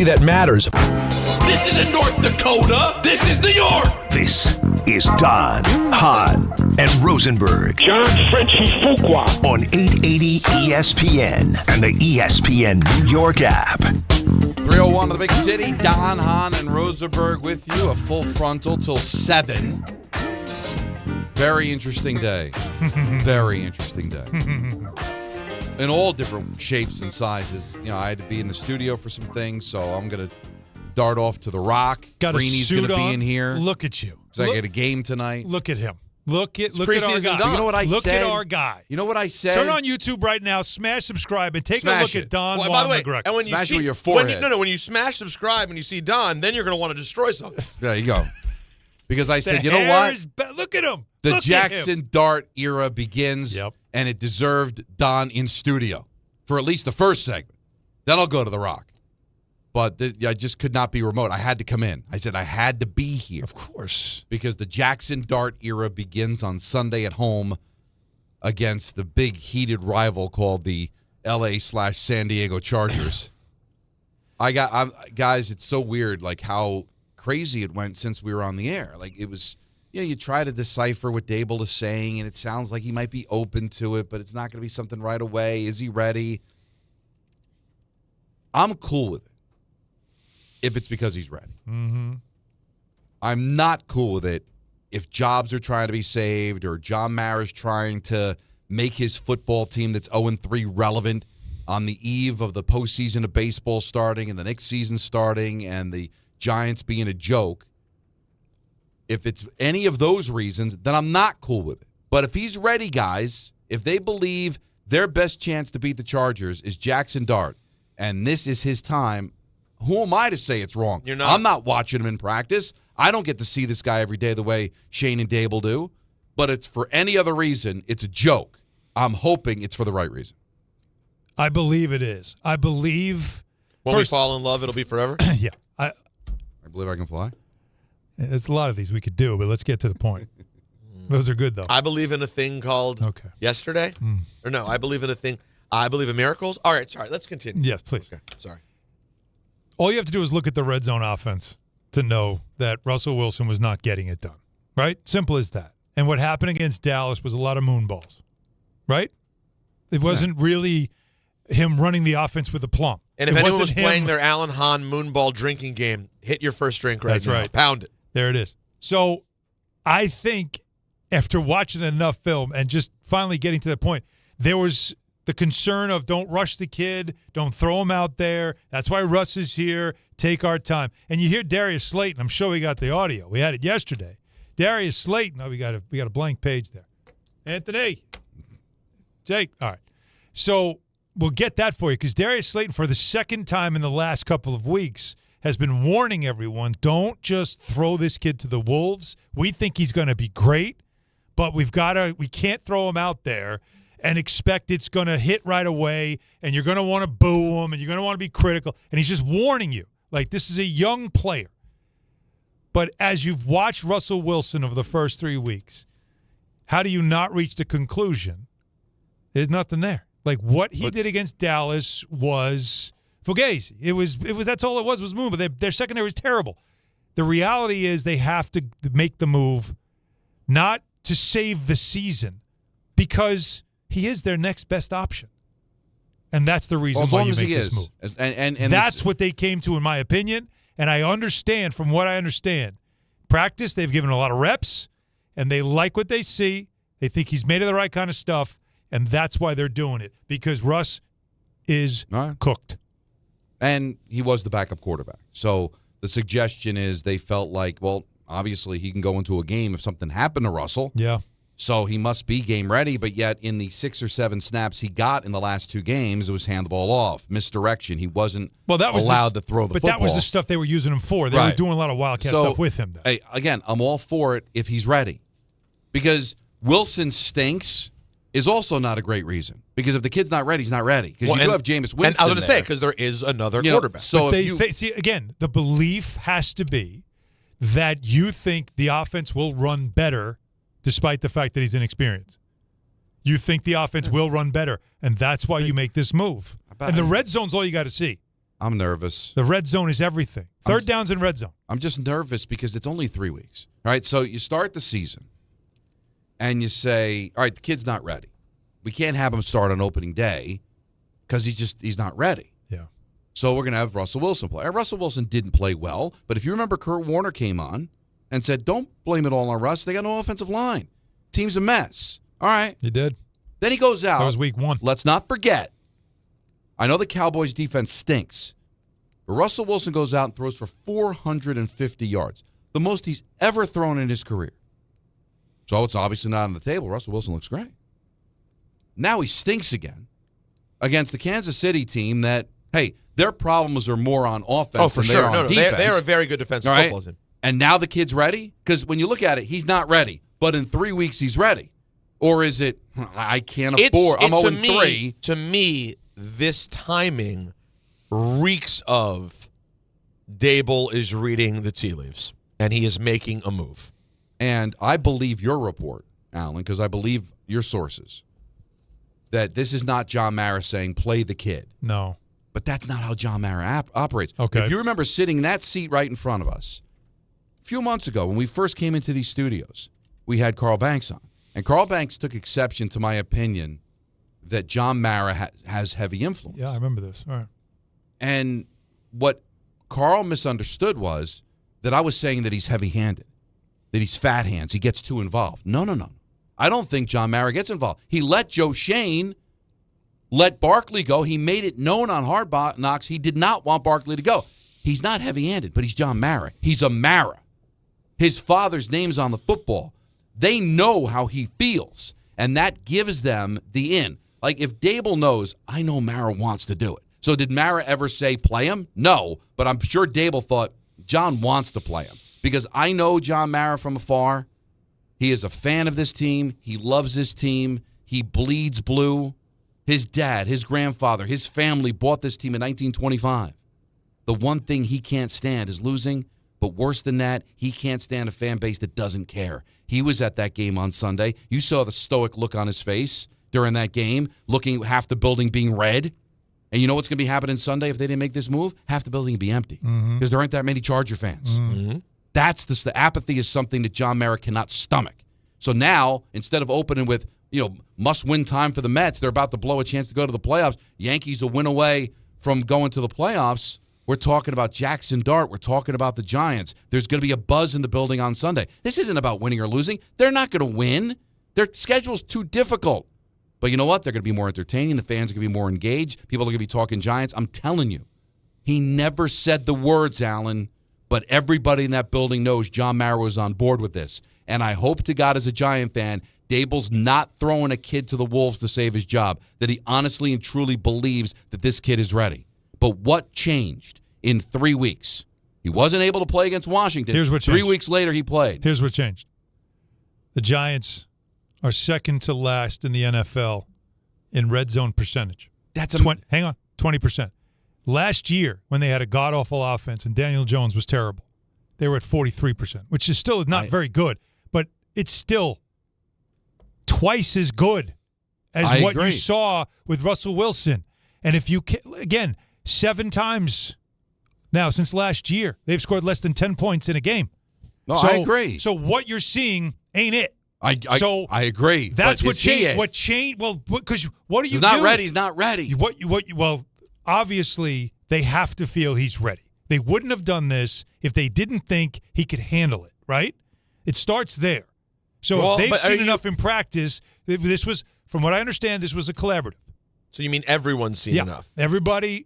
energy that matters. This isn't North Dakota. This is New York. This is Don, Hahn, and Rosenberg. John Frenchie Fuqua. On 880 ESPN and the ESPN New York app. 301 of the big city. Don, Hahn, and Rosenberg with you. A full frontal till 7. Very interesting day. Very interesting day. In all different shapes and sizes. You know, I had to be in the studio for some things, so I'm going to dart off to the Rock. Got Greeny's going to be in here. Look at you. Because I get a game tonight. Look at him. Look at our guy. You know what I look said? at our guy. You know what I said? Turn on YouTube right now, smash subscribe, and take a look at Don Juan by the way, McGregor. and when you smash see, it with your forehead. When you smash subscribe and you see Don, then you're going to want to destroy something. There you go. Because I said, The you know hair what? look at him. The Look at him. Jaxson Dart era begins, and it deserved Don in studio for at least the first segment. Then I'll go to the Rock. But I just could not be remote. I had to come in. I said I had to be here. Of course. Because the Jaxson Dart era begins on Sunday at home against the big heated rival called the LA/San Diego Chargers. Guys, it's so weird like how crazy it went since we were on the air. Like it was, you try to decipher what Daboll is saying, and it sounds like he might be open to it, but it's not going to be something right away. Is he ready? I'm cool with it. If it's because he's ready. Mm-hmm. I'm not cool with it if jobs are trying to be saved or John Mara's trying to make his football team that's 0-3 relevant on the eve of the postseason of baseball starting and the next season starting and the Giants being a joke. If it's any of those reasons, then I'm not cool with it. But if he's ready, guys, if they believe their best chance to beat the Chargers is Jaxson Dart, and this is his time, who am I to say it's wrong? You're not. I'm not watching him in practice. I don't get to see this guy every day the way Shane and Daboll do. But it's for any other reason, it's a joke. I'm hoping it's for the right reason. I believe it is. I believe. When we fall in love, it'll be forever? Yeah. I believe I can fly. There's a lot of these we could do, but let's get to the point. Those are good, though. I believe in a thing called yesterday. Or no, I believe in a thing. I believe in miracles. All right, sorry. Let's continue. Yes, please. Okay, sorry. All you have to do is look at the red zone offense to know that Russell Wilson was not getting it done, right? Simple as that. And what happened against Dallas was a lot of moon balls, right? It wasn't really him running the offense with a plumb. And if anyone was playing their Alan Hahn moonball drinking game, hit your first drink right now. That's right. Pound it. There it is. So I think after watching enough film and just finally getting to that point, there was the concern of don't rush the kid, don't throw him out there. That's why Russ is here. Take our time. And you hear Darius Slayton. I'm sure we got the audio. We had it yesterday. Darius Slayton. Oh, we got a blank page there. Anthony. Jake. All right. So we'll get that for you because Darius Slayton, for the second time in the last couple of weeks, has been warning everyone, don't just throw this kid to the wolves. We think he's going to be great, but we can't throw him out there and expect it's going to hit right away, and you're going to want to boo him, and you're going to want to be critical. And he's just warning you. Like, this is a young player. But as you've watched Russell Wilson over the first 3 weeks, how do you not reach the conclusion there's nothing there? Like, what he did against Dallas was fugazi. It was that's all it was moon, but their secondary was terrible. The reality is they have to make the move not to save the season because he is their next best option. And that's the reason why you make this move. And that's what they came to, in my opinion. And I understand, from what I understand, practice, they've given a lot of reps, and they like what they see. They think he's made of the right kind of stuff, and that's why they're doing it, because Russ is cooked. And he was the backup quarterback. So the suggestion is they felt like, well, obviously he can go into a game if something happened to Russell. Yeah. So he must be game ready, but yet in the 6 or 7 snaps he got in the last 2 games, it was hand the ball off, misdirection. He wasn't allowed to throw the football. But that was the stuff they were using him for. They were doing a lot of wildcat stuff with him. Hey, again, I'm all for it if he's ready. Because Wilson stinks is also not a great reason. Because if the kid's not ready, he's not ready. Because you do have Jameis Winston. And I was going to say, because there is another quarterback. So see, again, the belief has to be that you think the offense will run better despite the fact that he's inexperienced. You think the offense will run better, and that's why you make this move. And the red zone's all you got to see. I'm nervous. The red zone is everything. Third downs in red zone. I'm just nervous because it's only 3 weeks. All right, so you start the season, and you say, all right, the kid's not ready. We can't have him start on opening day because he's not ready. Yeah. So we're going to have Russell Wilson play. Russell Wilson didn't play well, but if you remember, Kurt Warner came on and said, don't blame it all on Russ. They got no offensive line. Team's a mess. All right. He did. Then he goes out. That was week 1. Let's not forget, I know the Cowboys' defense stinks, but Russell Wilson goes out and throws for 450 yards, the most he's ever thrown in his career. So it's obviously not on the table. Russell Wilson looks great. Now he stinks again against the Kansas City team that, hey, their problems are more on offense than they are on defense. They're a very good defensive football team. And now the kid's ready? Because when you look at it, he's not ready. But in 3 weeks, he's ready. Or is it, I can't afford, I'm 0-3. To me, this timing reeks of Daboll is reading the tea leaves, and he is making a move. And I believe your report, Alan, because I believe your sources, that this is not John Mara saying, play the kid. No. But that's not how John Mara operates. Okay. If you remember sitting in that seat right in front of us, a few months ago when we first came into these studios, we had Carl Banks on. And Carl Banks took exception to my opinion that John Mara has heavy influence. Yeah, I remember this. All right. And what Carl misunderstood was that I was saying that he's heavy-handed, that he's fat hands, he gets too involved. No. I don't think John Mara gets involved. He let Joe Shane let Barkley go. He made it known on Hard Knocks he did not want Barkley to go. He's not heavy-handed, but he's John Mara. He's a Mara. His father's name's on the football. They know how he feels, and that gives them the in. Like, if Daboll knows, I know Mara wants to do it. So did Mara ever say play him? No, but I'm sure Daboll thought John wants to play him because I know John Mara from afar. He is a fan of this team. He loves this team. He bleeds blue. His dad, his grandfather, his family bought this team in 1925. The one thing he can't stand is losing, but worse than that, he can't stand a fan base that doesn't care. He was at that game on Sunday. You saw the stoic look on his face during that game, looking half the building being red. And you know what's going to be happening Sunday if they didn't make this move? Half the building will be empty because there aren't that many Charger fans. Mm-hmm. That's the apathy is something that John Mara cannot stomach. So now, instead of opening with, must-win time for the Mets, they're about to blow a chance to go to the playoffs. Yankees will win away from going to the playoffs. We're talking about Jaxson Dart. We're talking about the Giants. There's going to be a buzz in the building on Sunday. This isn't about winning or losing. They're not going to win. Their schedule's too difficult. But you know what? They're going to be more entertaining. The fans are going to be more engaged. People are going to be talking Giants. I'm telling you. He never said the words, Alan, but everybody in that building knows John Mara was on board with this. And I hope to God as a Giant fan, Daboll's not throwing a kid to the wolves to save his job, that he honestly and truly believes that this kid is ready. But what changed in 3 weeks? He wasn't able to play against Washington. Here's what changed. 3 weeks later, he played. Here's what changed. The Giants are second to last in the NFL in red zone percentage. That's 20%. Last year, when they had a god-awful offense and Daniel Jones was terrible, they were at 43%, which is still not very good, but it's still twice as good as what you saw with Russell Wilson. And if you again, 7 times now since last year, they've scored less than 10 points in a game. No, I agree. So what you're seeing ain't it. I agree. That's what changed. What changed? Well, because what do you do? He's not ready. Well, obviously they have to feel he's ready. They wouldn't have done this if they didn't think he could handle it. Right? It starts there. So if they've seen enough in practice, this was, from what I understand, this was a collaborative. So you mean everyone's seen enough? Everybody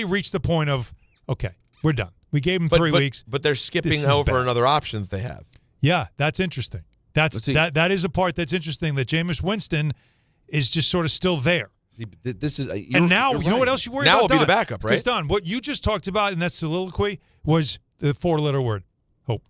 reached the point of, okay, we're done. We gave them 3 weeks. But they're skipping over another option that they have. Yeah, that's interesting. That is a part that's interesting, that Jameis Winston is just sort of still there. See, this is and now, you know what else you worry about? Now will be the backup, right? Because, Don, what you just talked about in that soliloquy was the 4-letter word, hope.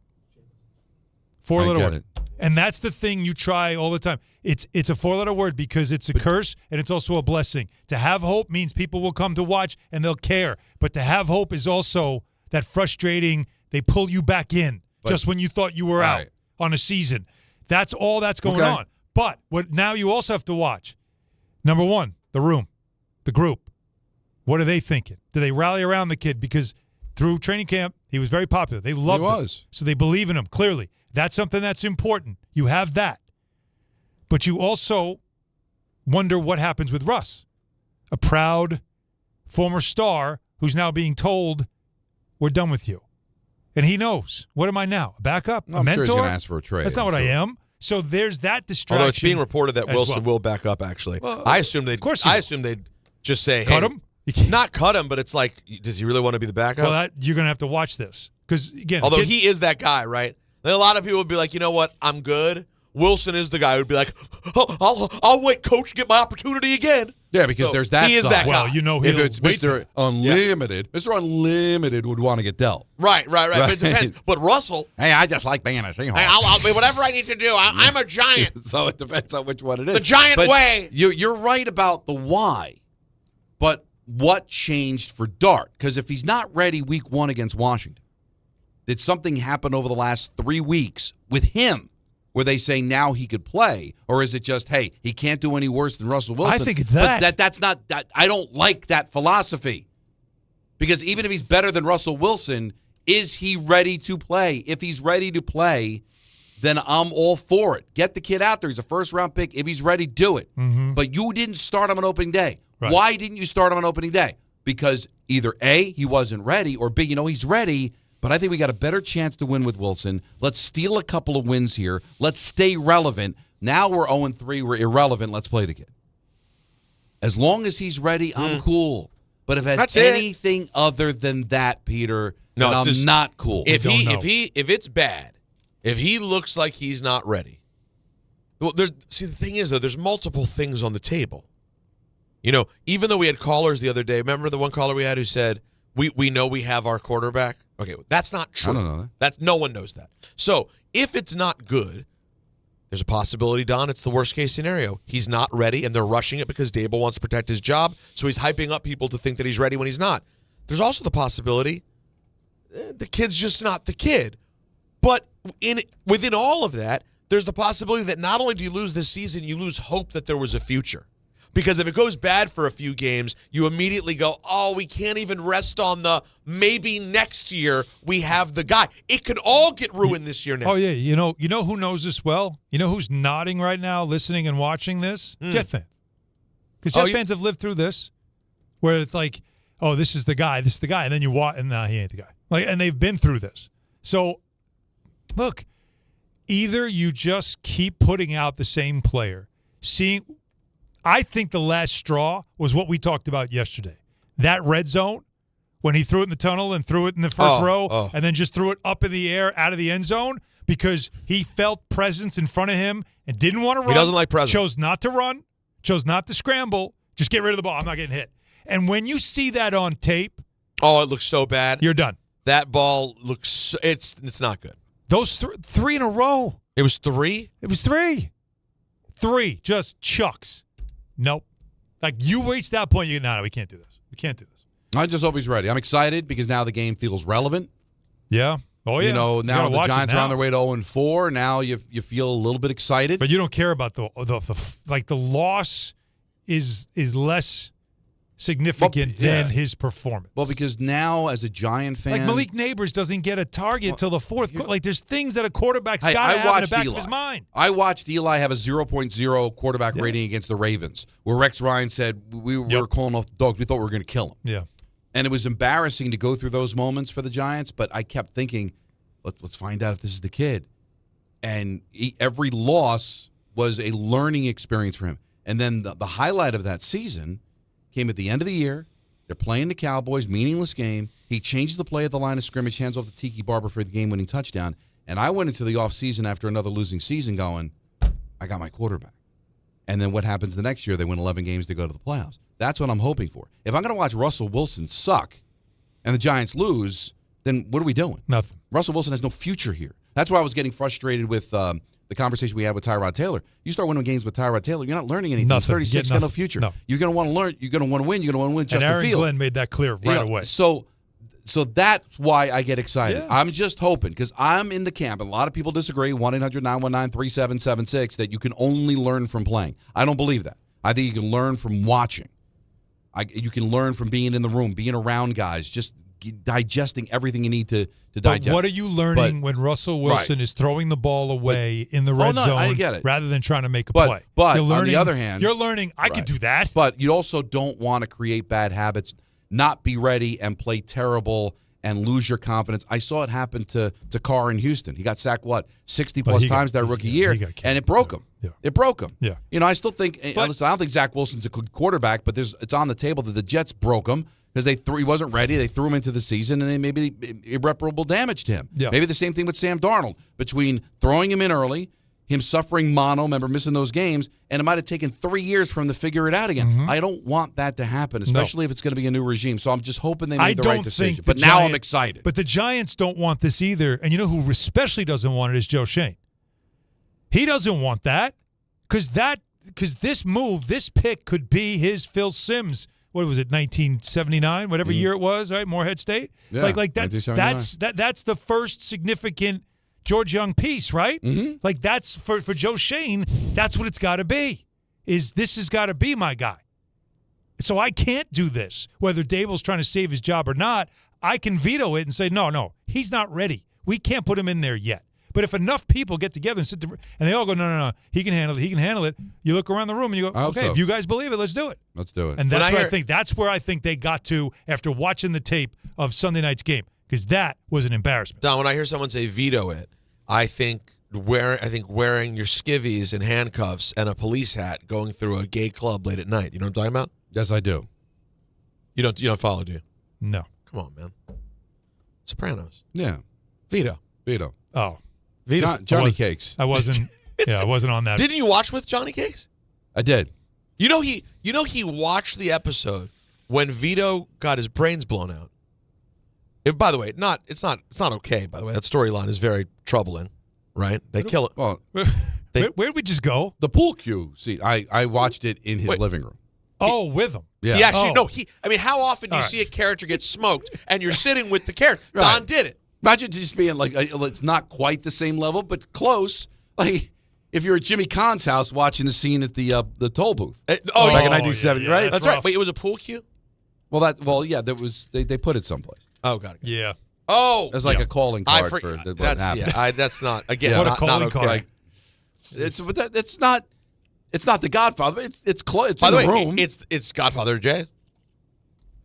4-letter word. And that's the thing you try all the time. It's a 4-letter word because it's a curse and it's also a blessing. To have hope means people will come to watch and they'll care. But to have hope is also that frustrating, they pull you back in just when you thought you were out on a season. That's all that's going on. But what now you also have to watch. Number one, the room, the group. What are they thinking? Do they rally around the kid? Because through training camp, he was very popular. They loved him. So they believe in him, clearly. That's something that's important. You have that. But you also wonder what happens with Russ, a proud former star who's now being told, we're done with you. And he knows. What am I now? A backup? A mentor? I'm sure he's going to ask for a trade. That's not what I am. So there's that distraction. Although it's being reported that Wilson will back up, actually. Well, I assume they'd just say, cut hey, him? Not cut him, but it's like, does he really want to be the backup? Well, you're going to have to watch this. Because, again, although he is that guy, right? A lot of people would be like, you know what, I'm good. Wilson is the guy who would be like, I'll wait, coach, get my opportunity again. Yeah, because there's that he is side. that guy. Well, you know, if it's Mr. Unlimited, Mr. Unlimited would want to get dealt. Right. But it depends. But Russell, hey, I just like being a Seahawk. Hey, I'll do whatever I need to do. I'm a giant. So it depends on which one it is. The giant way. You're right about the why, but what changed for Dart? Because if he's not ready week 1 against Washington, did something happen over the last 3 weeks with him? Where they say now he could play, or is it just, hey, he can't do any worse than Russell Wilson? I think it's that. But that's not that. I don't like that philosophy, because even if he's better than Russell Wilson, is he ready to play? If he's ready to play, then I'm all for it. Get the kid out there. He's a first-round pick. If he's ready, do it. Mm-hmm. But you didn't start him on opening day. Right. Why didn't you start him on opening day? Because either A, he wasn't ready, or B, he's ready. But I think we got a better chance to win with Wilson. Let's steal a couple of wins here. Let's stay relevant. Now we're 0-3. We're irrelevant. Let's play the kid. As long as he's ready, I'm cool. But if it's anything other than that, Peter, then I'm not cool. If it's bad, if he looks like he's not ready. Well, the thing is, though, there's multiple things on the table. Even though we had callers the other day, remember the one caller we had who said, we know we have our quarterback? Okay, that's not true. I don't know that. No one knows that. So if it's not good, there's a possibility, Don, it's the worst-case scenario. He's not ready, and they're rushing it because Daboll wants to protect his job, so he's hyping up people to think that he's ready when he's not. There's also the possibility the kid's just not the kid. But within all of that, there's the possibility that not only do you lose this season, you lose hope that there was a future. Because if it goes bad for a few games, you immediately go, oh, we can't even rest on the maybe next year we have the guy. It could all get ruined this year now. Oh, yeah. You know who knows this well? You know who's nodding right now, listening and watching this? Jet fans. Because Jet fans have lived through this, where it's like, oh, this is the guy, and then you watch, and nah, he ain't the guy. And they've been through this. So, look, either you just keep putting out the same player, I think the last straw was what we talked about yesterday. That red zone, when he threw it in the tunnel and threw it in the first row and then just threw it up in the air out of the end zone because he felt presence in front of him and didn't want to run. He doesn't like presence. Chose not to run, chose not to scramble. Just get rid of the ball. I'm not getting hit. And when you see that on tape. Oh, it looks so bad. You're done. That ball looks it's not good. Those three in a row. It was 3? It was 3. 3, just chucks. Nope. Like, you reach that point, no, we can't do this. We can't do this. I just hope he's ready. I'm excited because now the game feels relevant. Yeah. Oh, yeah. Now the Giants are on their way to 0-4. Now you feel a little bit excited. But you don't care about the loss is less significant than his performance. Well, because now as a Giant fan, like Malik Neighbors doesn't get a target till the fourth. Like, there's things that a quarterback's got to have in the back of his mind. I watched Eli have a 0.0 quarterback rating against the Ravens, where Rex Ryan said we were calling off the dogs. We thought we were going to kill him. Yeah, and it was embarrassing to go through those moments for the Giants. But I kept thinking, let's find out if this is the kid. And every loss was a learning experience for him. And then the highlight of that season came at the end of the year. They're playing the Cowboys, meaningless game. He changes the play at the line of scrimmage, hands off to Tiki Barber for the game-winning touchdown. And I went into the offseason after another losing season going, I got my quarterback. And then what happens the next year? They win 11 games to go to the playoffs. That's what I'm hoping for. If I'm going to watch Russell Wilson suck and the Giants lose, then what are we doing? Nothing. Russell Wilson has no future here. That's why I was getting frustrated with the conversation we had with Tyrod Taylor. You start winning games with Tyrod Taylor, you're not learning anything. Nothing. He's 36, got no future. No. You're going to want to learn. You're going to want to win. You're going to want to win just and Aaron the field. Glenn made that clear right away. So that's why I get excited. Yeah. I'm just hoping, because I'm in the camp, and a lot of people disagree, 1-800-919-3776, that you can only learn from playing. I don't believe that. I think you can learn from watching. You can learn from being in the room, being around guys, just digesting everything you need to digest. But what are you learning when Russell Wilson is throwing the ball away in the red zone I get it. rather than trying to make a play? But you're learning, on the other hand, you're learning I can do that. But you also don't want to create bad habits, not be ready and play terrible and lose your confidence. I saw it happen to Carr in Houston. He got sacked, 60-plus times that rookie year, and it broke him. Yeah. It broke him. Yeah. I still think listen, I don't think Zach Wilson's a good quarterback, but it's on the table that the Jets broke him because he wasn't ready. They threw him into the season, and they maybe irreparable damage to him. Yeah. Maybe the same thing with Sam Darnold, between throwing him in early, him suffering mono, remember missing those games, and it might have taken 3 years for him to figure it out again. Mm-hmm. I don't want that to happen, especially if it's going to be a new regime. So I'm just hoping they made the right decision. But now I'm excited. But the Giants don't want this either. And you know who especially doesn't want it is Joe Shane. He doesn't want that because this pick could be his Phil Simms. What was it, 1979, whatever year it was, right? Morehead State. Yeah, like that. That's the first significant George Young piece, right? Mm-hmm. Like that's for Joe Shane. That's what it's got to be. This has got to be my guy. So I can't do this, whether Daboll's trying to save his job or not. I can veto it and say, no, he's not ready. We can't put him in there yet. But if enough people get together and and they all go, no, he can handle it. You look around the room and you go, okay, if you guys believe it, let's do it. Let's do it. And that's where I think they got to after watching the tape of Sunday night's game, because that was an embarrassment. Don, when I hear someone say veto it, I think wearing your skivvies and handcuffs and a police hat going through a gay club late at night. You know what I'm talking about? Yes, I do. You don't follow, do you? No. Come on, man. Sopranos. Yeah. Veto. Oh. Veto. Johnny Cakes. I wasn't on that. Didn't you watch with Johnny Cakes? I did. You know he watched the episode when Vito got his brains blown out. By the way, it's not okay, by the way. That storyline is very troubling, right? They kill it. Well, where'd we just go? the pool cue. See, I watched it in his living room. Oh, with him. Yeah. He actually, how often do you see a character get smoked and you're sitting with the character? Right. Don did it. Imagine just being like, it's not quite the same level, but close. Like if you're at Jimmy Kahn's house watching the scene at the toll booth. Back in 1970, yeah, right? That's right. Wait, it was a pool cue? That was they put it someplace. Oh, got it. Yeah. Oh, It's like a calling card for what that's happened. that's not again. What a not calling okay. card. It's not The Godfather. It's close. It's By in the the way, room. it's Godfather Jay.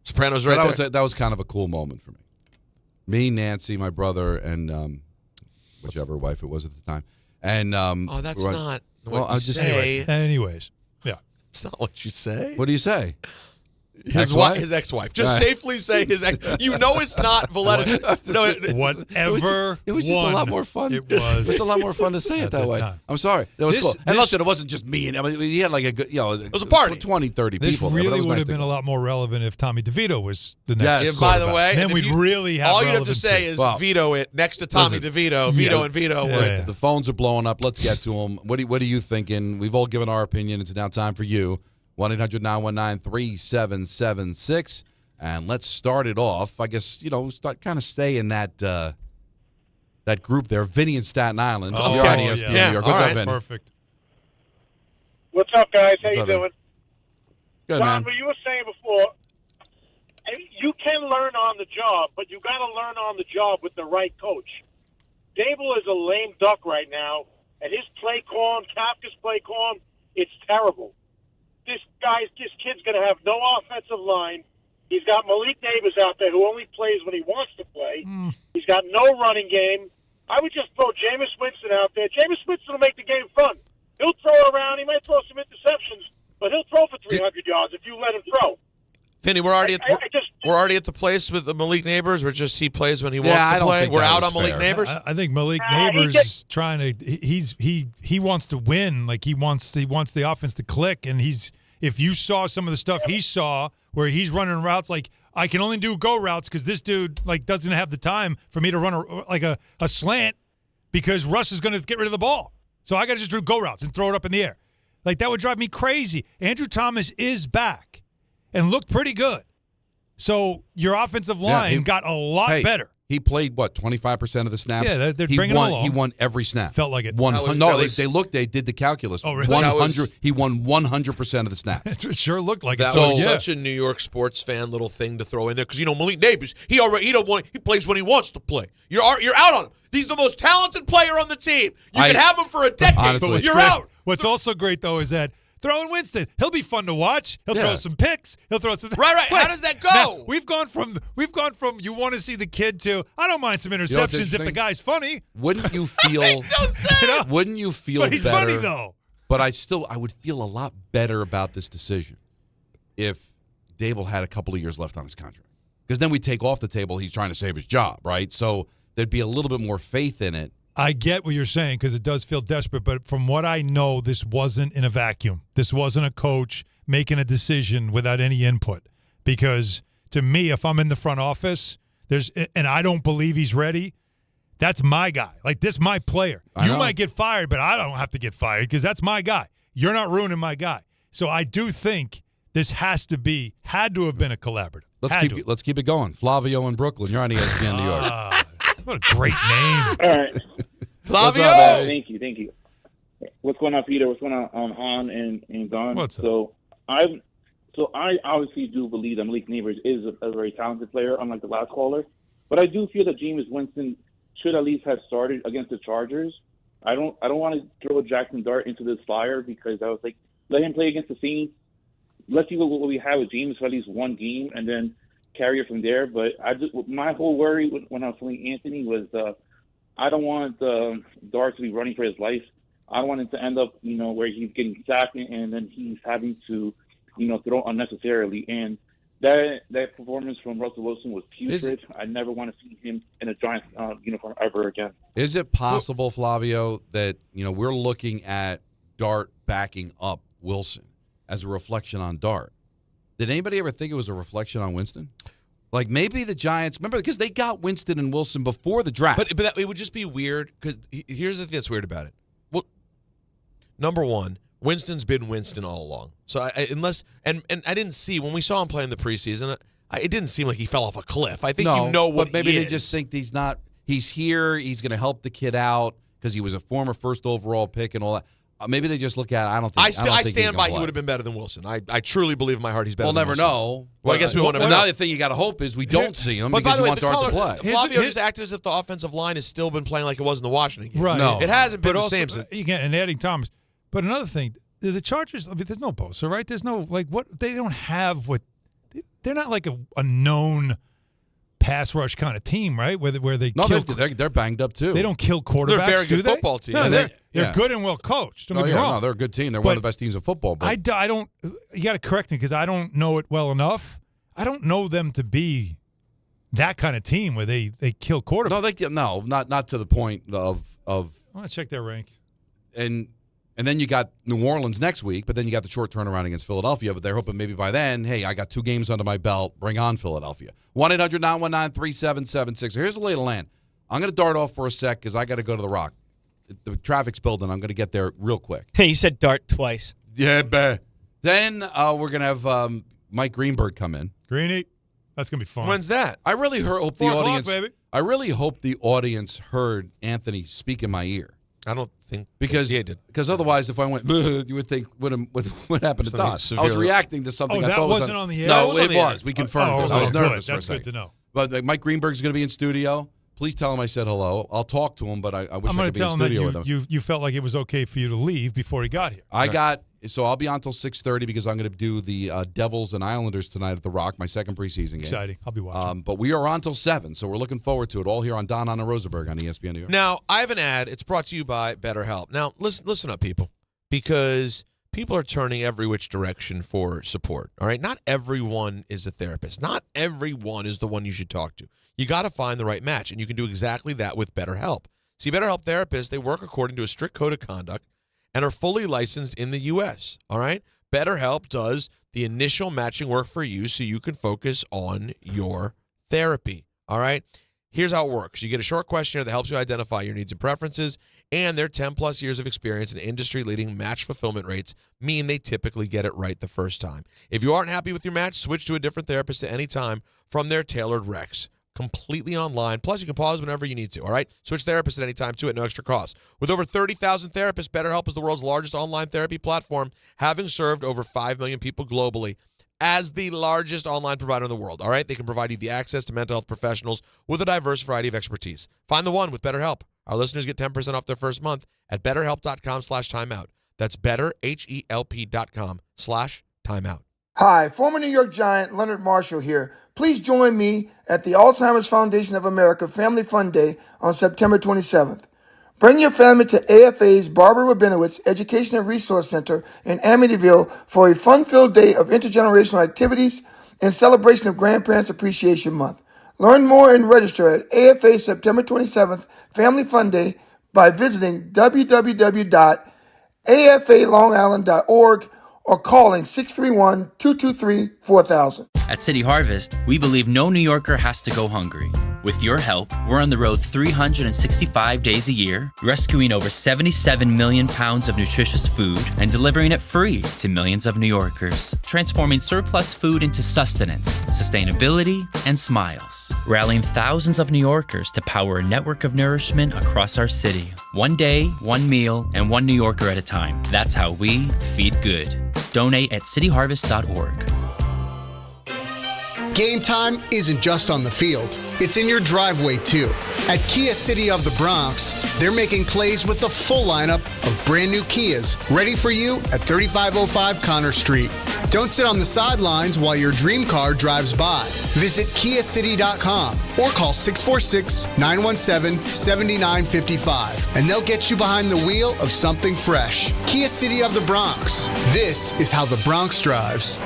Sopranos right But there. that was kind of a cool moment for me. Me, Nancy, my brother, and whichever wife it was at the time. And That's we're- not Well, what I'll you just say. Anyways, yeah. It's not what you say. What do you say? His ex-wife. Just Right. safely say his ex. You know it's not Valletta's. No, Whatever. It was just a lot more fun. It was. It was a lot more fun to say it At that the way. time. I'm sorry. That was This- cool. And this- listen, it wasn't just me. He had like a good, it was a party. 20, 30 This people. there, but it really was would nice have to been go. a lot more relevant if Tommy DeVito was the Yes. next. And by the quarterback. way, then if we'd really have all you'd have to relevancy. say is Well, veto it next to Tommy listen, DeVito. Vito and Vito. Yeah, right yeah. there. The phones are blowing up. Let's get to them. What are you thinking? We've all given our opinion. It's now time for you. 1-800-919-3776. And let's start it off. I guess, stay in that group there. Vinny in Staten Island. Oh, You're on yeah. ESPN Yeah, New York. all What's right. up, Vinny? Perfect. What's up, guys? How What's you up, man? doing? Good, John, man. what you were saying before, you can learn on the job, but you got to learn on the job with the right coach. Daboll is a lame duck right now, and his play calling, Kafka's play calling, it's terrible. This kid's going to have no offensive line. He's got Malik Neighbors out there who only plays when he wants to play. He's got no running game. I would just throw Jameis Winston out there. Jameis Winston will make the game fun. He'll throw around. He might throw some interceptions, but he'll throw for 300 yards if you let him throw. Vinny, we're already at the place with the Malik Neighbors. We're just he plays when he wants I to don't play. think We're that out was on Malik fair. Neighbors. I think Malik he Neighbors can- is trying to. He wants to win. Like he wants the offense to click. And if you saw some of the stuff he saw where he's running routes, like I can only do go routes because this dude doesn't have the time for me to run a slant because Russ is going to get rid of the ball. So I got to just do go routes and throw it up in the air. Like that would drive me crazy. Andrew Thomas is back and looked pretty good. So your offensive line got a lot better. He played, 25% of the snaps? Yeah, they're he bringing won, him along. He won every snap. Felt like it. They did the calculus. Oh, really? 100, he won 100% of the snaps. It sure looked like that it. was such a New York sports fan little thing to throw in there because Malik Neighbors, he plays when he wants to play. You're out on him. He's the most talented player on the team. You can have him for a decade. Honestly, you're out. What's also great though is that throwing Winston, he'll be fun to watch. He'll throw some picks. He'll throw some. Right. Wait, how does that go? Now, we've gone from you want to see the kid to I don't mind some interceptions if the guy's funny. Wouldn't you feel? Wouldn't you feel But he's better? funny though. But I would feel a lot better about this decision if Daboll had a couple of years left on his contract. Because then we take off the table he's trying to save his job, right? So there'd be a little bit more faith in it. I get what you're saying because it does feel desperate, but from what I know, this wasn't in a vacuum. This wasn't a coach making a decision without any input. Because to me, if I'm in the front office, and I don't believe he's ready, that's my guy. Like, this my player. You might get fired, but I don't have to get fired because that's my guy. You're not ruining my guy. So I do think this had to have been a collaborative. Let's keep it going. Flavio in Brooklyn. You're on ESPN New York. What a great name. All right. Flavio! Thank you. What's going on, Peter? What's going on Hahn and Don? What's up? So I obviously do believe that Malik Neighbors is a very talented player, unlike the last caller. But I do feel that Jameis Winston should at least have started against the Chargers. I don't want to throw Jaxson Dart into this fire because I was like, let him play against the Saints. Let's see what we have with Jameis for at least one game and then carry it from there. But my whole worry when I was playing Anthony was I don't want Dart to be running for his life. I don't want him to end up, where he's getting sacked and then he's having to, throw unnecessarily. And that performance from Russell Wilson was putrid. I never want to see him in a Giants uniform ever again. Is it possible, Flavio, that we're looking at Dart backing up Wilson as a reflection on Dart? Did anybody ever think it was a reflection on Winston? Like maybe the Giants, remember, because they got Winston and Wilson before the draft. But it would just be weird because here's the thing that's weird about it. Well, number one, Winston's been Winston all along. So I didn't see when we saw him play in the preseason. It didn't seem like he fell off a cliff. I think what maybe he they is. just think he's here. He's going to help the kid out because he was a former first overall pick and all that. Maybe they just look at it. I don't think. I stand by he would have been better than Wilson. I truly believe in my heart he's better. We'll than never Wilson. know. Well, I guess we won't never know. Another thing you got to hope is we don't see him but because by the way, you want Dart to play. Flavio just acted as if the offensive line has still been playing like it was in the Washington game. Right. No. It hasn't been But the also, same since. and adding Thomas. But another thing, the Chargers, there's no Bosa, right? There's no, they don't have they're not like a known pass rush kind of team, right? Where they kill. They're banged up too. They don't kill quarterbacks. They're a very good do they? football team. No, Yeah, they're good and well coached. Don't get me wrong. No, they're a good team. They're one of the best teams in football. But I don't. You got to correct me because I don't know it well enough. I don't know them to be that kind of team where they kill quarterbacks. Not to the point of. I want to check their rank. And then you got New Orleans next week, but then you got the short turnaround against Philadelphia. But they're hoping maybe by then, hey, I got 2 games under my belt. Bring on Philadelphia. 1-800-919-3776. Here's the lay of the land. I'm going to dart off for a sec because I got to go to the Rock. The traffic's building. I'm going to get there real quick. Hey, you said Dart twice. Yeah, bet. Then we're going to have Mike Greenberg come in. Greeny, that's going to be fun. When's that? I really hope the 4 o'clock, audience. baby. I really hope the audience heard Anthony speak in my ear. I don't think Because did. Otherwise, if I went, you would think what happened to Something Don. I was severely- reacting to something. I that thought wasn't on the air? No, No, it was on it the air. was. We confirmed it. I was good. nervous for a That's second. good to know. But Mike Greenberg's going to be in studio. Please tell him I said hello. I'll talk to him, but I wish I'm I going could to be in tell him that studio with him. you felt like it was okay for you to leave before he got here. So I'll be on till 6:30 because I'm going to do the Devils and Islanders tonight at the Rock, my second preseason game. Exciting. I'll be watching. But we are on till 7, so we're looking forward to it. All here on Don and Rosenberg on ESPN New York. Now, I have an ad. It's brought to you by BetterHelp. Now, listen up, people, because people are turning every which direction for support, all right? Not everyone is a therapist. Not everyone is the one you should talk to. You got to find the right match, and you can do exactly that with BetterHelp. See, BetterHelp therapists, they work according to a strict code of conduct and are fully licensed in the U.S., all right? BetterHelp does the initial matching work for you so you can focus on your therapy, all right? Here's how it works. You get a short questionnaire that helps you identify your needs and preferences, and their 10-plus years of experience and industry-leading match fulfillment rates mean they typically get it right the first time. If you aren't happy with your match, switch to a different therapist at any time from their tailored recs. completely online. Plus, you can pause whenever you need to, all right? Switch therapists at any time, too, at no extra cost. With over 30,000 therapists, BetterHelp is the world's largest online therapy platform, having served over 5 million people globally as the largest online provider in the world, all right? They can provide you the access to mental health professionals with a diverse variety of expertise. Find the one with BetterHelp. Our listeners get 10% off their first month at betterhelp.com/timeout. That's betterhelp.com/timeout. Hi, former New York Giant Leonard Marshall here. Please join me at the Alzheimer's Foundation of America Family Fun Day on September 27th. Bring your family to AFA's Barbara Rabinowitz Education and Resource Center in Amityville for a fun-filled day of intergenerational activities in celebration of Grandparents Appreciation Month. Learn more and register at AFA September 27th Family Fun Day by visiting www.afalongisland.org or calling 631-223-4000. At City Harvest, we believe no New Yorker has to go hungry. With your help, we're on the road 365 days a year, rescuing over 77 million pounds of nutritious food and delivering it free to millions of New Yorkers, transforming surplus food into sustenance, sustainability, and smiles, rallying thousands of New Yorkers to power a network of nourishment across our city. One day, one meal, and one New Yorker at a time. That's how we feed good. Donate at cityharvest.org. Game time isn't just on the field. It's in your driveway, too. At Kia City of the Bronx, they're making plays with the full lineup of brand new Kias ready for you at 3505 Connor Street. Don't sit on the sidelines while your dream car drives by. Visit KiaCity.com or call 646-917-7955 and they'll get you behind the wheel of something fresh. Kia City of the Bronx. This is how the Bronx drives.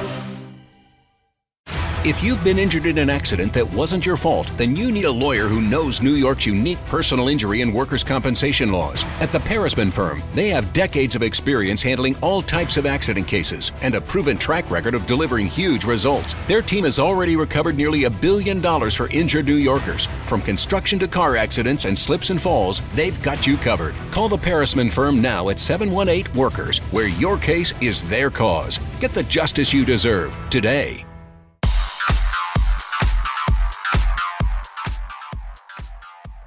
If you've been injured in an accident that wasn't your fault, then you need a lawyer who knows New York's unique personal injury and workers' compensation laws. At the Parisman Firm, they have decades of experience handling all types of accident cases and a proven track record of delivering huge results. Their team has already recovered nearly $1 billion for injured New Yorkers. From construction to car accidents and slips and falls, they've got you covered. Call the Parisman Firm now at 718-WORKERS, where your case is their cause. Get the justice you deserve today.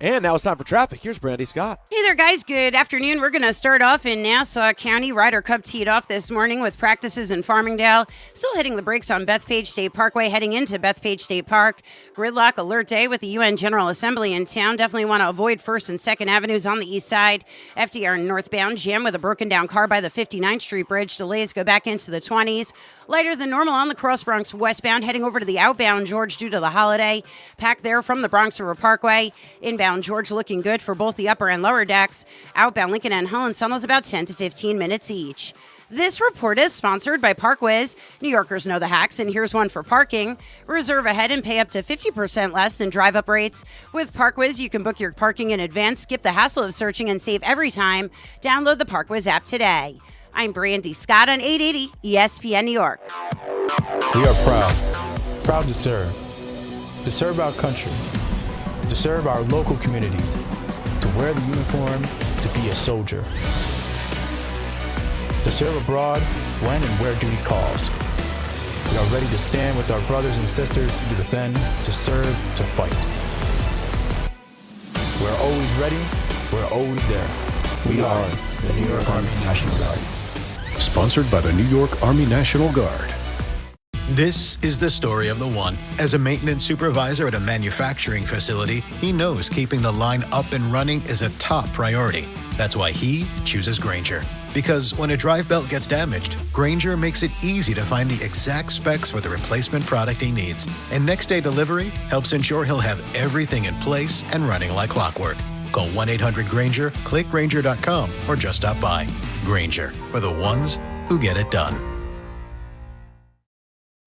And now it's time for traffic. Here's Brandy Scott. Hey there, guys. Good afternoon. We're going to start off in Nassau County. Ryder Cup teed off this morning with practices in Farmingdale. Still hitting the brakes on Bethpage State Parkway, heading into Bethpage State Park. Gridlock alert day with the UN General Assembly in town. Definitely want to avoid 1st and 2nd Avenues on the east side. FDR northbound jam with a broken down car by the 59th Street Bridge. Delays go back into the 20s. Lighter than normal on the Cross Bronx westbound, heading over to the outbound George due to the holiday. Packed there from the Bronx River Parkway. Inbound George looking good for both the upper and lower decks. Outbound Lincoln and Helen tunnels about 10 to 15 minutes each. This report is sponsored by ParkWiz. New Yorkers know the hacks, and here's one for parking. Reserve ahead and pay up to 50% less than drive-up rates. With ParkWiz, you can book your parking in advance, skip the hassle of searching, and save every time. Download the ParkWiz app today. I'm Brandy Scott on 880 ESPN New York. We are proud to serve our country, to serve our local communities, to wear the uniform, to be a soldier, to serve abroad when and where duty calls. We are ready to stand with our brothers and sisters to defend, to serve, to fight. We're always ready, we're always there. We are the New York Army National Guard. Sponsored by the New York Army National Guard. This is the story of the one. As a maintenance supervisor at a manufacturing facility, he knows keeping the line up and running is a top priority. That's why he chooses Grainger. Because when a drive belt gets damaged, Grainger makes it easy to find the exact specs for the replacement product he needs. And next day delivery helps ensure he'll have everything in place and running like clockwork. Call 1-800-GRAINGER, click Grainger.com, or just stop by. Grainger, for the ones who get it done.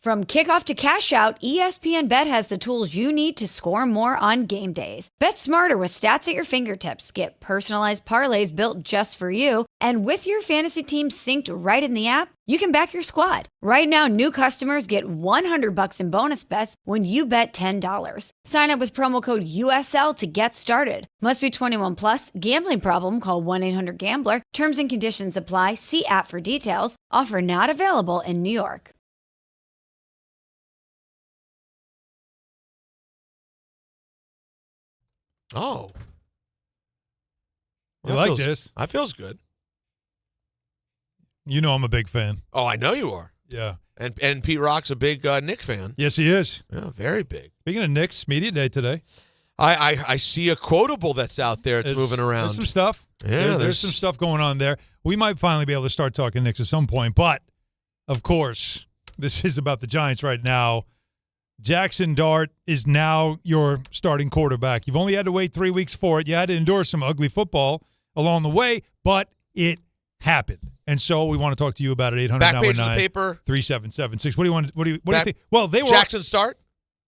From kickoff to cash out, ESPN Bet has the tools you need to score more on game days. Bet smarter with stats at your fingertips. Get personalized parlays built just for you. And with your fantasy team synced right in the app, you can back your squad. Right now, new customers get $100 in bonus bets when you bet $10. Sign up with promo code USL to get started. Must be 21 plus. Gambling problem? Call 1-800-GAMBLER. Terms and conditions apply. See app for details. Offer not available in New York. Oh. You like this? That feels good. You know I'm a big fan. Oh, I know you are. Yeah. And Pete Rock's a big Knick fan. Yes, he is. Yeah, very big. Speaking of Knicks, media day today. I see a quotable that's out there. It's moving around. There's some stuff. Yeah, there's some stuff going on there. We might finally be able to start talking Knicks at some point. But, of course, this is about the Giants right now. Jaxson Dart is now your starting quarterback. You've only had to wait 3 weeks for it. You had to endure some ugly football along the way, but it happened. And so we want to talk to you about it. 800 Back page of the paper. 3776. What do you think? Well, they were Jaxson Dart.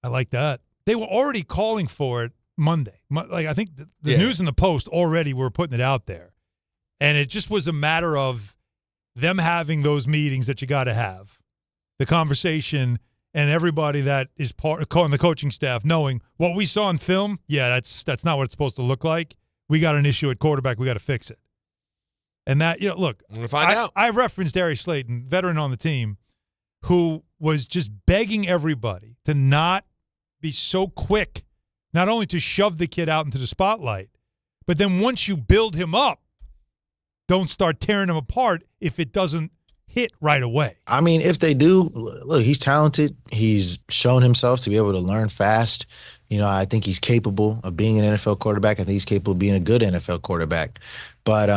I like that. They were already calling for it Monday. Like I think the News and the Post already were putting it out there. And it just was a matter of them having those meetings that you got to have. The conversation and everybody that is part of the coaching staff knowing what we saw in film, that's not what it's supposed to look like. We got an issue at quarterback. We got to fix it. And that, look, I'm gonna find out. I referenced Darius Slayton, veteran on the team, who was just begging everybody to not be so quick, not only to shove the kid out into the spotlight, but then once you build him up, don't start tearing him apart if it doesn't hit right away. I mean, if they do, look, he's talented. He's shown himself to be able to learn fast. I think he's capable of being an NFL quarterback. I think he's capable of being a good NFL quarterback. But,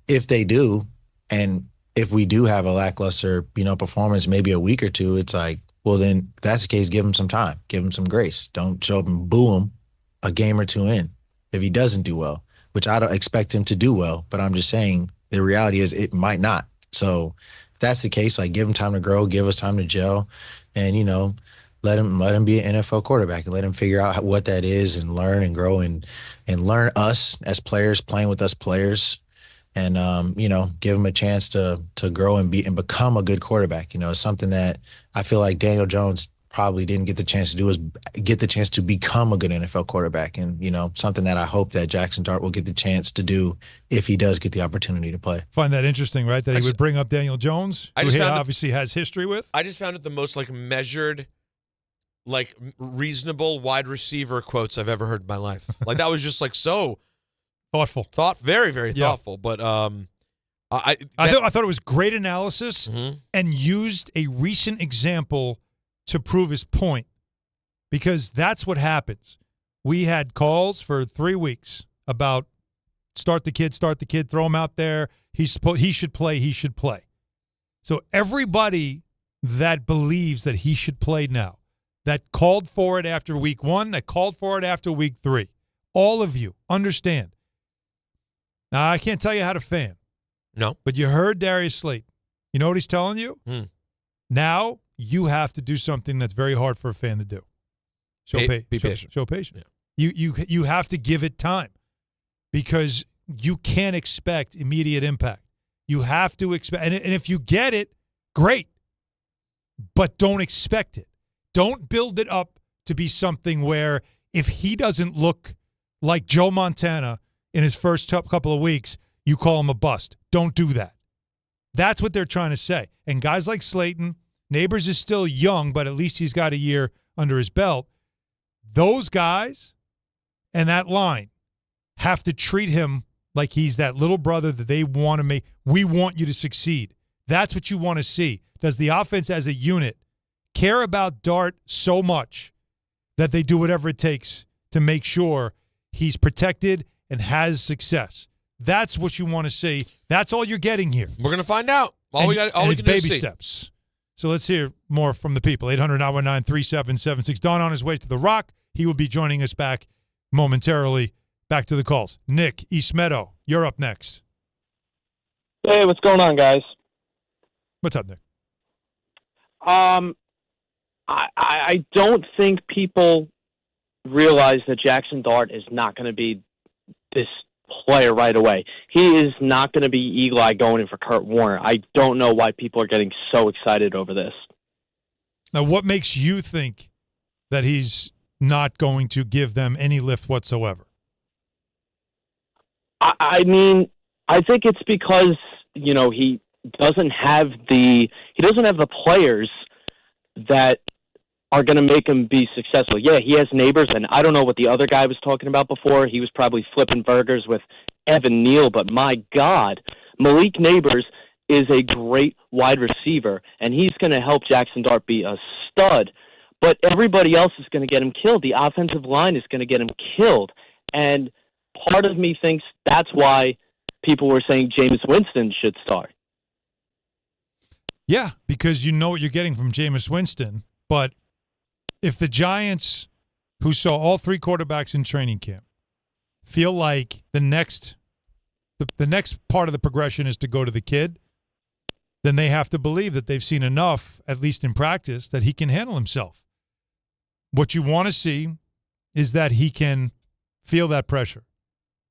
if they do, and if we do have a lackluster, performance, maybe a week or two, it's like, well, then if that's the case, give him some time, give him some grace. Don't show up and boo him a game or two in if he doesn't do well, which I don't expect him to do well. But I'm just saying the reality is it might not. So if that's the case, like give him time to grow, give us time to gel, and, let him be an NFL quarterback and let him figure out what that is and learn and grow and learn us as players, playing with us players. And, give him a chance to grow and become a good quarterback. It's something that I feel like Daniel Jones probably didn't get the chance to do is get the chance to become a good NFL quarterback. And, something that I hope that Jaxson Dart will get the chance to do if he does get the opportunity to play. Find that interesting, right? That he would bring up Daniel Jones, who he obviously has history with. I just found it the most measured, reasonable wide receiver quotes I've ever heard in my life. That was just so thoughtful. Very, very thoughtful. But I thought it was great analysis and used a recent example to prove his point, because that's what happens. We had calls for 3 weeks about start the kid, throw him out there. He should play. So everybody that believes that he should play now, that called for it after week 1, that called for it after week 3, all of you understand. Now, I can't tell you how to fan. No. But you heard Darius Slayton. You know what he's telling you? Now you have to do something that's very hard for a fan to do. Be patient. Show patience. Yeah. You have to give it time, because you can't expect immediate impact. You have to expect, and if you get it, great. But don't expect it. Don't build it up to be something where if he doesn't look like Joe Montana in his first couple of weeks, you call him a bust. Don't do that. That's what they're trying to say. And guys like Slayton, Neighbors is still young, but at least he's got a year under his belt. Those guys and that line have to treat him like he's that little brother that they want to make. We want you to succeed. That's what you want to see. Does the offense as a unit care about Dart so much that they do whatever it takes to make sure he's protected and has success? That's what you want to see. That's all you're getting here. We're going to find out. It's baby steps. So let's hear more from the people. 800-919-3776. Don on his way to the Rock. He will be joining us back momentarily. Back to the calls. Nick, East Meadow, you're up next. Hey, what's going on, guys? What's up, Nick? I don't think people realize that Jaxson Dart is not going to be this player right away. He is not going to be Eli going in for Kurt Warner. I don't know why people are getting so excited over this. Now, what makes you think that he's not going to give them any lift whatsoever? I mean, I think it's because, he doesn't have the players that are going to make him be successful. Yeah, he has neighbors, and I don't know what the other guy was talking about before. He was probably flipping burgers with Evan Neal, but my God, Malik Neighbors is a great wide receiver, and he's going to help Jaxson Dart be a stud. But everybody else is going to get him killed. The offensive line is going to get him killed. And part of me thinks that's why people were saying Jameis Winston should start. Yeah, because you know what you're getting from Jameis Winston. But if the Giants, who saw all three quarterbacks in training camp, feel like the next part of the progression is to go to the kid, then they have to believe that they've seen enough, at least in practice, that he can handle himself. What you want to see is that he can feel that pressure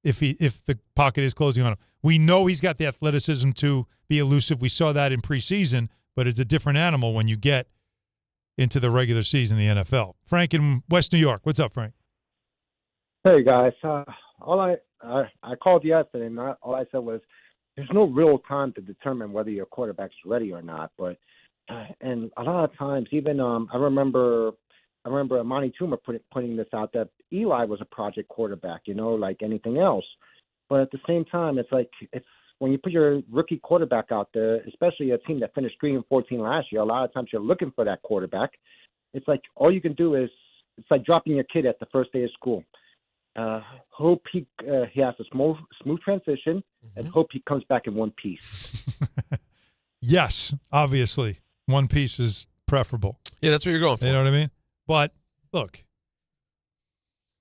if the pocket is closing on him. We know he's got the athleticism to be elusive. We saw that in preseason, but it's a different animal when you get into the regular season in the NFL. Frank in West New York. What's up, Frank? Hey, guys. All I called yesterday, and all I said was there's no real time to determine whether your quarterback's ready or not. But and a lot of times, even I remember Amani Toomer putting this out that Eli was a project quarterback, like anything else. But at the same time, it's when you put your rookie quarterback out there, especially a team that finished 3-14 last year, a lot of times you're looking for that quarterback. It's like all you can do is it's like dropping your kid at the first day of school. Hope he has a smooth transition, and hope he comes back in one piece. Yes, obviously, one piece is preferable. Yeah, that's what you're going for. You know what I mean? But look,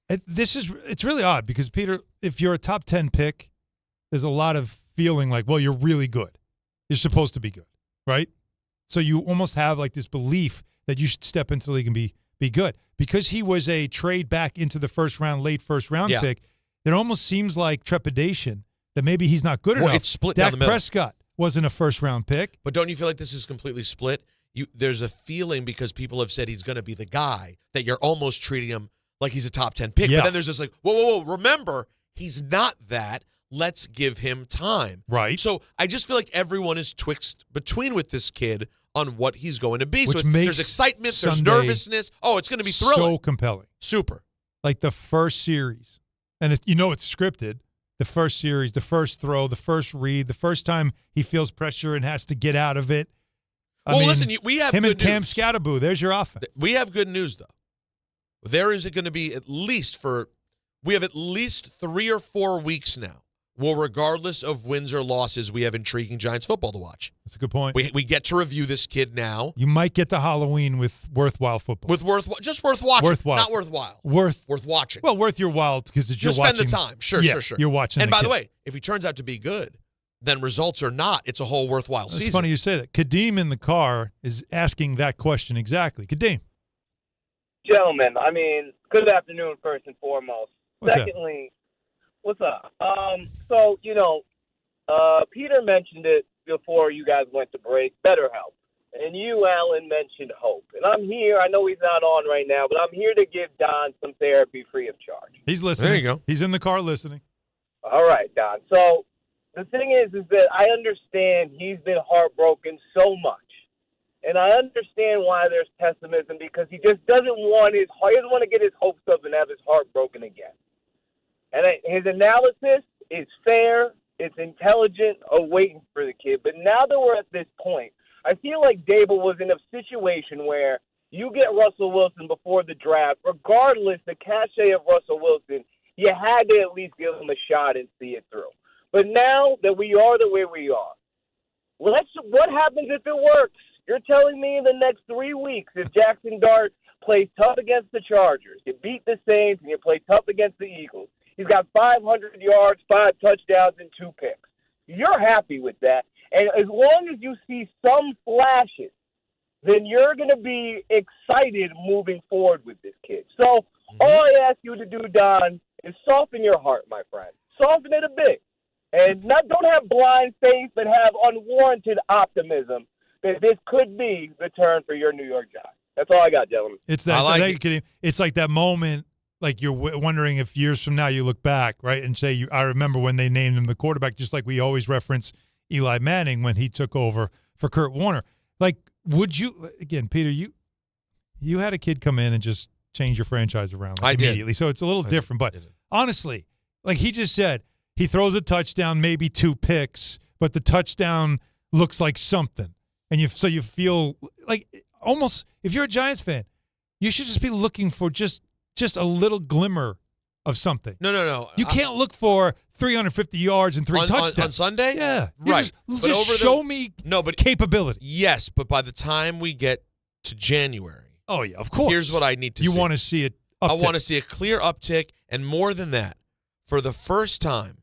it's really odd because, Peter, if you're a top 10 pick, there's a lot of feeling like, well, you're really good. You're supposed to be good, right? So you almost have like this belief that you should step into the league and be good. Because he was a trade back into the late first round pick, it almost seems like trepidation that maybe he's not good enough. It's split Dak down the middle. Prescott wasn't a first round pick. But don't you feel like this is completely split? There's a feeling because people have said he's going to be the guy that you're almost treating him like he's a top 10 pick. Yeah. But then there's just like, whoa, remember, he's not that. Let's give him time. Right. So I just feel like everyone is twixt between with this kid on what he's going to be. Which so makes there's excitement, Sunday there's nervousness. Oh, it's going to be thrilling. So compelling. Super. Like the first series. And it's scripted. The first series, the first throw, the first read, the first time he feels pressure and has to get out of it. Listen, we have him good and Cam news. Scatterboo. There's your offense. We have good news, though. There is going to be we have at least 3 or 4 weeks now. Well, regardless of wins or losses, we have intriguing Giants football to watch. That's a good point. We get to review this kid now. You might get to Halloween with worthwhile football. Just worth watching. Worthwhile. Not worthwhile. Worth watching. Well, worth your while because you're watching. Spend the time. Sure. You're watching. And by the way, if he turns out to be good, then results or not, it's a whole worthwhile season. It's funny you say that. Kadeem in the car is asking that question exactly. Kadeem. Gentlemen, good afternoon first and foremost. What's Secondly, what's up? So, Peter mentioned it before you guys went to break, BetterHelp. And you, Alan, mentioned hope. And I'm here. I know he's not on right now, but I'm here to give Don some therapy free of charge. He's listening. There you go. He's in the car listening. All right, Don. So the thing is that I understand he's been heartbroken so much. And I understand why there's pessimism because he just doesn't want to get his hopes up and have his heart broken again. And his analysis is fair, it's intelligent, waiting for the kid. But now that we're at this point, I feel like Daboll was in a situation where you get Russell Wilson before the draft, regardless the cachet of Russell Wilson, you had to at least give him a shot and see it through. But now that we are the way we are, what happens if it works? You're telling me in the next 3 weeks, if Jaxson Dart plays tough against the Chargers, you beat the Saints, and you play tough against the Eagles, he's got 500 yards, 5 touchdowns, and 2 picks. You're happy with that. And as long as you see some flashes, then you're going to be excited moving forward with this kid. So all I ask you to do, Don, is soften your heart, my friend. Soften it a bit. And don't have blind faith, but have unwarranted optimism that this could be the turn for your New York Giants. That's all I got, gentlemen. It's that. It's like that moment, like you're wondering if years from now you look back, right, and say, I remember when they named him the quarterback, just like we always reference Eli Manning when he took over for Kurt Warner. Like, would you, again, Peter, you had a kid come in and just change your franchise around immediately. So it's a little different. But honestly, like he just said, he throws a touchdown, maybe 2 picks, but the touchdown looks like something. And you feel like almost, if you're a Giants fan, you should just be looking for just a little glimmer of something. No. You can't look for 350 yards and 3 touchdowns. On Sunday? Yeah. Right. Just show me capability. Yes, but by the time we get to January. Oh, yeah, of course. Here's what I need to see. You want to see it uptick. I want to see a clear uptick, and more than that, for the first time,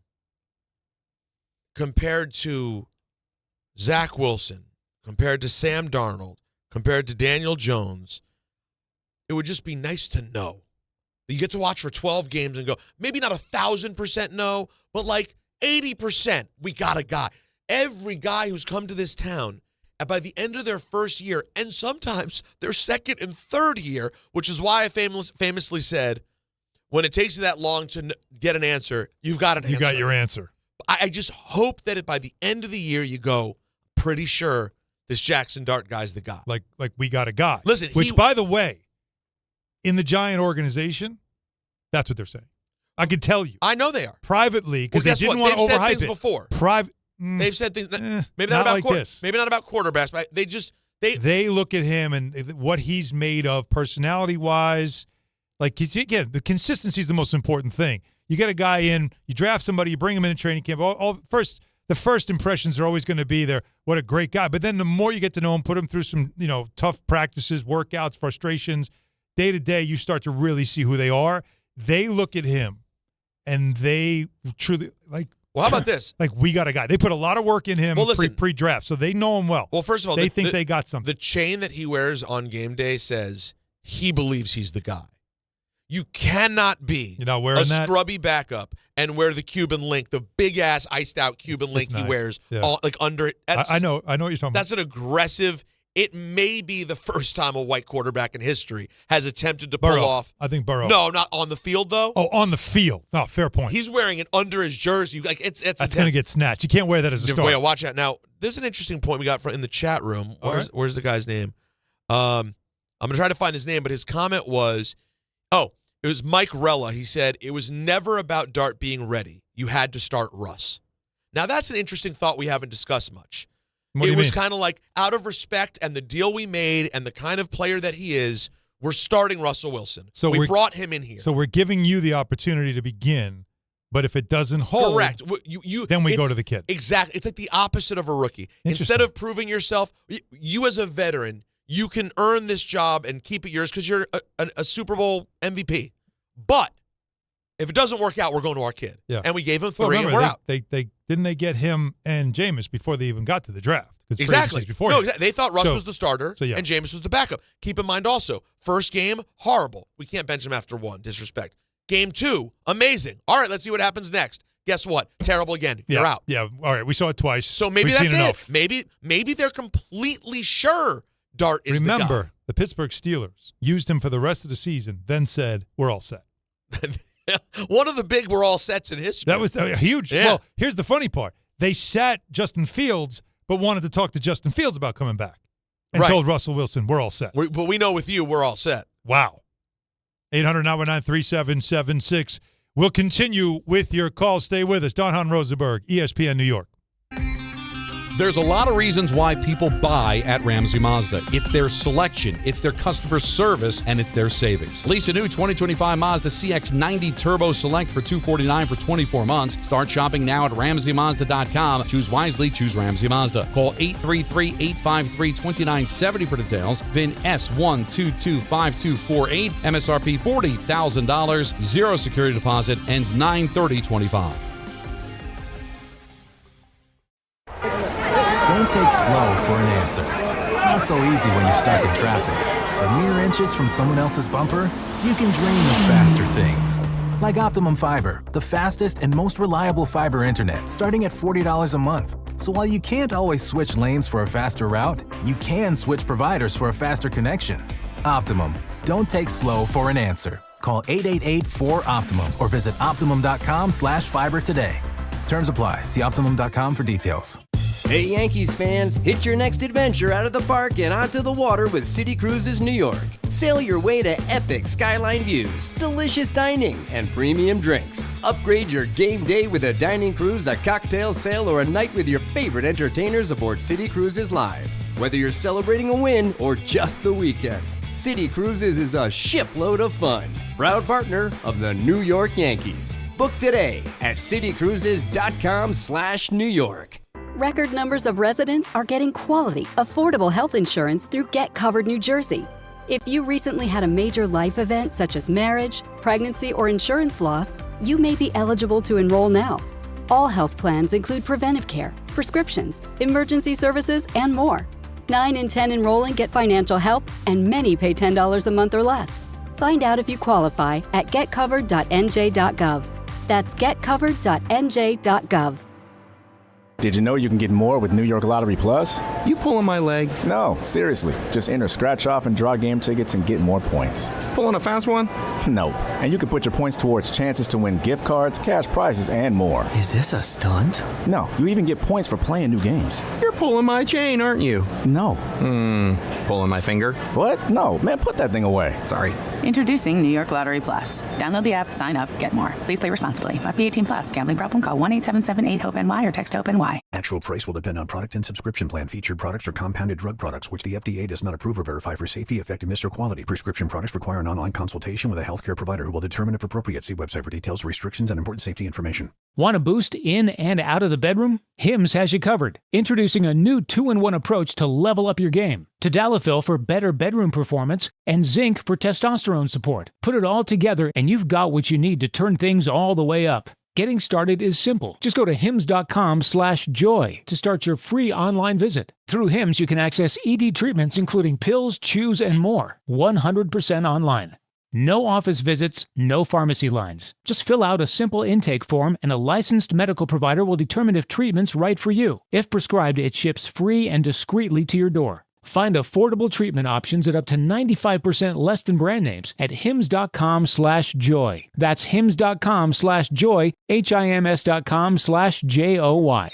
compared to Zach Wilson, compared to Sam Darnold, compared to Daniel Jones, it would just be nice to know. You get to watch for 12 games and go, maybe not 1,000% no, but like 80%, we got a guy. Every guy who's come to this town, and by the end of their first year, and sometimes their second and third year, which is why I famously said, when it takes you that long to get an answer, you've got an answer. You got your answer. I just hope that by the end of the year, you go, pretty sure this Jaxson Dart guy's the guy. Like we got a guy. Listen, which, by the way, in the Giant organization, that's what they're saying. I can tell you. I know they are. Privately, because they didn't want to overhype it. They've said things before. They've said things. Maybe not not like this. Maybe not about quarterbacks, but they look at him and what he's made of personality-wise. Like, again, the consistency is the most important thing. You get a guy in, you draft somebody, you bring him in a training camp. The first impressions are always going to be there. What a great guy! But then the more you get to know him, put him through some tough practices, workouts, frustrations, day to day, you start to really see who they are. They look at him, and they truly like. Well, how about this? Like, we got a guy. They put a lot of work in him pre-draft, so they know him well. Well, first of all, they think they got something. The chain that he wears on game day says he believes he's the guy. You cannot be a scrubby backup and wear the Cuban link, the big-ass iced-out Cuban link he wears, under it. I know what you're talking about. That's an aggressive. It may be the first time a white quarterback in history has attempted to pull off. I think Burrow. No, not on the field, though. Oh, on the field. No, fair point. He's wearing it under his jersey. Like it's that's going to get snatched. You can't wear that as a starter. Yeah, watch out. Now, this is an interesting point we got in the chat room. Where's the guy's name? I'm going to try to find his name, but his comment was, it was Mike Rella. He said, it was never about Dart being ready. You had to start Russ. Now, that's an interesting thought we haven't discussed much. It was kind of like, out of respect and the deal we made and the kind of player that he is, we're starting Russell Wilson. So we brought him in here. So we're giving you the opportunity to begin, but if it doesn't hold, correct. Then we go to the kid. Exactly. It's like the opposite of a rookie. Instead of proving yourself, you as a veteran, you can earn this job and keep it yours because you're a Super Bowl MVP. But if it doesn't work out, we're going to our kid. Yeah. And we gave him 3 and we're out. They get him and Jameis before they even got to the draft. Exactly. They thought Russ was the starter and Jameis was the backup. Keep in mind also, first game, horrible. We can't bench him after 1. Disrespect. Game 2, amazing. All right, let's see what happens next. Guess what? Terrible again. You're out. Yeah. All right. We saw it twice. So maybe that's it. Maybe they're completely sure Dart is the guy. Remember, the Pittsburgh Steelers used him for the rest of the season, then said, we're all set. One of the big we're all sets in history. That was huge. Yeah. Well, here's the funny part. They sat Justin Fields, but wanted to talk to Justin Fields about coming back and told Russell Wilson, we're all set. But we know with you, we're all set. Wow. 800-919-3776. We'll continue with your calls. Stay with us. Hahn, Rosenberg, ESPN New York. There's a lot of reasons why people buy at Ramsey Mazda. It's their selection, it's their customer service, and it's their savings. Lease a new 2025 Mazda CX-90 Turbo Select for $249 for 24 months. Start shopping now at RamseyMazda.com. Choose wisely, choose Ramsey Mazda. Call 833-853-2970 for details. VIN S1225248. MSRP $40,000. Zero security deposit. Ends 9/30/25. Don't take slow for an answer. Not so easy when you're stuck in traffic. But mere inches from someone else's bumper, you can dream of faster things. Like Optimum Fiber, the fastest and most reliable fiber internet, starting at $40 a month. So while you can't always switch lanes for a faster route, you can switch providers for a faster connection. Optimum. Don't take slow for an answer. Call 888-4OPTIMUM or visit Optimum.com/fiber today. Terms apply. See Optimum.com for details. Hey Yankees fans, hit your next adventure out of the park and onto the water with City Cruises New York. Sail your way to epic skyline views, delicious dining, and premium drinks. Upgrade your game day with a dining cruise, a cocktail sail, or a night with your favorite entertainers aboard City Cruises Live. Whether you're celebrating a win or just the weekend, City Cruises is a shipload of fun. Proud partner of the New York Yankees. Book today at citycruises.com/New York. Record numbers of residents are getting quality, affordable health insurance through Get Covered New Jersey. If you recently had a major life event such as marriage, pregnancy, or insurance loss, you may be eligible to enroll now. All health plans include preventive care, prescriptions, emergency services, and more. 9 in 10 enrolling get financial help, and many pay $10 a month or less. Find out if you qualify at getcovered.nj.gov. That's getcovered.nj.gov. Did you know you can get more with New York Lottery Plus? You pulling my leg? No, seriously. Just enter scratch off and draw game tickets and get more points. Pulling a fast one? No. And you can put your points towards chances to win gift cards, cash prizes, and more. Is this a stunt? No, you even get points for playing new games. You're pulling my chain, aren't you? No. Pulling my finger? What? No, man, put that thing away. Sorry. Introducing New York Lottery Plus. Download the app, sign up, get more. Please play responsibly. Must be 18 plus. Gambling problem? Call 1-877-8-HOPE-NY or text HOPE-NY. Actual price will depend on product and subscription plan. Featured products are compounded drug products, which the FDA does not approve or verify for safety, effectiveness, or quality. Prescription products require an online consultation with a healthcare provider who will determine if appropriate. See website for details, restrictions, and important safety information. Want a boost in and out of the bedroom? Hims has you covered. Introducing a new 2-in-1 approach to level up your game. Tadalafil for better bedroom performance and zinc for testosterone support. Put it all together and you've got what you need to turn things all the way up. Getting started is simple. Just go to hims.com/joy to start your free online visit. Through Hims, you can access ED treatments including pills, chews, and more. 100% online. No office visits, no pharmacy lines. Just fill out a simple intake form and a licensed medical provider will determine if treatment's right for you. If prescribed, it ships free and discreetly to your door. Find affordable treatment options at up to 95% less than brand names at hims.com/joy. That's hims.com/joy, hims.com/joy.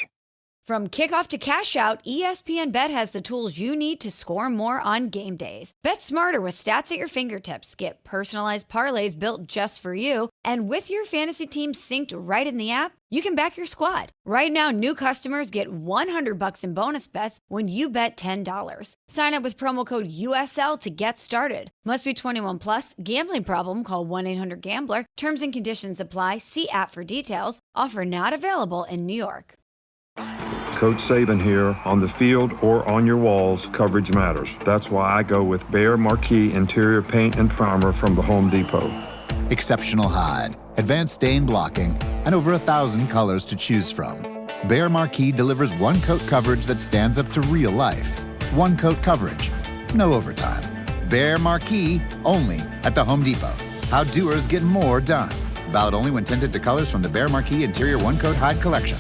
From kickoff to cash out, ESPN Bet has the tools you need to score more on game days. Bet smarter with stats at your fingertips. Get personalized parlays built just for you. And with your fantasy team synced right in the app, you can back your squad. Right now, new customers get $100 in bonus bets when you bet $10. Sign up with promo code USL to get started. Must be 21 plus. Gambling problem? Call 1-800-GAMBLER. Terms and conditions apply. See app for details. Offer not available in New York. Coach Saban here. On the field or on your walls, coverage matters. That's why I go with Behr Marquee Interior Paint and Primer from the Home Depot. Exceptional hide, advanced stain blocking, and over 1,000 colors to choose from. Behr Marquee delivers one-coat coverage that stands up to real life. One-coat coverage, no overtime. Behr Marquee, only at the Home Depot. How doers get more done. Valid only when tinted to colors from the Behr Marquee Interior One-Coat Hide Collection.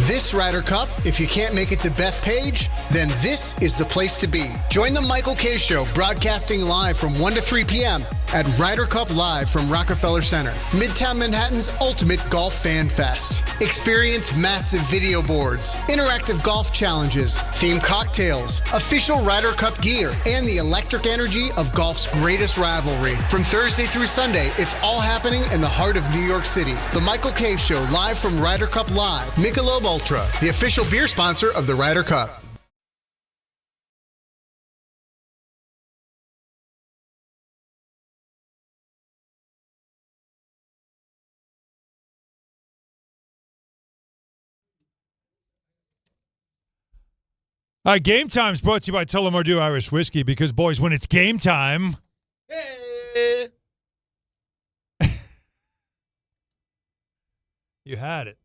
This Ryder Cup, if you can't make it to Bethpage, then this is the place to be. Join the Michael K. Show, broadcasting live from 1 to 3 p.m. at Ryder Cup Live from Rockefeller Center, Midtown Manhattan's ultimate golf fan fest. Experience massive video boards, interactive golf challenges, themed cocktails, official Ryder Cup gear, and the electric energy of golf's greatest rivalry. From Thursday through Sunday, it's all happening in the heart of New York City. The Michael K. Show, live from Ryder Cup Live. Michelob Ultra, the official beer sponsor of the Ryder Cup. All right, Game Time is brought to you by Tullamore Dew Irish Whiskey because, boys, when it's game time, you had it.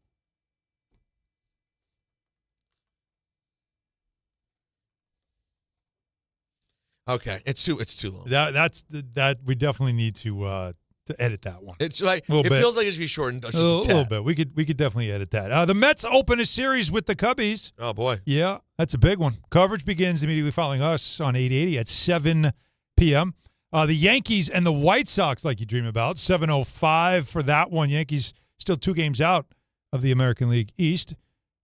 Okay, it's too long. That we definitely need to edit that one. It's like it feels like it should be shortened just a little bit. We could definitely edit that. The Mets open a series with the Cubbies. Oh boy, yeah, that's a big one. Coverage begins immediately following us on 880 at 7 p.m. The Yankees and the White Sox, like you dream about, 7:05 for that one. Yankees still 2 games out of the American League East.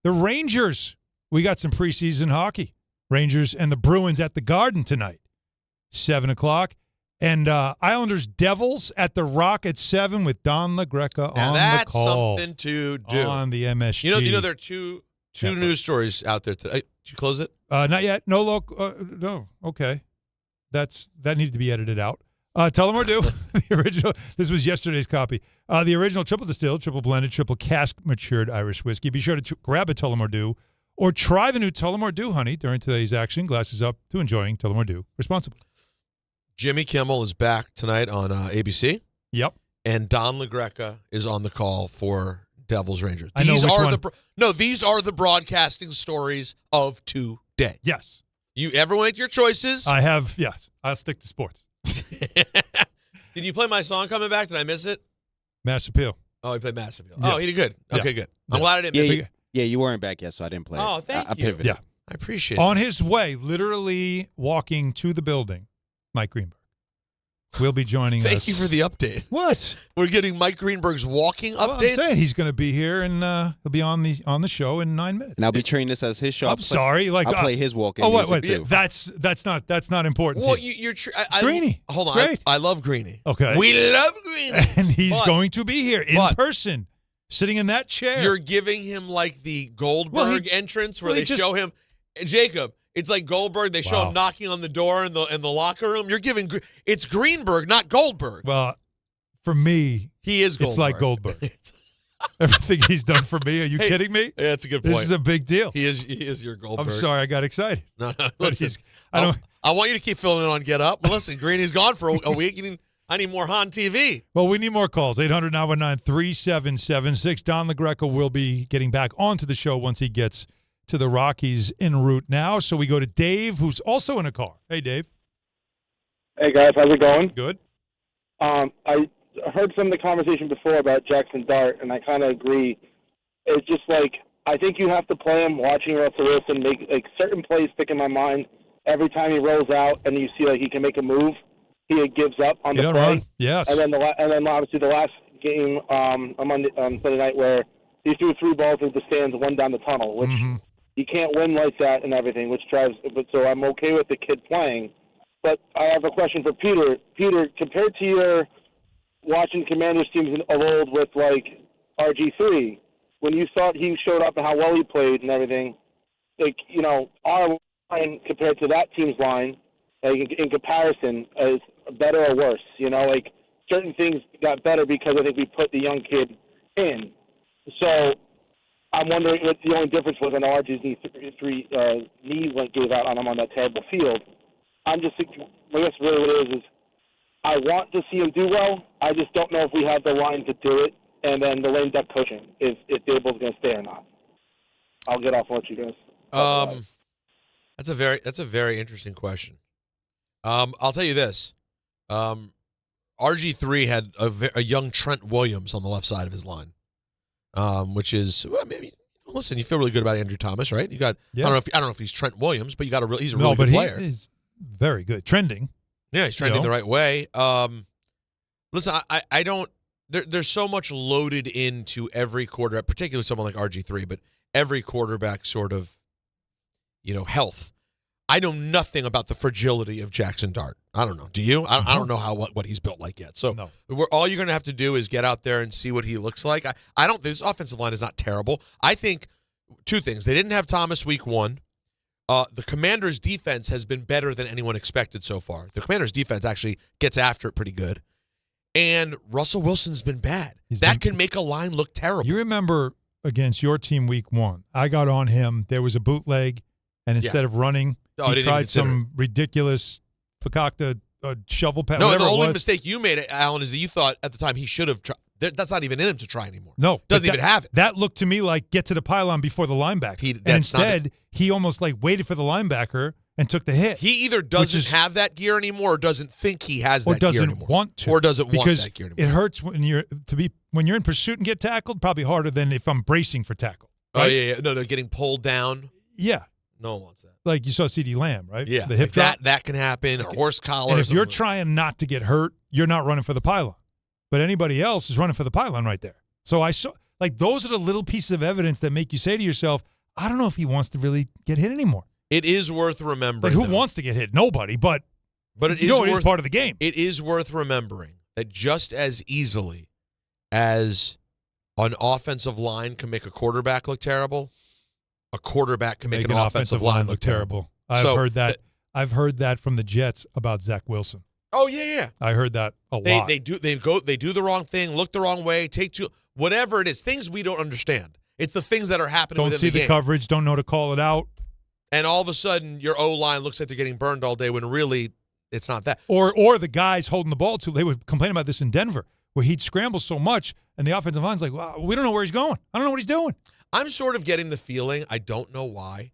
The Rangers we got some preseason hockey. Rangers and the Bruins at the Garden tonight, 7 o'clock. And Islanders Devils at the Rock at 7 with Don LaGreca on the call. That's something to do. On the MSG. You know there are two news stories out there today. Did you close it? Not yet. No, no. Okay. That needed to be edited out. Tullamore Dew, the original. This was yesterday's copy. The original triple distilled, triple blended, triple cask matured Irish whiskey. Be sure to grab a Tullamore Dew or try the new Tullamore Dew, honey, during today's action. Glasses up to enjoying Tullamore Dew responsibly. Jimmy Kimmel is back tonight on ABC. Yep. And Don LaGreca is on the call for Devils Rangers. These are the broadcasting stories of today. Yes. Everyone make your choices. I have, yes. I'll stick to sports. Did you play my song coming back? Did I miss it? Mass Appeal. Oh, he played Mass Appeal. Yeah. Oh, he did good. Okay, Yeah. good. I'm glad I didn't miss it. Yeah, you weren't back yet, so I didn't play Oh, it. thank I you. pivoted. Yeah. I appreciate it. On his way, literally walking to the building, Mike Greenberg will be joining us. Thank you for the update. What? We're getting Mike Greenberg's walking Well, updates. I'm saying he's going to be here, and he'll be on the show in 9 minutes. And I'll be treating this as his show. I'm sorry. I'll play his walk-in wait. music, too. That's not important. Well, to you. you're Greeny. Hold It's on. great. I love Greeny. Okay. We love Greeny. And he's But- going to be here in but- person, sitting in that chair. You're giving him like the Goldberg entrance where they show him. Jacob, it's like Goldberg. They show him knocking on the door in the locker room. You're giving it's Greenberg, not Goldberg. Well, for me, he is Goldberg. It's like Goldberg. Everything he's done for me. Are you kidding me? Yeah, that's a good point. This is a big deal. He is your Goldberg. I'm sorry, I got excited. No, But listen. I want you to keep filling in on Get Up. But listen, Greeny's gone for a week. I need more Hahn TV. Well, we need more calls. 800-919-3776. Don LaGreca will be getting back onto the show once he gets to the Rockies en route now. So we go to Dave, who's also in a car. Hey, Dave. Hey, guys. How's it going? Good. I heard some of the conversation before about Jaxson Dart, and I kind of agree. It's just like I think you have to play him. Watching Russell Wilson make like certain plays stick in my mind every time he rolls out, and you see like he can make a move. He gives up on the play. Run. Yes. And then obviously the last game on Sunday night where he threw 3 balls into the stands, 1 down the tunnel, which you can't win like that and everything, which drives. But so I'm okay with the kid playing. But I have a question for Peter. Peter, compared to your watching Commanders teams of old with like RG3, when you thought he showed up and how well he played and everything, like our line compared to that team's line, like in comparison, is better or worse? Like certain things got better because I think we put the young kid in. So I'm wondering what the only difference was on RG's knee gave out on him on that terrible field. I'm just thinking, I guess really what it is I want to see him do well. I just don't know if we have the line to do it, and then the lame duck coaching, if Daboll's going to stay or not. I'll get off and let you guys. That's a very interesting question. I'll tell you this. RG3 had a young Trent Williams on the left side of his line, which is maybe. Listen, you feel really good about Andrew Thomas, right? You got. Yeah. I don't know if he's Trent Williams, but he's a really good player. He's very good. Trending. Yeah, he's trending the right way. Listen, I don't. There's so much loaded into every quarterback, particularly someone like RG3, but every quarterback sort of, health. I know nothing about the fragility of Jaxson Dart. I don't know. Do you? I don't know what he's built like yet. So all you're going to have to do is get out there and see what he looks like. I don't. This offensive line is not terrible. I think 2 things. They didn't have Thomas week 1. The Commanders' defense has been better than anyone expected so far. The Commanders' defense actually gets after it pretty good. And Russell Wilson's been bad. That can make a line look terrible. You remember against your team week 1, I got on him. There was a bootleg, and instead of running, he tried some ridiculous fakakta shovel pass. No, the only mistake you made, Alan, is that you thought at the time he should have tried. That's not even in him to try anymore. No. Doesn't even have it. That looked to me like get to the pylon before the linebacker. And instead, he almost waited for the linebacker and took the hit. He either doesn't have that gear anymore or doesn't think he has that gear anymore. Or doesn't want that gear anymore. It hurts when you're in pursuit and get tackled, probably harder than if I'm bracing for tackle. Right? Oh, yeah. No, they're getting pulled down. Yeah. No one wants that. Like you saw CeeDee Lamb, right? Yeah. The hip drop. That can happen, or horse collar. And if you're trying not to get hurt, you're not running for the pylon. But anybody else is running for the pylon right there. So I saw, those are the little pieces of evidence that make you say to yourself, I don't know if he wants to really get hit anymore. It is worth remembering. Like, who wants to get hit? Nobody, but it is part of the game. It is worth remembering that just as easily as an offensive line can make a quarterback look terrible, a quarterback can make an offensive line look terrible. I've heard that. I've heard that from the Jets about Zach Wilson. Oh yeah. I heard that a lot. They do the wrong thing, look the wrong way, take two, whatever it is, things we don't understand. It's the things that are happening. Don't see the coverage, don't know to call it out, and all of a sudden your O-line looks like they're getting burned all day when really it's not that. Or the guys holding the ball too. They would complain about this in Denver, where he'd scramble so much, and the offensive line's like, well, we don't know where he's going. I don't know what he's doing. I'm sort of getting the feeling, I don't know why,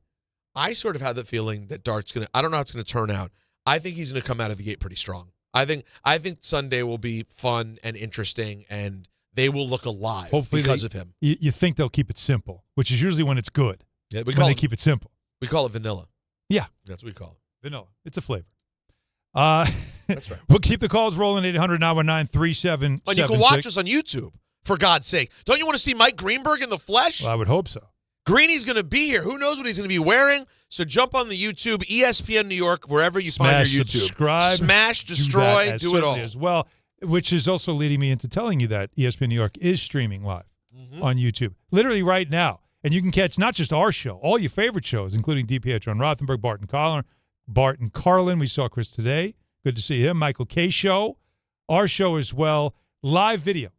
I sort of have the feeling that Dart's going to, I don't know how it's going to turn out. I think he's going to come out of the gate pretty strong. I think Sunday will be fun and interesting, and they will look alive because of him. You think they'll keep it simple, which is usually when it's good. Yeah, when they keep it simple. We call it vanilla. Yeah. That's what we call it. Vanilla. It's a flavor. That's right. We'll keep the calls rolling, 800-919-3776. And you can watch us on YouTube, for God's sake. Don't you want to see Mike Greenberg in the flesh? Well, I would hope so. Greeny's going to be here. Who knows what he's going to be wearing? So jump on the YouTube, ESPN New York, wherever you find your YouTube. Subscribe. Smash, destroy, do it all. As well, which is also leading me into telling you that ESPN New York is streaming live on YouTube, literally right now. And you can catch not just our show, all your favorite shows, including DiPietro and Rothenberg, Bart and Carlin. We saw Chris today. Good to see him. Michael K. Show. Our show as well. Live video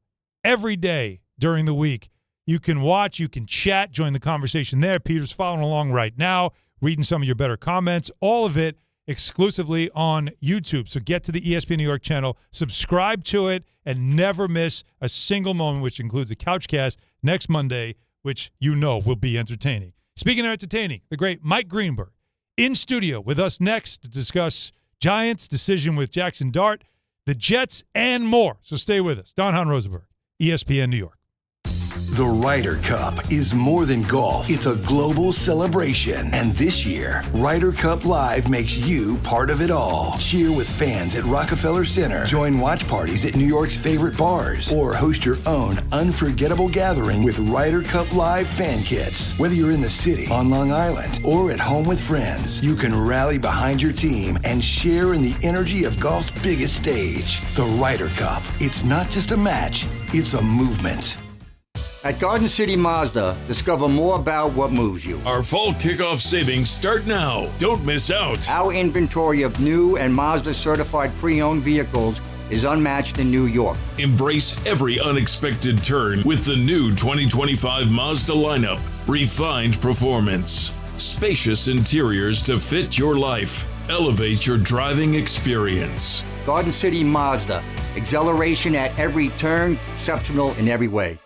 every day during the week. You can watch, you can chat, join the conversation there. Peter's following along right now, reading some of your better comments. All of it exclusively on YouTube. So get to the ESPN New York channel, subscribe to it, and never miss a single moment, which includes a Couchcast next Monday, which you know will be entertaining. Speaking of entertaining, the great Mike Greenberg in studio with us next to discuss Giants' decision with Jaxson Dart, the Jets, and more. So stay with us. Don Hahn Rosenberg, ESPN New York. The Ryder Cup is more than golf. It's a global celebration. And this year, Ryder Cup Live makes you part of it all. Cheer with fans at Rockefeller Center. Join watch parties at New York's favorite bars. Or host your own unforgettable gathering with Ryder Cup Live fan kits. Whether you're in the city, on Long Island, or at home with friends, you can rally behind your team and share in the energy of golf's biggest stage. The Ryder Cup. It's not just a match, it's a movement. At Garden City Mazda, discover more about what moves you. Our fall kickoff savings start now. Don't miss out. Our inventory of new and Mazda certified pre-owned vehicles is unmatched in New York. Embrace every unexpected turn with the new 2025 Mazda lineup. Refined performance. Spacious interiors to fit your life. Elevate your driving experience. Garden City Mazda. Exhilaration at every turn, exceptional in every way.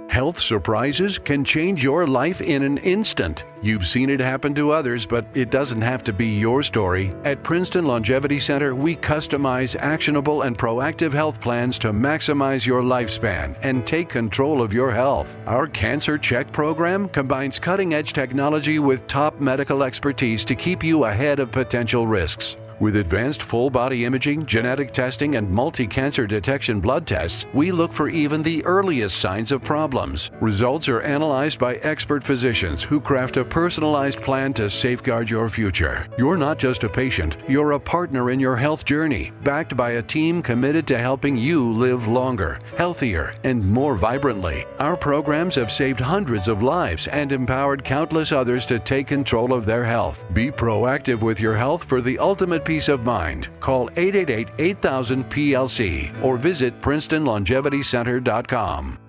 Health surprises can change your life in an instant. You've seen it happen to others, but it doesn't have to be your story. At Princeton Longevity Center, we customize actionable and proactive health plans to maximize your lifespan and take control of your health. Our Cancer Check program combines cutting-edge technology with top medical expertise to keep you ahead of potential risks. With advanced full-body imaging, genetic testing, and multi-cancer detection blood tests, we look for even the earliest signs of problems. Results are analyzed by expert physicians who craft a personalized plan to safeguard your future. You're not just a patient, you're a partner in your health journey, backed by a team committed to helping you live longer, healthier, and more vibrantly. Our programs have saved hundreds of lives and empowered countless others to take control of their health. Be proactive with your health for the ultimate peace of mind. Call 888-8000-PLC or visit PrincetonLongevityCenter.com.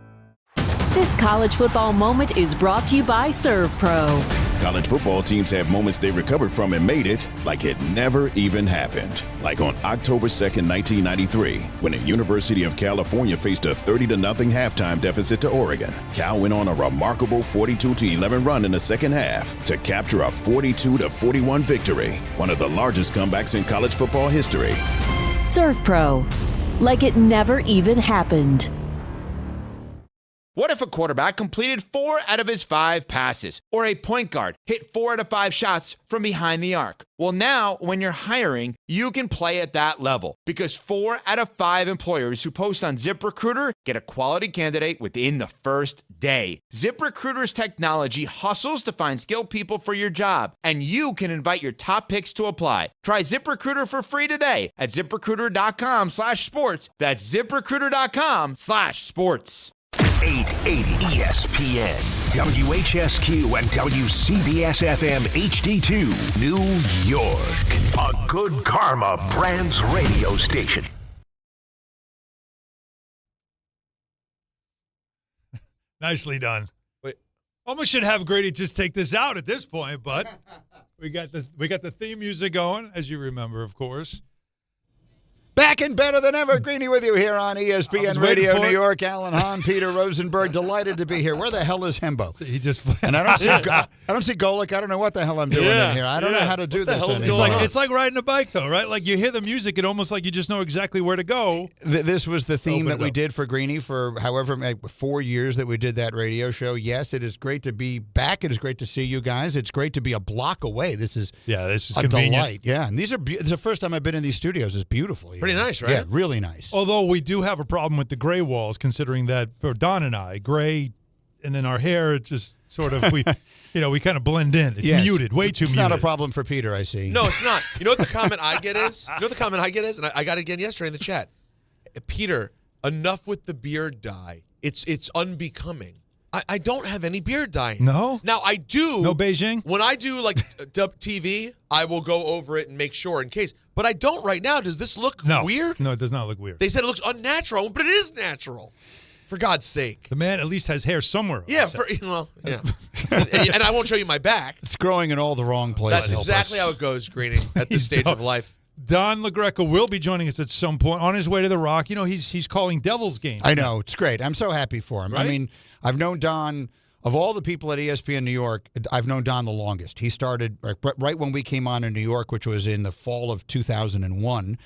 This college football moment is brought to you by ServPro. College football teams have moments they recovered from and made it like it never even happened. Like on October 2nd, 1993, when the University of California faced a 30-0 halftime deficit to Oregon. Cal went on a remarkable 42-11 run in the second half to capture a 42-41 victory, one of the largest comebacks in college football history. ServPro, like it never even happened. What if a quarterback completed 4 out of his 5 passes? Or a point guard hit 4 out of 5 shots from behind the arc? Well, now, when you're hiring, you can play at that level. Because 4 out of 5 employers who post on ZipRecruiter get a quality candidate within the first day. ZipRecruiter's technology hustles to find skilled people for your job. And you can invite your top picks to apply. Try ZipRecruiter for free today at ZipRecruiter.com/sports. That's ZipRecruiter.com/sports. 880 ESPN, WHSQ, and WCBS-FM HD2, New York. A Good Karma Brands radio station. Nicely done. Wait. Almost should have Grady just take this out at this point, but we got the theme music going, as you remember, of course. Back and better than ever, Greeny with you here on ESPN Radio New York. Alan Hahn, Peter Rosenberg, delighted to be here. Where the hell is Hembo? So he just and I don't see Golick. I don't know what the hell I'm doing in here. I don't know how to do this anymore. It's like riding a bike, though, right? Like you hear the music, it almost like you just know exactly where to go. This was the theme that we did for Greeny for however 4 years that we did that radio show. Yes, it is great to be back. It is great to see you guys. It's great to be a block away. This is a convenient. delight. Yeah, and these are it's the first time I've been in these studios. It's beautiful. Pretty nice, right? Yeah, really nice. Although we do have a problem with the gray walls, considering that for Don and I, gray, and then our hair, it's just sort of we kind of blend in. It's muted, way too muted. It's not a problem for Peter, I see. No, it's not. You know what the comment I get is? And I got it again yesterday in the chat. Peter, enough with the beard dye. It's unbecoming. I don't have any beard dye. No? Now, I do. No Beijing? When I do, like, TV, I will go over it and make sure in case. But I don't right now. Does this look weird? No, it does not look weird. They said it looks unnatural, but it is natural. For God's sake. The man at least has hair somewhere. Yeah, and I won't show you my back. It's growing in all the wrong places. That's exactly how it goes, Greeny, at this stage of life. Don LaGreca will be joining us at some point on his way to the Rock. You know, he's calling Devils games. I know. It's great. I'm so happy for him. Right? I mean, I've known Don, of all the people at ESPN New York, I've known Don the longest. He started right when we came on in New York, which was in the fall of 2001,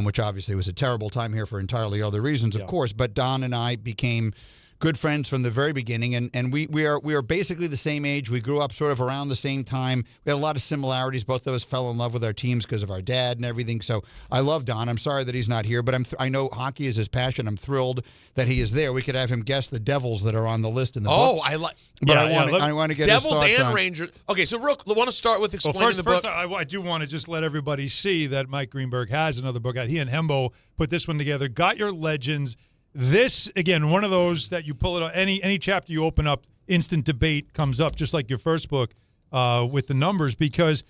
which obviously was a terrible time here for entirely other reasons, of course. But Don and I became good friends from the very beginning, and we are basically the same age. We grew up sort of around the same time. We had a lot of similarities. Both of us fell in love with our teams because of our dad and everything. So I love Don. I'm sorry that he's not here, but I know hockey is his passion. I'm thrilled that he is there. We could have him guess the Devils that are on the list in the book. Oh, I like. But I want to get Devils his thoughts and Rangers. Okay, so real, I want to start with explaining the book. First, I do want to just let everybody see that Mike Greenberg has another book out. He and Hembo put this one together. Got Your Legends. This, again, one of those that you pull it on, any chapter you open up, instant debate comes up, just like your first book with the numbers, because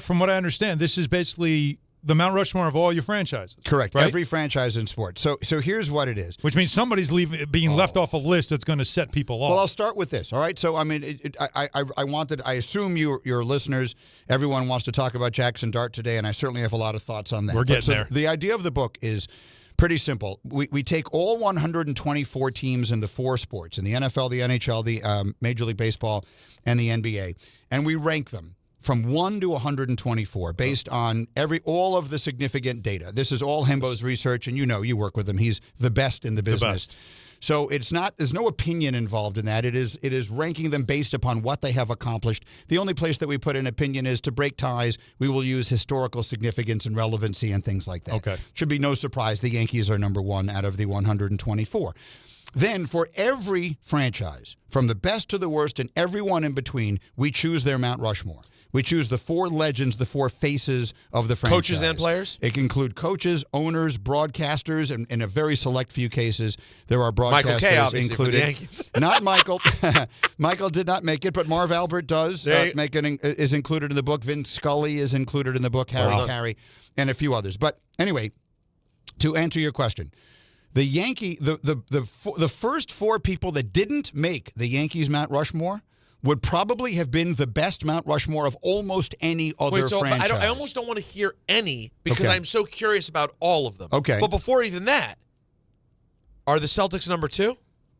from what I understand, this is basically the Mount Rushmore of all your franchises. Correct. Right? Every franchise in sports. So here's what it is. Which means somebody's being left off a list that's going to set people off. Well, I'll start with this, all right? So, I mean, I assume your listeners, everyone wants to talk about Jaxson Dart today, and I certainly have a lot of thoughts on that. We're getting there. The idea of the book is pretty simple. We take all 124 teams in the 4 sports, in the NFL, the NHL, the Major League Baseball, and the NBA, and we rank them from 1 to 124 based on all of the significant data. This is all Hembo's research, and you work with him. He's the best in the business. The best. So there's no opinion involved in that. It is ranking them based upon what they have accomplished. The only place that we put an opinion is to break ties. We will use historical significance and relevancy and things like that. Okay. Should be no surprise. The Yankees are number 1 out of the 124. Then for every franchise, from the best to the worst and everyone in between, we choose their Mount Rushmore. We choose the 4 legends, the 4 faces of the franchise. Coaches and players? It can include coaches, owners, broadcasters, and in a very select few cases, there are broadcasters Michael Kay, obviously, included. for the Yankees. Not Michael. Michael did not make it, but Marv Albert does is included in the book. Vin Scully is included in the book. Harry Carey, and a few others. But anyway, to answer your question, the first 4 people that didn't make the Yankees Mount Rushmore would probably have been the best Mount Rushmore of almost any other franchise. I almost don't want to hear any because I'm so curious about all of them. Okay. But before even that, are the Celtics number 2?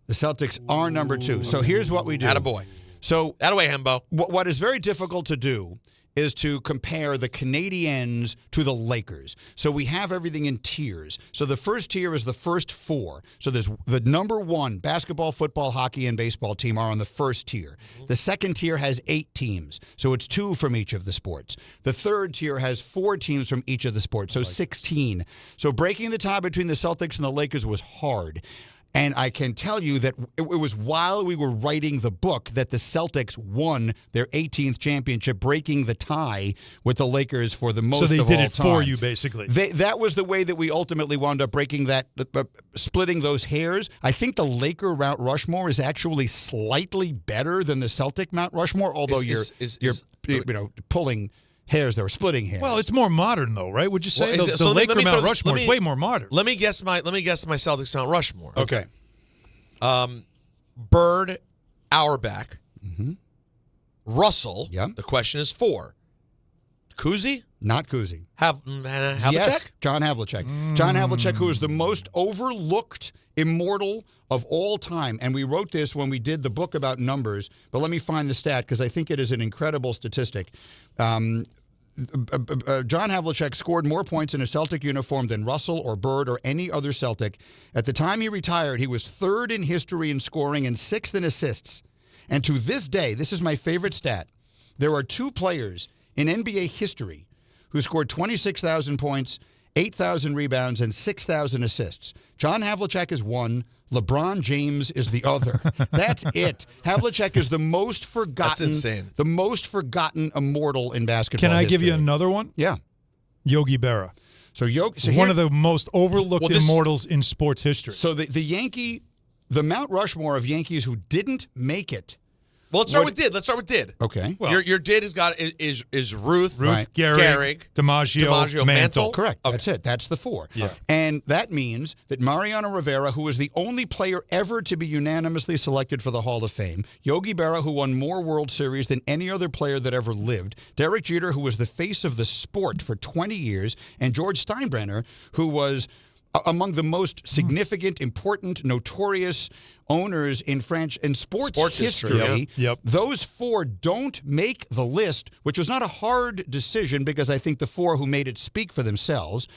The Celtics are number 2. So here's what we do. Attaboy. So Thataway, Hembo. What is very difficult to do is to compare the Canadiens to the Lakers. So we have everything in tiers. So the first tier is the first four. So there's the number one basketball, football, hockey, and baseball team are on the first tier. The second tier has 8 teams. So it's 2 from each of the sports. The third tier has 4 teams from each of the sports. So 16. So breaking the tie between the Celtics and the Lakers was hard. And I can tell you that it was while we were writing the book that the Celtics won their 18th championship, breaking the tie with the Lakers for the most of all time. So they did it for you, basically. That was the way that we ultimately wound up breaking that, splitting those hairs. I think the Laker Mount Rushmore is actually slightly better than the Celtic Mount Rushmore, although you're pulling hairs. They were splitting hairs. Well, it's more modern, though, right? Would you say Well, the Laker Mount Rushmore is way more modern? Let me guess my Celtics Mount Rushmore. Okay. Bird, Auerbach, Russell. Yep. The question is 4. Kuzi? Not Kuzi. Havlicek? Yes, John Havlicek. John Havlicek, who is the most overlooked immortal of all time. And we wrote this when we did the book about numbers, but let me find the stat because I think it is an incredible statistic. John Havlicek scored more points in a Celtic uniform than Russell or Bird or any other Celtic. At the time he retired, he was 3rd in history in scoring and 6th in assists. And to this day, this is my favorite stat, there are 2 players in NBA history who scored 26,000 points, 8,000 rebounds, and 6,000 assists. John Havlicek is one. LeBron James is the other. That's it. Havlicek is the most forgotten. That's insane. The most forgotten immortal in basketball. Can I history. give you another one? Yeah. Yogi Berra. So one of the most overlooked immortals in sports history. So the Mount Rushmore of Yankees who didn't make it. Well, let's start with did. Okay. Well, your did is Ruth, Gehrig, DiMaggio, Mantle. Correct. Okay. That's it. That's the 4. Yeah. And that means that Mariano Rivera, who was the only player ever to be unanimously selected for the Hall of Fame, Yogi Berra, who won more World Series than any other player that ever lived, Derek Jeter, who was the face of the sport for 20 years, and George Steinbrenner, who was among the most significant, important, notorious owners in sports history. Yep. Those 4 don't make the list, which was not a hard decision because I think the 4 who made it speak for themselves.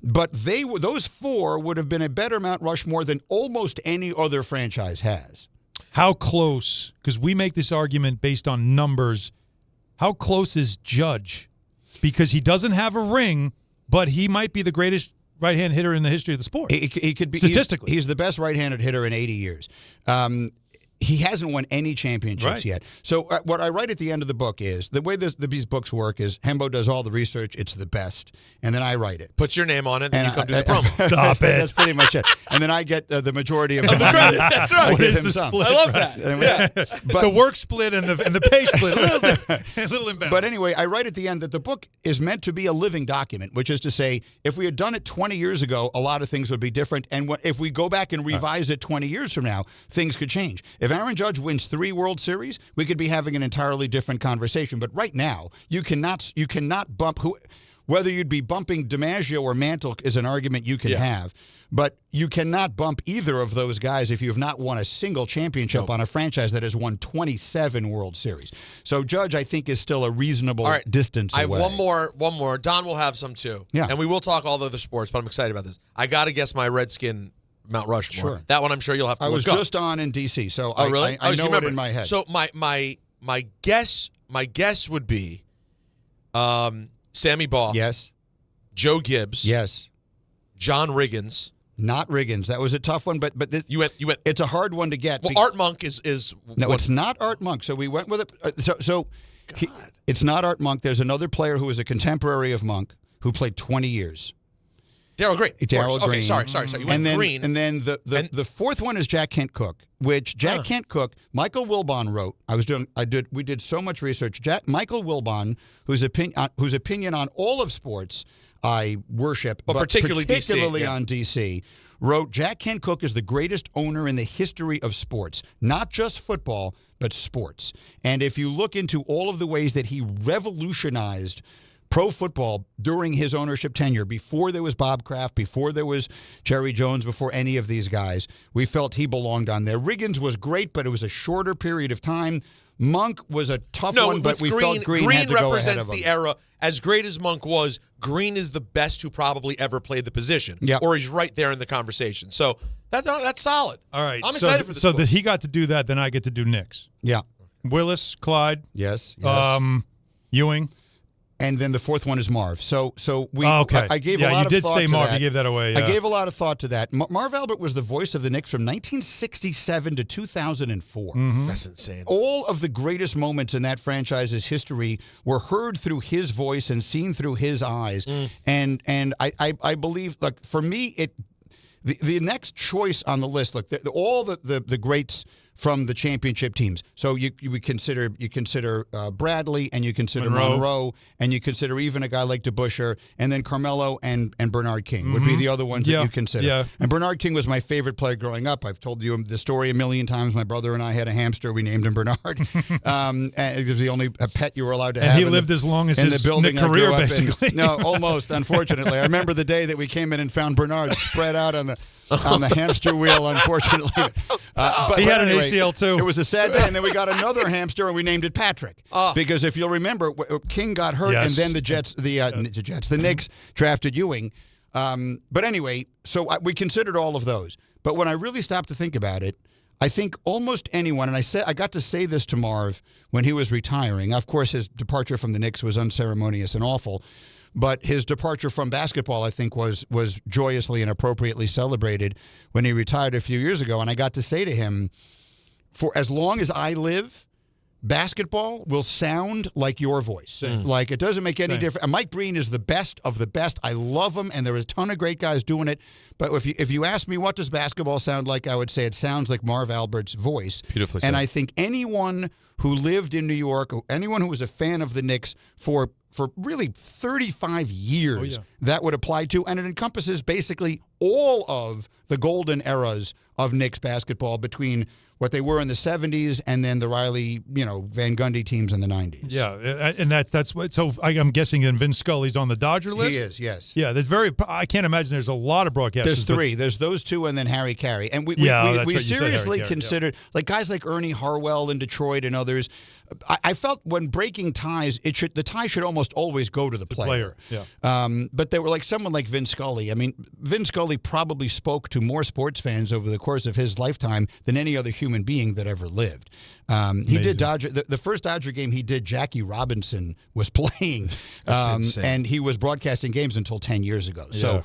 But those 4 would have been a better Mount Rushmore than almost any other franchise has. How close, because we make this argument based on numbers, how close is Judge? Because he doesn't have a ring, but he might be the greatest right-hand hitter in the history of the sport. He could be statistically. He's the best right-handed hitter in 80 years. He hasn't won any championships yet. So what I write at the end of the book is, the way these books work is Hembo does all the research, it's the best, and then I write it. Puts your name on it, and you come do the promo. Stop it. That's pretty much it. And then I get the majority of the credit. That's right. What is the split? I love that. But the work split and the pay split, a little imbalanced. But anyway, I write at the end that the book is meant to be a living document, which is to say, if we had done it 20 years ago, a lot of things would be different. And if we go back and revise it 20 years from now, things could change. If Aaron Judge wins 3 World Series, we could be having an entirely different conversation. But right now, you cannot bump whether you'd be bumping DiMaggio or Mantle is an argument you can have. But you cannot bump either of those guys if you have not won a single championship on a franchise that has won 27 World Series. So Judge, I think, is still a reasonable distance away. I have one more. Don will have some too. Yeah. And we will talk all the other sports, but I'm excited about this. I got to guess my Redskin Mount Rushmore. Sure. That one I'm sure you'll have to look up. I was just on in D.C., so really? I know it in my head. So my guess would be Sammy Baugh. Yes. Joe Gibbs. Yes. John Riggins. Not Riggins. That was a tough one, but this, you went. It's a hard one to get. Well, Art Monk is no, it's not Art Monk. So we went with it. It's not Art Monk. There's another player who is a contemporary of Monk who played 20 years. Darryl Green. Darryl Green. Okay, sorry. You went Green. And then the fourth one is Jack Kent Cooke, which Jack Kent Cooke, Michael Wilbon wrote. We did so much research. Michael Wilbon, whose opinion on all of sports I worship, but particularly on DC, wrote Jack Kent Cooke is the greatest owner in the history of sports, not just football, but sports. And if you look into all of the ways that he revolutionized pro football during his ownership tenure, before there was Bob Kraft, before there was Jerry Jones, before any of these guys, we felt he belonged on there. Riggins was great, but it was a shorter period of time. Monk was a tough No, one, but with we felt Green Green had to go ahead represents of him. the era. As great as Monk was, Green is the best who probably ever played the position. Yep. Or he's right there in the conversation. So that's solid. All right. I'm excited for this book. that he got to do that, then I get to do Knicks. Yeah. Willis, Clyde. Yes. Ewing. And then the fourth one is Marv. So we. Okay. I gave a lot you of did thought say to Marv. that. You gave that away. I Yeah. gave a lot of thought to that. Marv Albert was the voice of the Knicks from 1967 to 2004. That's insane. All of the greatest moments in that franchise's history were heard through his voice and seen through his eyes. And I believe, like, for me, the next choice on the list, look, all the greats from the championship teams. So you consider Bradley, and you consider Monroe, and you consider even a guy like DeBusschere, and then Carmelo and Bernard King would be the other ones that you consider. Yeah. And Bernard King was my favorite player growing up. I've told you the story a million times. My brother and I had a hamster. We named him Bernard. And it was the only pet you were allowed to have. And he lived as long as his building Knick career, I grew up basically. in. No, almost, unfortunately. I remember the day that we came in and found Bernard spread out on the hamster wheel, unfortunately. But he had an anyway, ACL too. It was a sad day, and then we got another hamster, and we named it Patrick. Because if you'll remember, King got hurt, and then the Knicks drafted Ewing. But anyway, so we considered all of those. But when I really stopped to think about it, I think almost anyone, and I got to say this to Marv when he was retiring. Of course, his departure from the Knicks was unceremonious and awful. But his departure from basketball, I think, was joyously and appropriately celebrated when he retired a few years ago. And I got to say to him, for as long as I live, basketball will sound like your voice. Like, it doesn't make any difference. And Mike Breen is the best of the best. I love him, and there is a ton of great guys doing it. But if you ask me what does basketball sound like, I would say it sounds like Marv Albert's voice. Beautifully And said. I think anyone who lived in New York, anyone who was a fan of the Knicks for really 35 years, that would apply to. And it encompasses basically all of the golden eras of Knicks basketball between what they were in the 70s and then the Riley, Van Gundy teams in the 90s. Yeah, and that's what. So I'm guessing then Vince Scully's on the Dodger list. He is, yes. Yeah, I can't imagine there's a lot of broadcasters. There's three. There's those two, and then Harry Carey. And we seriously considered, like guys like Ernie Harwell in Detroit and others. I felt when breaking ties, the tie should almost always go to the player. Yeah. But they were like someone like Vince Scully. I mean, Vince Scully probably spoke to more sports fans over the course of his lifetime than any other human being that ever lived. He did Dodger. The first Dodger game he did, Jackie Robinson was playing, and he was broadcasting games until 10 years ago. So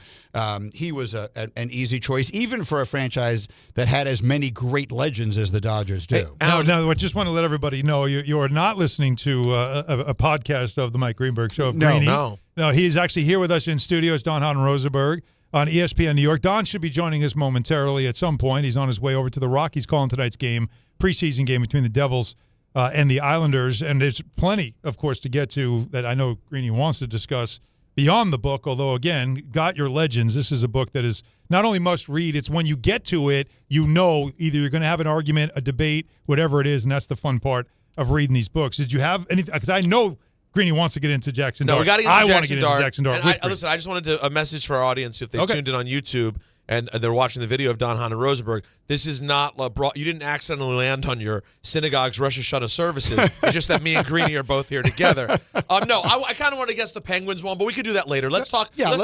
he was an easy choice, even for a franchise that had as many great legends as the Dodgers do. Now, I just want to let everybody know you are not listening to a podcast of the Mike Greenberg Show. No. He's actually here with us in studio. It's Don Hahn Rosenberg on ESPN New York. Don should be joining us momentarily at some point. He's on his way over to the Rockies calling tonight's game, preseason game between the Devils and the Islanders. And there's plenty, of course, to get to that I know Greeny wants to discuss beyond the book, although, again, Got Your Legends. This is a book that is not only must read, it's when you get to it, either you're going to have an argument, a debate, whatever it is, and that's the fun part of reading these books. Did you have anything? Because I know Greeny wants to get into Jaxson Dart. No, we got to get into Jaxson Dart. Listen, I just wanted a message for our audience if they tuned in on YouTube and they're watching the video of Don Hahn and Rosenberg. This is not you didn't accidentally land on your synagogue's Rosh Hashanah services. It's just that me and Greeny are both here together. No, I kind of want to guess the Penguins one, but we could do that later. Let's talk. Yeah,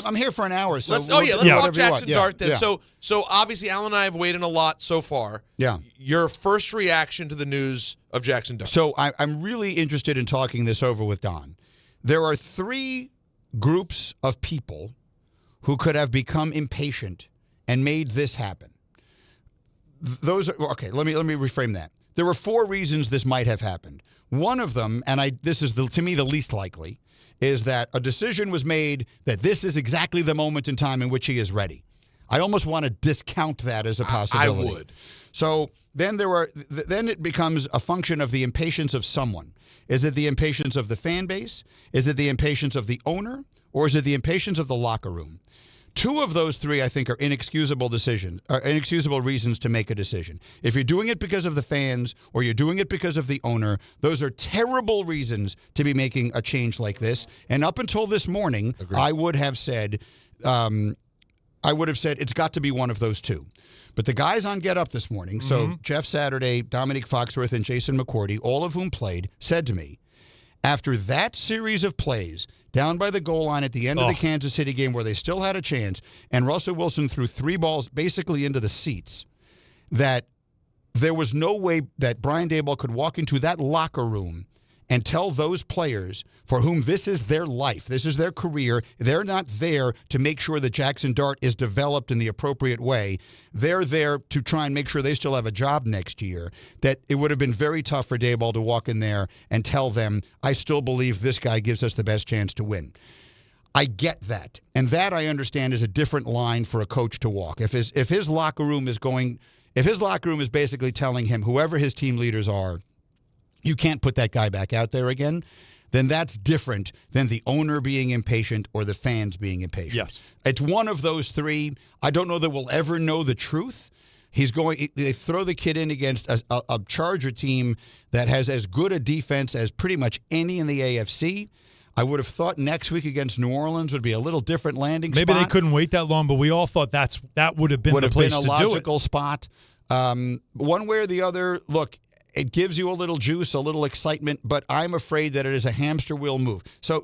I'm here for an hour. So let's talk Jaxson Dart then. Yeah. So obviously, Alan and I have weighed in a lot so far. Yeah. Your first reaction to the news of Jaxson Dart? So I'm really interested in talking this over with Don. There are three groups of people who could have become impatient and made this happen. Those are okay. Let me reframe that. There were four reasons this might have happened. One of them, and this is to me the least likely, is that a decision was made that this is exactly the moment in time in which he is ready. I almost want to discount that as a possibility. I would. So then it becomes a function of the impatience of someone. Is it the impatience of the fan base? Is it the impatience of the owner? Or is it the impatience of the locker room? Two of those three, I think, are inexcusable reasons to make a decision. If you're doing it because of the fans or you're doing it because of the owner, those are terrible reasons to be making a change like this. And up until this morning, I would have said it's got to be one of those two. But the guys on Get Up this morning, so Jeff Saturday, Dominique Foxworth, and Jason McCourty, all of whom played, said to me, after that series of plays down by the goal line at the end of the Kansas City game where they still had a chance, and Russell Wilson threw 3 balls basically into the seats, that there was no way that Brian Daboll could walk into that locker room and tell those players for whom this is their life, this is their career, they're not there to make sure that Jaxson Dart is developed in the appropriate way. They're there to try and make sure they still have a job next year. That it would have been very tough for Daboll to walk in there and tell them, I still believe this guy gives us the best chance to win. I get that. And that I understand is a different line for a coach to walk. If his locker room is basically telling him, whoever his team leaders are, you can't put that guy back out there again, then that's different than the owner being impatient or the fans being impatient. Yes. It's one of those three. I don't know that we'll ever know the truth. They throw the kid in against a Charger team that has as good a defense as pretty much any in the AFC. I would have thought next week against New Orleans would be a little different landing spot. Maybe they couldn't wait that long, but we all thought that would have been the place to do it. Would have been a logical spot. One way or the other, look, it gives you a little juice, a little excitement, but I'm afraid that it is a hamster wheel move. So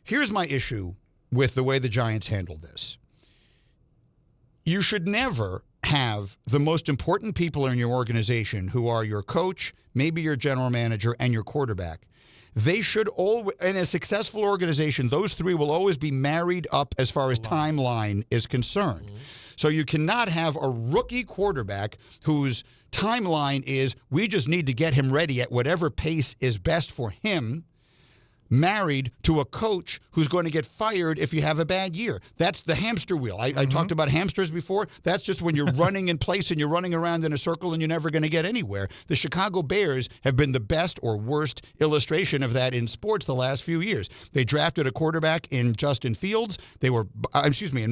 here's my issue with the way the Giants handled this. You should never have the most important people in your organization, who are your coach, maybe your general manager, and your quarterback. They should always, in a successful organization, those three will always be married up as far as timeline is concerned. So you cannot have a rookie quarterback whose timeline is, we just need to get him ready at whatever pace is best for him, married to a coach who's going to get fired if you have a bad year. That's the hamster wheel. I talked about hamsters before. That's just when you're running in place and you're running around in a circle and you're never going to get anywhere. The Chicago Bears have been the best or worst illustration of that in sports the last few years. They drafted a quarterback in Justin Fields. In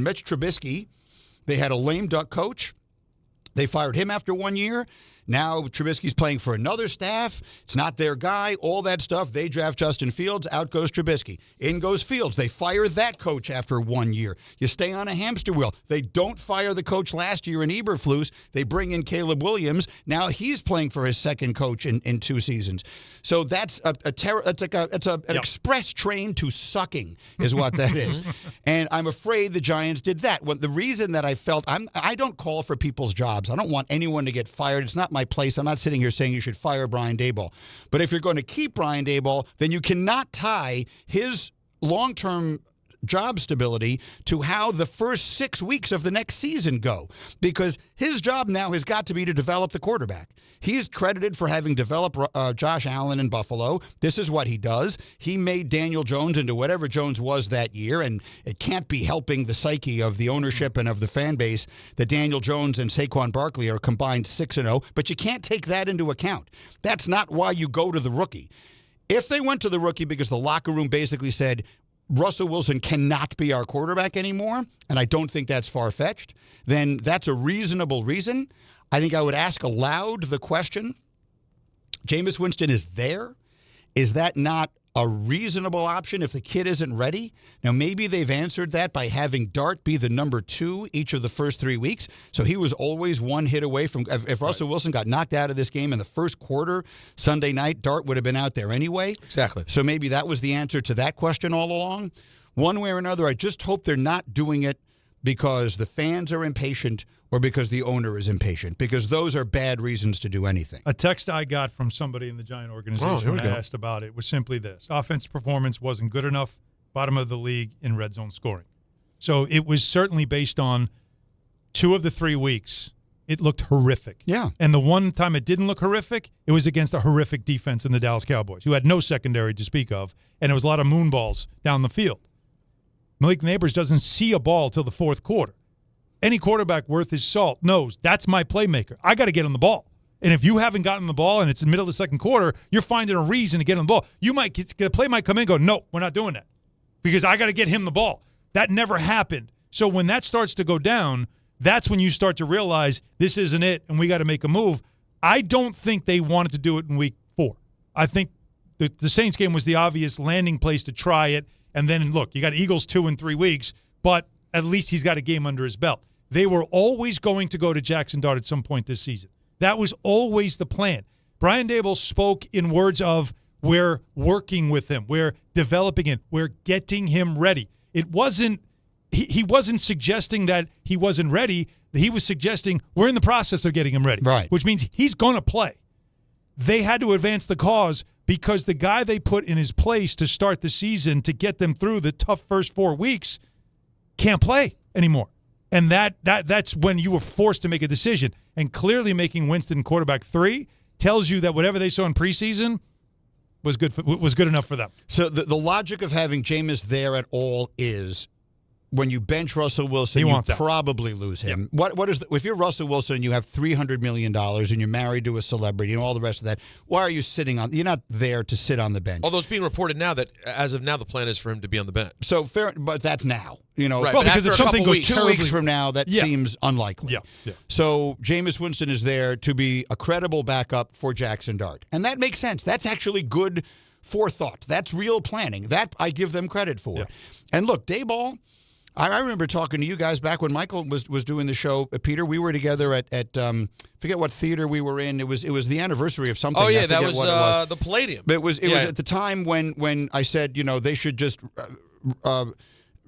Mitch Trubisky. They had a lame duck coach. They fired him after 1 year. Now Trubisky's playing for another staff. It's not their guy. All that stuff. They draft Justin Fields. Out goes Trubisky. In goes Fields. They fire that coach after 1 year. You stay on a hamster wheel. They don't fire the coach last year in Eberflus. They bring in Caleb Williams. Now he's playing for his second coach in 2 seasons. So that's an express train to sucking is what that is. And I'm afraid the Giants did that. The reason that I felt I don't call for people's jobs. I don't want anyone to get fired. It's not my place. I'm not sitting here saying you should fire Brian Daboll. But if you're going to keep Brian Daboll, then you cannot tie his long-term job stability to how the first 6 weeks of the next season go, because his job now has got to be to develop the quarterback. He's credited for having developed Josh Allen in Buffalo. This is what he does. He made Daniel Jones into whatever Jones was that year, and it can't be helping the psyche of the ownership and of the fan base that Daniel Jones and Saquon Barkley are combined 6-0, but you can't take that into account. That's not why you go to the rookie. If they went to the rookie because the locker room basically said, Russell Wilson cannot be our quarterback anymore, and I don't think that's far-fetched, then that's a reasonable reason. I think I would ask aloud the question, Jameis Winston is there. Is that not a reasonable option if the kid isn't ready? Now, maybe they've answered that by having Dart be the number 2 each of the first 3 weeks. So he was always one hit away from, if Russell Wilson got knocked out of this game in the first quarter Sunday night, Dart would have been out there anyway. Exactly. So maybe that was the answer to that question all along. One way or another, I just hope they're not doing it because the fans are impatient or because the owner is impatient, because those are bad reasons to do anything. A text I got from somebody in the Giant organization when I asked about it was simply this. Offense performance wasn't good enough, bottom of the league in red zone scoring. So it was certainly based on 2 of the 3 weeks. It looked horrific. Yeah. And the one time it didn't look horrific, it was against a horrific defense in the Dallas Cowboys, who had no secondary to speak of, and it was a lot of moon balls down the field. Malik Neighbors doesn't see a ball till the fourth quarter. Any quarterback worth his salt knows that's my playmaker. I got to get on the ball. And if you haven't gotten the ball and it's the middle of the second quarter, you're finding a reason to get on the ball. The play might come in and go, no, we're not doing that because I got to get him the ball. That never happened. So when that starts to go down, that's when you start to realize this isn't it and we got to make a move. I don't think they wanted to do it in week 4. I think the Saints game was the obvious landing place to try it. And then, look, you got Eagles 2 in 3 weeks, but at least he's got a game under his belt. they were always going to go to Jaxson Dart at some point this season. That was always the plan. Brian Daboll spoke in words of, we're working with him, we're developing him, we're getting him ready. It wasn't, he wasn't suggesting that he wasn't ready. He was suggesting we're in the process of getting him ready. Right. Which means he's going to play. They had to advance the cause because the guy they put in his place to start the season to get them through the tough first 4 weeks can't play anymore. And that's when you were forced to make a decision. And clearly making Winston quarterback 3 tells you that whatever they saw in preseason was good enough for them. So the logic of having Jameis there at all is when you bench Russell Wilson, you probably lose him. Yep. What is if you're Russell Wilson and you have $300 million and you're married to a celebrity and all the rest of that, why are you sitting on? You're not there to sit on the bench. Although it's being reported now that as of now the plan is for him to be on the bench. So fair, but that's now. Right, well, because if something goes 2 weeks from now, that seems unlikely. Yeah. So Jameis Winston is there to be a credible backup for Jaxson Dart, and that makes sense. That's actually good forethought. That's real planning. That I give them credit for. Yeah. And look, Daboll. I remember talking to you guys back when Michael was doing the show. Peter, we were together at forget what theater we were in. It was the anniversary of something. Oh yeah, that was the Palladium. But it was at the time when I said they should just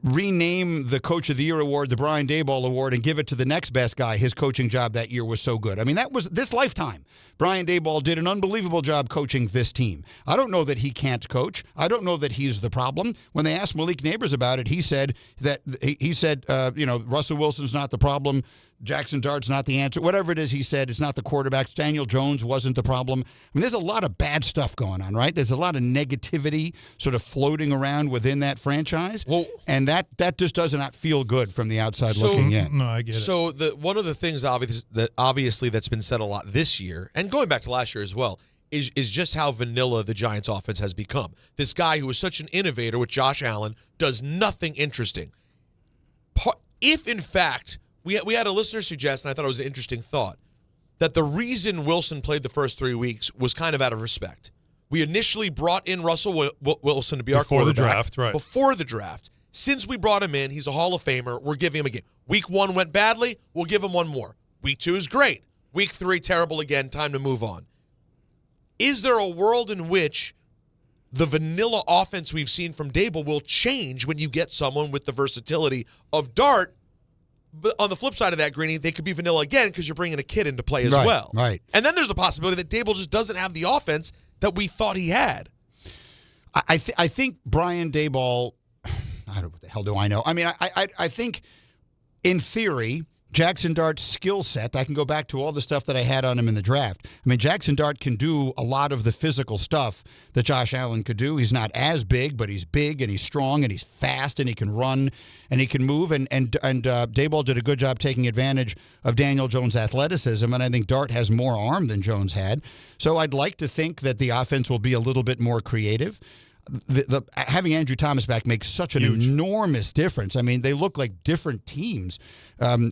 rename the Coach of the Year award the Brian Daboll Award and give it to the next best guy. His coaching job that year was so good. I mean, that was this lifetime. Brian Daboll did an unbelievable job coaching this team. I don't know that he can't coach. I don't know that he's the problem. When they asked Malik Neighbors about it, he said Russell Wilson's not the problem. Jaxson Dart's not the answer. Whatever it is he said, it's not the quarterbacks. Daniel Jones wasn't the problem. I mean, there's a lot of bad stuff going on, right? There's a lot of negativity sort of floating around within that franchise. Well, and that just does not feel good from the outside looking in. No, I get it. So one of the things obviously that's been said a lot this year, and going back to last year as well, is just how vanilla the Giants offense has become. This guy who was such an innovator with Josh Allen does nothing interesting. If, in fact, we had a listener suggest, and I thought it was an interesting thought, that the reason Wilson played the first 3 weeks was kind of out of respect. We initially brought in Russell Wilson to be our quarterback. Before the draft, right. Before the draft. Since we brought him in, he's a Hall of Famer. We're giving him a game. Week 1 went badly. We'll give him one more. Week 2 is great. Week 3, terrible again. Time to move on. Is there a world in which the vanilla offense we've seen from Daboll will change when you get someone with the versatility of Dart? But on the flip side of that, Greeny, they could be vanilla again because you're bringing a kid into play as well. Right. And then there's the possibility that Daboll just doesn't have the offense that we thought he had. I think Brian Daboll, I don't know what the hell do I know. I mean, I think in theory, Jaxson Dart's skill set, I can go back to all the stuff that I had on him in the draft. I mean, Jaxson Dart can do a lot of the physical stuff that Josh Allen could do. He's not as big, but he's big and he's strong and he's fast and he can run and he can move. And Daboll did a good job taking advantage of Daniel Jones' athleticism, and I think Dart has more arm than Jones had. So I'd like to think that the offense will be a little bit more creative. Having Andrew Thomas back makes such an enormous difference. I mean, they look like different teams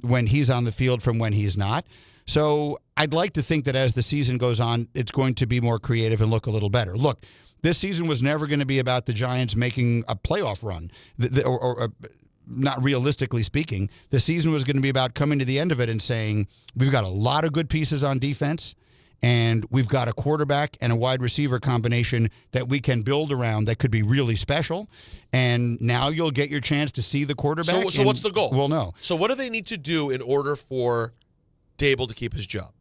when he's on the field from when he's not. So I'd like to think that as the season goes on, it's going to be more creative and look a little better. Look, this season was never going to be about the Giants making a playoff run, or not realistically speaking. The season was going to be about coming to the end of it and saying, we've got a lot of good pieces on defense, and we've got a quarterback and a wide receiver combination that we can build around that could be really special. And now you'll get your chance to see the quarterback. So what's the goal? We'll know. So what do they need to do in order for Daboll to keep his job?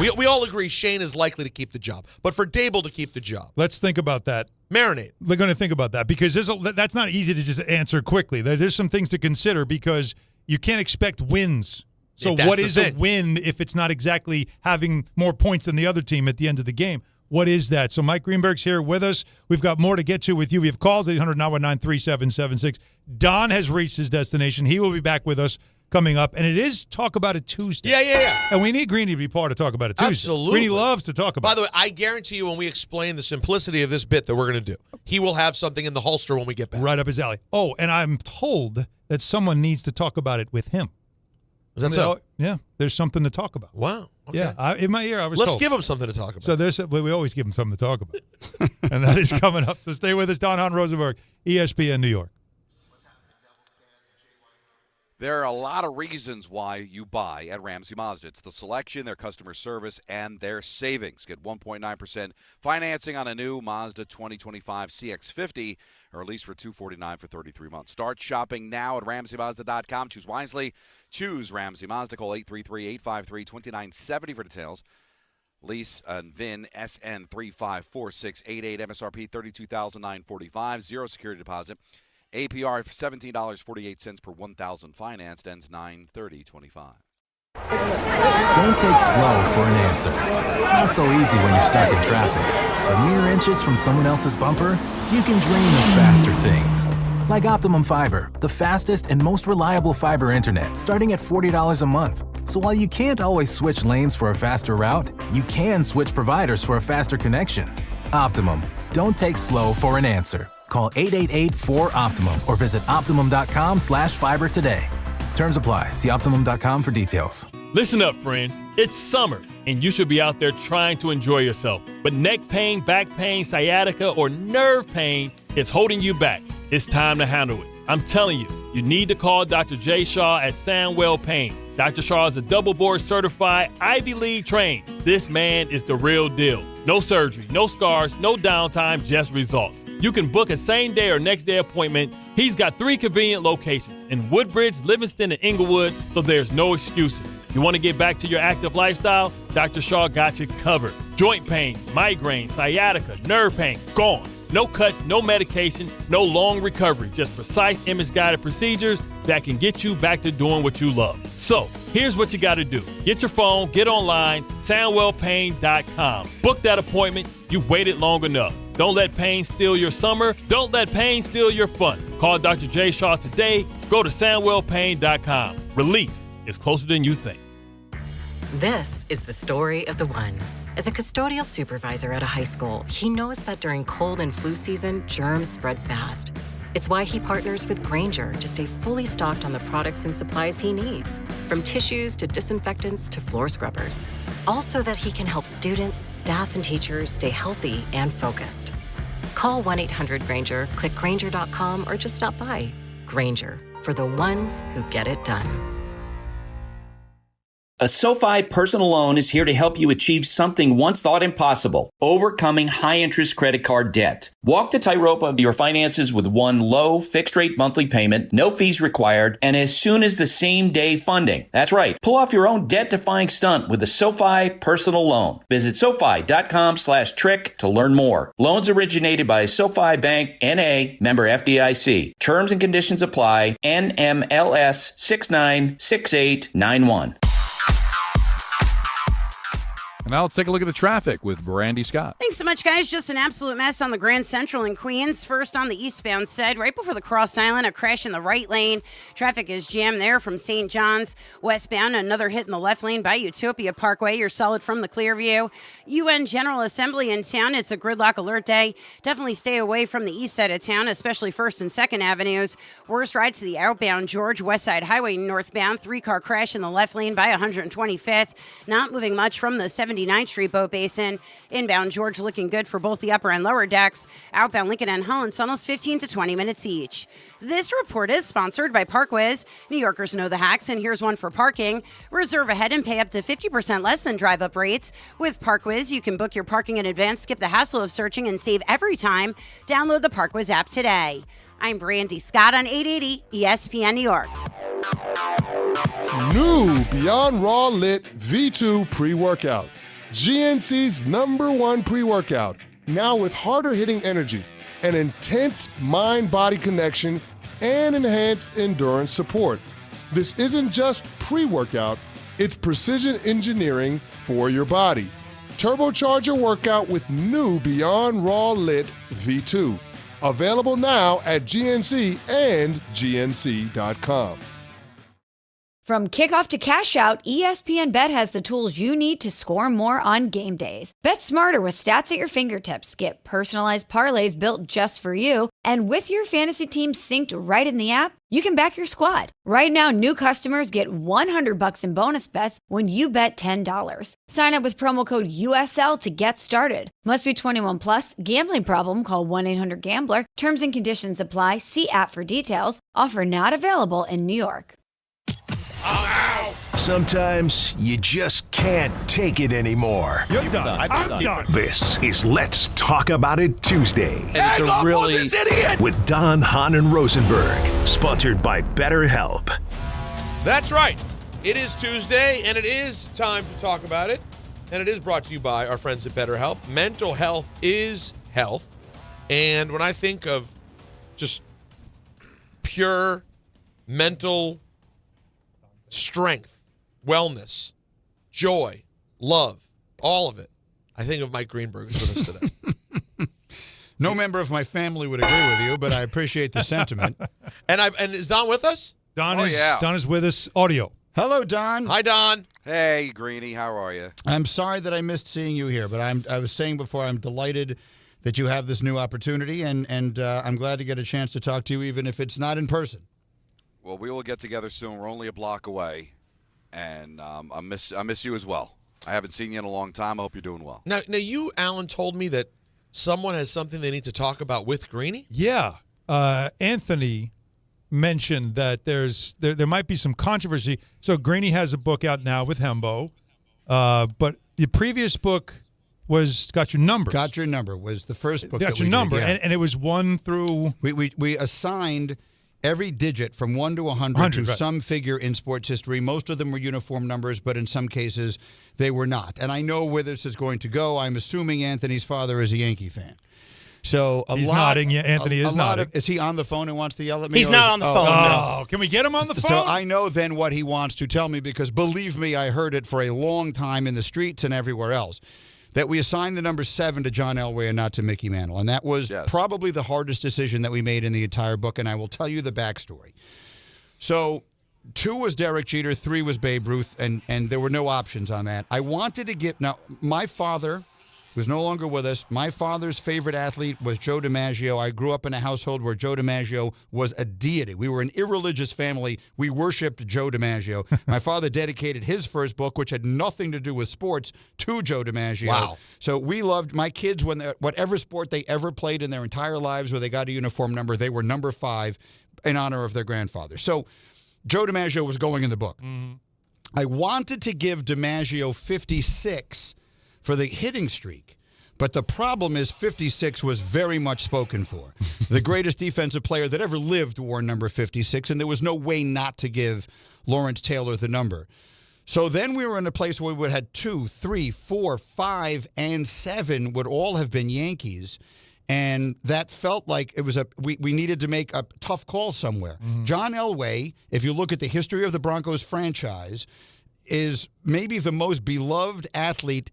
We all agree Shane is likely to keep the job. But for Daboll to keep the job. Let's think about that. Marinate. They're going to think about that because that's not easy to just answer quickly. There's some things to consider because you can't expect wins. So what is a win if it's not exactly having more points than the other team at the end of the game? What is that? So Mike Greenberg's here with us. We've got more to get to with you. We have calls 800-919-3776. Don has reached his destination. He will be back with us coming up. And it is Talk About It Tuesday. Yeah. And we need Greeny to be part of Talk About It Tuesday. Absolutely. Greeny loves to talk about it. By the way, I guarantee you when we explain the simplicity of this bit that we're going to do, he will have something in the holster when we get back. Right up his alley. Oh, and I'm told that someone needs to talk about it with him. Is that so? Yeah, there's something to talk about. Wow. Okay. Yeah, in my ear, I was Let's told. give him something to talk about. So we always give him something to talk about. And that is coming up. So stay with us. Don, Hahn, Rosenberg, ESPN New York. There are a lot of reasons why you buy at Ramsey Mazda. It's the selection, their customer service, and their savings. Get 1.9% financing on a new Mazda 2025 CX-50, or at least for $249 for 33 months. Start shopping now at RamseyMazda.com. Choose wisely. Choose Ramsey Mazda. Call 833-853-2970 for details. Lease and VIN SN354688. MSRP $32,945. Zero security deposit. APR $17.48 per 1,000 financed. Ends 9/30/25. Don't take slow for an answer. Not so easy when you're stuck in traffic. But mere inches from someone else's bumper, you can dream of faster things. Like Optimum Fiber, the fastest and most reliable fiber internet, starting at $40 a month. So while you can't always switch lanes for a faster route, you can switch providers for a faster connection. Optimum. Don't take slow for an answer. Call 888-4OPTIMUM or visit Optimum.com/fiber today. Terms apply. See Optimum.com for details. Listen up, friends. It's summer, and you should be out there trying to enjoy yourself. But neck pain, back pain, sciatica, or nerve pain is holding you back. It's time to handle it. I'm telling you, you need to call Dr. J. Shaw at Sandwell Pain. Dr. Shaw is a double board certified, Ivy League trained. This man is the real deal. No surgery, no scars, no downtime, just results. You can book a same day or next day appointment. He's got 3 convenient locations in Woodbridge, Livingston, and Inglewood, so there's no excuses. You want to get back to your active lifestyle? Dr. Shaw got you covered. Joint pain, migraine, sciatica, nerve pain, gone. No cuts, no medication, no long recovery, just precise image-guided procedures that can get you back to doing what you love. So, here's what you got to do. Get your phone, get online, SandwellPain.com. Book that appointment. You've waited long enough. Don't let pain steal your summer. Don't let pain steal your fun. Call Dr. J. Shaw today. Go to SandwellPain.com. Relief is closer than you think. This is the story of the one. As a custodial supervisor at a high school, he knows that during cold and flu season, germs spread fast. It's why he partners with Grainger to stay fully stocked on the products and supplies he needs, from tissues to disinfectants to floor scrubbers. All so that he can help students, staff, and teachers stay healthy and focused. Call 1-800-GRAINGER, click Grainger.com, or just stop by. Grainger, for the ones who get it done. A SoFi personal loan is here to help you achieve something once thought impossible: overcoming high-interest credit card debt. Walk the tightrope of your finances with one low, fixed-rate monthly payment, no fees required, and as soon as the same-day funding. That's right. Pull off your own debt-defying stunt with a SoFi personal loan. Visit SoFi.com/trick to learn more. Loans originated by SoFi Bank, N.A., member FDIC. Terms and conditions apply. NMLS 696891. And now let's take a look at the traffic with Brandy Scott. Thanks so much, guys. Just an absolute mess on the Grand Central in Queens. First on the eastbound side, right before the Cross Island, a crash in the right lane. Traffic is jammed there from St. John's westbound. Another hit in the left lane by Utopia Parkway. You're solid from the Clearview. UN General Assembly in town. It's a gridlock alert day. Definitely stay away from the east side of town, especially 1st and 2nd Avenues. Worst ride to the outbound George West Side Highway northbound. 3-car crash in the left lane by 125th. Not moving much from the 79th Street Boat Basin. Inbound George looking good for both the upper and lower decks. Outbound Lincoln and Holland tunnels 15 to 20 minutes each. This report is sponsored by Parkwiz. New Yorkers know the hacks, and here's one for parking. Reserve ahead and pay up to 50% less than drive-up rates. With Parkwiz, you can book your parking in advance, skip the hassle of searching, and save every time. Download the Parkwiz app today. I'm Brandy Scott on 880 ESPN New York. New Beyond Raw Lit V2 pre-workout. GNC's #1 pre-workout, now with harder-hitting energy, an intense mind-body connection, and enhanced endurance support. This isn't just pre-workout, it's precision engineering for your body. Turbocharge your workout with new Beyond Raw Lit V2. Available now at GNC and GNC.com. From kickoff to cash out, ESPN Bet has the tools you need to score more on game days. Bet smarter with stats at your fingertips. Get personalized parlays built just for you. And with your fantasy team synced right in the app, you can back your squad. Right now, new customers get $100 in bonus bets when you bet $10. Sign up with promo code USL to get started. Must be 21 plus. Gambling problem? Call 1-800-GAMBLER. Terms and conditions apply. See app for details. Offer not available in New York. Sometimes you just can't take it anymore. You're done. I'm done. This is Let's Talk About It Tuesday. And it's a really this idiot! With Don, Hahn, and Rosenberg. Sponsored by BetterHelp. That's right. It is Tuesday, and it is time to talk about it. And it is brought to you by our friends at BetterHelp. Mental health is health. And when I think of just pure mental strength, wellness, joy, love, all of it, I think of Mike Greenberg who's with us today. No member of my family would agree with you, but I appreciate the sentiment. And is Don with us? Don is with us. Audio. Hello, Don. Hi, Don. Hey, Greeny. How are you? I'm sorry that I missed seeing you here, but I was saying before, I'm delighted that you have this new opportunity, and I'm glad to get a chance to talk to you, even if it's not in person. Well, we will get together soon. We're only a block away, and I miss you as well. I haven't seen you in a long time. I hope you're doing well. Now you, Alan, told me that someone has something they need to talk about with Greeny? Yeah. Anthony mentioned that there might be some controversy. So Greeny has a book out now with Hembo, but the previous book was Got Your Number. Got Your Number was the first book. Got Your Number, yeah. and it was 1 through. We assigned every digit from 1 to 100 to right. some figure in sports history. Most of them were uniform numbers, but in some cases they were not. And I know where this is going to go. I'm assuming Anthony's father is a Yankee fan. So He's nodding. Yeah, Anthony is nodding. Is he on the phone and wants to yell at me? He's not on the phone. Oh, can we get him on the phone? So I know then what he wants to tell me, because believe me, I heard it for a long time in the streets and everywhere else, that we assigned the number 7 to John Elway and not to Mickey Mantle. And that was probably the hardest decision that we made in the entire book, and I will tell you the backstory. So 2 was Derek Jeter, 3 was Babe Ruth, and there were no options on that. I wanted to get – now, my father, who's no longer with us, my father's favorite athlete was Joe DiMaggio. I grew up in a household where Joe DiMaggio was a deity. We were an irreligious family. We worshipped Joe DiMaggio. My father dedicated his first book, which had nothing to do with sports, to Joe DiMaggio. Wow. So we loved my kids, when whatever sport they ever played in their entire lives where they got a uniform number, they were number 5 in honor of their grandfather. So Joe DiMaggio was going in the book. Mm-hmm. I wanted to give DiMaggio 56 for the hitting streak. But the problem is 56 was very much spoken for. The greatest defensive player that ever lived wore number 56, and there was no way not to give Lawrence Taylor the number. So then we were in a place where we would have had 2, 3, 4, 5, and 7 would all have been Yankees. And that felt like it was we needed to make a tough call somewhere. Mm-hmm. John Elway, if you look at the history of the Broncos franchise, is maybe the most beloved athlete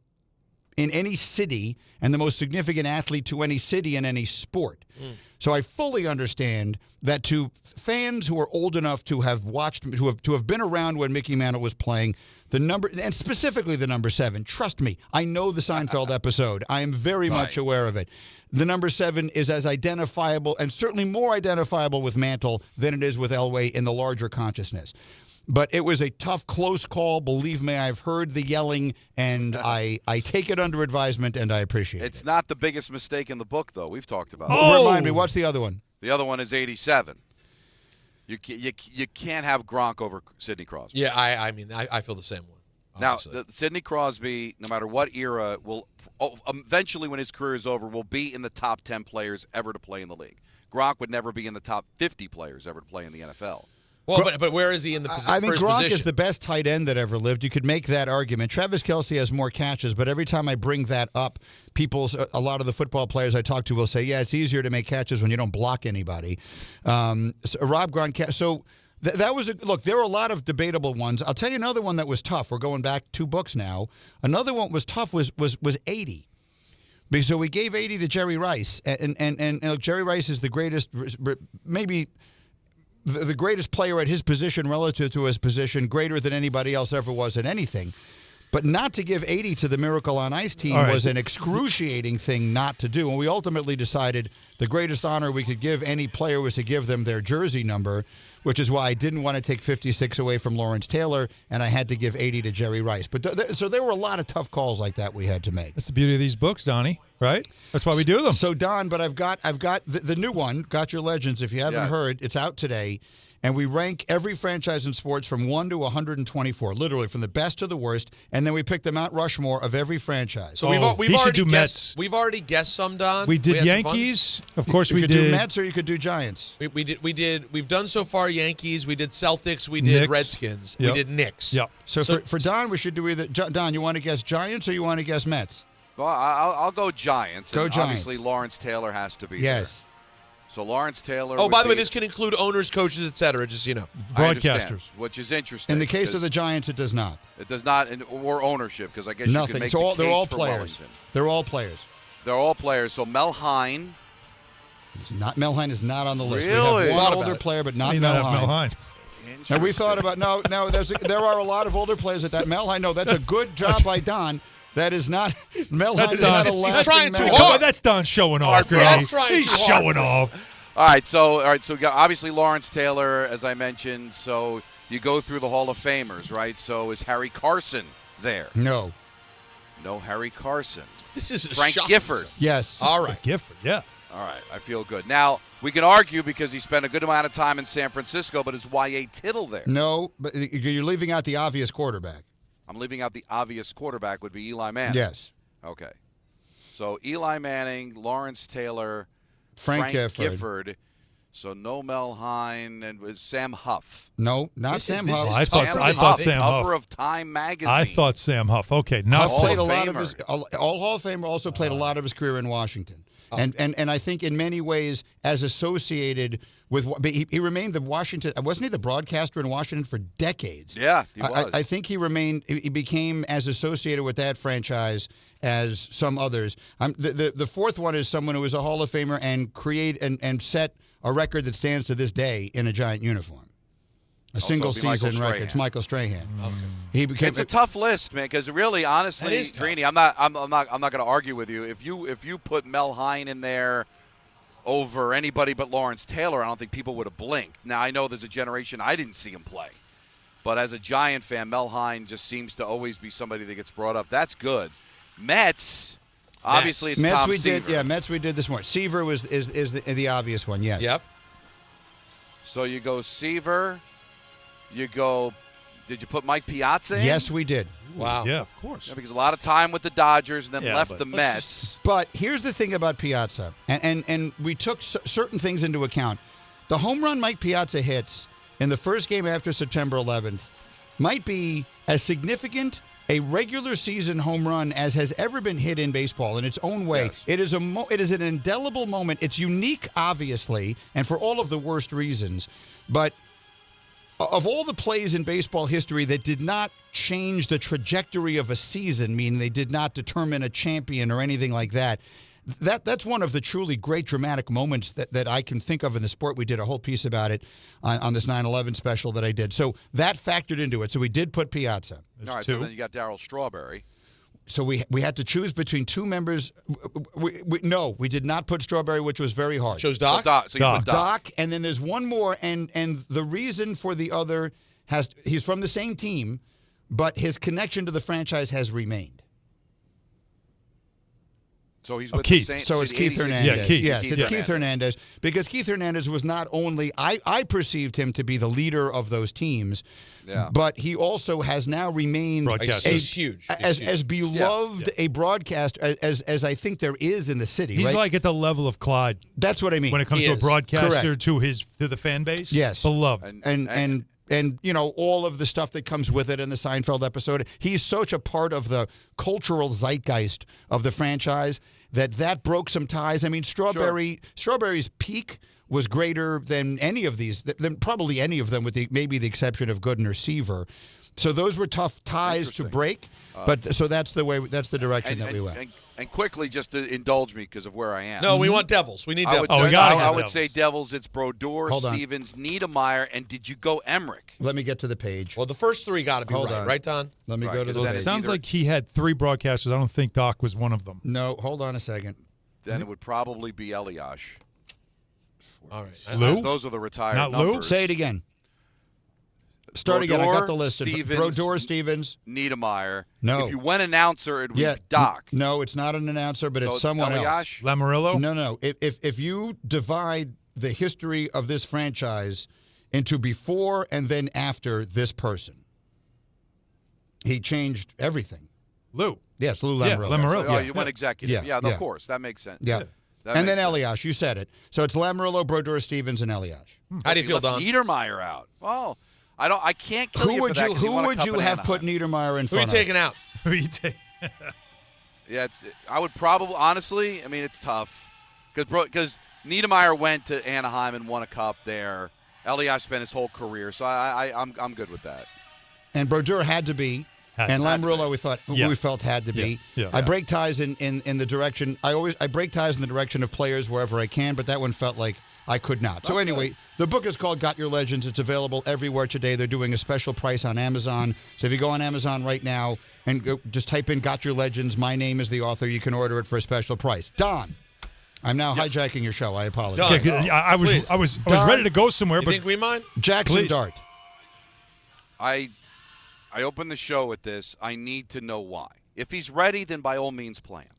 in any city and the most significant athlete to any city in any sport. So I fully understand that to fans who are old enough to have watched, to have been around when Mickey Mantle was playing, the number, and specifically the number 7, trust me, I know the Seinfeld episode. I am very much aware of it. The number 7 is as identifiable, and certainly more identifiable with Mantle than it is with Elway in the larger consciousness. But it was a tough, close call. Believe me, I've heard the yelling, and I take it under advisement, and I appreciate it. It's not the biggest mistake in the book, though. We've talked about it. Remind me, what's the other one? The other one is 87. You can't have Gronk over Sidney Crosby. Yeah, I mean, I feel the same one. Honestly. Now, Sidney Crosby, no matter what era, will eventually, when his career is over, will be in the top 10 players ever to play in the league. Gronk would never be in the top 50 players ever to play in the NFL. Well, but where is he in the position? I think Gronk is the best tight end that ever lived. You could make that argument. Travis Kelce has more catches, but every time I bring that up, a lot of the football players I talk to will say, yeah, it's easier to make catches when you don't block anybody. So Rob Gronkowski. So that was look, there were a lot of debatable ones. I'll tell you another one that was tough. We're going back 2 books now. Another one was tough was 80. So we gave 80 to Jerry Rice. And look, Jerry Rice is the greatest, maybe the greatest player at his position relative to his position, greater than anybody else ever was at anything. But not to give 80 to the Miracle on Ice team was an excruciating thing not to do. And we ultimately decided the greatest honor we could give any player was to give them their jersey number. which is why I didn't want to take 56 away from Lawrence Taylor, and I had to give 80 to Jerry Rice. But so there were a lot of tough calls like that we had to make. That's the beauty of these books, Donnie, right? That's why we do them. So, Don, but I've got the new one, Got Your Legends. If you haven't heard, it's out today. And we rank every franchise in sports from 1 to 124, literally from the best to the worst, and then we pick the Mount Rushmore of every franchise. So we've already guessed some, Don. We did Yankees. Of course, we could did do Mets, or you could do Giants. We've done so far Yankees. We did Celtics. We did Knicks. Redskins. Yep. We did Knicks. Yep. So for Don, we should do either. Don, you want to guess Giants or you want to guess Mets? Well, I'll go Giants. Go and Giants. Obviously, Lawrence Taylor has to be Yes. there. So Lawrence Taylor. Oh, by the way, this can include owners, coaches, etc. Just broadcasters, which is interesting. In the case of the Giants, it does not. It does not, or ownership, because I guess you Nothing. can make They're the case all for players. Wellington. They're all players. They're all players. So Mel Hahn. Mel Hahn is not on the list. Really? We have one older player, but not Mel Hahn. And we thought about no. There are a lot of older players at that Mel Hahn. No, that's a good job by Don. That is not Mel Hahn. Is not a lasting memory. Come on, that's Don showing off. He's showing off. All right. So you got, obviously Lawrence Taylor, as I mentioned. So you go through the Hall of Famers, right? So is Harry Carson there? No Harry Carson. This is Frank Gifford. Yes. All right. Gifford. Yeah. All right, I feel good. Now, we can argue because he spent a good amount of time in San Francisco, but is Y.A. Tittle there? No, but you're leaving out the obvious quarterback. I'm leaving out the obvious quarterback would be Eli Manning. Yes. Okay. So Eli Manning, Lawrence Taylor, Frank Gifford. So no Mel Hahn and Sam Huff. No, not Sam Huff. I thought Sam Huff. Cover of Time magazine. I thought Sam Huff. Okay, not Huff played Sam. a lot of his all Hall of Famer. Also played a lot of his career in Washington. And I think in many ways, as associated with, he remained the Washington. Wasn't he the broadcaster in Washington for decades? Yeah, he was. I think he remained. He became as associated with that franchise as some others. The fourth one is someone who was a Hall of Famer and set a record that stands to this day in a Giant uniform. A single season record. It's Michael Strahan. Okay. It's a tough list, man. Because really, honestly, Greeny, I'm not going to argue with you. If you put Mel Hahn in there over anybody but Lawrence Taylor, I don't think people would have blinked. Now I know there's a generation I didn't see him play, but as a Giant fan, Mel Hahn just seems to always be somebody that gets brought up. That's good. Mets. Obviously, it's Mets Tom we Seaver. did. Yeah, Mets we did this morning. Seaver is the obvious one. Yes. Yep. So you go Seaver. You go. Did you put Mike Piazza in? Yes, we did. Wow. Yeah, of course. Yeah, because a lot of time with the Dodgers and then left the Mets. But here's the thing about Piazza, and we took certain things into account. The home run Mike Piazza hits in the first game after September 11th might be as significant a regular season home run as has ever been hit in baseball in its own way. Yes. It is an indelible moment. It's unique, obviously, and for all of the worst reasons. But of all the plays in baseball history that did not change the trajectory of a season, meaning they did not determine a champion or anything like that, that's one of the truly great dramatic moments that I can think of in the sport. We did a whole piece about it on this 9/11 special that I did. So that factored into it. So we did put Piazza. All right, so then you got Darryl Strawberry. So we had to choose between two members. No, we did not put Strawberry, which was very hard. Chose Doc? So you put Doc, and then there's one more, and the reason for the other he's from the same team, but his connection to the franchise has remained. So he's with Keith. the same. So it's Keith Hernandez. Yeah, Keith. Yes, it's Keith Hernandez. Because Keith Hernandez was not only, I perceived him to be the leader of those teams, but he also has now remained He's huge. As beloved a broadcast as I think there is in the city. He's right? like at the level of Clyde. That's what I mean. When it comes He to a is. broadcaster Correct. to the fan base. Yes. Beloved. And you know, all of the stuff that comes with it in the Seinfeld episode. He's such a part of the cultural zeitgeist of the franchise that broke some ties. I mean, Strawberry's peak was greater than any of these, than probably any of them, with maybe the exception of Gooden or Seaver. So those were tough ties to break. But so that's the direction that we went. And quickly, just to indulge me because of where I am. No, we want Devils. We need Devils. I would say Devils. It's Brodeur, Hold on. Stevens, Niedermeyer, and did you go Emmerich? Let me get to the page. Well, the first three got to be right, Don? Let me go to the Well, page. it sounds like he had three broadcasters. I don't think Doc was one of them. No, hold on a second. Then it would probably be Eliash. All right. Lou? Those are the retired Not Lou? numbers. Say it again. Start again. I got the list. Stevens, Brodeur, Stevens. Niedermeyer. No. If you went announcer, it would be Doc. No, it's not an announcer, but So it's it's someone else. Eliash? Lamarillo? No. If you divide the history of this franchise into before and then after this person, he changed everything. Lou. Yes, Lou Lamarillo. Yeah, Lamarillo. Oh, you went executive. Yeah, of course. That makes sense. Yeah. That And then makes sense. Eliash, you said it. So it's Lamarillo, Brodeur, Stevens, and Eliash. How do you feel, left Don? Niedermeyer out. Well, I can't kill Who you would for that you 'cause won a would cup you in have Anaheim. put Niedermeyer in Who are you front taking out? Who are you taking? Yeah, I would probably, honestly, I mean, it's tough. Because Niedermeyer went to Anaheim and won a cup there. Eliash spent his whole career, so I'm good with that. And Brodeur had to be. And Lamarillo, we felt had to be. Yeah. I break ties in the direction. I break ties in the direction of players wherever I can, but that one felt like I could not. So anyway, the book is called Got Your Legends. It's available everywhere today. They're doing a special price on Amazon. So if you go on Amazon right now and just type in Got Your Legends, my name is the author, you can order it for a special price. Don, I'm now hijacking your show. I apologize. Yeah, I was ready to go somewhere, You but think we mind? Jaxson Dart. I opened the show with this. I need to know why. If he's ready, then by all means play him.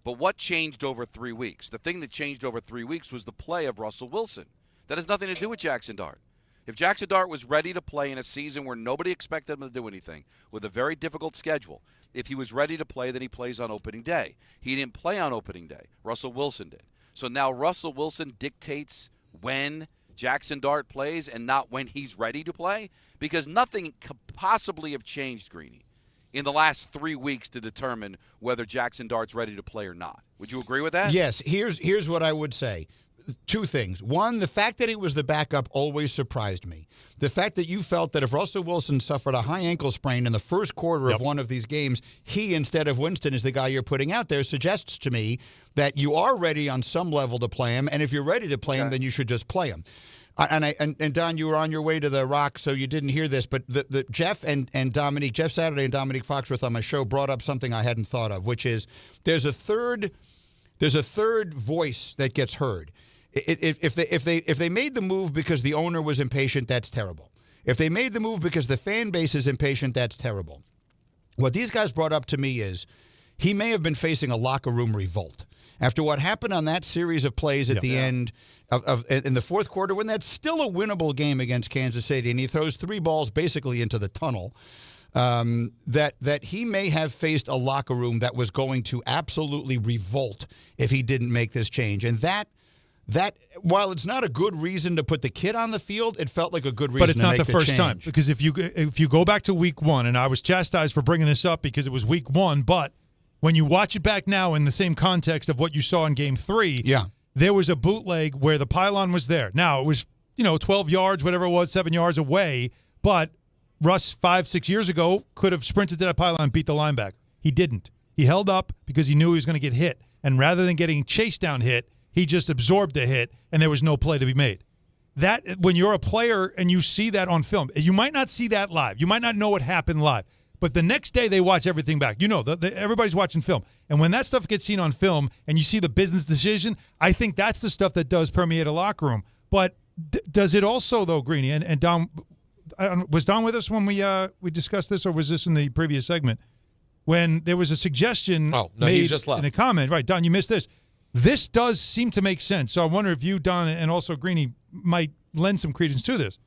But what changed over 3 weeks? The thing that changed over 3 weeks was the play of Russell Wilson. That has nothing to do with Jaxson Dart. If Jaxson Dart was ready to play in a season where nobody expected him to do anything, with a very difficult schedule, if he was ready to play, then he plays on opening day. He didn't play on opening day. Russell Wilson did. So now Russell Wilson dictates when Jaxson Dart plays and not when he's ready to play, because nothing could possibly have changed, Greeny, in the last 3 weeks to determine whether Jaxson Dart's ready to play or not. Would you agree with that? Yes. Here's what I would say. Two things. One, the fact that he was the backup always surprised me. The fact that you felt that if Russell Wilson suffered a high ankle sprain in the first quarter of one of these games, he, instead of Winston, is the guy you're putting out there, suggests to me that you are ready on some level to play him, and if you're ready to play him, then you should just play him. And Don, you were on your way to the Rock, so you didn't hear this, but the Jeff and Dominique, Jeff Saturday and Dominique Foxworth on my show brought up something I hadn't thought of, which is there's a third voice that gets heard. If they made the move because the owner was impatient, that's terrible. If they made the move because the fan base is impatient, that's terrible. What these guys brought up to me is he may have been facing a locker room revolt after what happened on that series of plays at the end in the fourth quarter, when that's still a winnable game against Kansas City, and he throws 3 balls basically into the tunnel. That he may have faced a locker room that was going to absolutely revolt if he didn't make this change, and that while it's not a good reason to put the kid on the field, it felt like a good reason. But it's not the first time, because if you go back to week 1, and I was chastised for bringing this up because it was week 1, but when you watch it back now in the same context of what you saw in game 3, there was a bootleg where the pylon was there. Now it was 12 yards, whatever it was, 7 yards away, but Russ 5-6 years ago could have sprinted to that pylon and beat the linebacker. He didn't. He held up because he knew he was going to get hit, and rather than getting chased down hit, he just absorbed the hit, and there was no play to be made. That, when you're a player and you see that on film, you might not see that live. You might not know what happened live. But the next day they watch everything back. Everybody's watching film. And when that stuff gets seen on film and you see the business decision, I think that's the stuff that does permeate a locker room. But does it also, though, Greeny, and Don, was Don with us when we discussed this, or was this in the previous segment? When there was a suggestion made he just left. In a comment. Right, Don, you missed this. This does seem to make sense. So I wonder if you, Don, and also Greeny might lend some credence to this.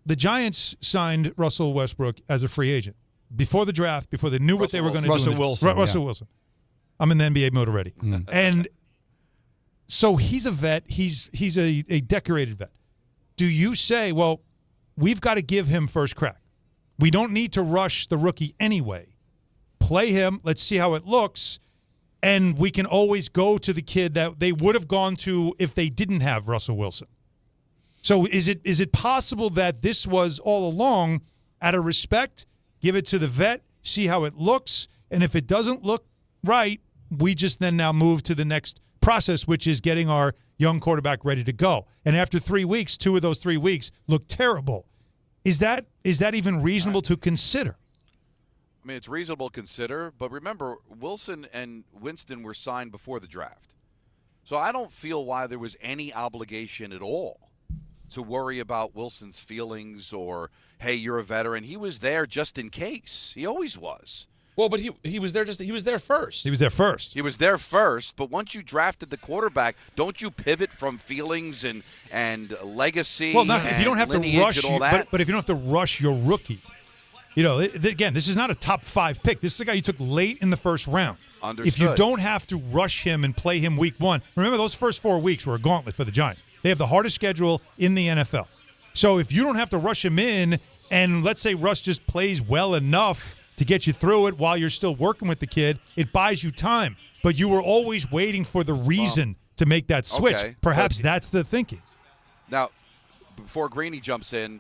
The Giants signed Russell Westbrook as a free agent before the draft, before they knew what they were going to do. Russell Wilson. I'm in the NBA mode already. And so he's a vet. He's a decorated vet. Do you say, well, we've got to give him first crack? We don't need to rush the rookie anyway. Play him. Let's see how it looks. And we can always go to the kid that they would have gone to if they didn't have Russell Wilson. So is it possible that this was all along out of respect, give it to the vet, see how it looks, and if it doesn't look right, we just then now move to the next process, which is getting our young quarterback ready to go. And after 3 weeks, 2 of those 3 weeks look terrible. Is that even reasonable to consider? I mean, it's reasonable to consider, but remember, Wilson and Winston were signed before the draft. So I don't feel why there was any obligation at all to worry about Wilson's feelings or, hey, you're a veteran. He was there just in case. He always was. Well, but he was there he was there first. He was there first. He was there first, but once you drafted the quarterback, don't you pivot from feelings and legacy? Well, if you don't have to rush, but if you don't have to rush your rookie, again, this is not a top 5 pick. This is a guy you took late in the first round. Understood. If you don't have to rush him and play him week 1, remember those first 4 weeks were a gauntlet for the Giants. They have the hardest schedule in the NFL. So if you don't have to rush him in, and let's say Russ just plays well enough to get you through it while you're still working with the kid, it buys you time. But you were always waiting for the reason to make that switch. Okay, Perhaps that's the thinking. Now, before Greeny jumps in,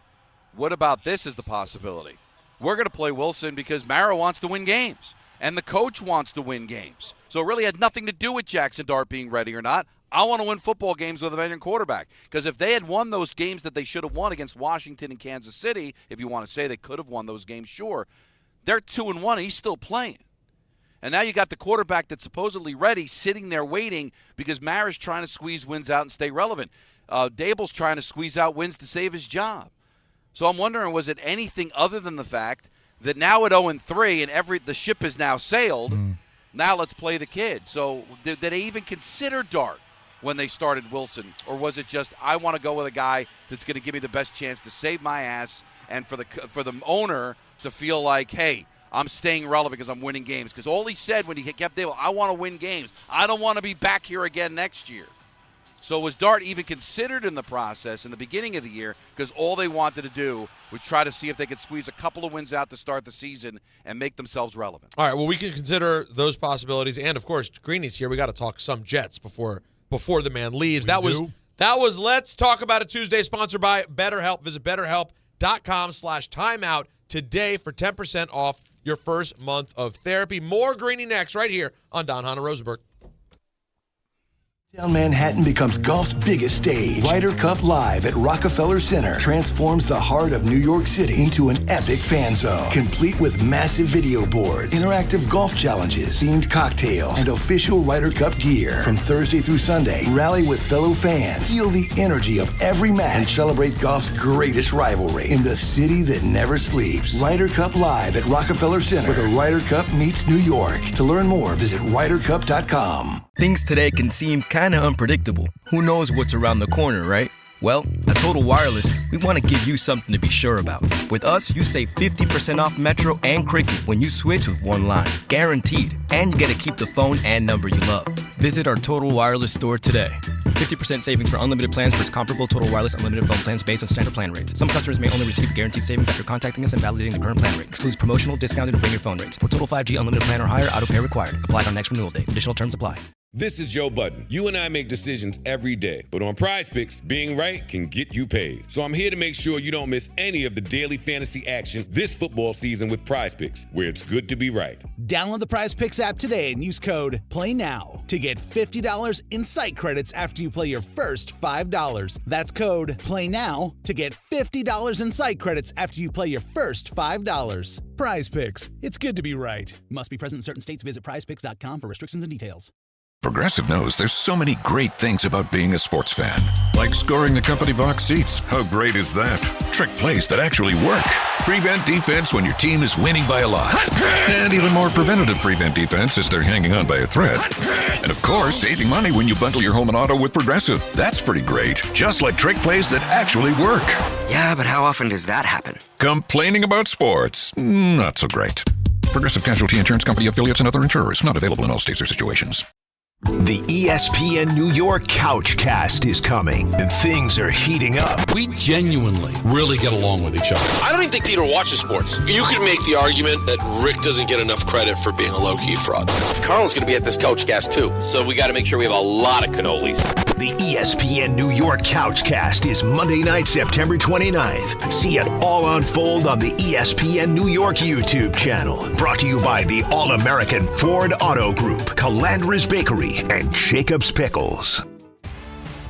what about this as the possibility? We're going to play Wilson because Mara wants to win games, and the coach wants to win games. So it really had nothing to do with Jaxson Dart being ready or not. I want to win football games with a veteran quarterback. Because if they had won those games that they should have won against Washington and Kansas City, if you want to say they could have won those games, sure. They're 2-1, and he's still playing. And now you got the quarterback that's supposedly ready sitting there waiting because Mara's trying to squeeze wins out and stay relevant. Daboll's trying to squeeze out wins to save his job. So I'm wondering, was it anything other than the fact that now at 0-3 and the ship has now sailed, now let's play the kid. So did they even consider Dart when they started Wilson? Or was it just, I want to go with a guy that's going to give me the best chance to save my ass and for the owner to feel like, hey, I'm staying relevant because I'm winning games? Because all he said when he kept Daboll, I want to win games. I don't want to be back here again next year. So was Dart even considered in the process in the beginning of the year? Because all they wanted to do was try to see if they could squeeze a couple of wins out to start the season and make themselves relevant. All right, well, we can consider those possibilities. And, of course, Greeny's here. We got to talk some Jets before the man leaves. That was Let's Talk About It Tuesday, sponsored by BetterHelp. Visit BetterHelp.com/timeout today for 10% off your first month of therapy. More Greeny next right here on Don, Hahn, and Rosenberg. Downtown Manhattan becomes golf's biggest stage. Ryder Cup Live at Rockefeller Center transforms the heart of New York City into an epic fan zone, complete with massive video boards, interactive golf challenges, themed cocktails, and official Ryder Cup gear. From Thursday through Sunday, rally with fellow fans, feel the energy of every match, and celebrate golf's greatest rivalry in the city that never sleeps. Ryder Cup Live at Rockefeller Center, where the Ryder Cup meets New York. To learn more, visit RyderCup.com. Things today can seem kind of unpredictable. Who knows what's around the corner, right? Well, at Total Wireless, we want to give you something to be sure about. With us, you save 50% off Metro and Cricket when you switch with one line. Guaranteed. And you get to keep the phone and number you love. Visit our Total Wireless store today. 50% savings for unlimited plans versus comparable Total Wireless unlimited phone plans based on standard plan rates. Some customers may only receive guaranteed savings after contacting us and validating the current plan rate. Excludes promotional, discounted, and bring your phone rates. For total 5G unlimited plan or higher, auto pay required. Applied on next renewal date. Additional terms apply. This is Joe Budden. You and I make decisions every day, but on PrizePicks, being right can get you paid. So I'm here to make sure you don't miss any of the daily fantasy action this football season with PrizePicks, where it's good to be right. Download the PrizePicks app today and use code PLAYNOW to get $50 in site credits after you play your first $5. That's code PLAYNOW to get $50 in site credits after you play your first $5. PrizePicks. It's good to be right. Must be present in certain states. Visit prizepicks.com for restrictions and details. Progressive knows there's so many great things about being a sports fan. Like scoring the company box seats. How great is that? Trick plays that actually work. Prevent defense when your team is winning by a lot. And even more preventative prevent defense as they're hanging on by a thread. And of course, saving money when you bundle your home and auto with Progressive. That's pretty great. Just like trick plays that actually work. Yeah, but how often does that happen? Complaining about sports. Not so great. Progressive Casualty Insurance Company, affiliates, and other insurers. Not available in all states or situations. The ESPN New York Couchcast is coming, and things are heating up. We genuinely really get along with each other. I don't even think Peter watches sports. You could make the argument that Rick doesn't get enough credit for being a low-key fraud. Carlin's going to be at this Couchcast, too, so we got to make sure we have a lot of cannolis. The ESPN New York Couchcast is Monday night, September 29th. See it all unfold on the ESPN New York YouTube channel. Brought to you by the All-American Ford Auto Group, Calandra's Bakery, and Jacob's Pickles.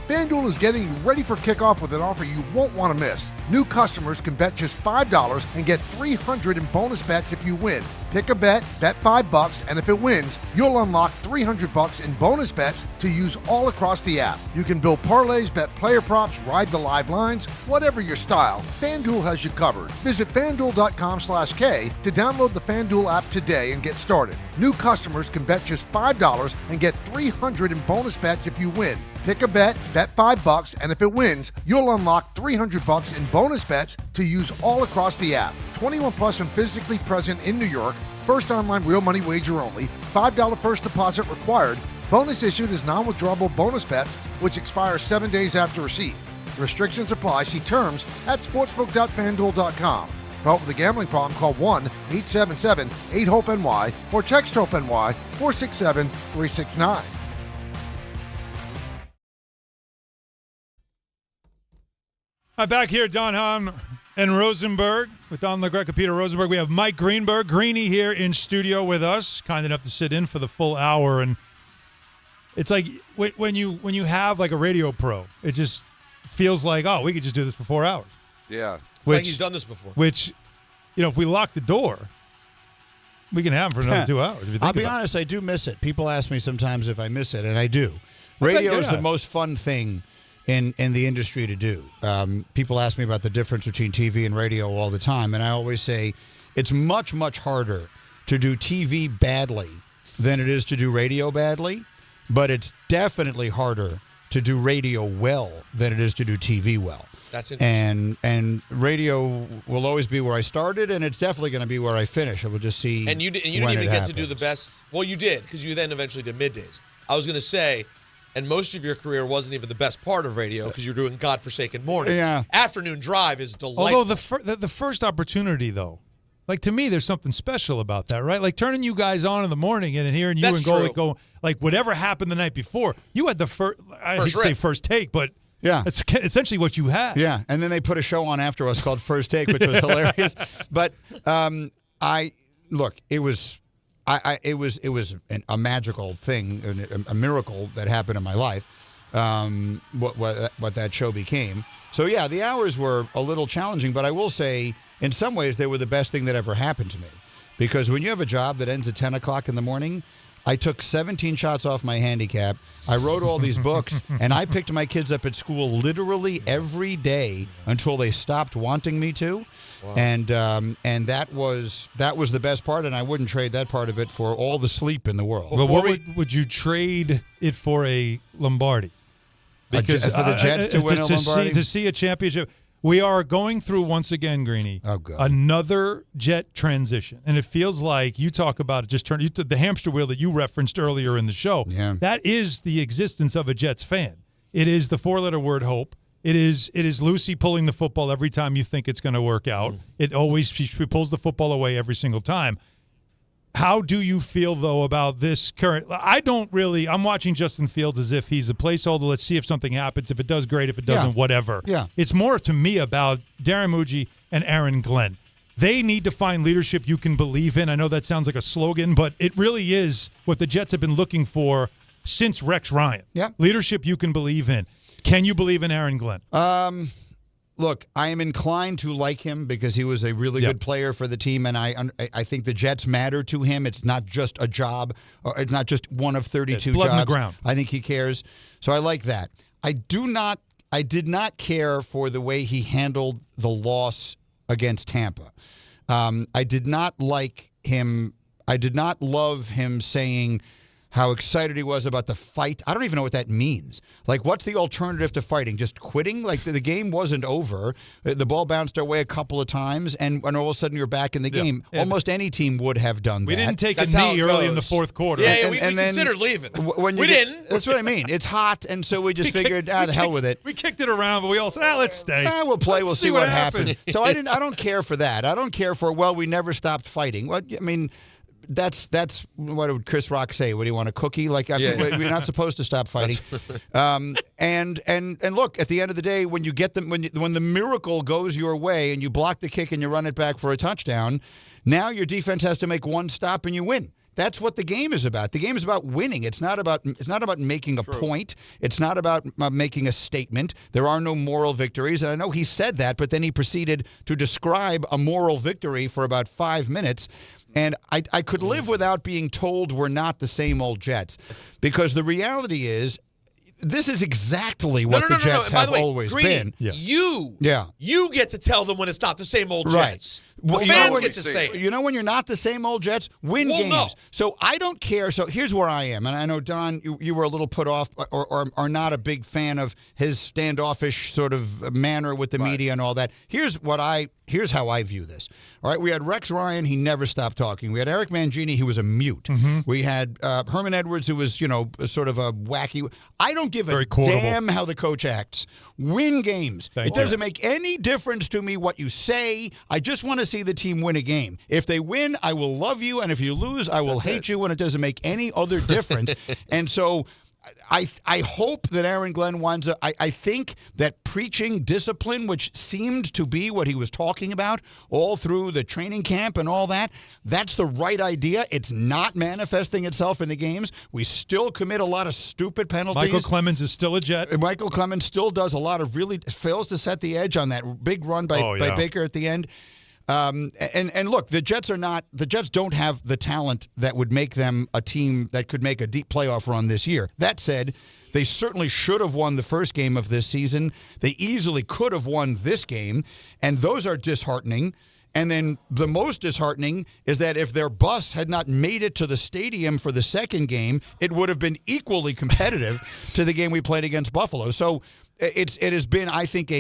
FanDuel is getting you ready for kickoff with an offer you won't want to miss. New customers can bet just $5 and get $300 in bonus bets if you win. Pick a bet, bet $5, and if it wins, you'll unlock $300 in bonus bets to use all across the app. You can build parlays, bet player props, ride the live lines, whatever your style, FanDuel has you covered. Visit FanDuel.com/K to download the FanDuel app today and get started. New customers can bet just $5 and get $300 in bonus bets if you win. Pick a bet, bet $5, and if it wins, you'll unlock $300 in bonus bets to use all across the app. 21 plus and physically present in New York. First online real money wager only. $5 first deposit required. Bonus issued as non-withdrawable bonus bets, which expire 7 days after receipt. Restrictions apply. See terms at sportsbook.fanduel.com. Help with a gambling problem, call 1-877-8-HOPE-NY or text HOPE-NY 467-369. Hi, back here, Don Hahn and Rosenberg with Don LaGreca, Peter Rosenberg. We have Mike Greenberg, Greeny, here in studio with us, kind enough to sit in for the full hour. And it's like when you have like a radio pro, it just feels like, oh, we could just do this for 4 hours. Yeah. It's like he's done this before. Which, if we lock the door, we can have him for another 2 hours. If you think I'll be about it. honest, I do miss it. People ask me sometimes if I miss it, and I do. Radio is the most fun thing in the industry to do. People ask me about the difference between TV and radio all the time, and I always say it's much, much harder to do TV badly than it is to do radio badly, but it's definitely harder to do radio well than it is to do TV well. That's interesting. And radio will always be where I started, and it's definitely going to be where I finish. I will just see. And you didn't even get to do the best. Well, you did, because you then eventually did middays. I was going to say, and most of your career wasn't even the best part of radio because you're doing godforsaken mornings. Yeah. Afternoon drive is delightful. Although the first opportunity, though, like to me, there's something special about that, right? Like turning you guys on in the morning and hearing you That's and true. go like whatever happened the night before. You had the first. I hate to say first take, but yeah, it's essentially what you had. Yeah, and then they put a show on after us called First Take, which was hilarious. But it was. It was a magical thing, a miracle that happened in my life. What that show became. So yeah, the hours were a little challenging, but I will say, in some ways, they were the best thing that ever happened to me, because when you have a job that ends at 10 o'clock in the morning, I took 17 shots off my handicap. I wrote all these books, and I picked my kids up at school literally every day until they stopped wanting me to. Wow. And that was the best part, and I wouldn't trade that part of it for all the sleep in the world. But what would you trade it for a Lombardi? Because for the Jets to win a Lombardi? To see a championship. We are going through, once again, Greeny, another Jet transition. And it feels like you talk about it, just turn the hamster wheel that you referenced earlier in the show. Yeah. That is the existence of a Jets fan. It is the four-letter word hope. It is Lucy pulling the football every time you think it's going to work out. She pulls the football away every single time. How do you feel, though, about this current? I'm watching Justin Fields as if he's a placeholder. Let's see if something happens. If it does, great. If it doesn't, whatever. Yeah. It's more to me about Darren Muji and Aaron Glenn. They need to find leadership you can believe in. I know that sounds like a slogan, but it really is what the Jets have been looking for since Rex Ryan. Yeah. Leadership you can believe in. Can you believe in Aaron Glenn? Look, I am inclined to like him because he was a really good player for the team, and I think the Jets matter to him. It's not just a job, or it's not just one of 32 it's blood jobs. in the ground. I think he cares, so I like that. I did not care for the way he handled the loss against Tampa. I did not like him. I did not love him saying how excited he was about the fight. I don't even know what that means. Like, what's the alternative to fighting? Just quitting? Like, the game wasn't over. The ball bounced our way a couple of times, and all of a sudden you're back in the game. Yeah. Almost any team would have done that. We didn't take a knee early in the fourth quarter. Yeah, we considered leaving. We didn't. That's what I mean. It's hot, and so we just figured, the hell with it. We kicked it around, but we all said, let's stay. We'll play. We'll see what happens. So I don't care for that. I don't care for, we never stopped fighting. Well, I mean, that's what would Chris Rock say? What do you want, a cookie? Like, we're not supposed to stop fighting. And look, at the end of the day, when you get them, when the miracle goes your way and you block the kick and you run it back for a touchdown, now your defense has to make one stop and you win. That's what the game is about. The game is about winning. It's not about making a point. It's not about making a statement. There are no moral victories. And I know he said that, but then he proceeded to describe a moral victory for about 5 minutes. And I could live without being told we're not the same old Jets, because the reality is this is exactly what the Jets have always been. You get to tell them when it's not the same old Jets. Well, fans get to say it. You know when you're not the same old Jets? Win games. No. So I don't care. So here's where I am. And I know, Don, you were a little put off or are not a big fan of his standoffish sort of manner with the media and all that. Here's how I view this. All right, we had Rex Ryan. He never stopped talking. We had Eric Mangini, who was a mute. Mm-hmm. We had Herman Edwards, who was, sort of a wacky. I don't give a damn how the coach acts. Win games. It doesn't make any difference to me what you say. I just want to see the team win a game. If they win, I will love you, and if you lose, I will hate you, and it doesn't make any other difference. And so I hope that Aaron Glenn winds up. I think that preaching discipline, which seemed to be what he was talking about all through the training camp and all that, that's the right idea. It's not manifesting itself in the games. We still commit a lot of stupid penalties. Michael Clemens is still a Jet. Michael Clemens still does a lot of fails to set the edge on that big run by Baker at the end. And look, the Jets don't have the talent that would make them a team that could make a deep playoff run this year. That said, they certainly should have won the first game of this season. They easily could have won this game, and those are disheartening. And then the most disheartening is that if their bus had not made it to the stadium for the second game, it would have been equally competitive to the game we played against Buffalo. So it has been, I think,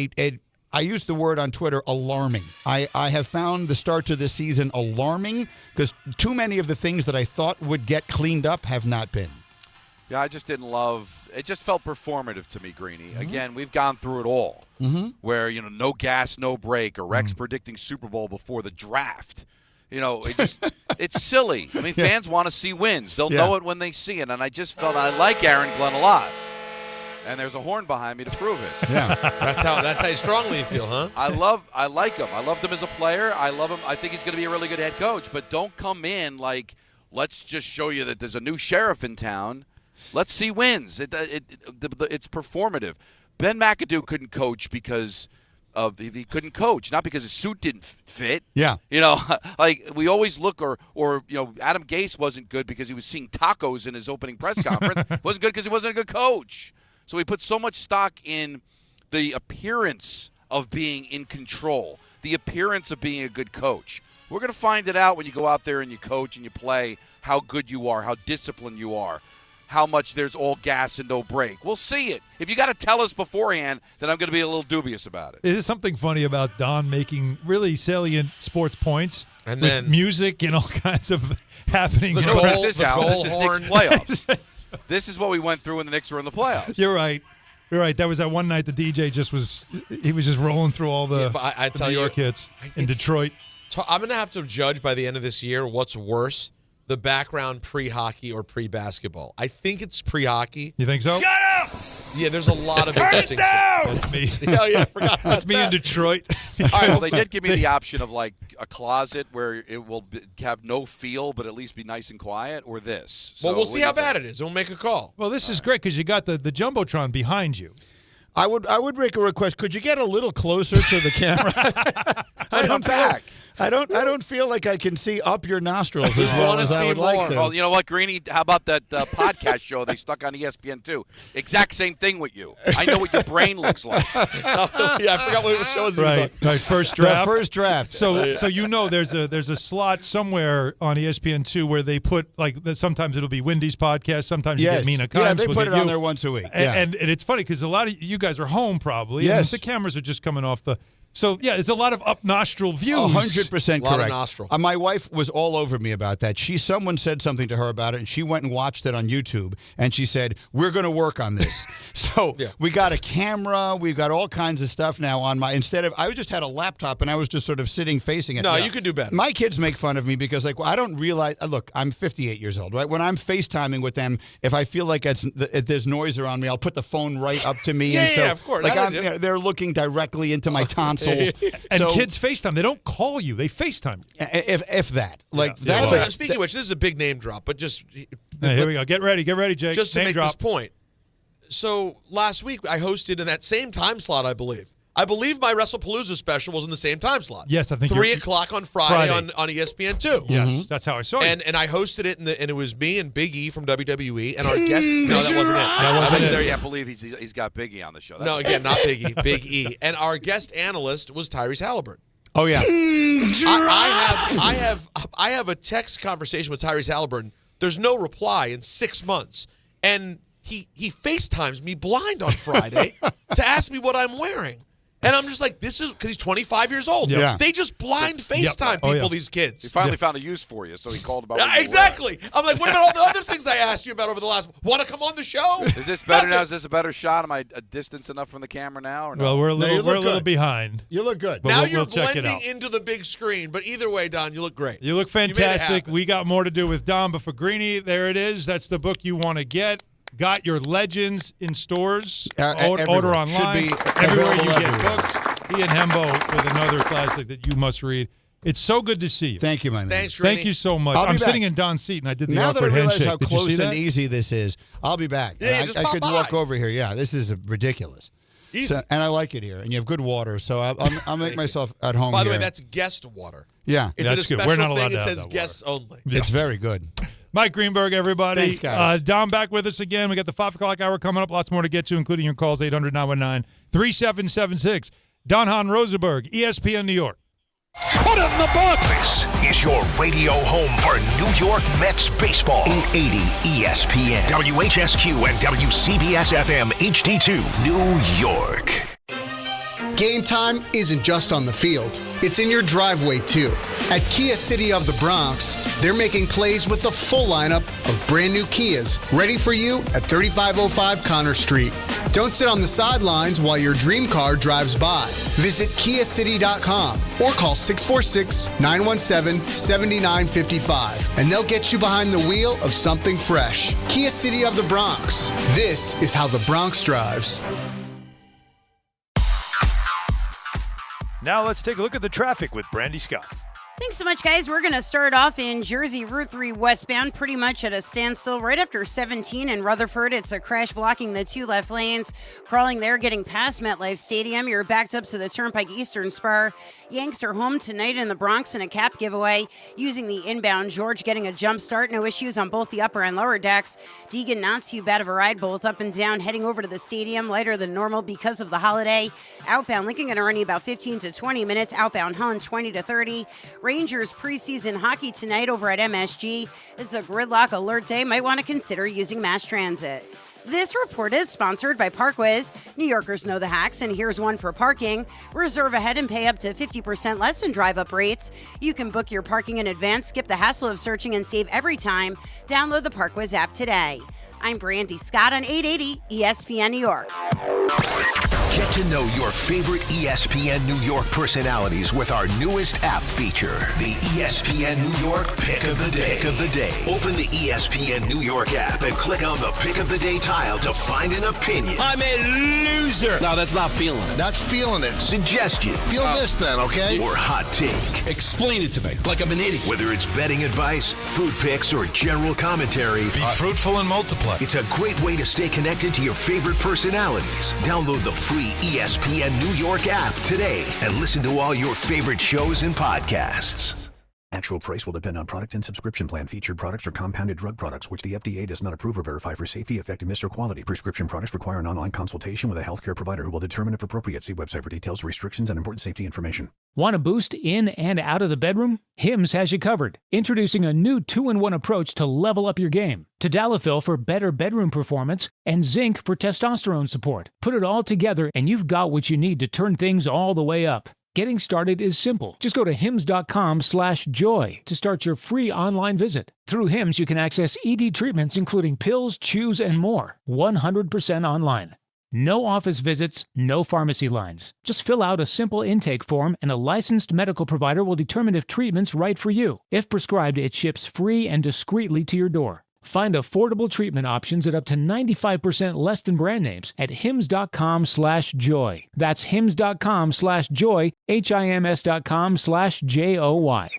I used the word on Twitter, alarming. I have found the start to this season alarming because too many of the things that I thought would get cleaned up have not been. Yeah, I just didn't love – it just felt performative to me, Greeny. Mm-hmm. Again, we've gone through it all where, no gas, no break, or Rex predicting Super Bowl before the draft. It's silly. I mean, fans want to see wins. They'll know it when they see it, and I just felt I like Aaron Glenn a lot. And there's a horn behind me to prove it. Yeah, that's how strongly you feel, huh? I like him. I loved him as a player. I love him. I think he's going to be a really good head coach. But don't come in like, let's just show you that there's a new sheriff in town. Let's see wins. It's performative. Ben McAdoo couldn't coach because he couldn't coach, not because his suit didn't fit. Yeah. Like we always look, or Adam Gase wasn't good because he was seeing tacos in his opening press conference. Wasn't good because he wasn't a good coach. So we put so much stock in the appearance of being in control, the appearance of being a good coach. We're going to find it out when you go out there and you coach and you play, how good you are, how disciplined you are, how much there's all gas and no break. We'll see it. If you got to tell us beforehand, then I'm going to be a little dubious about it. Is there something funny about Don making really salient sports points and with then music and all kinds of happening? This is Knicks playoffs. This is what we went through when the Knicks were in the playoffs. You're right. That was that one night the DJ was just rolling through all the, I tell New York hits in Detroit. I'm going to have to judge by the end of this year what's worse, the background pre-hockey or pre-basketball. I think it's pre-hockey. You think so? Shut up! Yeah, there's a lot of interesting stuff. That's me. I forgot about That's me in Detroit. All right, well, they did give me the option of like a closet where it will have no feel but at least be nice and quiet, or this. So we'll see how bad it is. We'll make a call. Well, this is great because you got the Jumbotron behind you. I would make a request. Could you get a little closer to the camera? I don't feel like I can see up your nostrils as well as I would like to. Well, you know what, Greeny? How about that podcast show they stuck on ESPN too? Exact same thing with you. I know what your brain looks like. Yeah, I forgot what show was. Right, first draft. The first draft. So there's a slot somewhere on ESPN2 where they put sometimes it'll be Wendy's podcast, sometimes you get Mina Kimes. Yeah, they put it on there once a week. And it's funny because a lot of you guys are home probably. Yes. And the cameras are just coming off the. So, yeah, it's a lot of up-nostril views. 100% correct. A lot of nostril. My wife was all over me about that. Someone said something to her about it, and she went and watched it on YouTube, and she said, we're going to work on this. So we got a camera. We've got all kinds of stuff now on I just had a laptop, and I was just sort of sitting facing it. No, you could do better. My kids make fun of me because, I don't realize, look, I'm 58 years old, right? When I'm FaceTiming with them, if I feel like there's noise around me, I'll put the phone right up to me. Yeah, of course. They're looking directly into my tonsils. consoles. And So- kids FaceTime. They don't call you. They FaceTime you. If that. Like Yeah. that's Also, speaking of which, this is a big name drop, but just Hey, here we go. Get ready, Jake. just to Name make drop. this point. So last week I hosted in that same time slot, I believe. I believe my WrestlePalooza special was in the same time slot. Yes, I think 3 you're- o'clock on Friday. Friday. on ESPN2. Yes, that's how I saw it. And I hosted it, and it was me and Big E from WWE, and our guest. No, that wasn't it. That wasn't I it. there I yet. can't believe he's got Big E on the show. No, again, not Big E, Big E. And our guest analyst was Tyrese Halliburton. Oh yeah. I have a text conversation with Tyrese Halliburton. There's no reply in 6 months, and he FaceTimes me blind on Friday to ask me what I'm wearing. And I'm just like, this is because he's 25 years old. Yeah. They just blind FaceTime Oh, people, yeah. these kids. He finally found a use for you, so he called about what you were Exactly. I'm like, what about all the other things I asked you about over the last? Want to come on the show? wearing. Is this better now? Is this a better shot? Am I a distance enough from the camera now? Or no? Well, we're a you little, look we're a little good. behind. You look good. But Now we'll you're check it blending out. into the big screen. But either way, Don, you look great. You look made it fantastic. happen. We got more to do with Dom, but for Greeny, there it is. That's the book you want to get. Got your Legends in stores. Everywhere. Order Should online. be Everywhere you available get everywhere. books. He and Hembo with another classic that you must read. It's so good to see you. Thank you, my man. Thanks, Greeny. Thank you so much. I'll be I'm back. sitting in Don's seat, and I did the Now that I awkward realize handshake. how Did you close see and that? easy this is, I'll be back. Yeah, And just I pop could by. walk over here. Yeah, this is ridiculous. Easy. And I like it here, and you have good water, so I'll make myself at home. By the here. way, that's guest water. yeah, It's That's in a good. We're special not allowed thing. to It have says that guests only. it's very good. Mike Greenberg, everybody. Thanks, guys. Dom back with us again. We got the 5 o'clock hour coming up. Lots more to get to, including your calls, 800-919-3776. Don Hahn Rosenberg, ESPN New York. Put it in the box. This is your radio home for New York Mets baseball. 880 ESPN, WHSQ, and WCBS FM HD2, New York. Game time isn't just on the field. It's in your driveway, too. At Kia City of the Bronx, they're making plays with the full lineup of brand new Kias ready for you at 3505 Connor Street. Don't sit on the sidelines while your dream car drives by. Visit KiaCity.com or call 646-917-7955 and they'll get you behind the wheel of something fresh. Kia City of the Bronx. This is how the Bronx drives. Now let's take a look at the traffic with Brandy Scott. Thanks so much, guys. We're going to start off in Jersey, Route 3 westbound, pretty much at a standstill right after 17 in Rutherford. It's a crash blocking the 2 left lanes. Crawling there, getting past MetLife Stadium. You're backed up to the Turnpike Eastern Spur. Yanks are home tonight in the Bronx in a cap giveaway using the inbound. George getting a jump start. No issues on both the upper and lower decks. Deegan, not too bad of a ride, both up and down. Heading over to the stadium, lighter than normal because of the holiday. Outbound Lincoln going to run you about 15 to 20 minutes. Outbound Hahn 20 to 30. Rangers preseason hockey tonight over at MSG. It's a gridlock alert day. Might want to consider using mass transit. This report is sponsored by Parkways. New Yorkers know the hacks, and here's one for parking. Reserve ahead and pay up to 50% less in drive-up rates. You can book your parking in advance, skip the hassle of searching, and save every time. Download the Parkways app today. I'm Brandy Scott on 880 ESPN New York. Get to know your favorite ESPN New York personalities with our newest app feature, the ESPN New York Pick of the Day. Open the ESPN New York app and click on the Pick of the Day tile to find an opinion. I'm a loser. No, that's not feeling it. That's feeling it. Suggestion. Feel this then, okay? Or hot take. Explain it to me, like I'm an idiot. Whether it's betting advice, food picks, or general commentary, Be fruitful and multiply. it's a great way to stay connected to your favorite personalities. Download the free ESPN New York app today and listen to all your favorite shows and podcasts. Actual price will depend on product and subscription plan. Featured products are compounded drug products, which the FDA does not approve or verify for safety, effectiveness, or quality. Prescription products require an online consultation with a healthcare provider who will determine if appropriate. See website for details, restrictions, and important safety information. Want a boost in and out of the bedroom? Hims has you covered. Introducing a new 2-in-1 approach to level up your game. Tadalafil for better bedroom performance and zinc for testosterone support. Put it all together and you've got what you need to turn things all the way up. Getting started is simple. Just go to hims.com/joy to start your free online visit. Through Hims, you can access ED treatments including pills, chews, and more. 100% online. No office visits, no pharmacy lines. Just fill out a simple intake form and a licensed medical provider will determine if treatment's right for you. If prescribed, it ships free and discreetly to your door. Find affordable treatment options at up to 95% less than brand names at hims.com/joy. That's hims.com/joy, HIMS.com/JOY.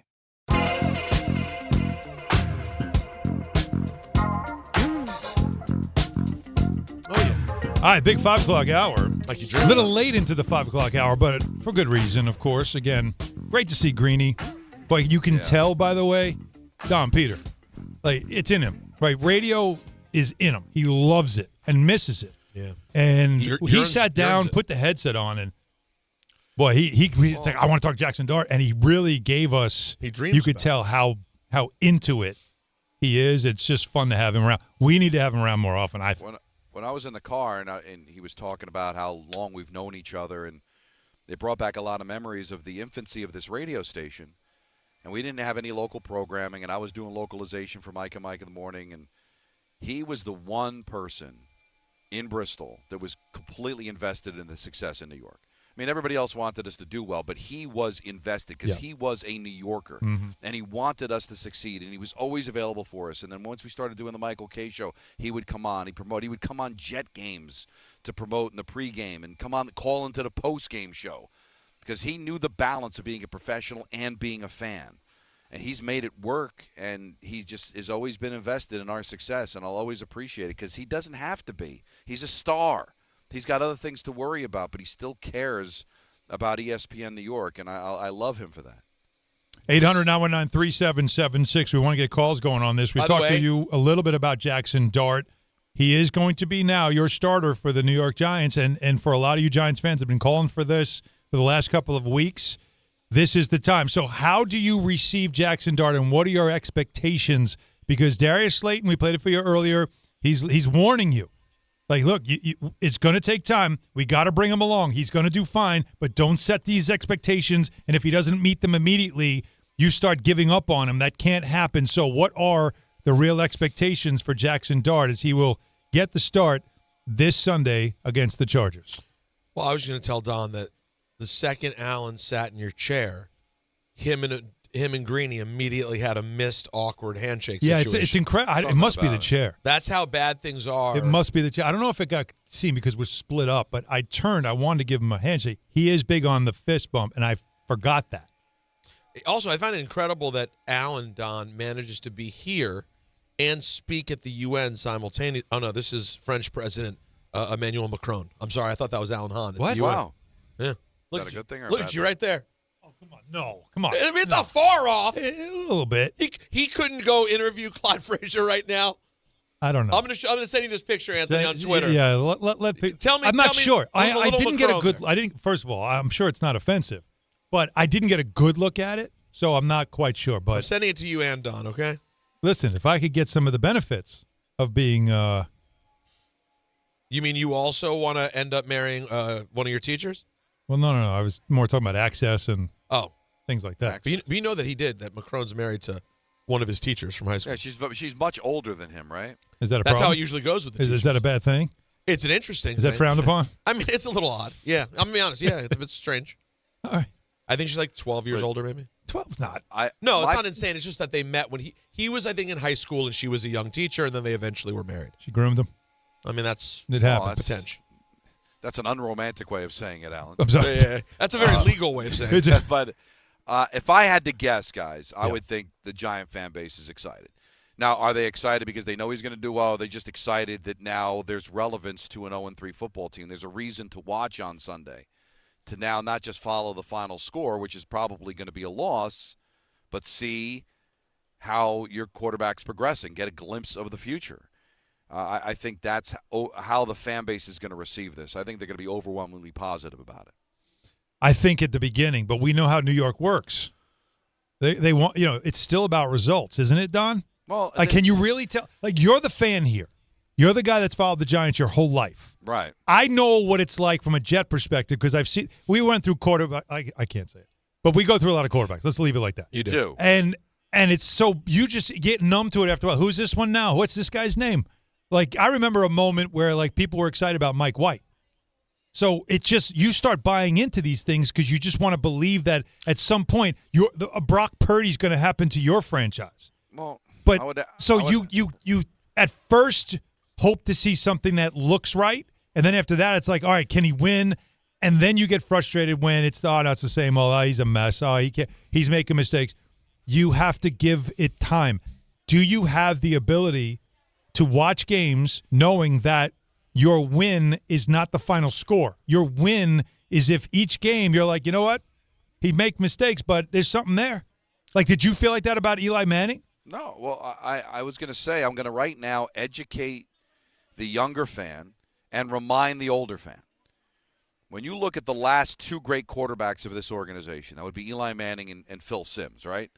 All right, big 5 o'clock hour. Like you a little late into the 5 o'clock hour, but for good reason, of course. Again, great to see Greeny. But you can tell, by the way, Don Peter, like it's in him, right? Radio is in him. He loves it and misses it. Yeah. And he sat down, put the headset on, and boy, he's like, I want to talk Jaxson Dart, and he really gave us. He dreams. You could tell how into it he is. It's just fun to have him around. We need to have him around more often. I think. When I was in the car and he was talking about how long we've known each other, and it brought back a lot of memories of the infancy of this radio station. And we didn't have any local programming, and I was doing localization for Mike and Mike in the morning. And he was the one person in Bristol that was completely invested in the success in New York. I mean, everybody else wanted us to do well, but he was invested because he was a New Yorker, and he wanted us to succeed, and he was always available for us. And then once we started doing the Michael K. show, he would come on. He would come on Jet games to promote in the pregame and call into the postgame show because he knew the balance of being a professional and being a fan. And he's made it work, and he just has always been invested in our success, and I'll always appreciate it because he doesn't have to be. He's a star. He's got other things to worry about, but he still cares about ESPN New York, and I love him for that. 800-919-3776. We want to get calls going on this. We talked to you a little bit about Jaxson Dart. He is going to be now your starter for the New York Giants, and for a lot of you Giants fans have been calling for this for the last couple of weeks. This is the time. So how do you receive Jaxson Dart, and what are your expectations? Because Darius Slayton, we played it for you earlier, he's warning you. Like, look, it's going to take time. We got to bring him along. He's going to do fine, but don't set these expectations. And if he doesn't meet them immediately, you start giving up on him. That can't happen. So what are the real expectations for Jaxson Dart as he will get the start this Sunday against the Chargers? Well, I was going to tell Don that the second Allen sat in your chair, him and Greeny immediately had a missed, awkward handshake situation. Yeah, it's incredible. It must be the chair. That's how bad things are. It must be the chair. I don't know if it got seen because we're split up, but I wanted to give him a handshake. He is big on the fist bump, and I forgot that. Also, I find it incredible that Allen, Don, manages to be here and speak at the UN simultaneously. Oh, no, this is French President Emmanuel Macron. I'm sorry, I thought that was Alan Hahn. What? Wow. Yeah. Is that a good thing or look at you right there. No, come on. I mean, it's not far off. A little bit. He couldn't go interview Clyde Frazier right now. I don't know. I'm gonna send you this picture, Anthony, on Twitter. Yeah, let people. Tell me. I'm not sure. I didn't get a good. There. I didn't. First of all, I'm sure it's not offensive, but I didn't get a good look at it, so I'm not quite sure. But I'm sending it to you and Don. Okay. Listen, if I could get some of the benefits of being. You mean you also want to end up marrying one of your teachers? Well, no. I was more talking about access and things like that. But you know that he did. That Macron's married to one of his teachers from high school. Yeah, she's much older than him, right? Is that a That's problem? how it usually goes with the teachers. Is that a bad thing? It's an interesting thing. Is that frowned upon? I mean, it's a little odd. Yeah, I'm going to be honest. Yeah, it's strange. All right. I think she's like 12 years older, maybe. 12's not. No, it's not insane. It's just that they met when he was, I think, in high school, and she was a young teacher, and then they eventually were married. She groomed him. I mean, that's it happens. Potential. That's an unromantic way of saying it, Alan. I'm sorry. Yeah. That's a very legal way of saying it. But if I had to guess, guys, I would think the Giant fan base is excited. Now, are they excited because they know he's going to do well? Or are they just excited that now there's relevance to an 0-3 football team? There's a reason to watch on Sunday, to now not just follow the final score, which is probably going to be a loss, but see how your quarterback's progressing, get a glimpse of the future. I think that's how the fan base is going to receive this. I think they're going to be overwhelmingly positive about it. I think at the beginning, but we know how New York works. They want, it's still about results, isn't it, Don? Well, can you really tell? Like, you're the fan here. You're the guy that's followed the Giants your whole life. Right. I know what it's like from a Jet perspective because we went through quarterback. I can't say it, but we go through a lot of quarterbacks. Let's leave it like that. You do. And it's so you just get numb to it after a while. Who's this one now? What's this guy's name? Like, I remember a moment where, like, people were excited about Mike White. So it's just you start buying into these things because you just want to believe that at some point Brock Purdy's going to happen to your franchise. Well, but you at first hope to see something that looks right, and then after that, it's like, all right, can he win? And then you get frustrated when it's no, it's the same. Oh, he's a mess. Oh, he can't. He's making mistakes. You have to give it time. Do you have the ability to watch games knowing that your win is not the final score? Your win is if each game you're like, you know what? He'd make mistakes, but there's something there. Like, did you feel like that about Eli Manning? No. Well, I was going to say I'm going to right now educate the younger fan and remind the older fan. When you look at the last two great quarterbacks of this organization, that would be Eli Manning and Phil Simms, right?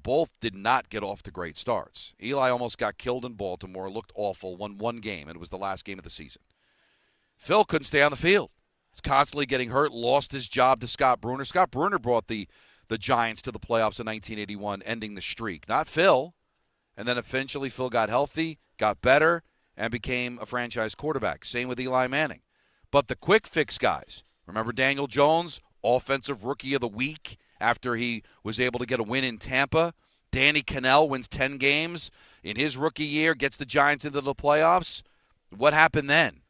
Both did not get off to great starts. Eli almost got killed in Baltimore, looked awful, won one game, and it was the last game of the season. Phil couldn't stay on the field. He's constantly getting hurt, lost his job to Scott Brunner. Scott Brunner brought the Giants to the playoffs in 1981, ending the streak, not Phil. And then eventually Phil got healthy, got better, and became a franchise quarterback. Same with Eli Manning. But the quick fix guys, remember Daniel Jones, Offensive Rookie of the Week after he was able to get a win in Tampa. Danny Cannell wins 10 games in his rookie year, gets the Giants into the playoffs. What happened then?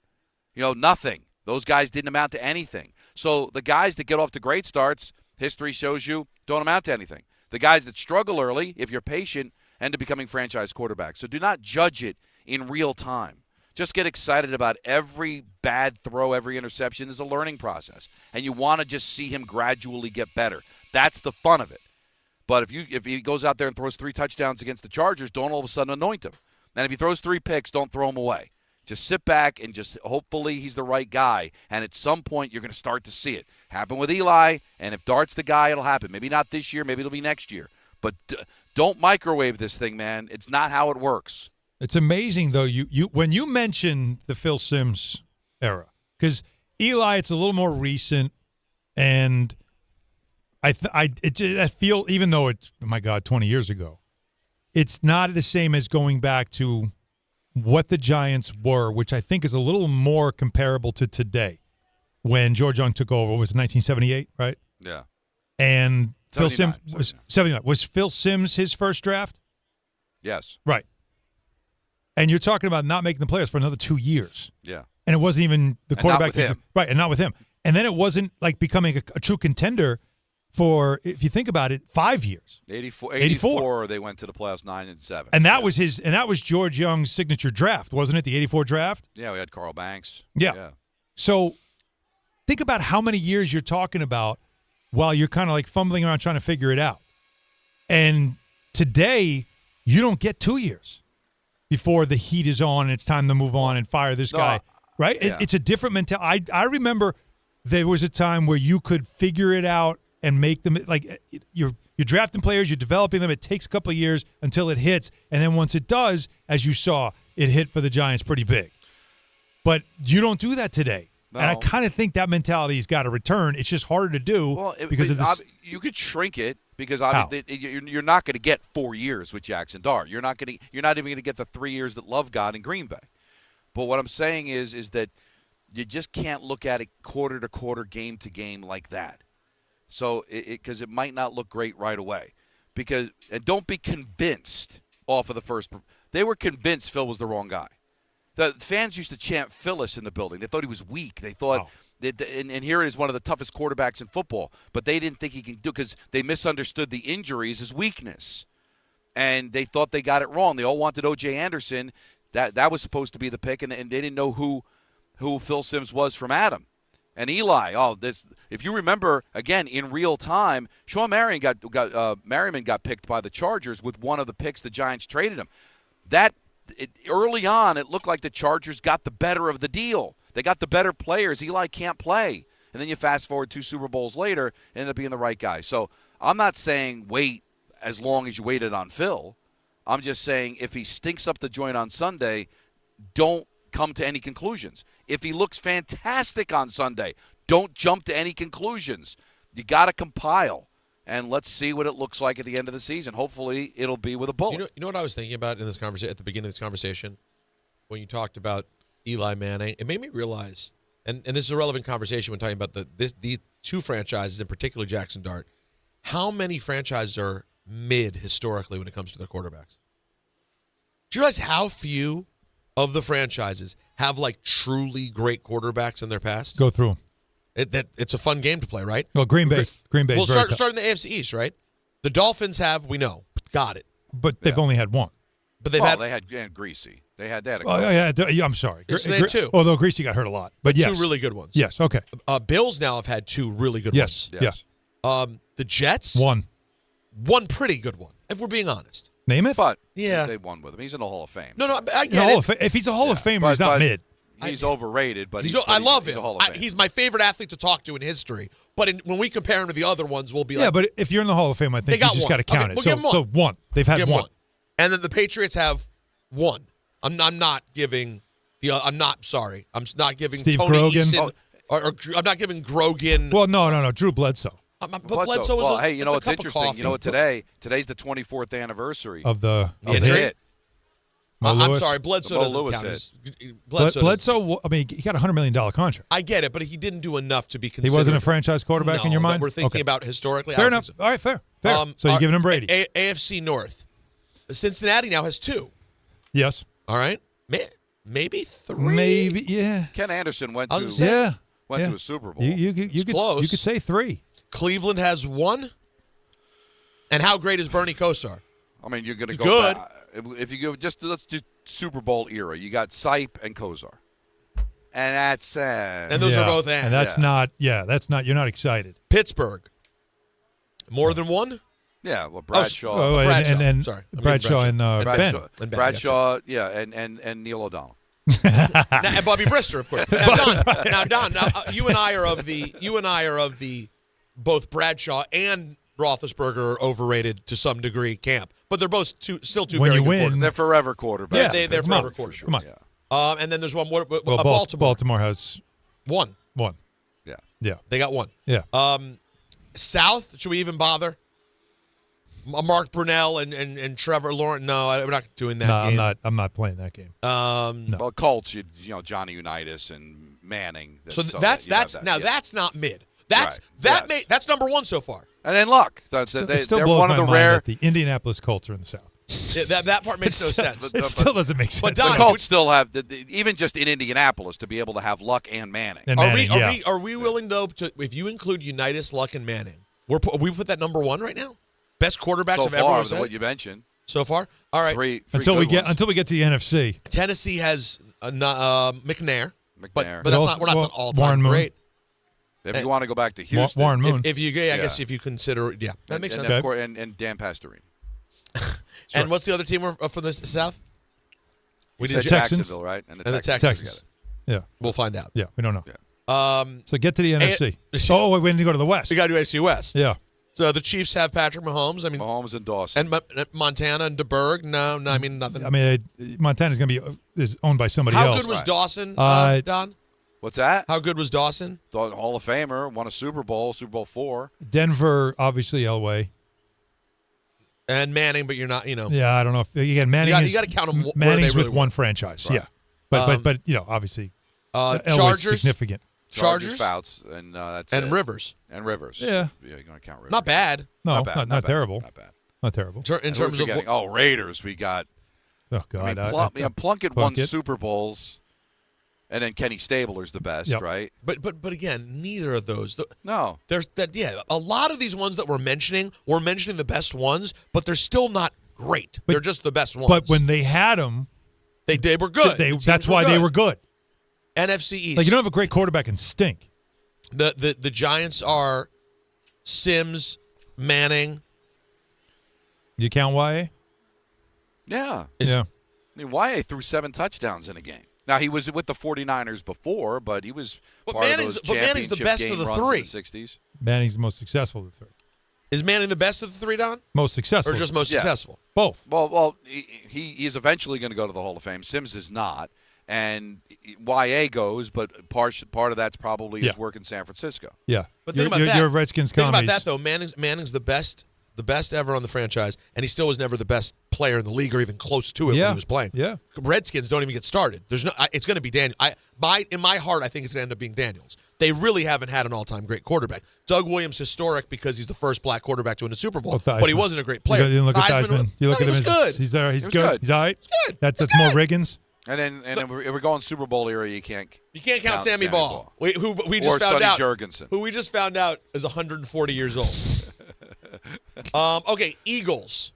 Nothing. Those guys didn't amount to anything. So the guys that get off to great starts, history shows you, don't amount to anything. The guys that struggle early, if you're patient, end up becoming franchise quarterbacks. So do not judge it in real time. Just get excited about every bad throw, every interception is a learning process. And you want to just see him gradually get better. That's the fun of it. But if he goes out there and throws 3 touchdowns against the Chargers, don't all of a sudden anoint him. And if he throws 3 picks, don't throw him away. Just sit back and just hopefully he's the right guy. And at some point, you're going to start to see it. Happen with Eli, and if Dart's the guy, it'll happen. Maybe not this year, maybe it'll be next year. But don't microwave this thing, man. It's not how it works. It's amazing, though, you when you mention the Phil Simms era, because Eli, it's a little more recent, and I feel, even though it's, oh my God, 20 years ago, it's not the same as going back to what the Giants were, which I think is a little more comparable to today when George Young took over. It was 1978, right? Yeah. And Phil Simms was 79. Was Phil Simms his first draft? Yes. Right. And you're talking about not making the playoffs for another 2 years. Yeah. And it wasn't even the quarterback. Right, and not with him. And then it wasn't like becoming a true contender for, if you think about it, 5 years. 84 they went to the playoffs 9 and 7. And that was George Young's signature draft, wasn't it? The 84 draft? Yeah, we had Carl Banks. Yeah. So think about how many years you're talking about while you're kind of like fumbling around trying to figure it out. And today, you don't get 2 years before the heat is on and it's time to move on and fire this guy, right? Yeah. It's a different mentality. I remember there was a time where you could figure it out and make them, like, you're drafting players, you're developing them. It takes a couple of years until it hits, and then once it does, as you saw, it hit for the Giants pretty big. But you don't do that today. No. And I kind of think that mentality's got to return. It's just harder to do because of this. You could shrink it because you're not going to get 4 years with Jaxson Dart. You're not even going to get the 3 years that Love got in Green Bay. But what I'm saying is that you just can't look at it quarter to quarter, game to game like that. So because it might not look great right away. And don't be convinced off of the first. They were convinced Phil was the wrong guy. The fans used to chant Phyllis in the building. They thought he was weak. They thought, and here it is, one of the toughest quarterbacks in football. But they didn't think he can do, because they misunderstood the injuries as weakness. And they thought they got it wrong. They all wanted O.J. Anderson. That was supposed to be the pick, and they didn't know who Phil Simms was from Adam. And Eli, if you remember, again, in real time, Sean Merriman got picked by the Chargers with one of the picks the Giants traded him. Early on, it looked like the Chargers got the better of the deal. They got the better players. Eli can't play. And then you fast forward 2 Super Bowls later, ended up being the right guy. So I'm not saying wait as long as you waited on Phil. I'm just saying if he stinks up the joint on Sunday, don't come to any conclusions. If he looks fantastic on Sunday, don't jump to any conclusions. You got to compile. And let's see what it looks like at the end of the season. Hopefully, it'll be with a bullet. You know what I was thinking about in this conversation at the beginning of this conversation when you talked about Eli Manning? It made me realize, and this is a relevant conversation when talking about the 2 franchises, in particular Jaxson Dart. How many franchises are mid historically when it comes to their quarterbacks? Do you realize how few of the franchises have like truly great quarterbacks in their past? Go through them. It's a fun game to play, right? Well, Green Bay's Well, very tough. start in the AFC East, right? The Dolphins have, we know, got it. But they've only had one. But they had Greasy. They had that. Yeah, I'm sorry. Yes, they had two. Although Greasy got hurt a lot. But yes. Two really good ones. Yes, okay. Bills now have had two really good ones. Yes. The Jets? One pretty good one, if we're being honest. Name it? But yeah, they won with him. He's in the Hall of Fame. No, I get it. If he's a Hall of Famer, he's not mid. He's overrated, but I love him. He's, a Hall of Fame. He's my favorite athlete to talk to in history. But when we compare him to the other ones, we'll be like, yeah. But if you're in the Hall of Fame, I think you just got to count it. We'll give them one. So one. They've had one. And then the Patriots have one. I'm not giving the. I'm not sorry. I'm not giving Steve Tony Grogan. Eason, or I'm not giving Grogan. Well, no. Drew Bledsoe. But Bledsoe was hey, you know what's interesting? You know what? Today's the 24th anniversary of the hit. I'm sorry, Bledsoe doesn't count. Bledsoe. I mean, he got a $100 million contract. I get it, but he didn't do enough to be considered. He wasn't a franchise quarterback in your mind. That we're thinking about historically. Fair enough. All right, fair. So you're giving him Brady. AFC North. Cincinnati now has two. Yes. All right. Maybe three. Maybe, yeah. Ken Anderson went to a Super Bowl. You could say three. Cleveland has one. And how great is Bernie Kosar? I mean, you're going to go good. If you go let's do Super Bowl era. You got Sipe and Kosar, and that's and those are both and that's not. Yeah, that's not. You're not excited. Pittsburgh. More than one. Yeah, well, Bradshaw. Bradshaw and Ben. Bradshaw, and Neil O'Donnell. And Bobby Brister, of course. Now, Don, you and I are of the both Bradshaw and Roethlisberger are overrated to some degree camp, but they're both still two when very you good win, quarterbacks. They're forever quarterbacks. Yeah, they're forever quarterbacks. Come on. Yeah. And then there's one. Baltimore. Baltimore has one. Yeah. They got one. Yeah. South, should we even bother? Mark Brunell and Trevor Lawrence. No, we're not doing that game. I'm not playing that game. No. Well, Colts, you know, Johnny Unitas and Manning. That's not mid. That's number one so far. And then Luck. It still they're blows one my of the mind rare. that the Indianapolis Colts are in the South. That part makes no sense. It still doesn't make sense. But Don, the Colts still have even just in Indianapolis to be able to have Luck and Manning. Are we willing though to, if you include Unitas, Luck, and Manning, we put that number one right now? Best quarterbacks I've ever said. What you mentioned so far. All right. Three until we get to the NFC. Tennessee has McNair, but that's not. We're not all time great. If you want to go back to Houston, Warren Moon. If you, I guess if you consider, that makes sense. And Dan Pastorini. And what's the other team from the South? We did Texans, Jacksonville, right? And the Texans. Yeah, we'll find out. Yeah, we don't know. Yeah. So get to the NFC. We need to go to the West. We got to do AFC West. Yeah. So the Chiefs have Patrick Mahomes. I mean, Mahomes and Dawson, and Montana and DeBerg. No, I mean nothing. I mean, Montana's going to be owned by somebody else. How good was Dawson, Don? What's that? How good was Dawson? Hall of Famer, won a Super Bowl 4. Denver, obviously, Elway. And Manning, but you're not, Yeah, I don't know. Again, Manning you got to count them. Manning's really with one franchise. Right. Yeah, but obviously, Chargers significant. Chargers, Fouts, and that's and it. Rivers. And Rivers. Yeah, you're going to count Rivers. Not bad. No, not terrible. Not bad. Not terrible. In terms of Raiders, we got. Oh God, Plunkett won Super Bowls. And then Kenny Stabler's the best, right? But again, neither of those. No. There's that. Yeah, a lot of these ones that we're mentioning the best ones, but they're still not great. They're just the best ones. But when they had them, they were good. That's why they were good. NFC East. Like you don't have a great quarterback and stink. The Giants are Sims, Manning. You count YA? Yeah. Yeah. I mean, YA threw 7 touchdowns in a game. Now, he was with the 49ers before, but he was part of those Manning's the best of the three. In the 60s. Manning's the most successful of the three. Is Manning the best of the three, Don? Most successful. Or just most successful? Both. Well, he is eventually going to go to the Hall of Fame. Sims is not. And YA goes, but part of that's probably his work in San Francisco. Yeah. But think about that. Your Redskins Think commies. about that, though. Manning's the best ever on the franchise, and he still was never the best player in the league or even close to it when he was playing. Yeah. Redskins don't even get started. There's no. It's going to be Daniel. In my heart, I think it's going to end up being Daniels. They really haven't had an all-time great quarterback. Doug Williams historic because he's the first black quarterback to win a Super Bowl, but he wasn't a great player. You didn't look at Theismann. You look at him as good. He's there. He's He was good. good. He's all right. He's good. That's more Riggins. And then if we're going Super Bowl era, you can't count Sammy Ball. Who we just or found Sonny out. Jurgensen. Who we just found out is 140 years old. Okay, Eagles.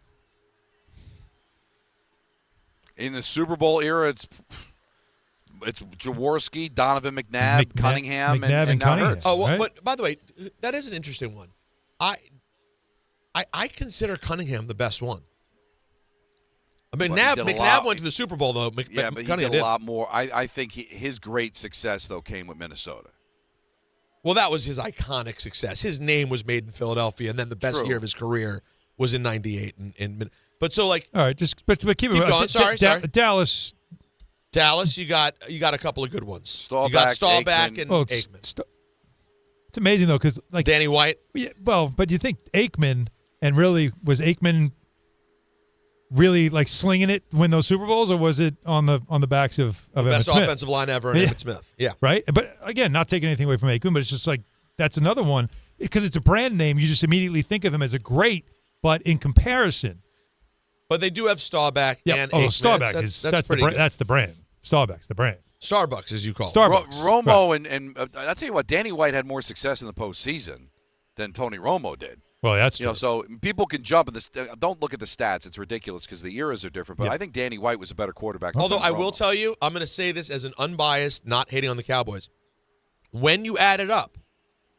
In the Super Bowl era, it's Jaworski, Donovan McNabb, Cunningham, and now Hurts. Oh, well, but by the way, that is an interesting one. I consider Cunningham the best one. I mean, McNabb went to the Super Bowl, though. But he did a lot more. I think his great success, though, came with Minnesota. Well, that was his iconic success. His name was made in Philadelphia, and then the best year of his career was in '98. But so, like, all right, but keep it going. Sorry. Dallas, you got a couple of good ones. Staubach, you got Staubach Aikman. and Aikman. It's amazing though, because like Danny White. Yeah, well, but you think Aikman, and really was Aikman really like slinging it win those Super Bowls, or was it on the backs of the Emmitt best Smith? offensive line ever, and Emmitt Smith? Yeah, right. But again, not taking anything away from Aikman, but it's just like that's another one because it's a brand name. You just immediately think of him as a great, but in comparison. But they do have Staubach and Aikman. Staubach that's pretty good. That's the brand. Staubach's the brand. Starbucks, as you call it. Starbucks. Romo and I'll tell you what, Danny White had more success in the postseason than Tony Romo did. Well, that's true. So people can jump in this. Don't look at the stats; it's ridiculous because the eras are different. But I think Danny White was a better quarterback. Although than I Romo. will tell you, I'm going to say this as an unbiased, not hating on the Cowboys. When you add it up,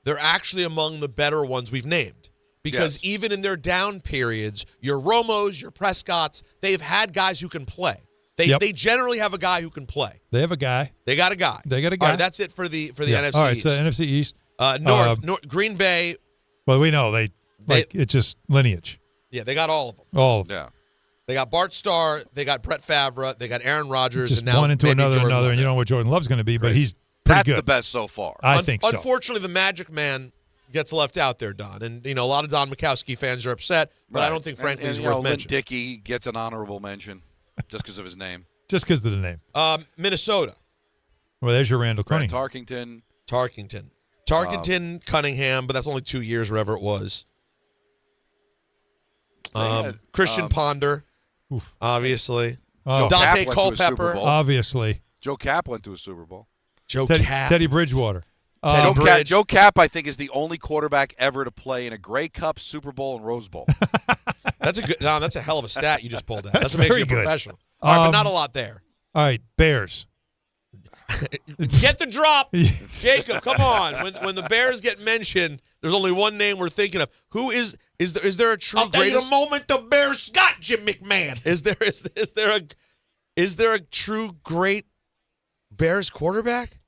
they're actually among the better ones we've named. Because even in their down periods, your Romos, your Prescotts, they've had guys who can play. They generally have a guy who can play. They have a guy. They got a guy. All right, that's it for the NFC All right, East. so NFC East. North, Green Bay. Well, we know it's just lineage. Yeah, they got all of them. All of them. Yeah. They got Bart Starr, they got Brett Favre, they got Aaron Rodgers, Just and now one into maybe another, Jordan Love. and you don't know what Jordan Love's going to be, but he's pretty That's good. the best so far. I think so. Unfortunately, the Magic Man gets left out there, Don. And, a lot of Don Mikowski fans are upset, but I don't think, frankly, he's worth mentioning. Dickey gets an honorable mention just because of his name. Just because of the name. Minnesota. Well, there's your Randall Tarkington. Tarkington, Cunningham, but that's only 2 years, wherever it was. Christian Ponder, obviously. Dante Culpepper. Obviously. Joe Kapp went to a Super Bowl. Teddy Bridgewater. Joe Kapp, I think, is the only quarterback ever to play in a Grey Cup, Super Bowl, and Rose Bowl. That's a hell of a stat you just pulled out. That's what makes very you a good. professional. All right, but not a lot there. All right, Bears. Get the drop, Jacob. Come on. When the Bears get mentioned, there's only one name we're thinking of. Who is there a true? I'll tell you the moment the Bears got Jim McMahon. Is there a true great Bears quarterback?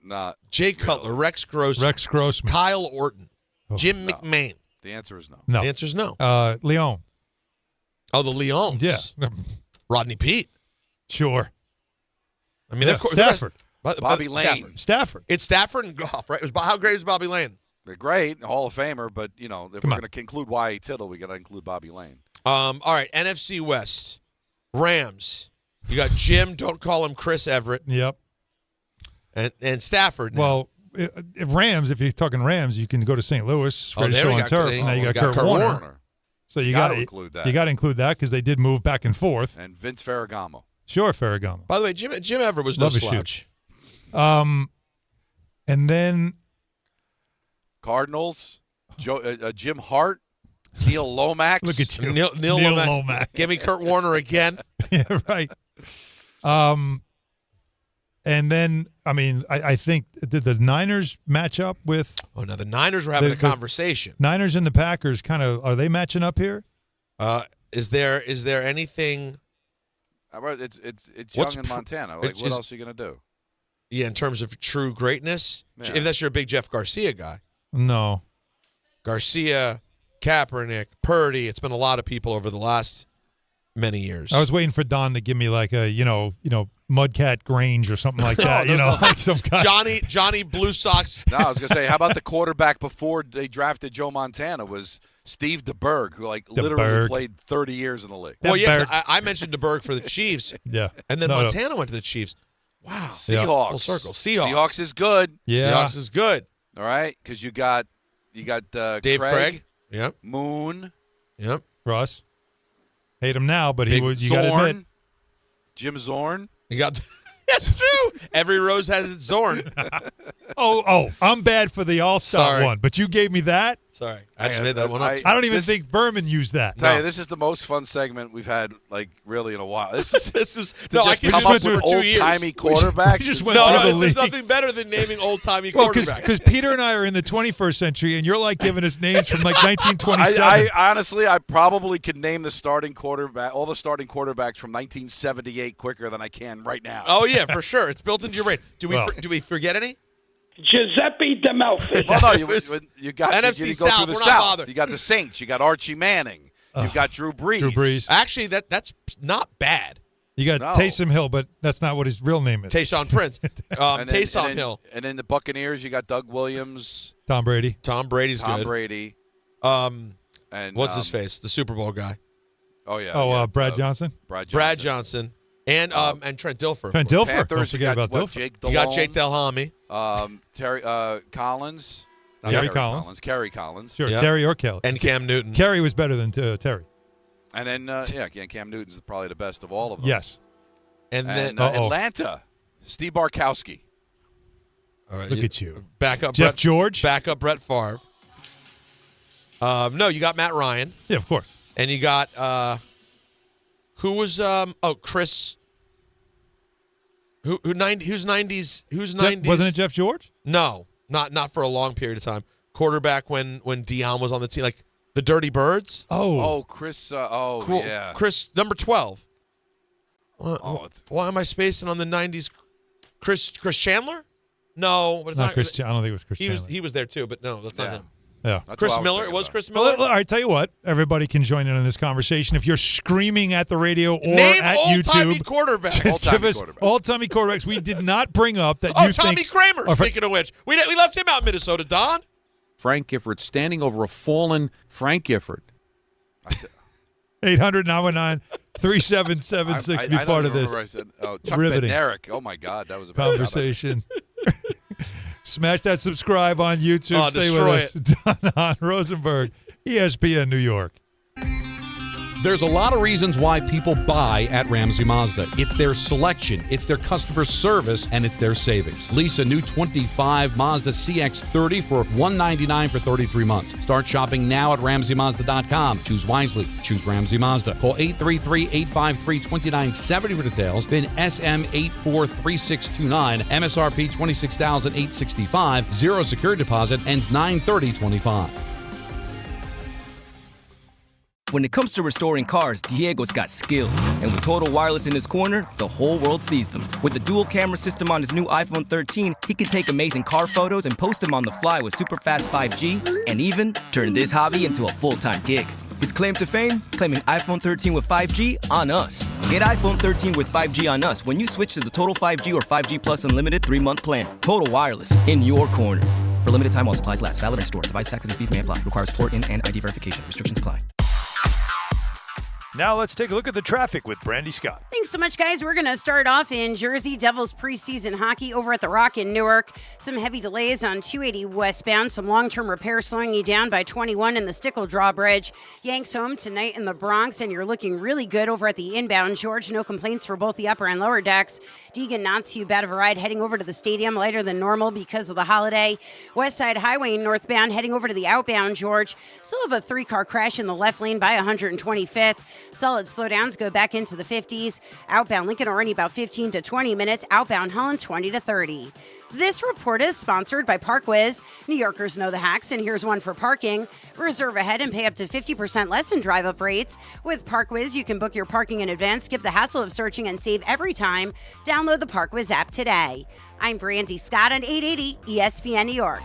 Not Jay Cutler, Rex Grossman, Kyle Orton, Jim McMahon. The answer is no. The answer is no. Leon. Oh, the Leons. Yeah. Rodney Peete. Sure. I mean, Stafford. Bobby Lane. Stafford. It's Stafford and Goff, right? How great is Bobby Lane? They're great, Hall of Famer, but if we're going to include Y.A. Tittle, we got to include Bobby Lane. All right, NFC West. Rams. You got Jim. Don't call him Chris Everett. Yep. And Stafford. Now. Well, Rams. If you're talking Rams, you can go to St. Louis. Greatest show on turf. Now you got Kurt Warner. So you got to include that. You got to include that because they did move back and forth. And Vince Ferragamo. Sure, Ferragamo. By the way, Jim Everett was no slouch. And then Cardinals. Jim Hart. Neil Lomax. Look at you, Neil Lomax. Give me Kurt Warner again. Yeah, right. And then, I think, did the Niners match up with? Oh, no, the Niners were having a conversation. Niners and the Packers are they matching up here? Is there anything? It's young in Montana. What else are you going to do? Yeah, in terms of true greatness? Yeah. If that's your big Jeff Garcia guy. No. Garcia, Kaepernick, Purdy. It's been a lot of people over the last many years. I was waiting for Don to give me like a, Mudcat Grange or something like that. Like some guy. Johnny Blue Sox. No, I was going to say, how about the quarterback before they drafted Joe Montana was Steve DeBerg, who literally played 30 years in the league. Well, yeah, I mentioned DeBerg for the Chiefs. Yeah. And then Montana went to the Chiefs. Wow. Seahawks. Full circle. Seahawks. Seahawks is good. Yeah. Seahawks is good. All right, because you got Dave Craig. Yep. Moon. Yep. Russ. Hate him now, but Big you got to Zorn. admit. Jim Zorn. You got. That's true. Every rose has its Zorn. I'm bad for the All-Star Sorry. one, but you gave me that? Sorry. I just made that one up. I don't even think Berman used that. Tell you, this is the most fun segment we've had, really, in a while. This is no, I just can come come up with old-timey quarterbacks. We just went through the there's league. nothing better than naming old-timey Well, quarterbacks. because Peter and I are in the 21st century, and you're like giving us names from like 1927. I honestly, I probably could name all the starting quarterbacks from 1978 quicker than I can right now. Oh, yeah, for sure. It's built into your brain. Do we forget any? Giuseppe D'Amelfi. Well, no, you got NFC you go South. through the We're not South. bothered. You got the Saints. You got Archie Manning. You've got Drew Brees. Actually, that's not bad. You got Taysom Hill, but that's not what his real name is. Tayshaun Prince. Taysom Hill. And in the Buccaneers, you got Doug Williams. Tom Brady. Tom Brady's good. Tom Brady. And what's his um, face? The Super Bowl guy. Oh, yeah. Brad Johnson. Brad Johnson. And Trent Dilfer. Trent Dilfer. Panthers, Don't forget about Dilfer. Jake You got Delhomme. Jake Delhomme. Terry Collins. Not Kerry Terry Collins. Kerry Collins. Sure, Yep. Terry or Kelly. And Cam Newton. Kerry was better than Terry. And then, Cam Newton's probably the best of all of them. Yes. And then Atlanta, Steve Barkowski. All right, Look at you. Back up Jeff George. Back up Brett Favre. No, you got Matt Ryan. Yeah, of course. And you got who was Chris. Who's 90s? Wasn't it Jeff George? No, not for a long period of time. Quarterback when Deion was on the team, like the Dirty Birds. Oh, Chris. Yeah. Chris, number 12. Why am I spacing on the 90s? Chris Chandler? No, but it's not Chris. I don't think it was Chris Chandler. He was there too, but no, that's not him. Yeah. Chris Miller. It was Chris Miller. Well, all right, tell you what. Everybody can join in on this conversation. If you're screaming at the radio or Name at old-timey YouTube, quarterbacks. just give us old-timey quarterbacks. We did not bring up that you Tommy think. Kramer. Speaking of which, we left him out in Minnesota, Don. Frank Gifford standing over a fallen Frank Gifford. 800-919-3776. Be part of this. Chuck Riveting Bednarik. Oh, my God. That was a bad conversation. Smash that subscribe on YouTube. Stay with us. Don Hahn, Rosenberg, ESPN New York. There's a lot of reasons why people buy at Ramsey Mazda. It's their selection, it's their customer service, and it's their savings. Lease a new 25 Mazda CX-30 for $199 for 33 months. Start shopping now at RamseyMazda.com. Choose wisely. Choose Ramsey Mazda. Call 833-853-2970 for details. Then SM843629. MSRP $26,865. Zero security deposit. Ends 9/30/25. When it comes to restoring cars, Diego's got skills. And with Total Wireless in his corner, the whole world sees them. With the dual camera system on his new iPhone 13, he can take amazing car photos and post them on the fly with super fast 5G, and even turn this hobby into a full-time gig. His claim to fame? Claiming iPhone 13 with 5G on us. Get iPhone 13 with 5G on us when you switch to the Total 5G or 5G Plus Unlimited 3-month plan. Total Wireless, in your corner. For limited time while supplies last. Valid in store. Device taxes and fees may apply. Requires port in and ID verification. Restrictions apply. Now let's take a look at the traffic with Brandy Scott. Thanks so much, guys. We're going to start off in Jersey. Devils preseason hockey over at the Rock in Newark. Some heavy delays on 280 westbound. Some long-term repairs slowing you down by 21 in the Stickle Drawbridge. Yanks home tonight in the Bronx, and you're looking really good over at the inbound. George, no complaints for both the upper and lower decks. Deegan, not too bad of a ride heading over to the stadium, lighter than normal because of the holiday. West Side Highway northbound heading over to the outbound, George. Still have a 3-car crash in the left lane by 125th. Solid slowdowns go back into the 50s. Outbound Lincoln already about 15 to 20 minutes. Outbound Holland 20 to 30. This report is sponsored by ParkWiz. New Yorkers know the hacks, and here's one for parking. Reserve ahead and pay up to 50% less in drive-up rates. With ParkWiz, you can book your parking in advance, skip the hassle of searching, and save every time. Download the ParkWiz app today. I'm Brandy Scott on 880 ESPN New York.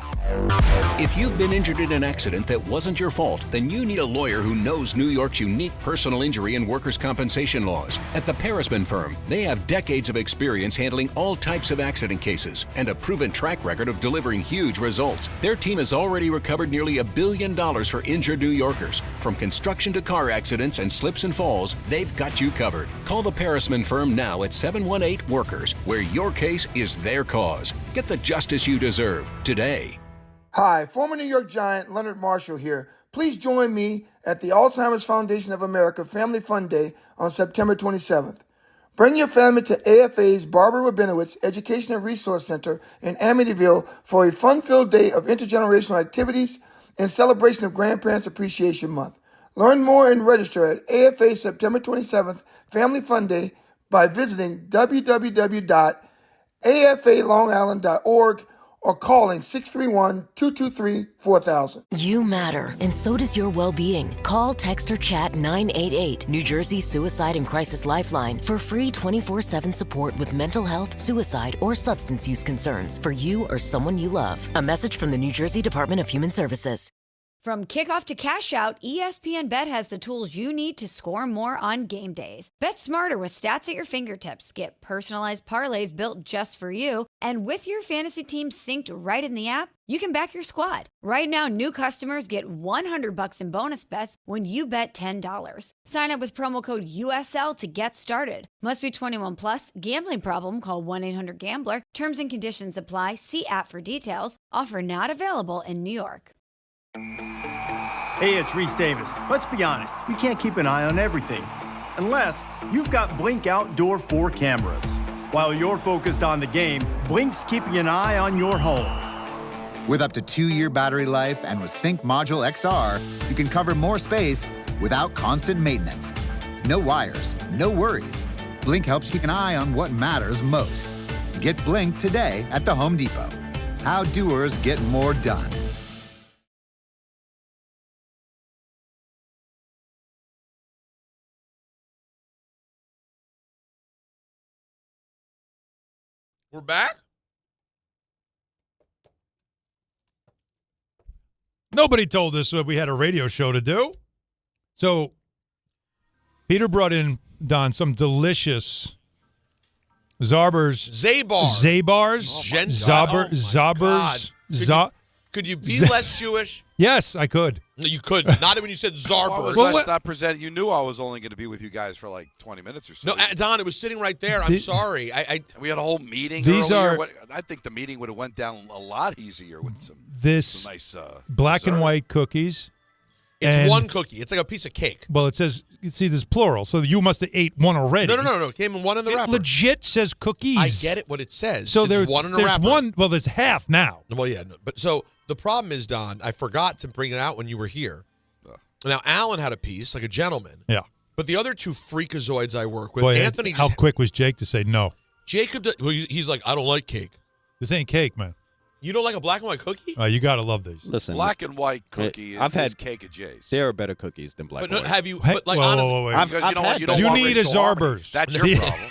If you've been injured in an accident that wasn't your fault, then you need a lawyer who knows New York's unique personal injury and workers' compensation laws. At the Parisman Firm, they have decades of experience handling all types of accident cases and a proven track record of delivering huge results. Their team has already recovered nearly $1 billion for injured New Yorkers. From construction to car accidents and slips and falls, they've got you covered. Call the Parisman Firm now at 718-WORKERS, where your case is their cause. Get the justice you deserve today. Hi, former New York Giant Leonard Marshall here. Please join me at the Alzheimer's Foundation of America Family Fun Day on September 27th. Bring your family to AFA's Barbara Rabinowitz Education and Resource Center in Amityville for a fun-filled day of intergenerational activities in celebration of Grandparents Appreciation Month. Learn more and register at AFA September 27th Family Fun Day by visiting www.afalongisland.org or calling 631-223-4000. You matter, and so does your well-being. Call, text, or chat 988, New Jersey Suicide and Crisis Lifeline, for free 24/7 support with mental health, suicide, or substance use concerns for you or someone you love. A message from the New Jersey Department of Human Services. From kickoff to cash out, ESPN Bet has the tools you need to score more on game days. Bet smarter with stats at your fingertips. Get personalized parlays built just for you. And with your fantasy team synced right in the app, you can back your squad. Right now, new customers get $100 in bonus bets when you bet $10. Sign up with promo code USL to get started. Must be 21 plus. Gambling problem? Call 1-800-GAMBLER. Terms and conditions apply. See app for details. Offer not available in New York. Hey, it's Reese Davis. Let's be honest, you can't keep an eye on everything. Unless you've got Blink Outdoor 4 cameras. While you're focused on the game, Blink's keeping an eye on your home. With up to 2-year battery life and with Sync Module XR, you can cover more space without constant maintenance. No wires, no worries. Blink helps keep an eye on what matters most. Get Blink today at the Home Depot. How doers get more done. We're back? Nobody told us that we had a radio show to do. So Peter brought in, Don, some delicious Zabars. Could you be less Jewish? Yes, I could. No, you could. Not when you said Zarbers. Well, not presented. You knew I was only going to be with you guys for like 20 minutes or so. No, Don, it was sitting right there. I'm sorry. We had a whole meeting. These earlier. I think the meeting would have went down a lot easier with some nice black dessert. and white cookies. It's one cookie. It's like a piece of cake. Well, it says, see, there's plural, so you must have ate one already. No. It came in one in the wrapper. It legit says cookies. I get it, what it says. So it's there's one in a there's wrapper. one. Well, there's half now. Well, yeah. But so the problem is, Don, I forgot to bring it out when you were here. Now, Alan had a piece, like a gentleman. Yeah. But the other two freakazoids I work with, Boy, Anthony how quick was Jake to say no? Jacob, he's like, I don't like cake. This ain't cake, man. You don't like a black and white cookie? You got to love these. Listen, black and white cookie is cake of Jay's. There are better cookies than black and white. Have you? Hey, but like, whoa, honestly, whoa, wait. You need a Zarbers. That's your problem.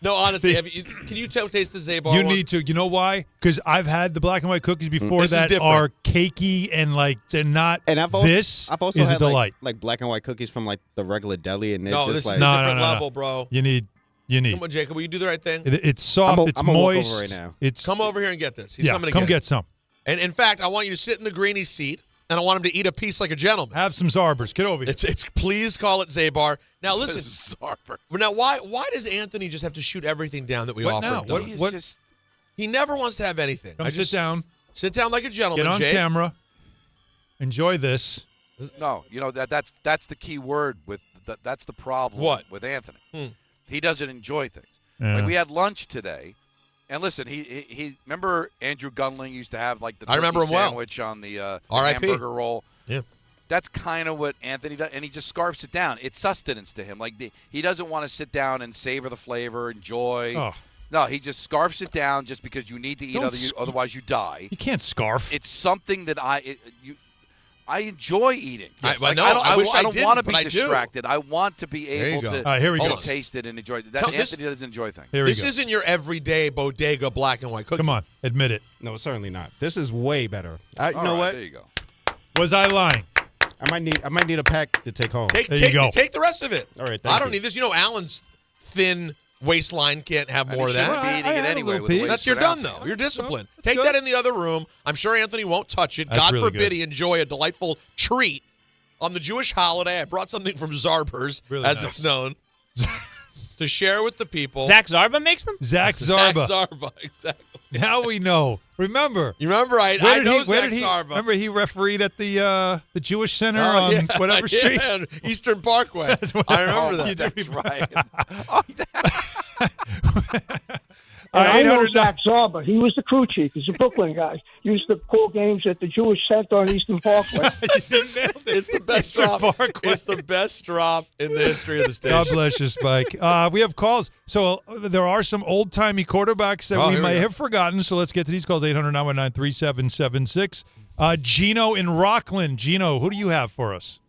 No, honestly, can you taste the Zabar? You one? need to. You know why? Because I've had the black and white cookies before This is that different. are cakey and like they're not. And I've also is had a delight. like black and white cookies from like the regular deli, and No, just this like is a different level, bro. You need. Come on, Jacob. Will you do the right thing? It's soft. It's I'm gonna walk over moist. right now. It's come over here and get this. He's coming to come get get it. some. And in fact, I want you to sit in the greenie seat, and I want him to eat a piece like a gentleman. Have some Zarbers. Get over here. It's please call it Zabar. Now listen. Zarber. Now why does Anthony just have to shoot everything down that we What offer now? him? What? He never wants to have anything. Come sit down. Sit down like a gentleman. Get on Jake. camera. Enjoy this. No, that's the key word with that's the problem with Anthony. He doesn't enjoy things. Yeah. Like we had lunch today, and listen, he remember Andrew Gunling used to have like the I remember him well. sandwich on the R.I.P. hamburger roll. Yeah. That's kind of what Anthony does, and he just scarfs it down. It's sustenance to him. Like he doesn't want to sit down and savor the flavor, enjoy. Oh. No, he just scarfs it down just because you need to eat, otherwise you die. You can't scarf. It's something that I enjoy eating. Yes. Like, I wish I don't didn't, want to but be I do. distracted. I want to be able to All right, here we go. taste it and enjoy it. Tell- Anthony doesn't enjoy things. This isn't your everyday bodega black and white cookie. Come on, admit it. No, certainly not. This is way better. You know what? There you go. Was I lying? I might need a pack to take home. Take the rest of it. All right, I don't need this. You know, Alan's thin waistline can't have more of that. Be eating it anyway. With the way That's you you're done pronounce though. it. You're disciplined. That's Take good. that in the other room. I'm sure Anthony won't touch it. That's God really forbid good. he enjoy a delightful treat on the Jewish holiday. I brought something from Zarber's, Really as nice. it's known, to share with the people. Zach Zarba makes them? Zach Zarba. Zach Zarba, exactly. Now we know. Remember? You remember? I know Zach Zarba. Remember he refereed at the Jewish Center Oh, on yeah. whatever street? Yeah, Eastern Parkway. I remember that. That's right. All right, I know 800 Zach Zarba. He was the crew chief. He's a Brooklyn guy. He used to call games at the Jewish Center on Eastern Parkway. It's the best drop. It's the best drop in the history of the station. God bless you, Spike. We have calls. So there are some old-timey quarterbacks that we here we may go. have forgotten. So let's get to these calls, 800-919-3776. Gino in Rockland. Gino, who do you have for us?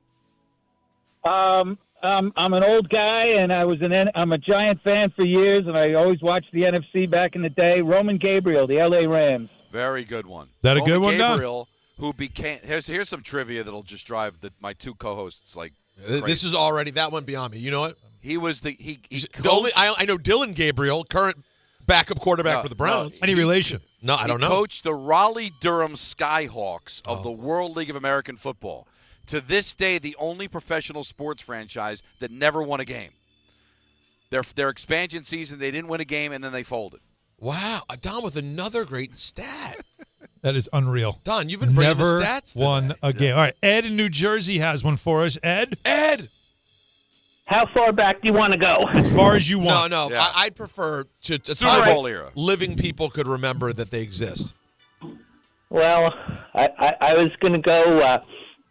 I'm an old guy, and I'm a Giant fan for years, and I always watched the NFC back in the day. Roman Gabriel, the L.A. Rams. Very good one. That a good one, Don? Gabriel, who became here's some trivia that'll just drive my two co-hosts like crazy. This is already that went beyond me. You know what? He was the I know Dylan Gabriel, current backup quarterback for the Browns. Any relation? No, I don't know. Coached the Raleigh-Durham Skyhawks of the World League of American Football. To this day, the only professional sports franchise that never won a game. Their expansion season, they didn't win a game, and then they folded. Wow, Don with another great stat. That is unreal. Don, you've been bringing Never the stats today. won a game. All right, Ed in New Jersey has one for us. Ed? How far back do you want to go? As far as you want. No. Yeah. I'd prefer to a Super time Bowl era. living people could remember that they exist. Well, I was going to go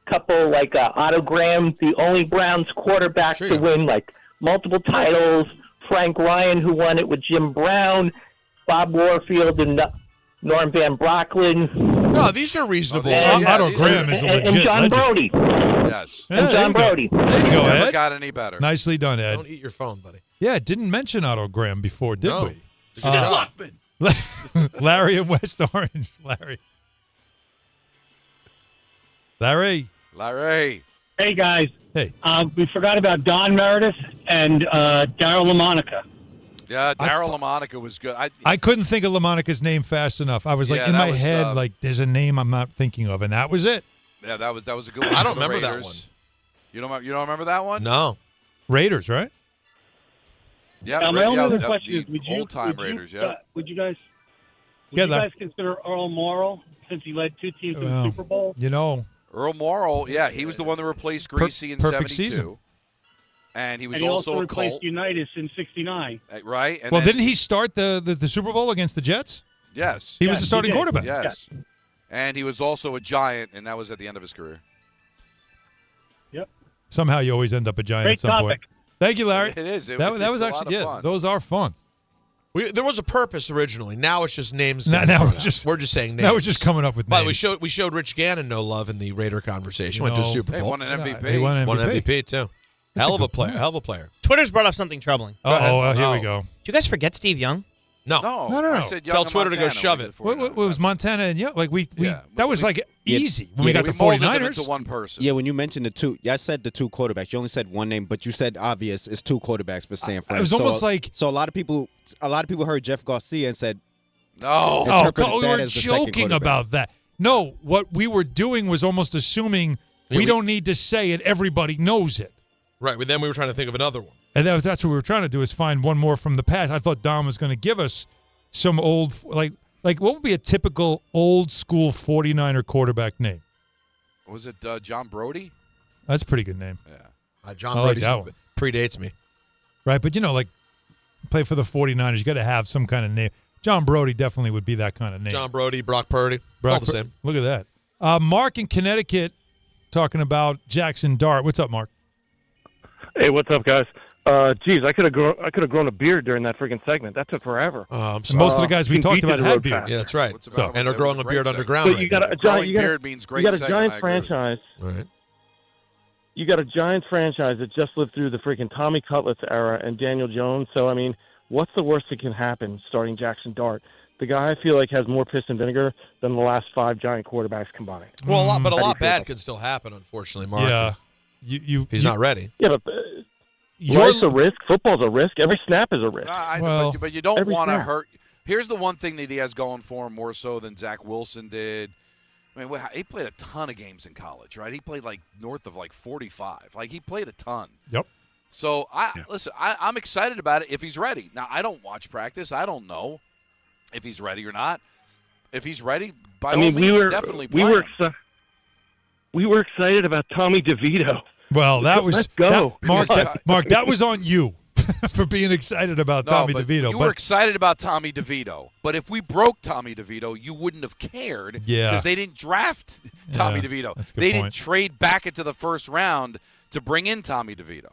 couple like Otto Graham, the only Browns quarterback to win like multiple titles. Frank Ryan, who won it with Jim Brown, Bob Warfield, and Norm Van Brocklin. No, these are reasonable. Otto Graham is a legit and John legend. Brody. Yes. And John Brody. There you go, Never Ed. got any better. Nicely done, Ed. Don't eat your phone, buddy. Yeah, didn't mention Otto Graham before, did No. we? Lockman. Larry in West Orange. Larry. Hey, guys. Hey. We forgot about Don Meredith and Daryl LaMonica. Yeah, Daryl LaMonica was good. I couldn't think of LaMonica's name fast enough. I was like, Yeah, in that my was, head, like, there's a name I'm not thinking of, and that was it. Yeah, that was a good one. I don't for the remember that Raiders. one. You don't remember that one? No. Raiders, right? Yeah, my only other the question is, old-time Raiders, yeah. Would you guys consider Earl Morrall, since he led two teams to the Super Bowl? You know. Earl Morrall, yeah, he was the one that replaced Greasy in perfect 72. season. And he was and he also a replaced Colt. Unitas in 69. Right? And Well, then- didn't he start the Super Bowl against the Jets? Yes. He was the starting quarterback. Yes. And he was also a Giant, and that was at the end of his career. Yep. Somehow you always end up a Giant Great at some point. topic. Thank you, Larry. It is. That was it's a lot actually, of fun. those are fun. There was a purpose originally. Now it's just names. Now getting we're thrown out. just- we're just saying names. now we're just coming up with By the way, names. we showed Rich Gannon no love in the Raider conversation. Went to a No. Super Hey, Bowl. won an MVP. He won an Won MVP. MVP too. Hell of a player. Twitter's brought up something troubling. Oh, here we go. Did you guys forget Steve Young? No. No. I said Tell Young Twitter to go Montana shove was it. What was Montana and like we Yeah. that was like easy when we got the molded them 49ers. into one person. Yeah, when you mentioned the two, I said the two quarterbacks. You only said one name, but you said obvious. It's two quarterbacks for San Fran. It was almost like a lot of people heard Jeff Garcia and said, No. interpreted we that were as the second joking quarterback. about that. No, what we were doing was almost assuming we don't need to say it. Everybody knows it. Right, but then we were trying to think of another one. And that's what we were trying to do, is find one more from the past. I thought Dom was going to give us some old, like what would be a typical old school 49er quarterback name? Was it John Brody? That's a pretty good name. Yeah. John I like Brody's that one. predates me. Right, but like play for the 49ers, you got to have some kind of name. John Brody definitely would be that kind of name. John Brody, Brock Purdy, all the same. Look at that. Mark in Connecticut talking about Jaxson Dart. What's up, Mark? Hey, what's up, guys? Geez, I could have grown a beard during that freaking segment. That took forever. I'm sorry. Most of the guys we talked about had beards. Yeah, that's right. So, and are growing a beard underground. So you got a beard means great. You got a Giants franchise. Right. You got a Giants franchise that just lived through the freaking Tommy Cutlets era and Daniel Jones. So I mean, what's the worst that can happen starting Jaxson Dart? The guy I feel like has more piss and vinegar than the last 5 Giant quarterbacks combined. Well, a lot bad can still happen, unfortunately, Mark. Yeah. If he's not ready. Yeah, but life's a risk. Football's a risk. Every snap is a risk. I know, but you don't want to snap. hurt. Here's the one thing that he has going for him more so than Zach Wilson did. I mean, he played a ton of games in college, right? He played like north of like 45. Like he played a ton. Yep. So listen, I'm excited about it if he's ready. Now I don't watch practice. I don't know if he's ready or not. If he's ready, by all means, definitely play him. We were excited about Tommy DeVito. Well, that was Let's go. Mark, that was on you for being excited about Tommy DeVito. You were excited about Tommy DeVito. But if we broke Tommy DeVito, you wouldn't have cared. Yeah. Because they didn't draft Tommy DeVito. That's a good they point. didn't trade back into the first round to bring in Tommy DeVito.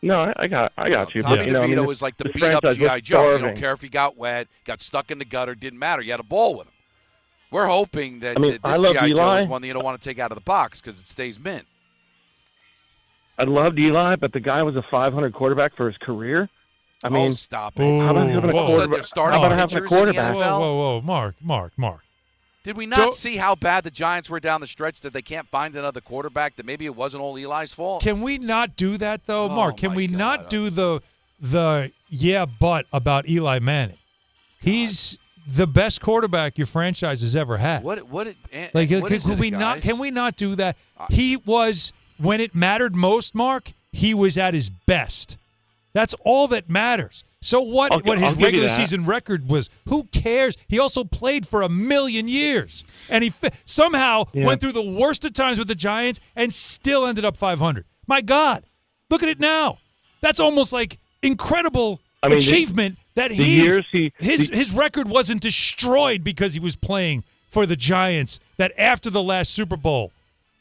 No, I got you. Tommy but, DeVito is like the beat-up G.I. Joe. You don't care if he got wet, got stuck in the gutter, didn't matter. You had a ball with him. We're hoping that, that I this love G.I. Joe Eli. is one that you don't want to take out of the box because it stays mint. I loved Eli, but the guy was a 500 quarterback for his career. I mean, stop it. How about having a quarterback? How about having a quarterback? Whoa, Mark. Did we not see how bad the Giants were down the stretch that they can't find another quarterback, that maybe it wasn't all Eli's fault? Can we not do that, though, Mark? Can we not do the but about Eli Manning? He's the best quarterback your franchise has ever had. What Can we not do that? He was, when it mattered most, Mark, he was at his best. That's all that matters. So what his regular season record was, who cares? He also played for 1,000,000 years. And he somehow went through the worst of times with the Giants and still ended up 500. My God, look at it now. That's almost like incredible achievement that his record wasn't destroyed because he was playing for the Giants, that after the last Super Bowl,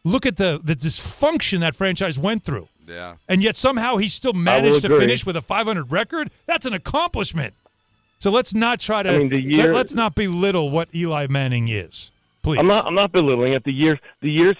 look at the dysfunction that franchise went through. Yeah. And yet somehow he still managed to finish with a 500 record. That's an accomplishment. So let's not try to let's not belittle what Eli Manning is. Please. I'm not belittling it. The years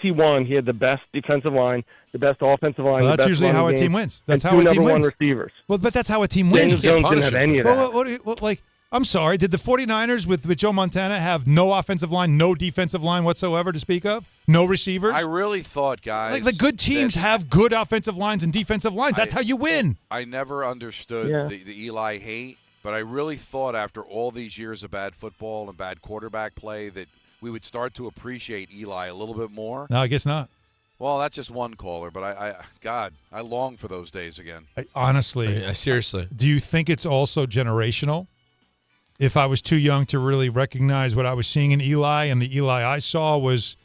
he won, he had the best defensive line, the best offensive line. Well, that's usually how a team wins. That's how a team wins. Receivers. Well, but that's how a team wins. Daniel Jones didn't have any of that. I'm sorry. Did the 49ers with Joe Montana have no offensive line, no defensive line whatsoever to speak of? No receivers? I really thought, guys. Like the good teams have good offensive lines and defensive lines. That's how you win. I never understood the Eli hate, but I really thought after all these years of bad football and bad quarterback play that we would start to appreciate Eli a little bit more. No, I guess not. Well, that's just one caller, but I long for those days again. Honestly. Seriously. Do you think it's also generational? If I was too young to really recognize what I was seeing in Eli, and the Eli I saw was,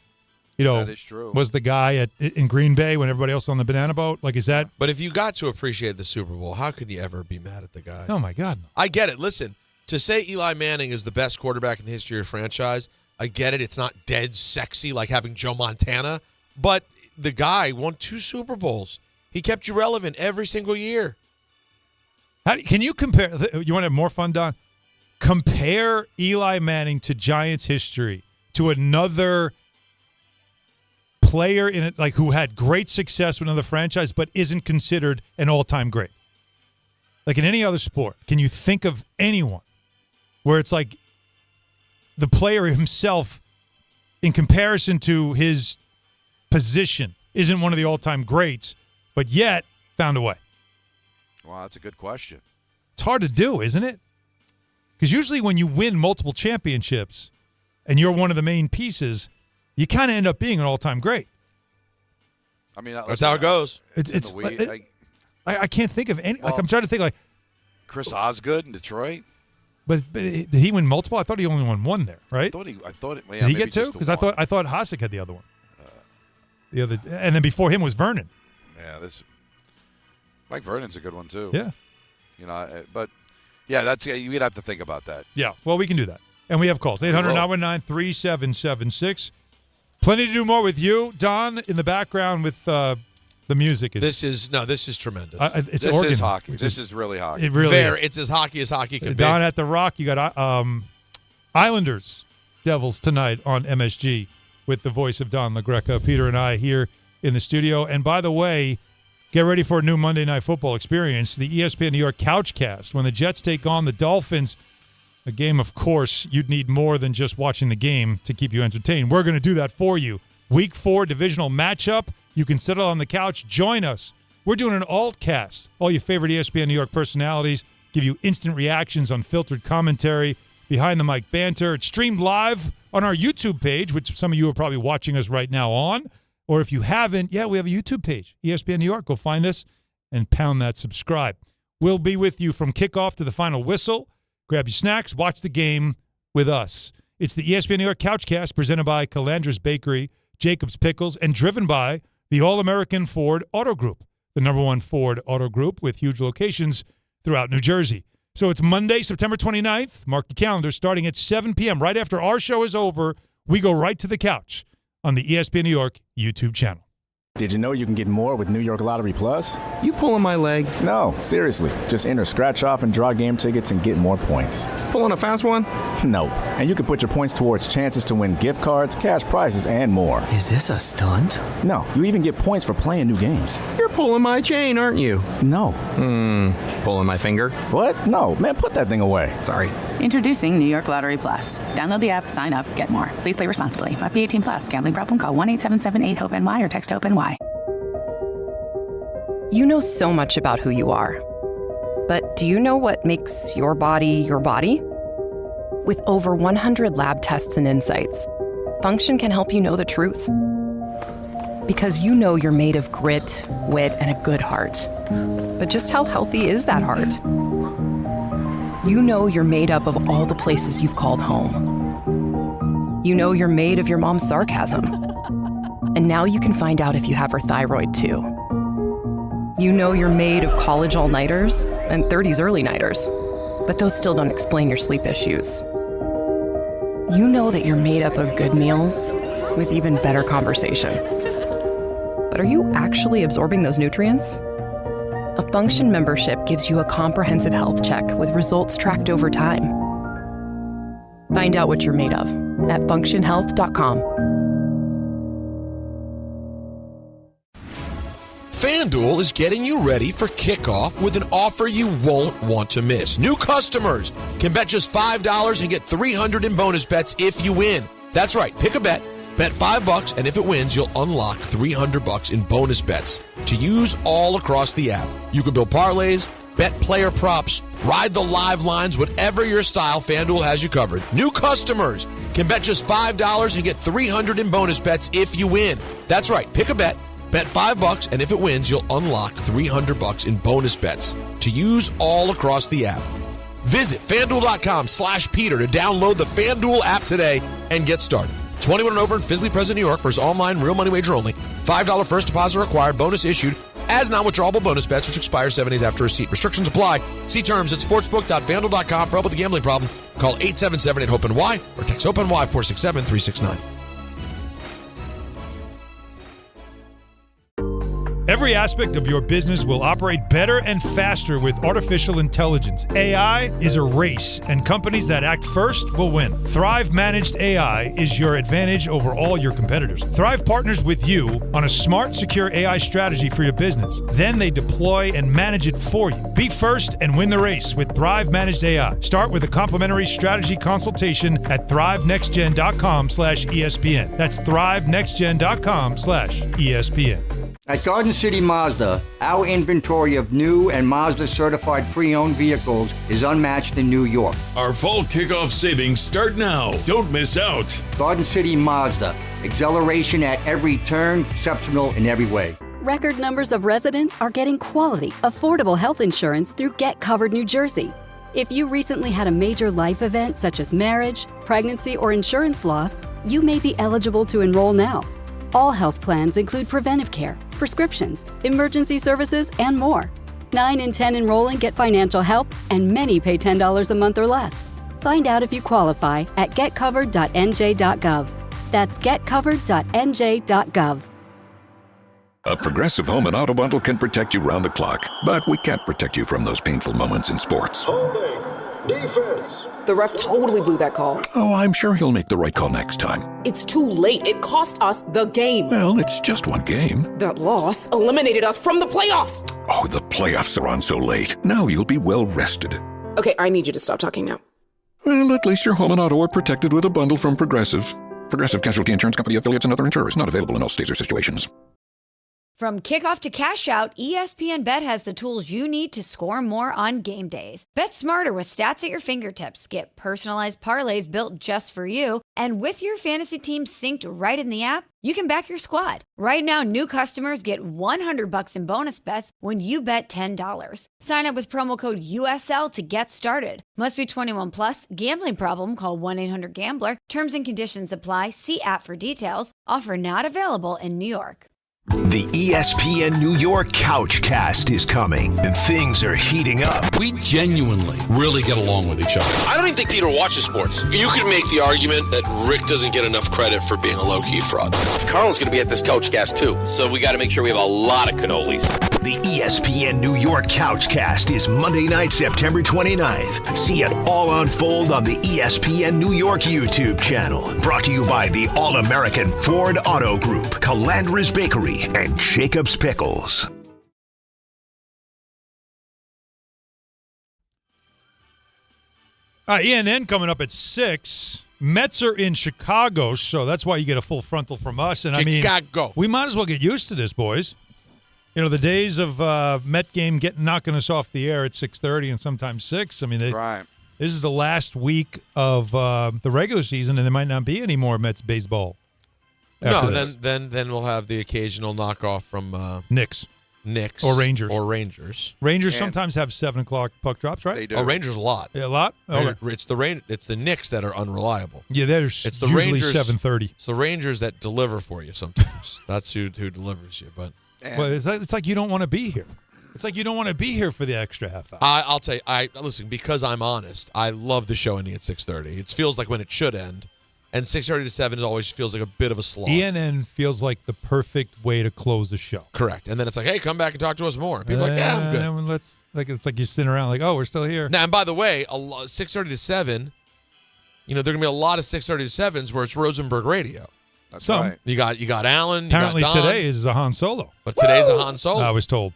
that is true. Was the guy in Green Bay when everybody else was on the banana boat? Like, is that? But if you got to appreciate the Super Bowl, how could you ever be mad at the guy? Oh, my God. I get it. Listen, to say Eli Manning is the best quarterback in the history of franchise, I get it. It's not dead sexy like having Joe Montana, but the guy won 2 Super Bowls. He kept you relevant every single year. Can you compare? You want to have more fun, Don? Compare Eli Manning to Giants history to another player in it, like who had great success with another franchise but isn't considered an all-time great. Like in any other sport, can you think of anyone where it's like the player himself, in comparison to his position, isn't one of the all-time greats, but yet found a way? Wow, that's a good question. It's hard to do, isn't it? Because usually when you win multiple championships and you're one of the main pieces, you kind of end up being an all-time great. I mean, that's how it goes. I can't think of any. I'm trying to think Chris Osgood in Detroit. But did he win multiple? I thought he only won one there, right? I thought it. Did he get 2? Because I thought Hasek had the other one. And then before him was Vernon. Yeah, Mike Vernon's a good one too. Yeah, but yeah, you'd have to think about that. Yeah, well, we can do that, and we have calls 800-919-3776. Plenty to do more with you, Don, in the background with The music is. This is tremendous. It's this organ. is hockey. This is really hockey. It really is. It's as hockey can be. Down at the Rock, you got Islanders, Devils tonight on MSG with the voice of Don LaGreca. Peter and I here in the studio. And by the way, get ready for a new Monday Night Football experience, the ESPN New York Couchcast. When the Jets take on the Dolphins, a game, of course, you'd need more than just watching the game to keep you entertained. We're going to do that for you. Week 4 divisional matchup. You can settle on the couch. Join us. We're doing an alt cast. All your favorite ESPN New York personalities give you instant reactions, unfiltered commentary, behind the mic banter. It's streamed live on our YouTube page, which some of you are probably watching us right now on. Or if you haven't, we have a YouTube page, ESPN New York. Go find us and pound that subscribe. We'll be with you from kickoff to the final whistle. Grab your snacks, watch the game with us. It's the ESPN New York Couchcast presented by Calandra's Bakery, Jacob's Pickles, and driven by the All-American Ford Auto Group, the #1 Ford Auto Group with huge locations throughout New Jersey. So it's Monday, September 29th. Mark your calendar, starting at 7 p.m. Right after our show is over, we go right to the couch on the ESPN New York YouTube channel. Did you know you can get more with New York Lottery Plus? You pulling my leg? No, seriously. Just enter scratch off and draw game tickets and get more points. Pulling a fast one? No. And you can put your points towards chances to win gift cards, cash prizes, and more. Is this a stunt? No, you even get points for playing new games. You're pulling my chain, aren't you? No. Pulling my finger? What? No, man, put that thing away. Sorry. Introducing New York Lottery Plus. Download the app, sign up, get more. Please play responsibly. Must be 18 plus. Gambling problem? Call 1-877-8-HOPE-NY or text HOPE-NY. You know so much about who you are. But do you know what makes your body your body? With over 100 lab tests and insights, Function can help you know the truth. Because you know you're made of grit, wit, and a good heart. But just how healthy is that heart? You know you're made up of all the places you've called home. You know you're made of your mom's sarcasm. And now you can find out if you have her thyroid too. You know you're made of college all-nighters and 30s early-nighters. But those still don't explain your sleep issues. You know that you're made up of good meals with even better conversation. But are you actually absorbing those nutrients? A Function membership gives you a comprehensive health check with results tracked over time. Find out what you're made of at functionhealth.com. FanDuel is getting you ready for kickoff with an offer you won't want to miss. New customers can bet just $5 and get $300 in bonus bets if you win. That's right. Pick a bet. Bet $5, and if it wins, you'll unlock $300 in bonus bets to use all across the app. You can build parlays, bet player props, ride the live lines, whatever your style, FanDuel has you covered. New customers can bet just $5 and get $300 in bonus bets if you win. That's right. Pick a bet. Bet $5, and if it wins, you'll unlock $300 in bonus bets to use all across the app. Visit FanDuel.com/Peter to download the FanDuel app today and get started. 21 and over in Fisley, Present, New York. First online real money wager only. $5 first deposit required. Bonus issued as non-withdrawable bonus bets, which expire 7 days after receipt. Restrictions apply. See terms at sportsbook.fanduel.com. For help with the gambling problem, call 877-8-HOPE-NY or text HOPE-NY 467-369. Every aspect of your business will operate better and faster with artificial intelligence. AI is a race, and companies that act first will win. Thrive Managed AI is your advantage over all your competitors. Thrive partners with you on a smart, secure AI strategy for your business. Then they deploy and manage it for you. Be first and win the race with Thrive Managed AI. Start with a complimentary strategy consultation at thrivenextgen.com/ESPN. That's thrivenextgen.com/ESPN. At Garden City Mazda, our inventory of new and Mazda certified pre-owned vehicles is unmatched in New York. Our fall kickoff savings start now. Don't miss out. Garden City Mazda. Acceleration at every turn, exceptional in every way. Record numbers of residents are getting quality, affordable health insurance through Get Covered New Jersey. If you recently had a major life event such as marriage, pregnancy, or insurance loss, you may be eligible to enroll now. All health plans include preventive care, prescriptions, emergency services, and more. 9 in 10 enrolling get financial help, and many pay $10 a month or less. Find out if you qualify at getcovered.nj.gov. That's getcovered.nj.gov. A Progressive Home and Auto Bundle can protect you round the clock, but we can't protect you from those painful moments in sports. Holding. Defense. The ref totally blew that call. Oh, I'm sure he'll make the right call next time. It's too late. It cost us the game. Well, it's just one game. That loss eliminated us from the playoffs. Oh, the playoffs are on so late. Now you'll be well rested. Okay, I need you to stop talking now. Well, at least your home and auto are protected with a bundle from Progressive. Progressive Casualty Insurance Company affiliates and other insurers. Not available in all states or situations. From kickoff to cash out, ESPN Bet has the tools you need to score more on game days. Bet smarter with stats at your fingertips. Get personalized parlays built just for you. And with your fantasy team synced right in the app, you can back your squad. Right now, new customers get $100 in bonus bets when you bet $10. Sign up with promo code USL to get started. Must be 21 plus. Gambling problem? Call 1-800-GAMBLER. Terms and conditions apply. See app for details. Offer not available in New York. The ESPN New York Couchcast is coming, and things are heating up. We genuinely really get along with each other. I don't even think Peter watches sports. You could make the argument that Rick doesn't get enough credit for being a low-key fraud. Carlin's going to be at this Couchcast, too, so we got to make sure we have a lot of cannolis. The ESPN New York Couchcast is Monday night, September 29th. See it all unfold on the ESPN New York YouTube channel. Brought to you by the All-American Ford Auto Group, Calandra's Bakery, and Jacob's Pickles. ENN coming up at 6. Mets are in Chicago, so that's why you get a full frontal from us. And Chicago. I mean, we might as well get used to this, boys. You know, the days of Met game knocking us off the air at 6:30 and sometimes 6. I mean, this is the last week of the regular season, and there might not be any more Mets baseball. No, then we'll have the occasional knockoff from Knicks or Rangers. Rangers sometimes have 7 o'clock puck drops, right? They do. Oh, Rangers a lot. Yeah, a lot. Okay. It's the Knicks that are unrealible. Yeah, there's it's the usually Rangers 7:30. It's the Rangers that deliver for you sometimes. That's who delivers you. But well, it's like you don't want to be here. It's like you don't want to be here for the extra half hour. I'll tell you. Listen, because I'm honest. I love the show ending at 6:30. It feels like when it should end. And 6:30 to 7 always feels like a bit of a slog. ENN feels like the perfect way to close the show. Correct. And then it's like, hey, come back and talk to us more. People are like, yeah, I'm good. It's like you're sitting around like, oh, we're still here. Now, and by the way, 6:30 to 7, there are going to be a lot of 6:30 to 7s where it's Rosenberg radio. That's right. You got Allen. Apparently you got Don, today is a Han Solo. But today's a Han Solo. I was told.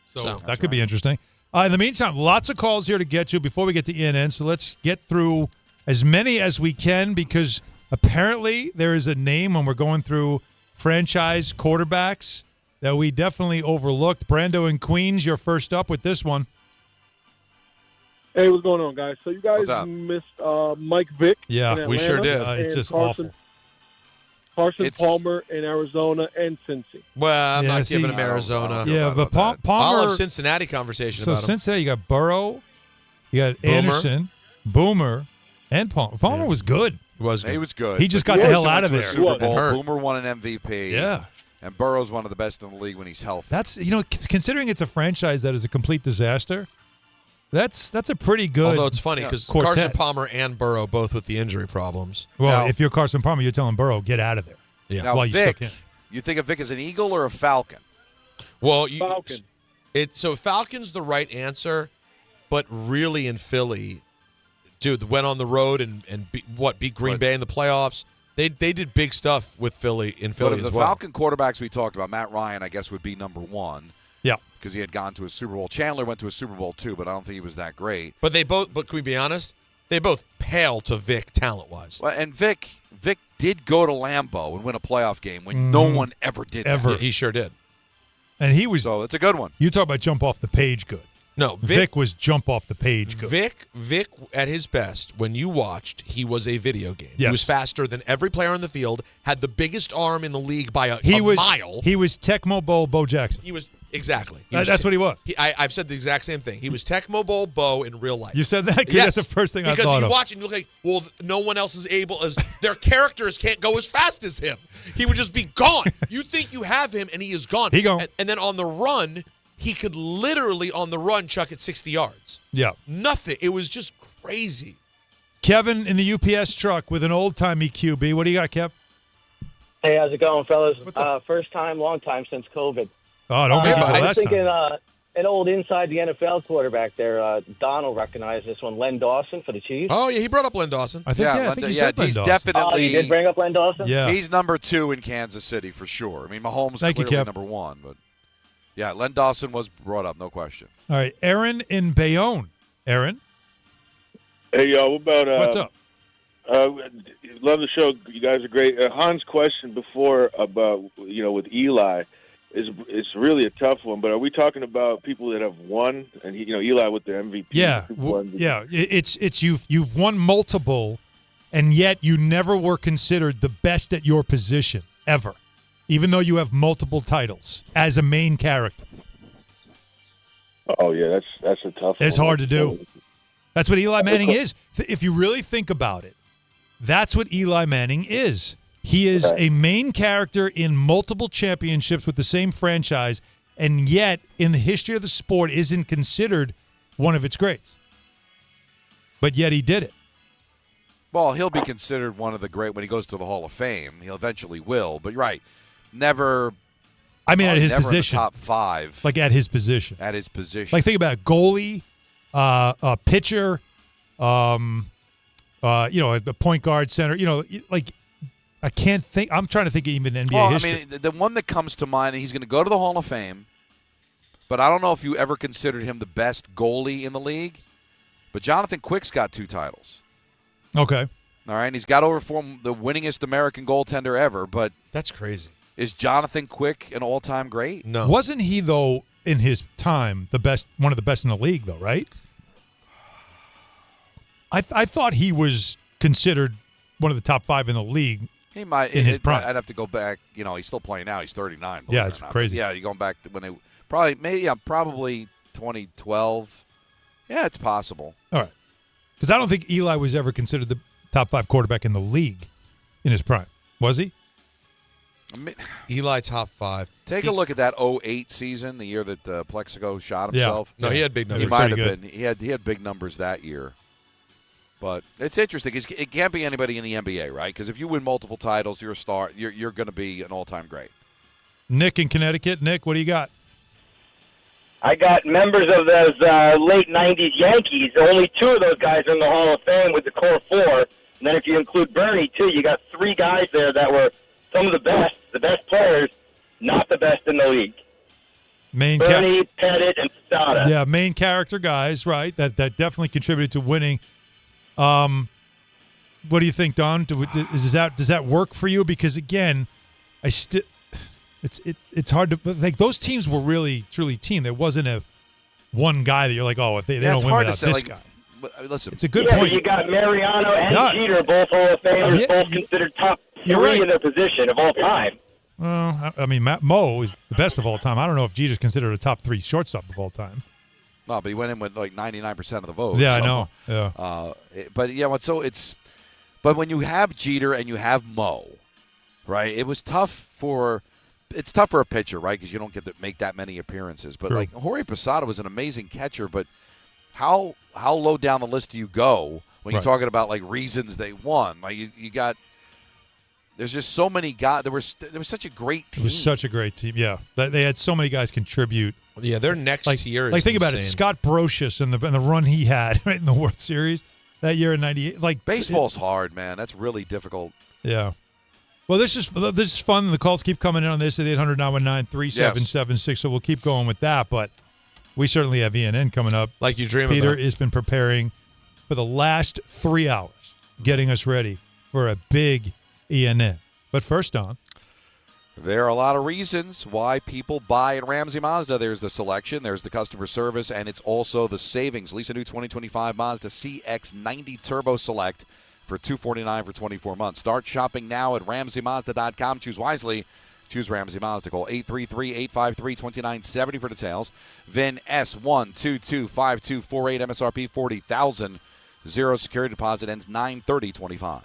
So that could be interesting. In the meantime, lots of calls here to get to before we get to ENN. So let's get through as many as we can because apparently there is a name when we're going through franchise quarterbacks that we definitely overlooked. Brando in Queens, you're first up with this one. Hey, what's going on, guys? So you guys missed Mike Vick. Yeah, we sure did. It's just awful. Carson Palmer in Arizona and Cincy. Well, I'm not giving him Arizona. Yeah, but Palmer. I'll have Cincinnati conversation about him. So Cincinnati, you got Burrow, you got Anderson, Boomer, and Palmer. Palmer was good. He was good. He just got the hell out of there. Super Bowl. Boomer won an MVP. Yeah. And Burrow's one of the best in the league when he's healthy. That's considering it's a franchise that is a complete disaster. That's a pretty good. Although it's funny because Carson Palmer and Burrow both with the injury problems. Well, if you're Carson Palmer, you're telling Burrow get out of there. Yeah. Now, while you still Vic, can. you think of Vic as an Eagle or a Falcon? Well, Falcon. So Falcon's the right answer, but really in Philly, dude, went on the road and beat Green Bay in the playoffs. They did big stuff with Philly as well. The Falcon quarterbacks we talked about, Matt Ryan, I guess would be number one. Yeah. Because he had gone to a Super Bowl. Chandler went to a Super Bowl too, but I don't think he was that great. But can we be honest? They both pale to Vic talent-wise. Well, and Vic did go to Lambeau and win a playoff game when no one ever did that. Yeah, he sure did. And he was. So it's a good one. You talk about jump off the page good. No, Vic was jump off the page good. Vic at his best, when you watched, he was a video game. Yes. He was faster than every player on the field, had the biggest arm in the league by a mile. He was Tecmo Bowl Bo Jackson. He was exactly. That's what he was. I've said the exact same thing. He was Tecmo Bowl Bo in real life. You said that? Yes. That's the first thing I thought of. Because you watch and you look like, well, no one else is able as their characters can't go as fast as him. He would just be gone. You think you have him, and he is gone. He gone. And then on the run, he could literally on the run chuck it 60 yards. Yeah. Nothing. It was just crazy. Kevin in the UPS truck with an old-timey QB. What do you got, Kev? Hey, how's it going, fellas? First time, long time since COVID. Oh, don't make it I was last thinking time. an old inside the NFL quarterback there. Don will recognize this one. Len Dawson for the Chiefs. Oh, yeah, he brought up Len Dawson. I think you said Len he's Dawson. definitely. Oh, you did bring up Len Dawson? Yeah. He's number 2 in Kansas City for sure. I mean, Mahomes is clearly number 1, but yeah, Len Dawson was brought up, no question. All right, Aaron in Bayonne. Aaron? Hey, y'all, what about... What's up? Love the show. You guys are great. Han's question before about, with Eli is really a tough one, but are we talking about people that have won? And, Eli with the MVP. Yeah, it's you've won multiple, and yet you never were considered the best at your position, ever, even though you have multiple titles as a main character. Oh, yeah, that's a tough one. It's hard to do. That's what Eli Manning is. If you really think about it, that's what Eli Manning is. He is a main character in multiple championships with the same franchise, and yet in the history of the sport isn't considered one of its greats. But yet he did it. Well, he'll be considered one of the great when he goes to the Hall of Fame. He eventually will, but you're right. Never. I mean, at his never position. In the top 5. Like at his position. At his position. Like think about it, goalie, a pitcher, a point guard, center. Like I can't think. I'm trying to think of even NBA history. I mean, the one that comes to mind, he's going to go to the Hall of Fame, but I don't know if you ever considered him the best goalie in the league. But Jonathan Quick's got 2 titles. Okay. All right, and he's got over the winningest American goaltender ever. But that's crazy. Is Jonathan Quick an all-time great? No. Wasn't he though in his time the best, one of the best in the league though? Right. I thought he was considered one of the top 5 in the league. He might in his prime. I'd have to go back. He's still playing now. He's 39. Yeah, it's crazy. Yeah, you're going back to when they probably 2012. Yeah, it's possible. All right, because I don't think Eli was ever considered the top 5 quarterback in the league in his prime. Was he? Eli top 5. Take a look at that 08 season, the year that Plexico shot himself. No, he had big numbers. He might have been. He had big numbers that year. But it's interesting. It can't be anybody in the NBA, right? Because if you win multiple titles, you're a star. You're going to be an all-time great. Nick in Connecticut. Nick, what do you got? I got members of those late 90s Yankees. Only 2 of those guys are in the Hall of Fame with the core 4. And then if you include Bernie, too, you got 3 guys there that were some of the best players, not the best in the league. Bernie, Pettit, and Sada. Yeah, main character guys, right? That definitely contributed to winning. What do you think, Don? Does that work for you? Because again, it's hard to like those teams were really truly team. There wasn't a one guy that you're like, oh, if they don't win without this guy. Listen, it's a good point. You got Mariano and Jeter, both Hall of Famers, both considered top 3 in their position of all time. Well, I mean, Mo is the best of all time. I don't know if Jeter's considered a top 3 shortstop of all time. No, but he went in with like 99% of the votes. Yeah, I know. Yeah. But when you have Jeter and you have Mo, right? It's tough for a pitcher, right? Because you don't get to make that many appearances. But like Jorge Posada was an amazing catcher, but how low down the list do you go when you're talking about like reasons they won? Like you got. There's just so many guys. There was such a great team. It was such a great team. Yeah, they had so many guys contribute. Yeah, their next tier is like think about it. insane. Scott Brocious and the run he had right in the World Series that year in '98. Like baseball's hard, man. That's really difficult. Yeah. Well, this is fun. The calls keep coming in on this at 800-919-3776. So we'll keep going with that. But we certainly have ENN coming up. Like you dream Peter about. has been preparing for the last 3 hours, getting us ready for a big ENN. But first on. There are a lot of reasons why people buy at Ramsey Mazda. There's the selection, there's the customer service, and it's also the savings. Lease a new 2025 Mazda CX-90 Turbo Select for $249 for 24 months. Start shopping now at RamseyMazda.com. Choose wisely. Choose Ramsey Mazda. Call 833-853-2970 for details. VIN S1225248 MSRP $40,000. Zero security deposit ends 9/30/25.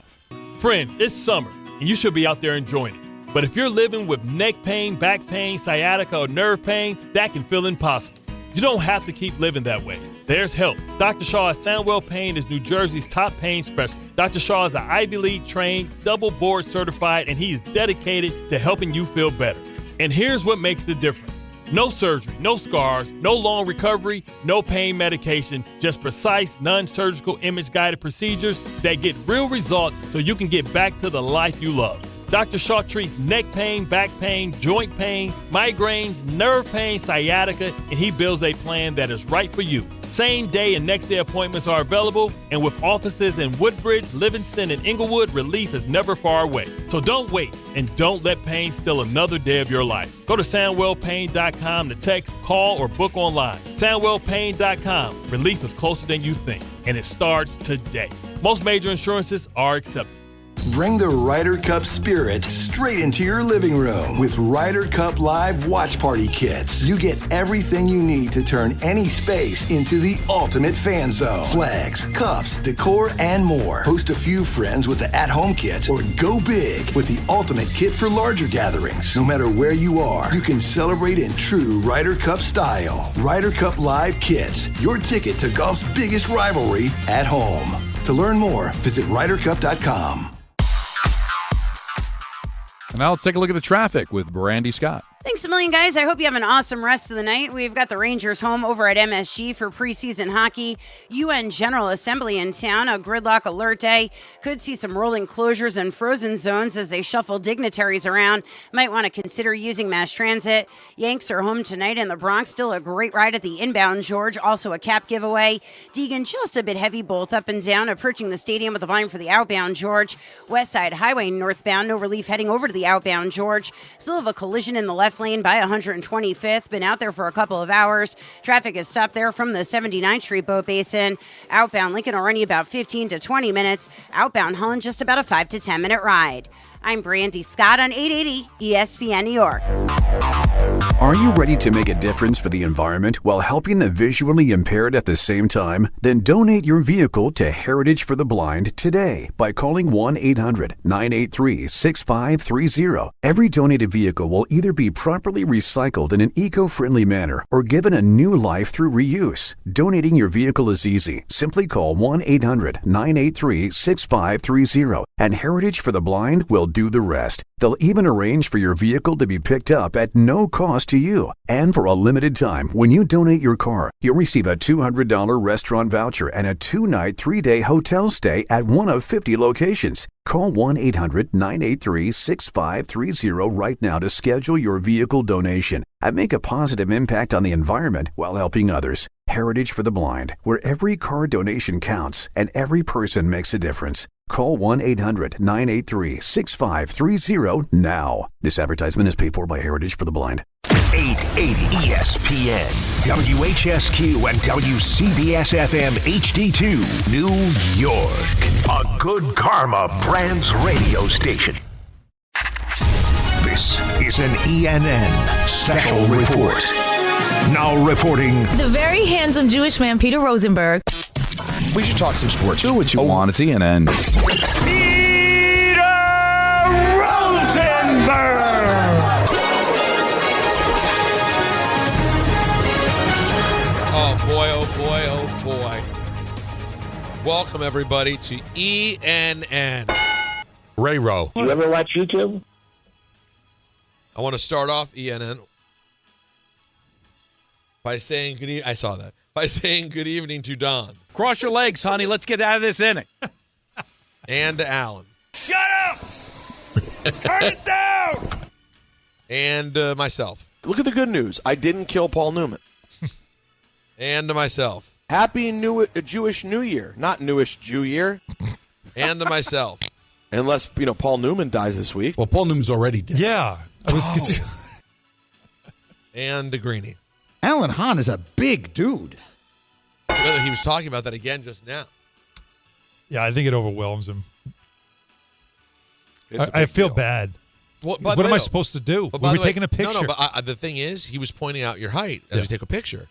Friends, it's summer, and you should be out there enjoying it. But if you're living with neck pain, back pain, sciatica, or nerve pain, that can feel impossible. You don't have to keep living that way. there's help. Dr. Shaw at Sandwell Pain is New Jersey's top pain specialist. Dr. Shaw is an Ivy League trained, double board certified, and he's dedicated to helping you feel better. And here's what makes the difference. No surgery, no scars, no long recovery, no pain medication, just precise, non-surgical image-guided procedures that get real results so you can get back to the life you love. Dr. Shaw treats neck pain, back pain, joint pain, migraines, nerve pain, sciatica, and he builds a plan that is right for you. Same day and next day appointments are available, and with offices in Woodbridge, Livingston, and Inglewood, relief is never far away. So don't wait, and don't let pain steal another day of your life. Go to SandwellPain.com to text, call, or book online. SandwellPain.com. Relief is closer than you think, and it starts today. Most major insurances are accepted. Bring the Ryder Cup spirit straight into your living room with Ryder Cup Live Watch Party Kits. You get everything you need to turn any space into the ultimate fan zone. Flags, cups, decor, and more. Host a few friends with the at-home kit or go big with the ultimate kit for larger gatherings. No matter where you are, you can celebrate in true Ryder Cup style. Ryder Cup Live Kits, your ticket to golf's biggest rivalry at home. To learn more, visit RyderCup.com. And now let's take a look at the traffic with Brandy Scott. Thanks a million, guys. I hope you have an awesome rest of the night. We've got the Rangers home over at MSG for preseason hockey. UN General Assembly in town, a gridlock alert day. Could see some rolling closures and frozen zones as they shuffle dignitaries around. Might want to consider using mass transit. Yanks are home tonight in the Bronx. Still a great ride at the inbound George. Also a cap giveaway. Deegan just a bit heavy both up and down. Approaching the stadium with the volume for the outbound George. West Side Highway northbound. No relief heading over to the outbound George. Still have a collision in the left lane by 125th. Been out there for a couple of hours. Traffic is stopped there from the 79th Street Boat Basin. Outbound Lincoln will run you about 15 to 20 minutes. Outbound Holland just about a 5 to 10 minute ride. I'm Brandy Scott on 880 ESPN New York. Are you ready to make a difference for the environment while helping the visually impaired at the same time? Then donate your vehicle to Heritage for the Blind today by calling 1-800-983-6530. Every donated vehicle will either be properly recycled in an eco-friendly manner or given a new life through reuse. Donating your vehicle is easy. Simply call 1-800-983-6530 and Heritage for the Blind will do the rest. They'll even arrange for your vehicle to be picked up at no cost to you. And for a limited time, when you donate your car, you'll receive a $200 restaurant voucher and a 2-night, 3-day hotel stay at one of 50 locations. Call 1-800-983-6530 right now to schedule your vehicle donation and make a positive impact on the environment while helping others. Heritage for the Blind, where every car donation counts and every person makes a difference. Call 1-800-983-6530 now. This advertisement is paid for by Heritage for the Blind. 880 ESPN, WHSQ, and WCBS-FM HD2, New York. A Good Karma Brands radio station. This is an ENN special report. Now reporting... The very handsome Jewish man, Peter Rosenberg. We should talk some sports. Do what you want. It's ENN. Peter Rosenberg! Oh, boy, oh, boy, oh, boy. Welcome, everybody, to ENN. Ray-Ro. You ever watch YouTube? I want to start off ENN by saying good evening. I saw that. By saying good evening to Don. Cross your legs, honey. Let's get out of this inning. And to Alan. Shut up! Turn it down! And myself. Look at the good news. I didn't kill Paul Newman. And to myself. Happy Jewish New Year. Not Newish Jew Year. And to myself. Unless, Paul Newman dies this week. Well, Paul Newman's already dead. Yeah. And to Greeny. Alan Hahn is a big dude. He was talking about that again just now. Yeah, I think it overwhelms him. I feel bad. Well, what am I supposed to do? We're taking a picture. No, but the thing is, he was pointing out your height as you take a picture.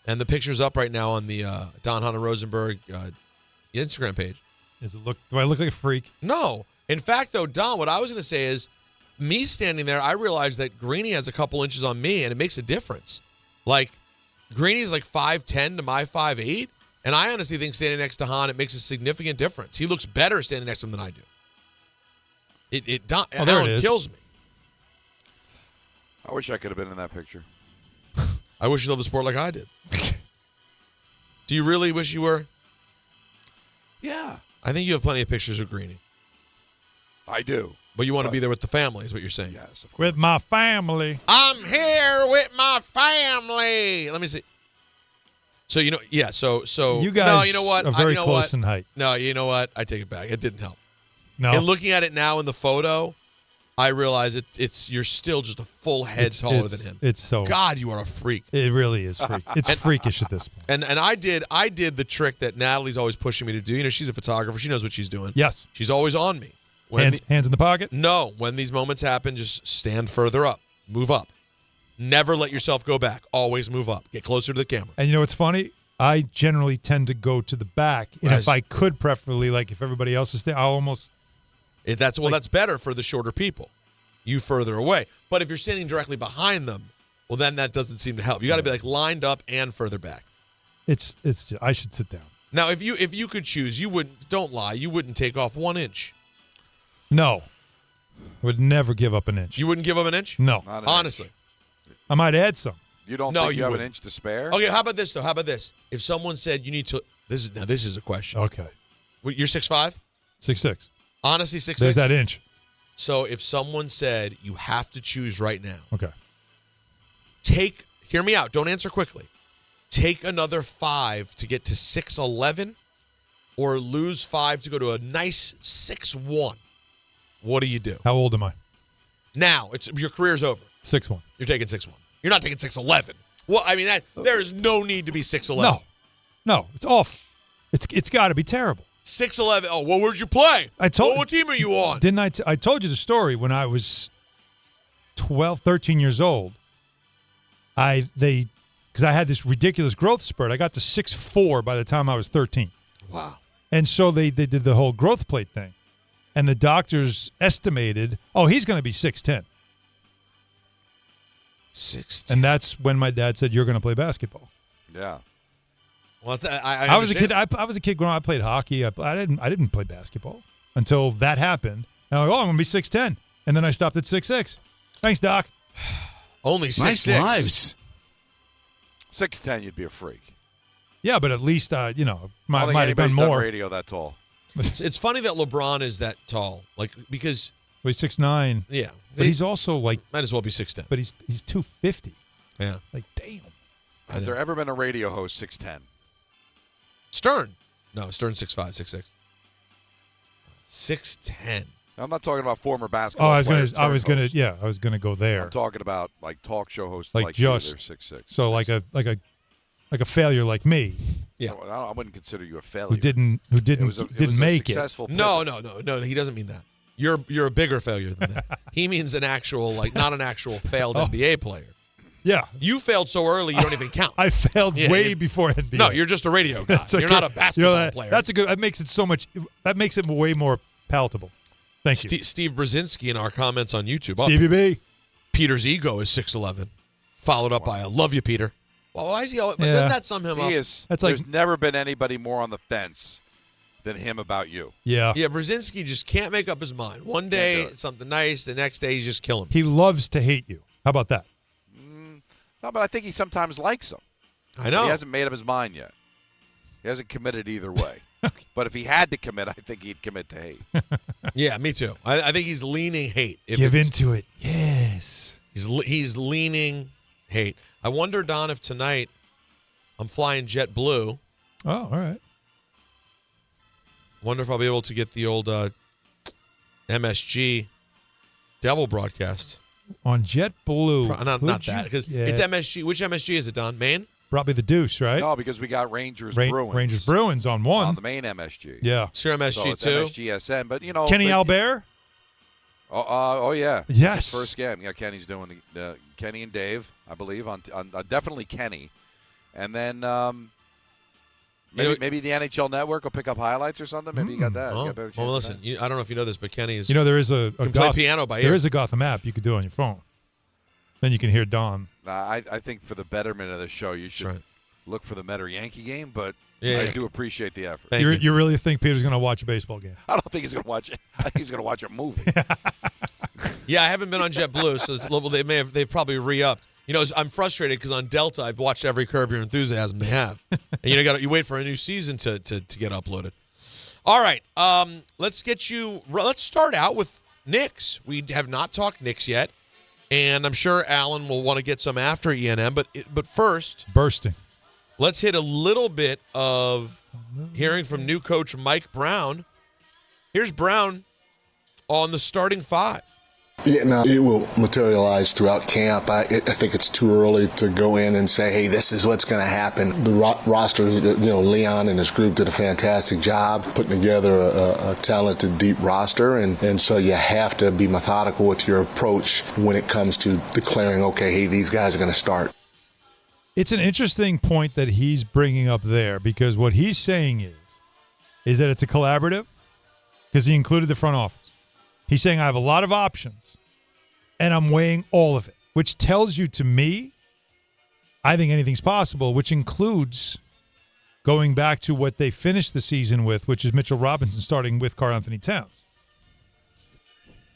And the picture's up right now on the Don Hahn and Rosenberg Instagram page. Do I look like a freak? No. In fact, though, Don, what I was going to say is, me standing there, I realized that Greeny has a couple inches on me, and it makes a difference. Like, Greeny's like 5'10" to my 5'8", and I honestly think standing next to Hahn, it makes a significant difference. He looks better standing next to him than I do. Allen kills me. I wish I could have been in that picture. I wish you loved the sport like I did. Do you really wish you were? Yeah. I think you have plenty of pictures of Greeny. I do. But you want to be there with the family, is what you're saying. Yes, of course. With my family. I'm here with my family. Let me see. So, so you guys no, you know what? are very you know close what? in height. No, you know what? I take it back. It didn't help. No. And looking at it now in the photo, I realize you're still just a full head taller than him. It's so. God, you are a freak. It really is freak. It's freakish at this point. And I did the trick that Natalie's always pushing me to do. She's a photographer. She knows what she's doing. Yes. She's always on me. Hands in the pocket? No. When these moments happen, just stand further up. Move up. Never let yourself go back. Always move up. Get closer to the camera. And you know what's funny? I generally tend to go to the back. And if I could, preferably, like if everybody else is there, I'll almost. That's better for the shorter people. You further away. But if you're standing directly behind them, well, then that doesn't seem to help. You got to be like lined up and further back. It's. I should sit down. Now, if you could choose, you wouldn't. Don't lie. You wouldn't take off 1 inch. No. Would never give up an inch. You wouldn't give up an inch? No. Honestly. I might add some. You don't think you have an inch to spare? Okay, how about this, though? How about this? If someone said you need to – this is a question. Okay. You're 6'5"? 6'6". Honestly, 6'6"? There's that inch. So if someone said you have to choose right now. Okay. Hear me out. Don't answer quickly. Take another 5 to get to 6'11", or lose 5 to go to a nice 6'1". What do you do? How old am I? Now, your career's over. 6'1". You're taking 6'1". You're not taking 6'11". Well, I mean, there is no need to be 6'11". No, it's awful. It's got to be terrible. 6'11". Oh, well, where'd you play? What team are you on? Didn't I told you the story when I was 12, 13 years old. Because I had this ridiculous growth spurt. I got to 6'4" by the time I was 13. Wow. And so they did the whole growth plate thing. And the doctors estimated, he's going to be 6'10". 6'10". And that's when my dad said, "You're going to play basketball." Yeah. Well, I was a kid. I was a kid growing up. I played hockey. I didn't play basketball until that happened. And I'm like, I'm going to be 6'10". And then I stopped at 6'6". Thanks, Doc. Only 6'6". Nice lives. 6'10", you'd be a freak. Yeah, but at least might have done done more. radio that tall. It's funny that LeBron is that tall, because he's 6'9". Yeah, but he's also might as well be 6'10". But he's 250. Yeah, damn. Has there ever been a radio host 6'10"? Stern. No, Stern's 6'5", 6'6". 6'10". I'm not talking about former basketball. I was players, gonna go there. I'm talking about like talk show hosts like you, just they're 6'6". So like a failure like me. Yeah, I wouldn't consider you a failure. Who didn't make it? No. He doesn't mean that. You're a bigger failure than that. He means an actual not an actual failed NBA player. Yeah. You failed so early you don't even count. I failed way before NBA. No, you're just a radio guy. You're not a basketball player. That's that makes it so much. That makes it way more palatable. Thank you, Steve Brzezinski, in our comments on YouTube. Stevie B. Peter's ego is 6'11", followed up by a "Love you, Peter." Well, why is he? Doesn't that sum him up? There's never been anybody more on the fence than him about you. Yeah. Yeah, Brzezinski just can't make up his mind. One day it's something nice, the next day he's just killing me. He loves to hate you. How about that? No, but I think he sometimes likes him. I know. He hasn't made up his mind yet. He hasn't committed either way. But if he had to commit, I think he'd commit to hate. Yeah, me too. I think he's leaning hate. Give into it. Yes. He's leaning hate. I wonder, Don, if tonight I'm flying JetBlue. Oh, all right. Wonder if I'll be able to get the old MSG Daboll broadcast. On JetBlue. Not that, because it's MSG. Which MSG is it, Don? Maine? Probably the Deuce, right? No, because we got Rangers Bruins. Rangers Bruins on one. On the main MSG. Yeah. Sure, MSG so it's too. MSGSN, but Kenny Albert? Oh yeah. Yes. His first game. Yeah, Kenny's doing Kenny and Dave, I believe, on definitely Kenny. And then maybe the NHL Network will pick up highlights or something. Maybe you got that. Well, listen, I don't know if you know this, but Kenny is. There is a play piano by ear. There is a Gotham app you could do on your phone. Then you can hear Don. I think for the betterment of the show, you should look for the Met or Yankee game, but Yeah. I do appreciate the effort. You really think Peter's going to watch a baseball game? I don't think he's going to watch it. I think he's going to watch a movie. Yeah, I haven't been on JetBlue, so they've probably re-upped. You know, I'm frustrated because on Delta I've watched every Curb Your Enthusiasm they have, and you wait for a new season to get uploaded. All right, let's start out with Knicks. We have not talked Knicks yet, and I'm sure Alan will want to get some after ENM. But first, bursting. Let's hit a little bit of hearing from new coach Mike Brown. Here's Brown on the starting five. Yeah, no, it will materialize throughout camp. I think it's too early to go in and say, hey, this is what's going to happen. The roster, Leon and his group did a fantastic job putting together a talented, deep roster. And so you have to be methodical with your approach when it comes to declaring, okay, hey, these guys are going to start. It's an interesting point that he's bringing up there because what he's saying is that it's a collaborative because he included the front office. He's saying I have a lot of options, and I'm weighing all of it, which tells you to me, I think anything's possible, which includes going back to what they finished the season with, which is Mitchell Robinson starting with Karl-Anthony Towns.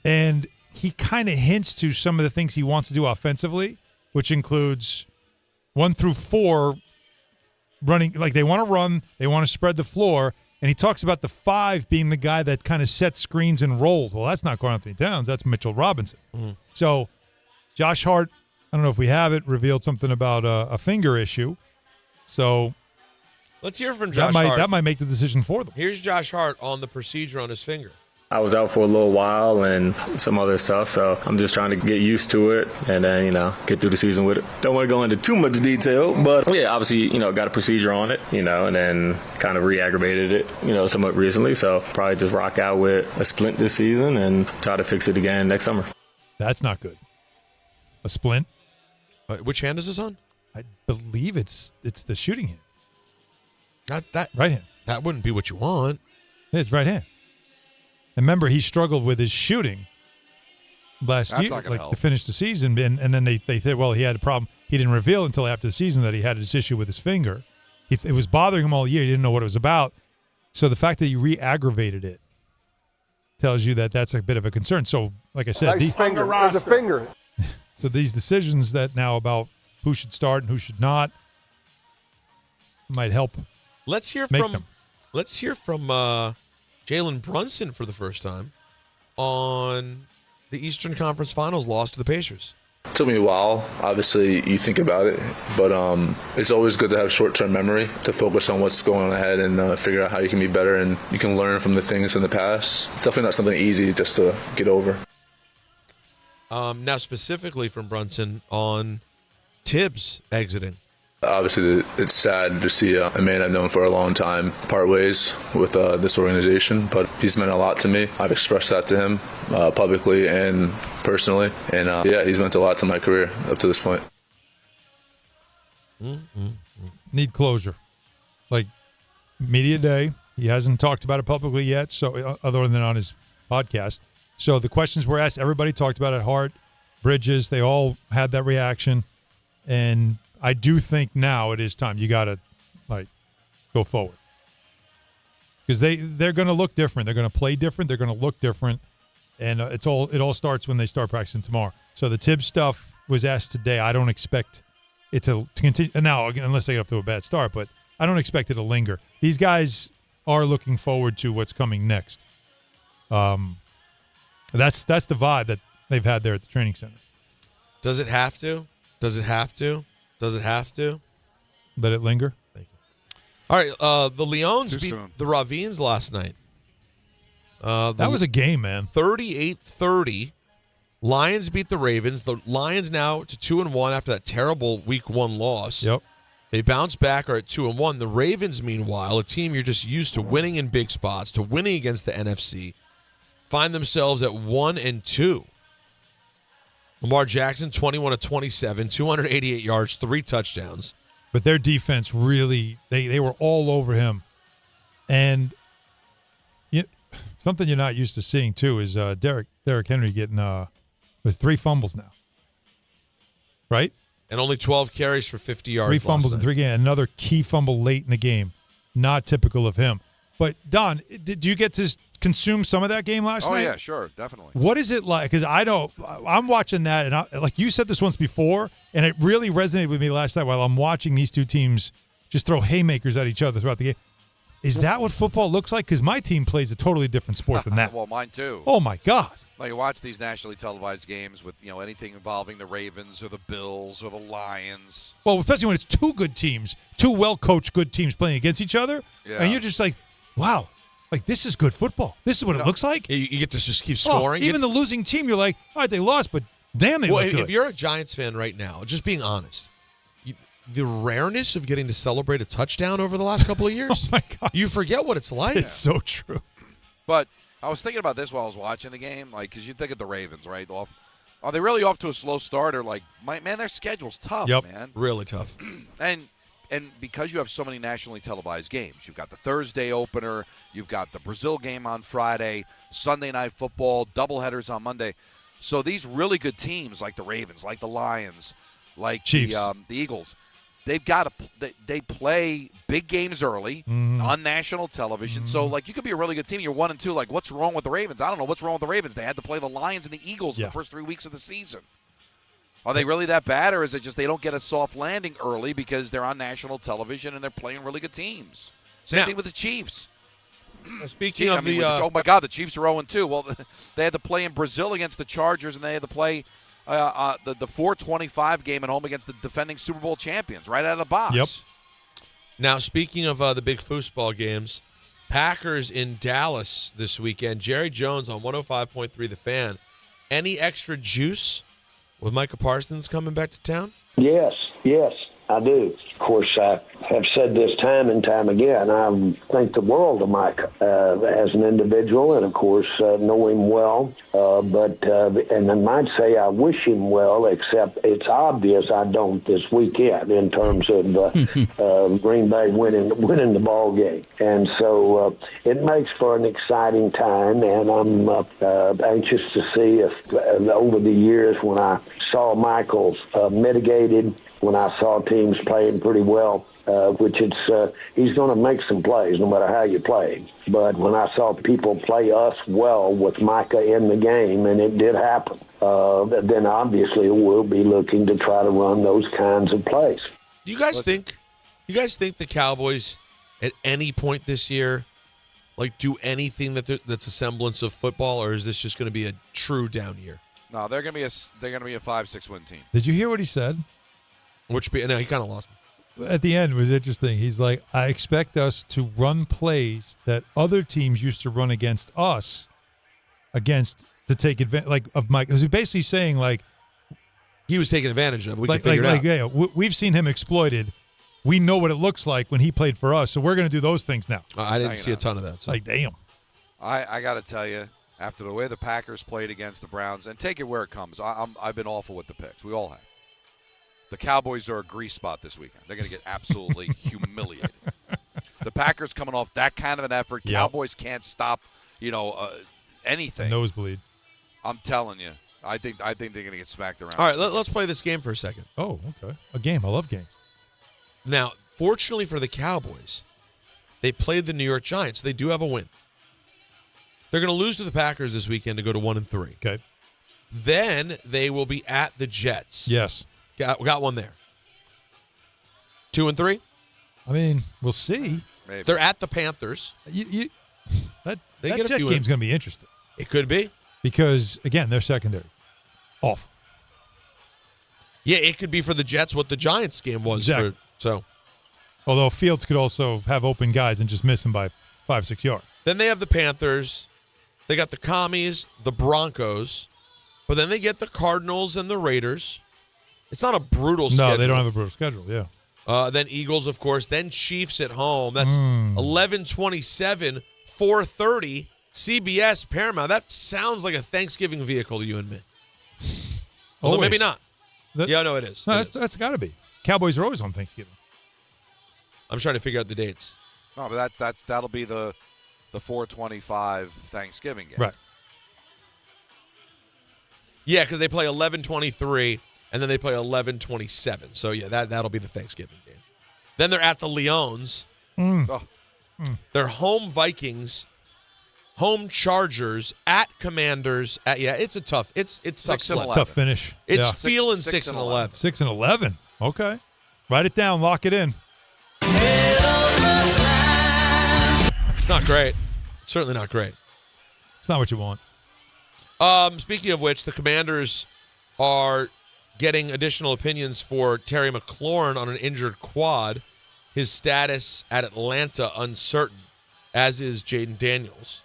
And he kind of hints to some of the things he wants to do offensively, which includes 1 through 4 running. Like they want to run, they want to spread the floor. And he talks about the 5 being the guy that kind of sets screens and rolls. Well, that's not Karl-Anthony Towns. That's Mitchell Robinson. Mm-hmm. So Josh Hart, I don't know if we have it, revealed something about a finger issue. So let's hear from Josh Hart. That might make the decision for them. Here's Josh Hart on the procedure on his finger. I was out for a little while and some other stuff, so I'm just trying to get used to it and then, get through the season with it. Don't want to go into too much detail, but yeah, obviously, got a procedure on it, and then kind of re-aggravated it, somewhat recently. So probably just rock out with a splint this season and try to fix it again next summer. That's not good. A splint? Which hand is this on? I believe it's the shooting hand. Not that right hand. That wouldn't be what you want. It's right hand. And remember, he struggled with his shooting last year, to finish the season. And then they said, well, he had a problem. He didn't reveal until after the season that he had this issue with his finger. It was bothering him all year. He didn't know what it was about. So the fact that he re-aggravated it tells you that that's a bit of a concern. So, like I said, there's a finger. So these decisions that now about who should start and who should not might help. Let's hear from Jalen Brunson for the first time on the Eastern Conference Finals loss to the Pacers. It took me a while. Obviously, you think about it, but it's always good to have short-term memory to focus on what's going on ahead and figure out how you can be better and you can learn from the things in the past. It's definitely not something easy just to get over. Now, specifically from Brunson on Tibbs exiting. Obviously, it's sad to see a man I've known for a long time part ways with this organization, but he's meant a lot to me. I've expressed that to him publicly and personally, and he's meant a lot to my career up to this point. Need closure. Like media day, he hasn't talked about it publicly yet, so other than on his podcast. So the questions were asked, everybody talked about it. Hart, Bridges, they all had that reaction, and I do think now it is time. You got to, go forward. Because they're going to look different. They're going to play different. They're going to look different. And it all starts when they start practicing tomorrow. So the Tibbs stuff was asked today. I don't expect it to continue. Now, unless they get off to a bad start, but I don't expect it to linger. These guys are looking forward to what's coming next. That's the vibe that they've had there at the training center. Does it have to? Does it have to? Does it have to? Let it linger? Thank you. All right, the Leons beat the Ravines last night. That was a game, man. 38-30. Lions beat the Ravens. The Lions now to 2-1 after that terrible Week 1 loss. Yep. They bounce back, are at 2-1. The Ravens, meanwhile, a team you're just used to winning in big spots, to winning against the NFC, find themselves at 1-2. Lamar Jackson, 21-27, 288 yards, 3 touchdowns. But their defense really, they were all over him. And something you're not used to seeing, too, is Derrick Henry getting with 3 fumbles now. right? And only 12 carries for 50 yards. 3 fumbles in 3 games. Another key fumble late in the game. Not typical of him. But, Don, did you get to consume some of that game last night? Oh, yeah, sure, definitely. What is it like? Because I'm watching that, and like you said this once before, and it really resonated with me last night while I'm watching these two teams just throw haymakers at each other throughout the game. Is that what football looks like? Because my team plays a totally different sport than that. Well, mine too. Oh, my God. Like, you watch these nationally televised games with, anything involving the Ravens or the Bills or the Lions. Well, especially when it's two good teams, two well-coached good teams playing against each other, and you're just like, wow, like this is good football. This is what it looks like. You get to just keep scoring. Even the losing team, you're like, all right, they lost, but damn, they look good. If you're a Giants fan right now, just being honest, the rareness of getting to celebrate a touchdown over the last couple of years, oh my God, you forget what it's like. It's so true. But I was thinking about this while I was watching the game, because you think of the Ravens, right? Are they really off to a slow start, or man, their schedule's tough, man. Really tough. And because you have so many nationally televised games, you've got the Thursday opener, you've got the Brazil game on Friday, Sunday Night Football, doubleheaders on Monday. So these really good teams like the Ravens, like the Lions, like Chiefs, the Eagles, they play big games early on national television. So you could be a really good team. You're 1-2. What's wrong with the Ravens? I don't know what's wrong with the Ravens. They had to play the Lions and the Eagles in the first 3 weeks of the season. Are they really that bad, or is it just they don't get a soft landing early because they're on national television and they're playing really good teams? Same thing with the Chiefs. Speaking of oh my God, the Chiefs are 0-2. Well, they had to play in Brazil against the Chargers, and they had to play the 4:25 game at home against the defending Super Bowl champions right out of the box. Yep. Now, speaking of the big foosball games, Packers in Dallas this weekend. Jerry Jones on 105.3 The Fan. Any extra juice with Micah Parsons coming back to town? Yes, I do. Of course, I have said this time and time again. I think the world of Mike as an individual, and of course know him well. And I might say I wish him well, except it's obvious I don't this weekend in terms of Green Bay winning the ball game. And so it makes for an exciting time, and I'm anxious to see if over the years when I saw Michael's mitigated, when I saw teams playing pretty well, which he's going to make some plays no matter how you play. But when I saw people play us well with Micah in the game, and it did happen, then obviously we'll be looking to try to run those kinds of plays. Do you guys think the Cowboys at any point this year do anything that's a semblance of football, or is this just going to be a true down year? No, they're going to be a 5-6 win team. Did you hear what he said? No, he kind of lost me. At the end, it was interesting. He's like, I expect us to run plays that other teams used to run against us, to take advantage of Mike. Because he's basically saying he was taking advantage of. We can figure it out. Yeah, we've seen him exploited. We know what it looks like when he played for us, so we're going to do those things now. I didn't see a ton of that. So. Damn. I got to tell you, after the way the Packers played against the Browns, and take it where it comes, I've been awful with the picks. We all have. The Cowboys are a grease spot this weekend. They're going to get absolutely humiliated. The Packers coming off that kind of an effort. Yep. Cowboys can't stop, anything. Nosebleed. I'm telling you. I think they're going to get smacked around. All right, let's play this game for a second. Oh, okay. A game. I love games. Now, fortunately for the Cowboys, they played the New York Giants. So they do have a win. They're going to lose to the Packers this weekend to go to 1-3. Okay. Then they will be at the Jets. Yes. Got one there. 2-3. I mean, we'll see. Maybe. They're at the Panthers. That Jet game's going to be interesting. It could be. Because, again, they're secondary. Awful. Yeah, it could be for the Jets what the Giants game was. Exactly. Although Fields could also have open guys and just miss him by 5-6 yards. Then they have the Panthers. They got the Commies, the Broncos. But then they get the Cardinals and the Raiders. It's not a brutal schedule. No, they don't have a brutal schedule, yeah. Then Eagles, of course. Then Chiefs at home. That's 11:27, 4:30, CBS, Paramount. That sounds like a Thanksgiving vehicle to you and me. Although maybe not. No, it is. No, that's got to be. Cowboys are always on Thanksgiving. I'm trying to figure out the dates. No, but that'll be the 4:25 Thanksgiving game. Right. Yeah, because they play 11:23 and then they play 11-27. So, yeah, that'll be the Thanksgiving game. Then they're at the Lions. They're home Vikings, home Chargers, at Commanders. It's a tough sled. Tough finish. It's feeling 6-11. 6-11. Okay. Write it down. Lock it in. It's not great. It's certainly not great. It's not what you want. Speaking of which, the Commanders are getting additional opinions for Terry McLaurin on an injured quad. His status at Atlanta uncertain, as is Jaden Daniels.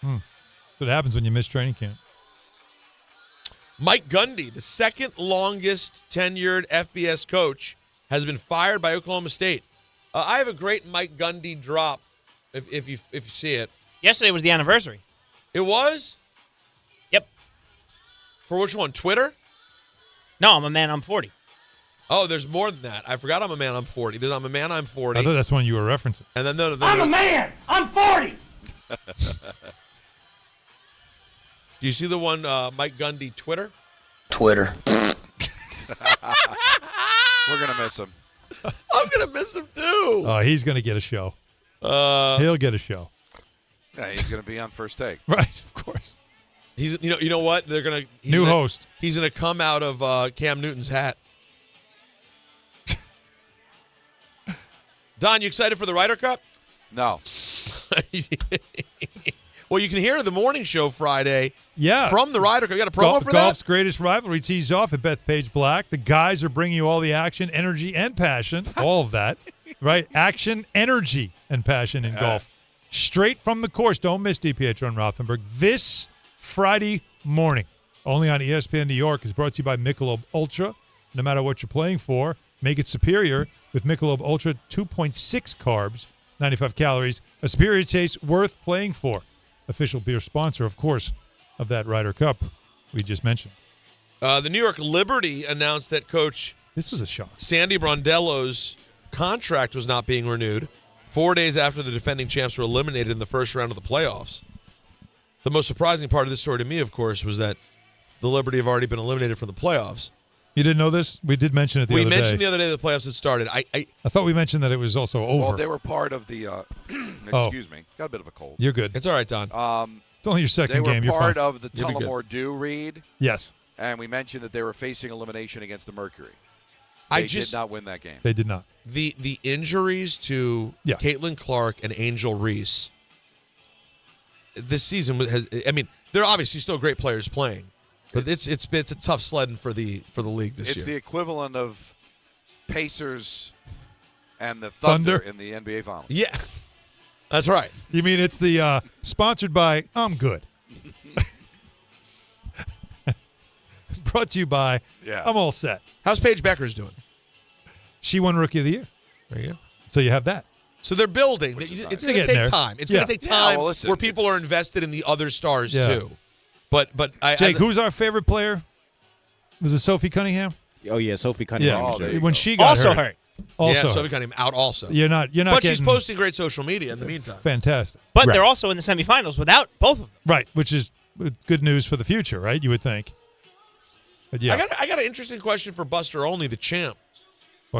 What happens when you miss training camp? Mike Gundy, the second longest tenured FBS coach, has been fired by Oklahoma State. I have a great Mike Gundy drop, if you see it. Yesterday was the anniversary. It was? Yep. For which one? Twitter? No, I'm a man, I'm 40. Oh, there's more than that. I forgot I'm a man, I'm 40. There's I'm a man, I'm 40. I thought that's one you were referencing. And then I'm a man, I'm 40. Do you see the one Mike Gundy Twitter? Twitter. We're going to miss him. I'm going to miss him too. Oh, he's going to get a show. He'll get a show. Yeah, he's going to be on First Take. Right, of course. He's you know what? They're going to new host. He's going to come out of Cam Newton's hat. Don, you excited for the Ryder Cup? No. Well, you can hear the morning show Friday. Yeah. From the Ryder Cup. You got a promo for that? Golf's greatest rivalry tees off at Bethpage Black. The guys are bringing you all the action, energy, and passion. All of that. Right? Action, energy, and passion in golf. Straight from the course. Don't miss DiPietro and Rothenberg. This Friday morning, only on ESPN New York, is brought to you by Michelob Ultra. No matter what you're playing for, make it superior with Michelob Ultra. 2.6 carbs, 95 calories. A superior taste worth playing for. Official beer sponsor, of course, of that Ryder Cup we just mentioned. The New York Liberty announced that coach this was a shock. Sandy Brondello's contract was not being renewed 4 days after the defending champs were eliminated in the first round of the playoffs. The most surprising part of this story to me, of course, was that the Liberty have already been eliminated from the playoffs. You didn't know this? We did mention it the other day. We mentioned the other day the playoffs had started. I thought we mentioned that it was also over. Well, they were part of the excuse me. Got a bit of a cold. You're good. It's all right, Don. It's only your second game. They You're were part fine. of the Tullamore Dew read. Yes. And we mentioned that they were facing elimination against the Mercury. They did not win that game. They did not. The injuries to Caitlin Clark and Angel Reese this season has. I mean, they're obviously still great players playing, but it's a tough sledding for the league this year. It's the equivalent of Pacers and the Thunder in the NBA Finals. Yeah, that's right. You mean it's the sponsored by I'm Good. Brought to you by I'm All Set. How's Paige Beckers doing? She won Rookie of the Year. There you go. So you have that. So they're building. It's going to take time. It's going to take time where people are invested in the other stars too. But Jake, who's our favorite player? Was it Sophie Cunningham? Oh yeah, Sophie Cunningham. Yeah, when she got hurt. Also Sophie Cunningham out also. You're not. But she's posting great social media in the meantime. Fantastic. But they're also in the semifinals without both of them. Right, which is good news for the future, right? You would think. But yeah. I got an interesting question for Buster Olney, the champ.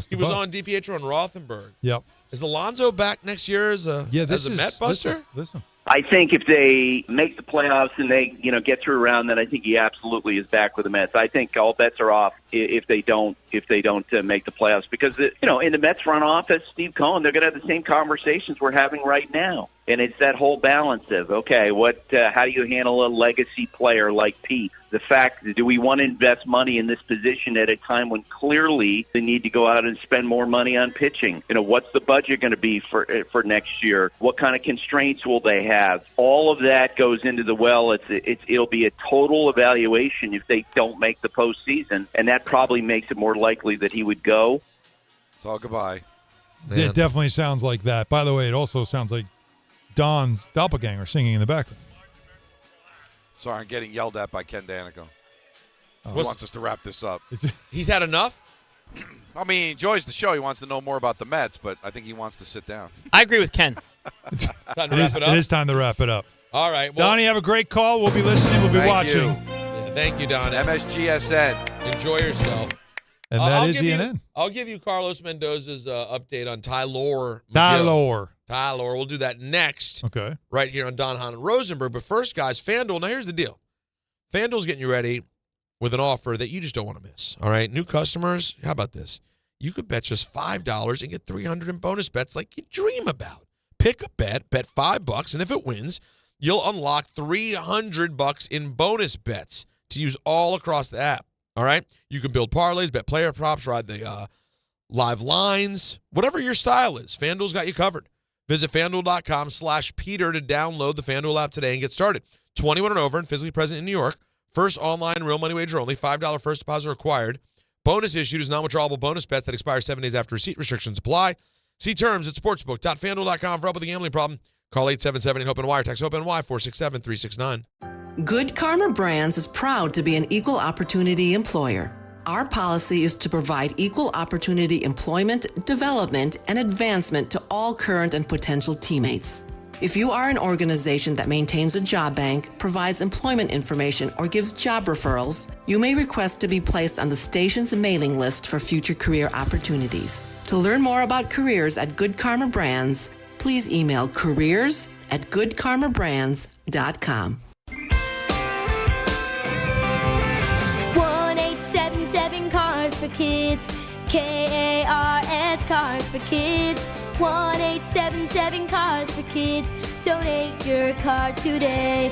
He was on DiPietro and Rothenberg. Yep. Is Alonso back next year as a Met Buster? Listen. I think if they make the playoffs and they, get through a round, then I think he absolutely is back with the Mets. I think all bets are off if they don't make the playoffs because in the Mets front office, Steve Cohen, they're going to have the same conversations we're having right now, and it's that whole balance of how do you handle a legacy player like Pete? The fact that do we want to invest money in this position at a time when clearly they need to go out and spend more money on pitching? What's the budget going to be for next year? What kind of constraints will they have? All of that goes into the well. It'll be a total evaluation if they don't make the postseason, and that probably makes it more likely that he would go. So goodbye. Man. It definitely sounds like that. By the way, it also sounds like Don's doppelganger singing in the background. Sorry, I'm getting yelled at by Ken Danico. He wants us to wrap this up. He's had enough? I mean, he enjoys the show. He wants to know more about the Mets, but I think he wants to sit down. I agree with Ken. Time to wrap it up? It is time to wrap it up. All right. Well, Donnie, have a great call. We'll be listening. We'll be watching. Thank you, Don. MSGSN. Enjoy yourself. And that is give you- ENN. I'll give you Carlos Mendoza's update on Tyler. Tyler. We'll do that next. Okay. Right here on Don, Hahn, and Rosenberg. But first, guys, FanDuel. Now, here's the deal. FanDuel's getting you ready with an offer that you just don't want to miss. All right? New customers, how about this? You could bet just $5 and get $300 in bonus bets like you dream about. Pick a bet $5, and if it wins, you'll unlock $300 in bonus bets to use all across the app. All right? You can build parlays, bet player props, ride the live lines, whatever your style is. FanDuel's got you covered. Visit FanDuel.com/Peter to download the FanDuel app today and get started. 21 and over and physically present in New York. First online real money wager only. $5 first deposit required. Bonus issued is non-withdrawable bonus bets that expire 7 days after receipt. Restrictions apply. See terms at sportsbook.fanduel.com. For help with a gambling problem, call 877-HOPE-NY. Text HOPE-NY 467-369. Good Karma Brands is proud to be an equal opportunity employer. Our policy is to provide equal opportunity employment, development, and advancement to all current and potential teammates. If you are an organization that maintains a job bank, provides employment information, or gives job referrals, you may request to be placed on the station's mailing list for future career opportunities. To learn more about careers at Good Karma Brands, please email careers@goodkarmabrands.com. 1-877 Cars for Kids. KARS Cars for Kids. 1-877 Cars for Kids. Donate your car today.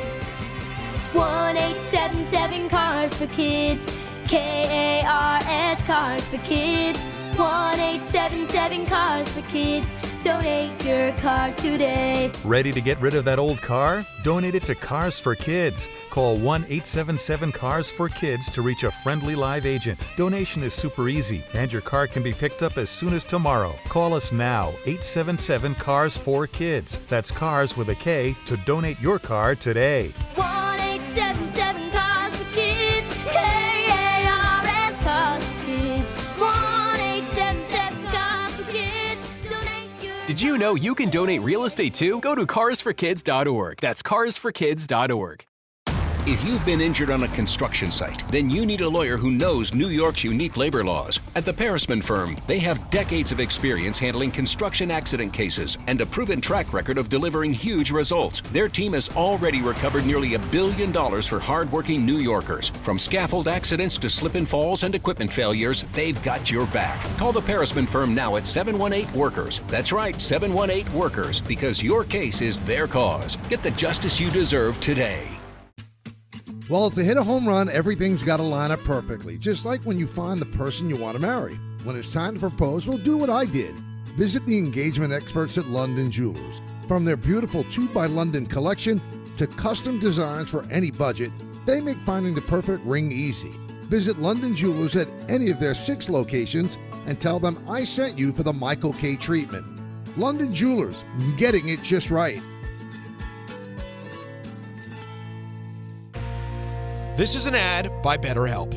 1-877 Cars for Kids. KARS Cars for Kids. 1-877 Cars for Kids. Donate your car today. Ready to get rid of that old car? Donate it to Cars for Kids. Call 1-877-CARS-FOR-KIDS to reach a friendly live agent. Donation is super easy, and your car can be picked up as soon as tomorrow. Call us now, 877-CARS-FOR-KIDS. That's cars with a K to donate your car today. 1-877 Cars for Kids. KARS Cars for Kids. 1-877 Cars for Kids. Donate your. Did you know you can donate real estate too? Go to carsforkids.org. That's carsforkids.org. If you've been injured on a construction site, then you need a lawyer who knows New York's unique labor laws. At the Parisman Firm, they have decades of experience handling construction accident cases and a proven track record of delivering huge results. Their team has already recovered nearly $1 billion for hardworking New Yorkers. From scaffold accidents to slip and falls and equipment failures, they've got your back. Call the Parisman Firm now at 718-WORKERS. That's right, 718-WORKERS, because your case is their cause. Get the justice you deserve today. Well, to hit a home run, everything's got to line up perfectly, just like when you find the person you want to marry. When it's time to propose, well, do what I did. Visit the engagement experts at London Jewelers. From their beautiful 2 by London collection to custom designs for any budget, they make finding the perfect ring easy. Visit London Jewelers at any of their 6 locations and tell them I sent you for the Michael K. treatment. London Jewelers, getting it just right. This is an ad by BetterHelp.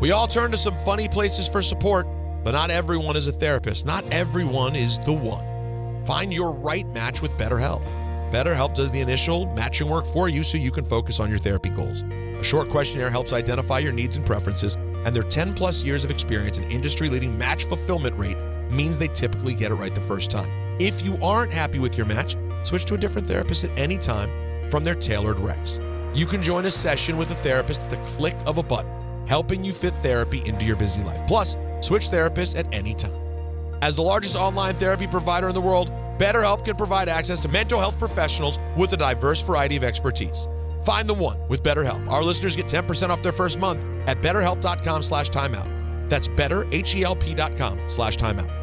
We all turn to some funny places for support, but not everyone is a therapist. Not everyone is the one. Find your right match with BetterHelp. BetterHelp does the initial matching work for you so you can focus on your therapy goals. A short questionnaire helps identify your needs and preferences, and their 10-plus years of experience and industry-leading match fulfillment rate means they typically get it right the first time. If you aren't happy with your match, switch to a different therapist at any time from their tailored recs. You can join a session with a therapist at the click of a button, helping you fit therapy into your busy life. Plus, switch therapists at any time. As the largest online therapy provider in the world, BetterHelp can provide access to mental health professionals with a diverse variety of expertise. Find the one with BetterHelp. Our listeners get 10% off their first month at betterhelp.com/timeout. That's betterhelp.com/timeout.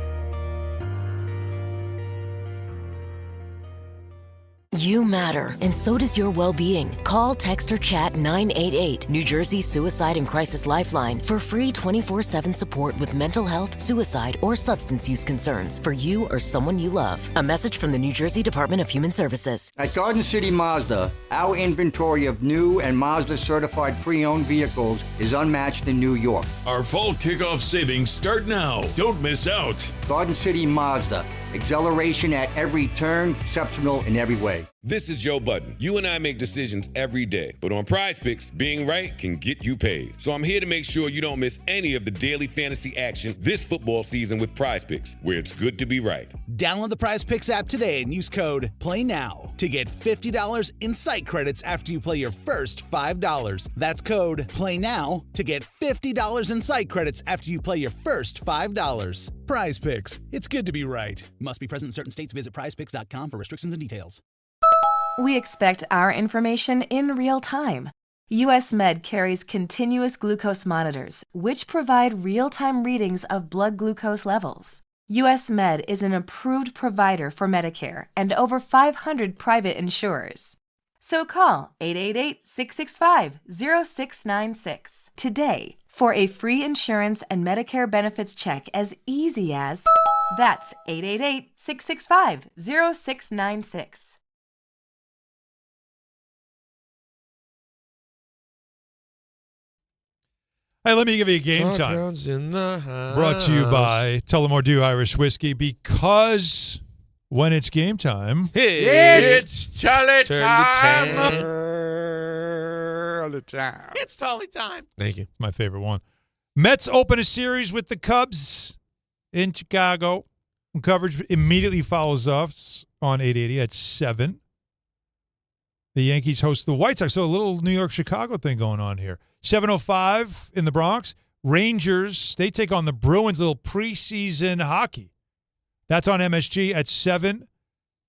You matter, and so does your well-being. Call, text, or chat 988, New Jersey Suicide and Crisis Lifeline, for free 24/7 support with mental health, suicide, or substance use concerns for you or someone you love. A message from the New Jersey Department of Human Services. At Garden City Mazda, our inventory of new and Mazda-certified pre-owned vehicles is unmatched in New York. Our fall kickoff savings start now. Don't miss out. Garden City Mazda. Acceleration at every turn, exceptional in every way. This is Joe Budden. You and I make decisions every day, but on Prize Picks, being right can get you paid. So I'm here to make sure you don't miss any of the daily fantasy action this football season with Prize Picks, where it's good to be right. Download the Prize Picks app today and use code PLAYNOW to get $50 in site credits after you play your first $5. That's code PLAYNOW to get $50 in site credits after you play your first $5. Prize Picks. It's good to be right. Must be present in certain states. Visit prizepicks.com for restrictions and details. We expect our information in real time. US Med carries continuous glucose monitors, which provide real-time readings of blood glucose levels. US Med is an approved provider for Medicare and over 500 private insurers. So call 888-665-0696 today for a free insurance and Medicare benefits check as easy as... That's 888-665-0696. Hey, let me give you a game time. In the house. Brought to you by Tullamore Dew Irish Whiskey, because when it's game time, it's Tully time. It's Tully time. Thank you. It's my favorite one. Mets open a series with the Cubs in Chicago. Coverage immediately follows us on 880 at 7. The Yankees host the White Sox. So a little New York-Chicago thing going on here. 7:05 in the Bronx. Rangers, they take on the Bruins, little preseason hockey. That's on MSG at 7.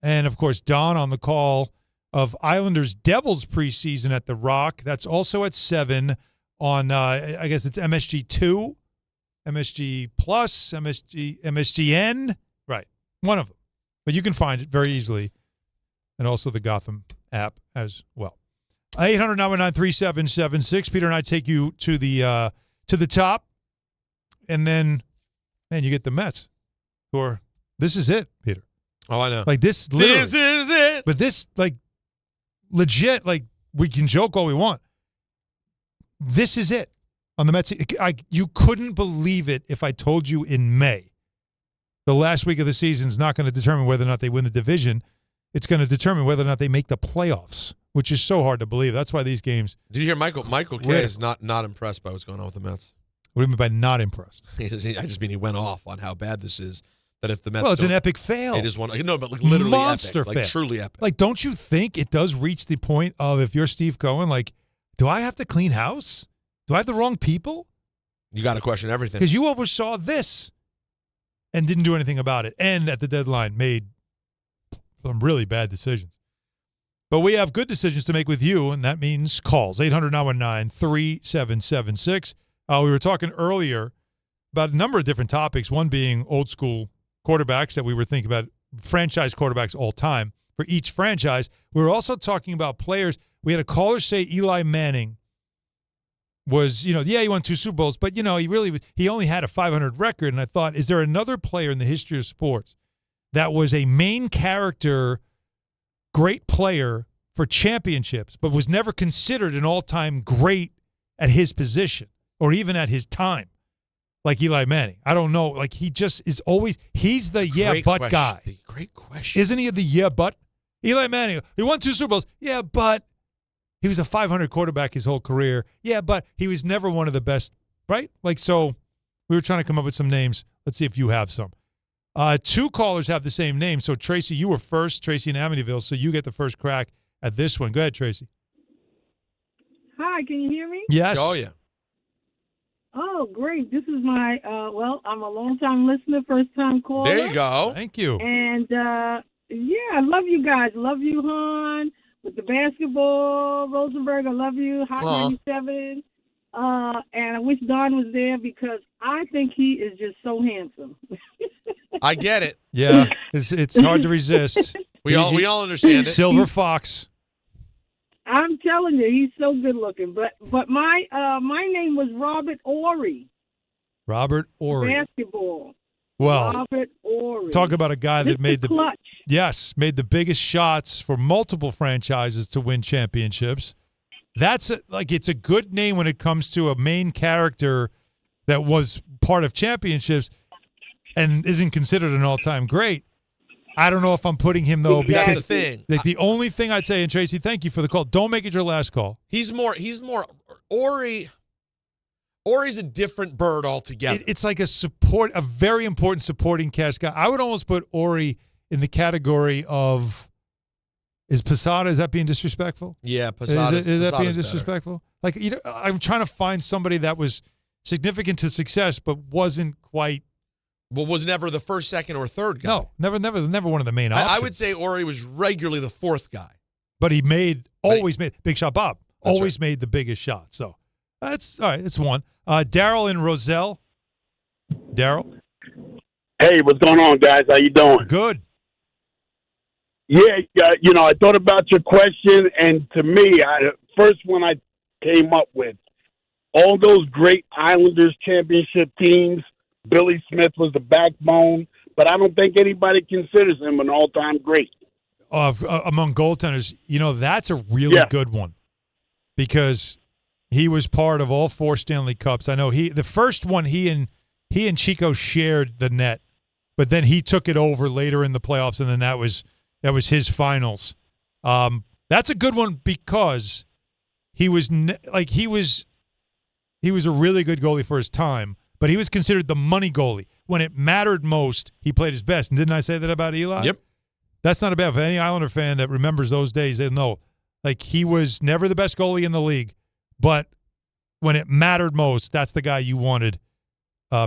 And, of course, Don on the call of Islanders Devils preseason at the Rock. That's also at 7 on, I guess it's MSG 2, MSG Plus, MSGN. Right, one of them. But you can find it very easily. And also the Gotham app as well. 800-919-3776. Peter and I take you to the top, and then, man, you get the Mets. Or this is it, Peter. Oh, I know. Like this, literally. This is it. But this, like, legit. Like, we can joke all we want. This is it on the Mets. You couldn't believe it if I told you in May, the last week of the season is not going to determine whether or not they win the division. It's going to determine whether or not they make the playoffs, which is so hard to believe. That's why these games. Did you hear Michael K is not impressed by what's going on with the Mets? What do you mean by not impressed? I just mean he went off on how bad this is. That if the Mets, well, it's an epic fail. It is one. No, but like literally monster epic, fail. like truly epic. Like, don't you think it does reach the point of, if you're Steve Cohen, like, do I have to clean house? Do I have the wrong people? You got to question everything because you oversaw this and didn't do anything about it, and at the deadline made some really bad decisions. But we have good decisions to make with you, and that means calls. 800-919-3776. We were talking earlier about a number of different topics, one being old school quarterbacks that we were thinking about, franchise quarterbacks all time for each franchise. We were also talking about players. We had a caller say Eli Manning was, he won 2 Super Bowls, but, he only had a 500 record. And I thought, is there another player in the history of sports that was a main character, great player for championships, but was never considered an all-time great at his position or even at his time, like Eli Manning? I don't know. Like, he just is always – he's the but guy. Great question. Isn't he the but? Eli Manning, he won 2 Super Bowls. Yeah, but he was a 500 quarterback his whole career. Yeah, but he was never one of the best, right? Like, so we were trying to come up with some names. Let's see if you have some. 2 callers have the same name. So, Tracy, you were first, Tracy in Amityville, so you get the first crack at this one. Go ahead, Tracy. Hi, can you hear me? Yes. Oh, yeah. Oh, great. This is my, I'm a long-time listener, first-time caller. There you go. Thank you. And, I love you guys. Love you, Hahn, with the basketball. Rosenberg, I love you. Hot 97. And I wish Don was there because I think he is just so handsome. I get it. Yeah, it's hard to resist. We all understand it. Silver Fox. I'm telling you, he's so good looking. But my name was Robert Ory. Robert Ory. Basketball. Well, Robert Ory. Talk about a guy that made clutch. Made the biggest shots for multiple franchises to win championships. That's it's a good name when it comes to a main character that was part of championships and isn't considered an all-time great. I don't know if I'm putting him though because thing. Like the only thing I'd say, and Tracy, thank you for the call. Don't make it your last call. He's more Ori's a different bird altogether. It's like a very important supporting cast guy. I would almost put Ori in the category of, is Posada, is that being disrespectful? Yeah, Posada's Is that being better. disrespectful? Like, I'm trying to find somebody that was significant to success but wasn't quite. Well, was never the first, second, or third guy. No, never one of the main options. I would say Ori was regularly the fourth guy. But he always made Big Shot Bob. That's Always made the biggest shot. So that's all right. It's one. Daryl in Roselle. Daryl. Hey, what's going on, guys? How you doing? Good. Yeah, I thought about your question, and to me, first one I came up with, all those great Islanders championship teams, Billy Smith was the backbone, but I don't think anybody considers him an all-time great. Among goaltenders, that's a really good one because he was part of all 4 Stanley Cups. I know the first one he and Chico shared the net, but then he took it over later in the playoffs, and then that was his finals. That's a good one because he was a really good goalie for his time, but he was considered the money goalie. When it mattered most, he played his best. And didn't I say that about Eli? Yep. That's not a bad. For any Islander fan that remembers those days, they know. Like, he was never the best goalie in the league, but when it mattered most, that's the guy you wanted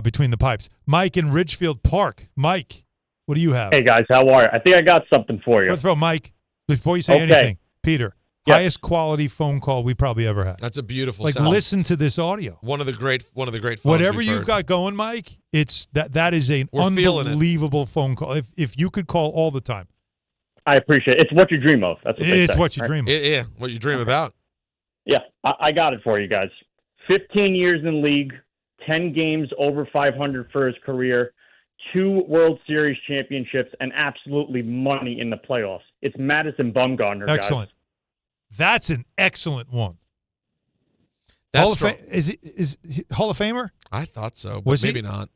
between the pipes. Mike in Ridgefield Park. Mike, what do you have? Hey, guys, how are you? I think I got something for you. Let's throw Mike, before you say anything. Peter, highest quality phone call we probably ever had. That's a beautiful sound. Listen to this audio. One of the great phones Whatever you've heard. got going, Mike, it's that is an unbelievable phone call. If you could call all the time. I appreciate it. It's what you dream of. That's what they It's say, what you dream of. Yeah, what you dream about. Yeah, I got it for you guys. 15 years in league, 10 games over 500 for his career, 2 World Series championships, and absolutely money in the playoffs. It's Madison Bumgarner, guys. Excellent. That's an excellent one. That's is he Hall of Famer? I thought so, but Was maybe he? not.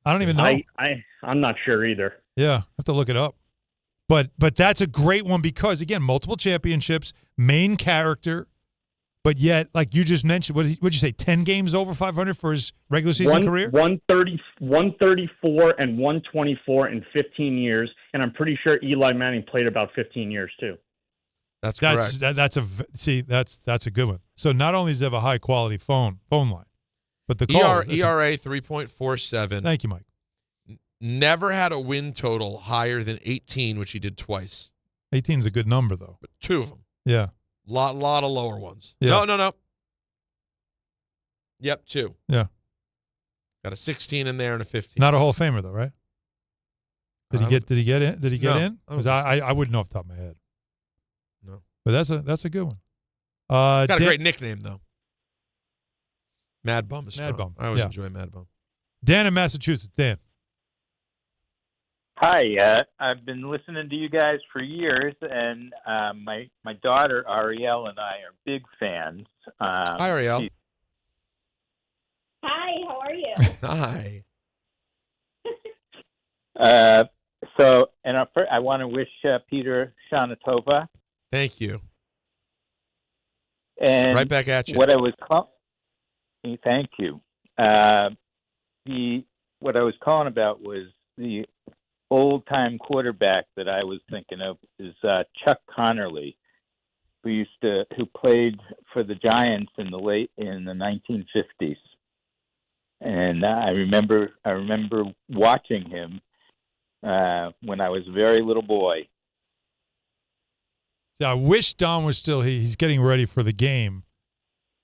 I don't even know. I'm not sure either. Yeah, I have to look it up. But that's a great one because, again, multiple championships, main character, but yet, like you just mentioned, what did you say, 10 games over 500 for his regular season career? 134 and 124 in 15 years, and I'm pretty sure Eli Manning played about 15 years too. That's correct. That's a good one. So not only does he have a high quality phone line, but the call ERA 3.47. Thank you, Mike. Never had a win total higher than 18, which he did twice. 18 is a good number, though. But 2 of them. Yeah. Lot of lower ones. Yeah. No. Yep, 2. Yeah. Got a 16 in there and a 15. Not a Hall of Famer, though, right? Did he get in? Did he get in? I don't Because I wouldn't know off the top of my head. No. But that's a good one. Got a great nickname, though. Mad Bum is strong. Mad Bum. I always enjoy Mad Bum. Dan in Massachusetts. Dan. Hi, I've been listening to you guys for years, and my daughter Ariel and I are big fans. Hi, Ariel. Hi, how are you? Hi. I want to wish Peter Shanatova. Thank you. And right back at you. What I was thank you. What I was calling about was the old-time quarterback that I was thinking of is Chuck Connerly, who played for the Giants in the 1950s. And I remember watching him when I was a very little boy. I wish Don was still. He's getting ready for the game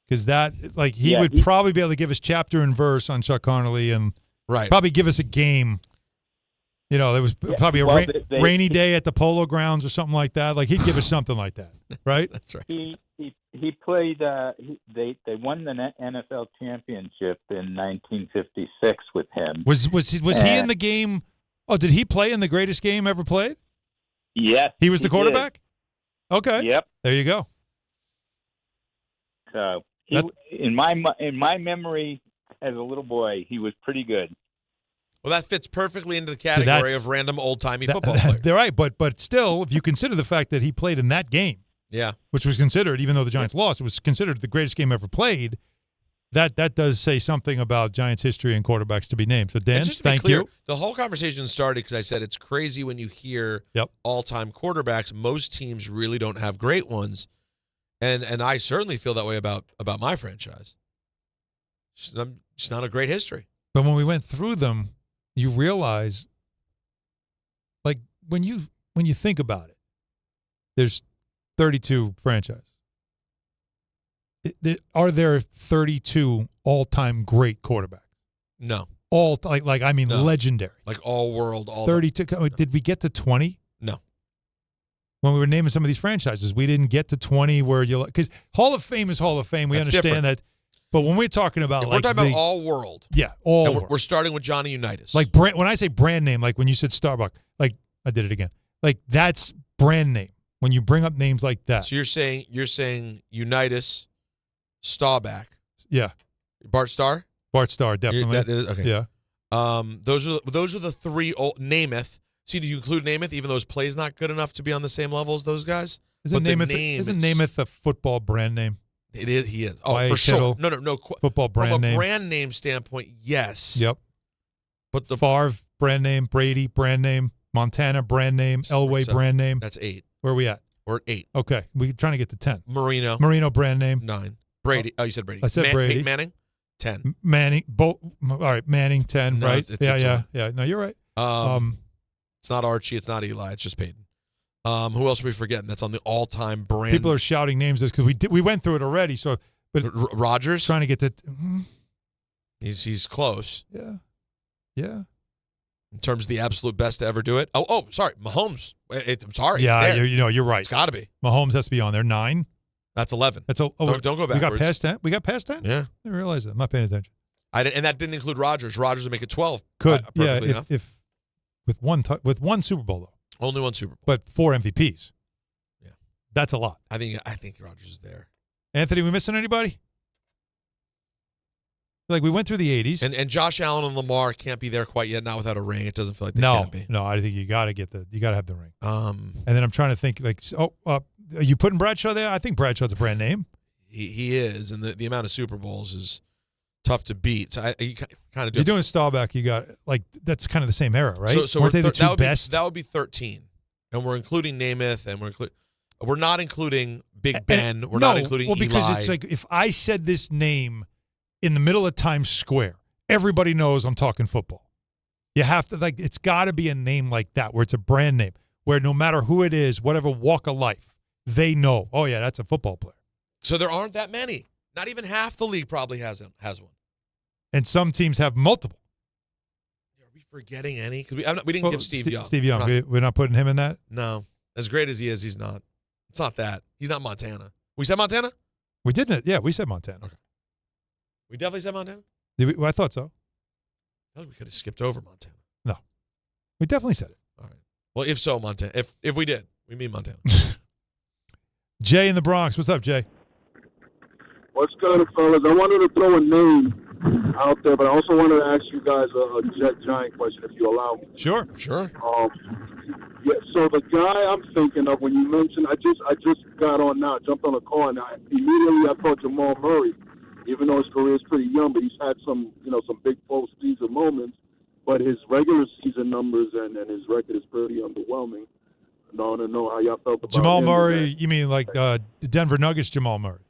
because he would probably be able to give us chapter and verse on Chuck Connerly and probably give us a game. There was probably a rainy day at the Polo Grounds or something like that. Like he'd give us something like that, right? That's right. He played. They won the NFL championship in 1956 with him. Was he in the game? Oh, did he play in the greatest game ever played? Yes, he was the quarterback. Did. Okay. Yep. There you go. So in my memory as a little boy, he was pretty good. Well, that fits perfectly into the category of random old-timey football player. They're right, but still, if you consider the fact that he played in that game, which was considered, even though the Giants lost, it was considered the greatest game ever played, that does say something about Giants history and quarterbacks to be named. So, Dan, thank you. The whole conversation started because I said it's crazy when you hear all-time quarterbacks. Most teams really don't have great ones, and I certainly feel that way about my franchise. It's not a great history. But when we went through them, you realize, like, when you think about it, there's 32 franchises. Are there 32 all-time great quarterbacks? No. Legendary. Like all-world, 32. Did we get to 20? No. When we were naming some of these franchises, we didn't get to 20 where because Hall of Fame is Hall of Fame. We understand different. That. But when we're talking about we're talking about all-world. Yeah, all-world. We're starting with Johnny Unitas. Like when I say brand name, like when you said Starbucks, like I did it again. Like that's brand name. When you bring up names like that. So you're saying Unitas, Staubach. Yeah. Bart Starr? Bart Starr, definitely. That is, okay. Yeah. Those are the three old Namath. See, do you include Namath even though his play's not good enough to be on the same level as those guys? Isn't Namath a football brand name? It is. He is. Oh, Y.A. for Kittle, sure. No. Football brand From a name. brand name standpoint, yes. Yep. But the Favre brand name, Brady brand name, Montana brand name, Elway brand name. That's 8. Where are we at? We're at 8. Okay, we're trying to get to 10. Marino brand name. 9. Brady. Oh, you said Brady. I said Brady. Peyton Manning. 10. Manning. All right, Manning 10. No, right? It's Yeah. No, you're right. It's not Archie. It's not Eli. It's just Peyton. Who else are we forgetting? That's on the all-time brand. People are shouting names because we went through it already. So, but Rodgers trying to get to. He's close. Yeah. In terms of the absolute best to ever do it. Oh, sorry, Mahomes. I'm sorry. Yeah, you're right. It's got to be. Mahomes has to be on there. 9. That's 11. Don't go backwards. We got past 10. We got past 10. Yeah. I didn't realize that. I'm not paying attention. And that didn't include Rodgers. Rodgers would make it 12. Could enough. if with one Super Bowl though. Only one Super Bowl. But 4 MVPs. Yeah. That's a lot. I think Rodgers is there. Anthony, we missing anybody? Like we went through the 80s. And Josh Allen and Lamar can't be there quite yet, not without a ring. It doesn't feel like they can be. No, I think you got to have the ring. And then I'm trying to think are you putting Bradshaw there? I think Bradshaw's a brand name. He is, and the amount of Super Bowls is tough to beat. So you kind of do. You're doing Staubach. You got that's kind of the same era, right? So weren't they the two best? That would be 13, and we're including Namath, and we're not including Big Ben. We're not including Eli. Because it's like if I said this name in the middle of Times Square, everybody knows I'm talking football. You have to it's got to be a name like that where it's a brand name, where no matter who it is, whatever walk of life, they know. Oh yeah, that's a football player. So there aren't that many. Not even half the league probably has one. And some teams have multiple. Are we forgetting any? Because we didn't give Steve Young. Steve Young. We're not putting him in that? No. As great as he is, he's not. It's not that. He's not Montana. We said Montana? We didn't. Yeah, we said Montana. Okay. We definitely said Montana? I thought so. I think we could have skipped over Montana. No. We definitely said it. All right. Well, if so, Montana. If we did, we mean Montana. Jay in the Bronx. What's up, Jay? What's good, fellas? I wanted to throw a name out there, but I also wanted to ask you guys a Giant question, if you allow me. Sure. Yeah. So the guy I'm thinking of when you mentioned, I just got on now, jumped on a car, and immediately I thought Jamal Murray, even though his career is pretty young, but he's had some big postseason moments. But his regular season numbers and his record is pretty underwhelming. I want to know how y'all felt about Jamal him. Murray. You mean like the Denver Nuggets Jamal Murray?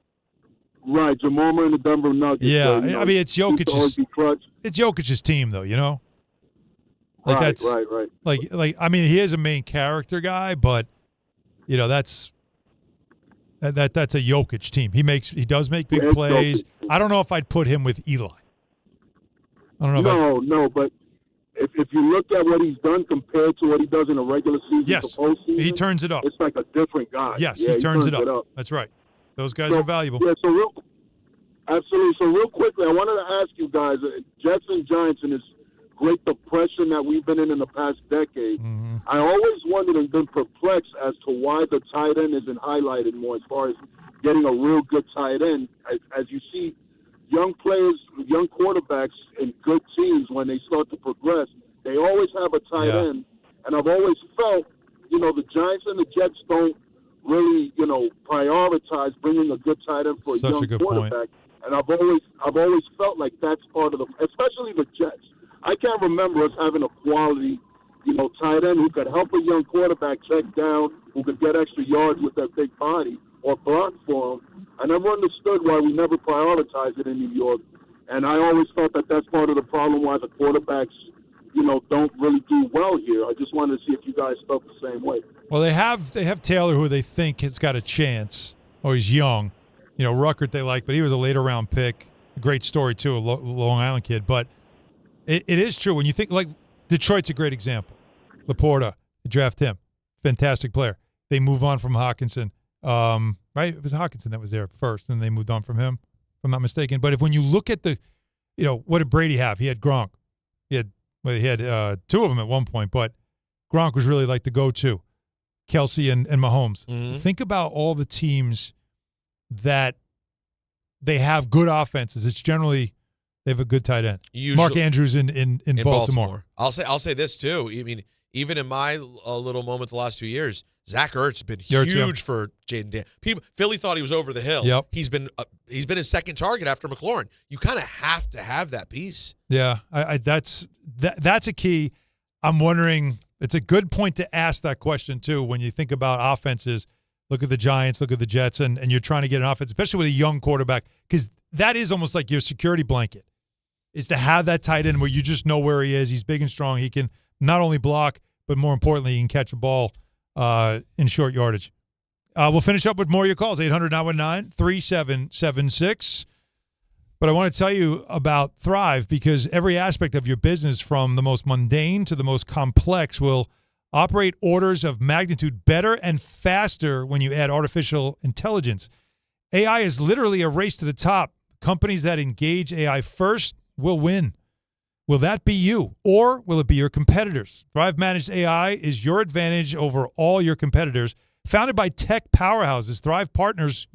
Right, Jamal Murray and the Denver Nuggets. Yeah, I mean it's Jokic's team, though. You know, right. Like I mean, he is a main character guy, but that's a Jokic team. He does make big plays. I don't know if I'd put him with Eli. I don't know. No, but if you look at what he's done compared to what he does in a regular season, yes, to postseason, he turns it up. It's like a different guy. Yes, he turns it up. That's right. Those guys are valuable. Yeah, absolutely. So real quickly, I wanted to ask you guys, Jets and Giants in this Great Depression that we've been in the past decade, I always wondered and been perplexed as to why the tight end isn't highlighted more as far as getting a real good tight end. As you see young players, young quarterbacks in good teams, when they start to progress, they always have a tight end. And I've always felt, the Giants and the Jets don't really, prioritize bringing a good tight end for a young quarterback. And I've always felt like that's part of especially the Jets. I can't remember us having a quality, tight end who could help a young quarterback check down, who could get extra yards with that big body or block for him. I never understood why we never prioritized it in New York. And I always thought that that's part of the problem why the quarterbacks, don't really do well here. I just wanted to see if you guys felt the same way. Well, they have Taylor, who they think has got a chance. Oh, he's young. Ruckert they like, but he was a later round pick. A great story, too, a Long Island kid. But it is true. When you think, like, Detroit's a great example. Laporta, they draft him. Fantastic player. They move on from Hawkinson. Right? It was Hawkinson that was there first, and they moved on from him, if I'm not mistaken. But when you look at what did Brady have? He had Gronk. He had two of them at one point, but Gronk was really like the go-to. Kelsey and Mahomes. Mm-hmm. Think about all the teams that they have good offenses. It's generally they have a good tight end. Mark Andrews in Baltimore. I'll say this too. I mean, even in my little moment the last 2 years, Zach Ertz has been huge for Jaden Dan. Philly thought he was over the hill. Yep. He's been his second target after McLaurin. You kind of have to have that piece. Yeah, that's a key. I'm wondering. It's a good point to ask that question too. When you think about offenses, look at the Giants, look at the Jets, and you're trying to get an offense, especially with a young quarterback, because that is almost like your security blanket. Is to have that tight end where you just know where he is. He's big and strong. He can not only block, but more importantly, he can catch a ball in short yardage. We'll finish up with more of your calls, 800-919-3776. But I want to tell you about Thrive, because every aspect of your business, from the most mundane to the most complex, will operate orders of magnitude better and faster when you add artificial intelligence. AI is literally a race to the top. Companies that engage AI first will win. Will that be you, or will it be your competitors? Thrive Managed AI is your advantage over all your competitors. Founded by tech powerhouses, Thrive partners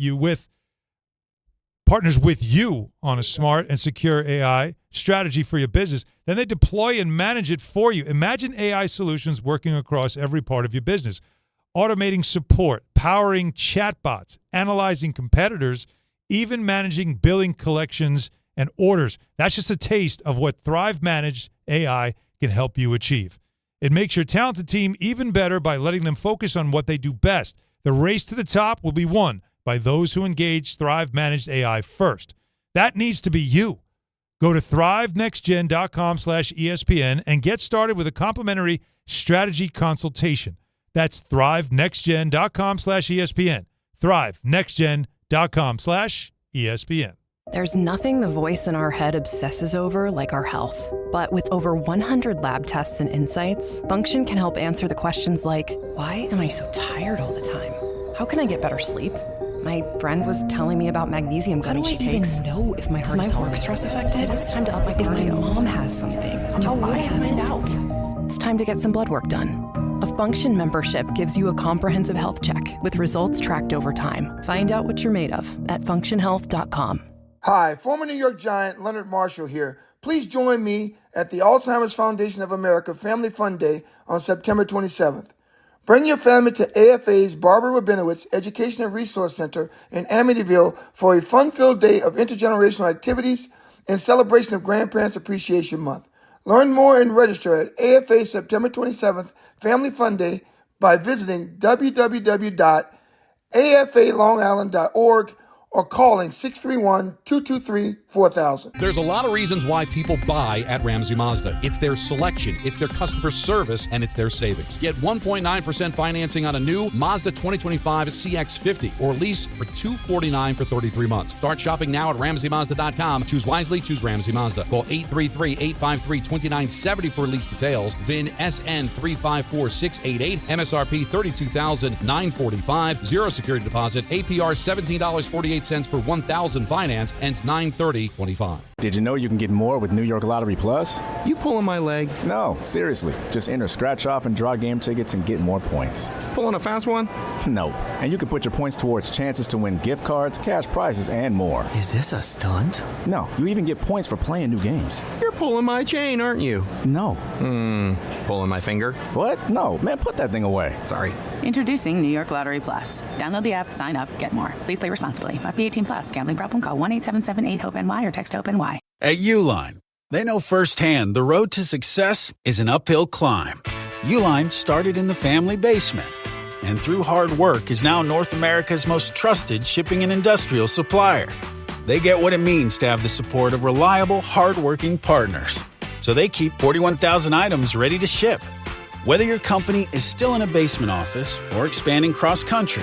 with you on a smart and secure AI strategy for your business. Then they deploy and manage it for you. Imagine AI solutions working across every part of your business, automating support, powering chatbots, analyzing competitors, even managing billing, collections, and orders. That's just a taste of what Thrive Managed AI can help you achieve. It makes your talented team even better by letting them focus on what they do best. The race to the top will be won by those who engage Thrive Managed AI first. That needs to be you. Go to thrivenextgen.com/ESPN and get started with a complimentary strategy consultation. That's thrivenextgen.com/ESPN. thrivenextgen.com/ESPN. There's nothing the voice in our head obsesses over like our health. But with over 100 lab tests and insights, Function can help answer the questions like, why am I so tired all the time? How can I get better sleep? My friend was telling me about magnesium gummies she takes. Know if my heart is work stress affected? It's time to up my cardio. If my mom has something, how would I find out? It's time to get some blood work done. A Function membership gives you a comprehensive health check with results tracked over time. Find out what you're made of at functionhealth.com. Hi, former New York Giant Leonard Marshall here. Please join me at the Alzheimer's Foundation of America Family Fun Day on September 27th. Bring your family to AFA's Barbara Rabinowitz Education and Resource Center in Amityville for a fun-filled day of intergenerational activities in celebration of Grandparents Appreciation Month. Learn more and register at AFA September 27th Family Fun Day by visiting www.afalongisland.org or calling 631-223-4000. There's a lot of reasons why people buy at Ramsey Mazda. It's their selection, it's their customer service, and it's their savings. Get 1.9% financing on a new Mazda 2025 CX-50 or lease for $249 for 33 months. Start shopping now at RamseyMazda.com. Choose wisely, choose Ramsey Mazda. Call 833-853-2970 for lease details. VIN SN 354688. MSRP $32,945. Zero security deposit. APR $17.48 for 1,000 finance, ends 9/30/25. Did you know you can get more with New York Lottery Plus? You pulling my leg? No, seriously. Just enter scratch off and draw game tickets and get more points. Pulling a fast one? Nope. And you can put your points towards chances to win gift cards, cash prizes, and more. Is this a stunt? No, you even get points for playing new games. You're pulling my chain, aren't you? No. Pulling my finger? What? No, man, put that thing away. Sorry. Introducing New York Lottery Plus. Download the app, sign up, get more. Please play responsibly. Must be 18 plus. Gambling problem? Call 1-877-8-HOPE-NY or text HOPE-NY. At Uline, they know firsthand the road to success is an uphill climb. Uline started in the family basement, and through hard work is now North America's most trusted shipping and industrial supplier. They get what it means to have the support of reliable, hardworking partners. So they keep 41,000 items ready to ship. Whether your company is still in a basement office or expanding cross-country,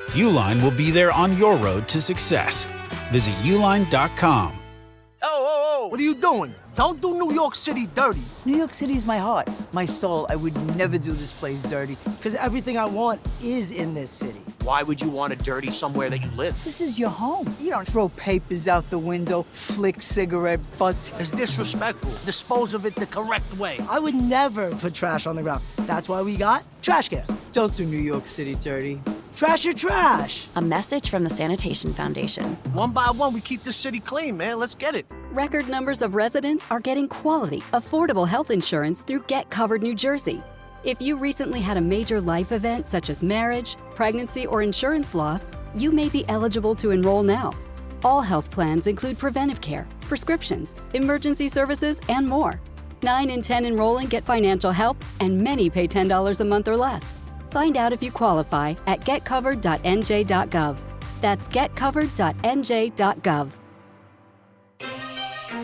Uline will be there on your road to success. Visit uline.com. Oh, what are you doing? Don't do New York City dirty. New York City's my heart, my soul. I would never do this place dirty, because everything I want is in this city. Why would you want to dirty somewhere that you live? This is your home. You don't throw papers out the window, flick cigarette butts. It's disrespectful. Dispose of it the correct way. I would never put trash on the ground. That's why we got trash cans. Don't do New York City dirty. Trash your trash. A message from the Sanitation Foundation. One by one, we keep this city clean, man. Let's get it. Record numbers of residents are getting quality, affordable health insurance through Get Covered New Jersey. If you recently had a major life event such as marriage, pregnancy, or insurance loss, you may be eligible to enroll now. All health plans include preventive care, prescriptions, emergency services, and more. 9 in 10 enrolling get financial help, and many pay $10 a month or less. Find out if you qualify at getcovered.nj.gov. That's getcovered.nj.gov.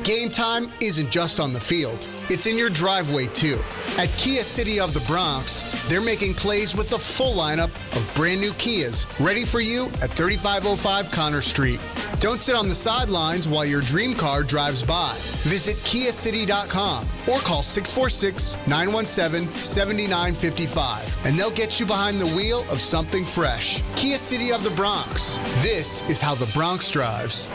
Game time isn't just on the field. It's in your driveway, too. At Kia City of the Bronx, they're making plays with the full lineup of brand new Kias ready for you at 3505 Connor Street. Don't sit on the sidelines while your dream car drives by. Visit KiaCity.com or call 646-917-7955 and they'll get you behind the wheel of something fresh. Kia City of the Bronx. This is how the Bronx drives.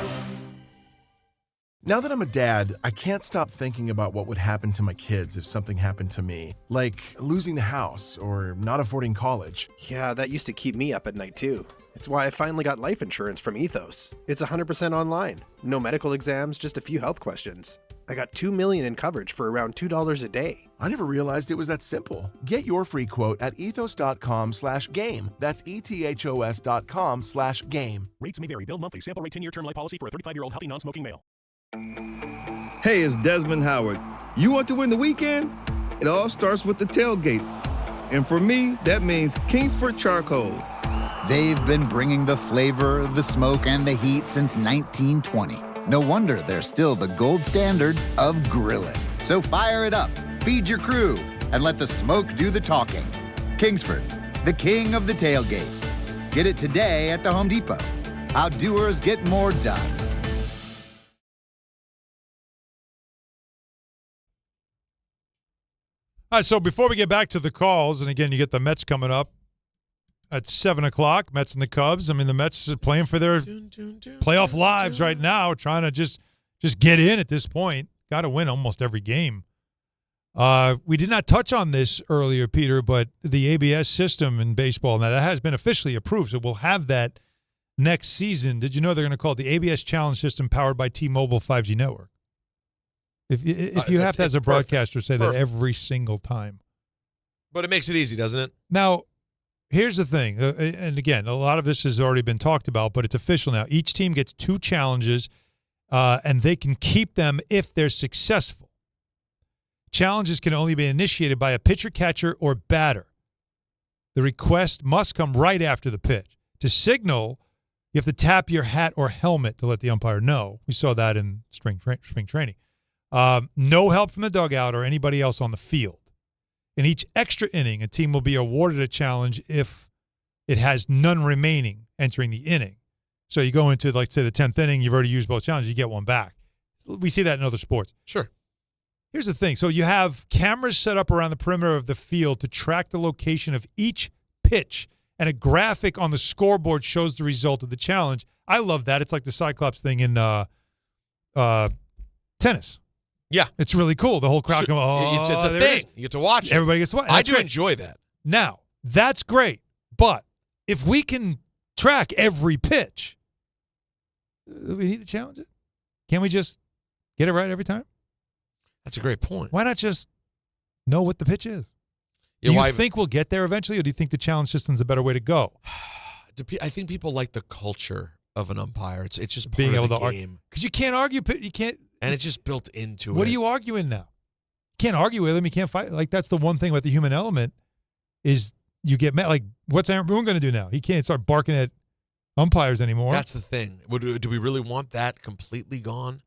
Now that I'm a dad, I can't stop thinking about what would happen to my kids if something happened to me, like losing the house or not affording college. Yeah, that used to keep me up at night too. It's why I finally got life insurance from Ethos. It's 100% online. No medical exams, just a few health questions. I got $2 million in coverage for around $2 a day. I never realized it was that simple. Get your free quote at ethos.com/game. That's ethos.com/game. Rates may vary. Bill monthly. Sample rate 10-year term life policy for a 35-year-old healthy non-smoking male. Hey, it's Desmond Howard. You want to win the weekend? It all starts with the tailgate. And for me, that means Kingsford Charcoal. They've been bringing the flavor, the smoke, and the heat since 1920. No wonder they're still the gold standard of grilling. So fire it up, feed your crew, and let the smoke do the talking. Kingsford, the king of the tailgate. Get it today at the Home Depot. How doers get more done. All right, so before we get back to the calls, and again, you get the Mets coming up at 7 o'clock, Mets and the Cubs. I mean, the Mets are playing for their playoff lives right now, trying to just get in at this point. Got to win almost every game. We did not touch on this earlier, Peter, but the ABS system in baseball, now that has been officially approved, so we'll have that next season. Did you know they're going to call it the ABS Challenge System powered by T-Mobile 5G network? If you have to, as a broadcaster, say that every single time. But it makes it easy, doesn't it? Now, here's the thing. And again, a lot of this has already been talked about, but it's official now. Each team gets 2 challenges, and they can keep them if they're successful. Challenges can only be initiated by a pitcher, catcher, or batter. The request must come right after the pitch. To signal, you have to tap your hat or helmet to let the umpire know. We saw that in spring training. No help from the dugout or anybody else on the field. In each extra inning, a team will be awarded a challenge if it has none remaining entering the inning. So you go into, like, say, the 10th inning, you've already used both challenges, you get one back. We see that in other sports. Sure. Here's the thing. So you have cameras set up around the perimeter of the field to track the location of each pitch, and a graphic on the scoreboard shows the result of the challenge. I love that. It's like the Cyclops thing in tennis. Yeah. It's really cool. The whole crowd it's a thing. You get to watch it. Everybody gets to watch it. I do enjoy that. Now, that's great. But if we can track every pitch, do we need to challenge it? Can't we just get it right every time? That's a great point. Why not just know what the pitch is? Yeah, do you think we'll get there eventually, or do you think the challenge system's a better way to go? I think people like the culture of an umpire. It's just part Being of able the to game. Because you can't argue. You can't. And it's just built into it. What are you arguing now? You can't argue with him. You can't fight. Like, that's the one thing with the human element is you get mad. Like, what's Aaron Boone going to do now? He can't start barking at umpires anymore. That's the thing. Do we really want that completely gone?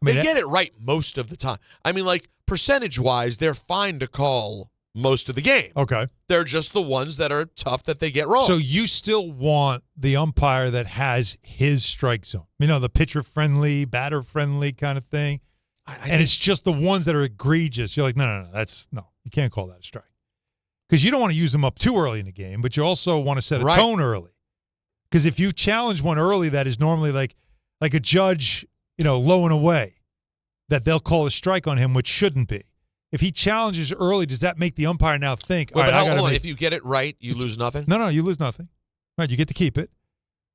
I mean, they get it right most of the time. I mean, like, percentage-wise, they're fine to call most of the game. Okay. They're just the ones that are tough that they get wrong. So you still want the umpire that has his strike zone. You know, the pitcher-friendly, batter-friendly kind of thing. And it's just the ones that are egregious. You're like, no, you can't call that a strike. Because you don't want to use them up too early in the game, but you also want to set a tone early. Because if you challenge one early that is normally like a judge, low and away, that they'll call a strike on him, which shouldn't be. If he challenges early, does that make the umpire now think? Wait, but hold on. If you get it right, you lose nothing? No, you lose nothing. Right, you get to keep it.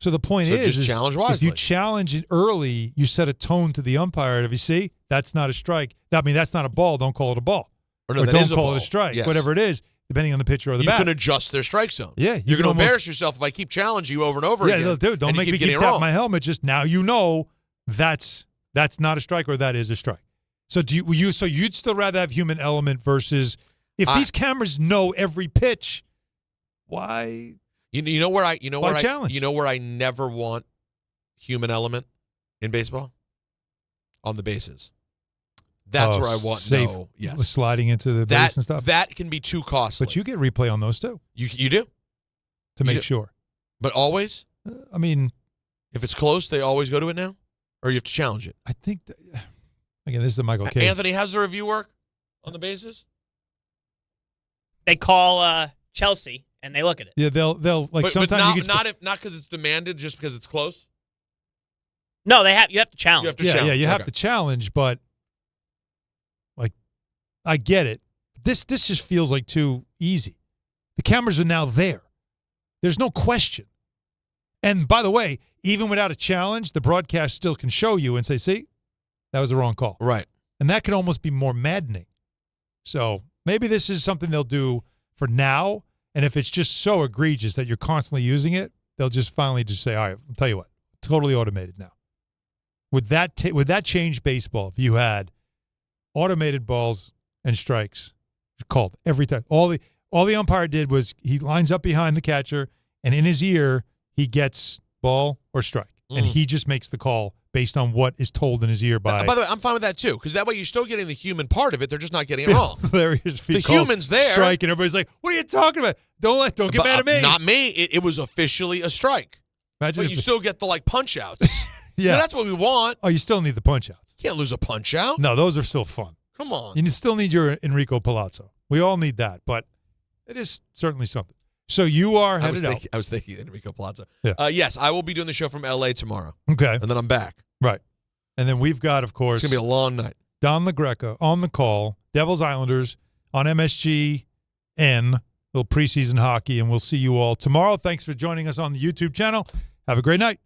So the point is, just challenge wisely. If you challenge it early, you set a tone to the umpire. If you see, that's not a strike. That's not a ball. Don't call it a ball. Or don't is call a it a strike. Yes. Whatever it is, depending on the pitcher or the you batter. You can adjust their strike zone. Yeah. You're going to embarrass yourself if I keep challenging you over and over again. Yeah, dude, don't make me keep tapping my helmet. Just now you know that's not a strike or that is a strike. So you'd still rather have human element versus if these cameras know every pitch, why? You know where I never want human element in baseball? On the bases. That's where I want safe, yes. Sliding into the base and stuff. That can be too costly. But you get replay on those too. You do? To make sure. But always? I mean, if it's close, they always go to it now? Or you have to challenge it? I think again, this is a Michael K. Anthony, how's the review work on the bases? They call Chelsea and they look at it. Yeah, they'll like but sometimes not because it's demanded, just because it's close. No, you have to challenge. You have to challenge. Yeah, you have to challenge, but like I get it. This just feels like too easy. The cameras are now there. There's no question. And by the way, even without a challenge, the broadcast still can show you and say, see, that was the wrong call. Right. And that could almost be more maddening. So maybe this is something they'll do for now. And if it's just so egregious that you're constantly using it, they'll just finally just say, all right, I'll tell you what, totally automated now. Would that change baseball if you had automated balls and strikes called every time? All the umpire did was he lines up behind the catcher, and in his ear, he gets ball or strike. And he just makes the call based on what is told in his ear by... By the way, I'm fine with that, too, because that way you're still getting the human part of it. They're just not getting it wrong. The human's there. Strike, and everybody's like, what are you talking about? Don't get mad at me. Not me. It was officially a strike. Imagine but you still get the, punch-outs. Yeah. That's what we want. Oh, you still need the punch-outs. You can't lose a punch-out. No, those are still fun. Come on. You still need your Enrico Palazzo. We all need that, but it is certainly something. So you are headed out. I was thinking Enrico Palazzo. Yeah. Yes, I will be doing the show from L.A. tomorrow. Okay. And then I'm back. Right. And then we've got, of course... It's going to be a long night. Don LaGreca on the call, Devils Islanders on MSGN, little preseason hockey, and we'll see you all tomorrow. Thanks for joining us on the YouTube channel. Have a great night.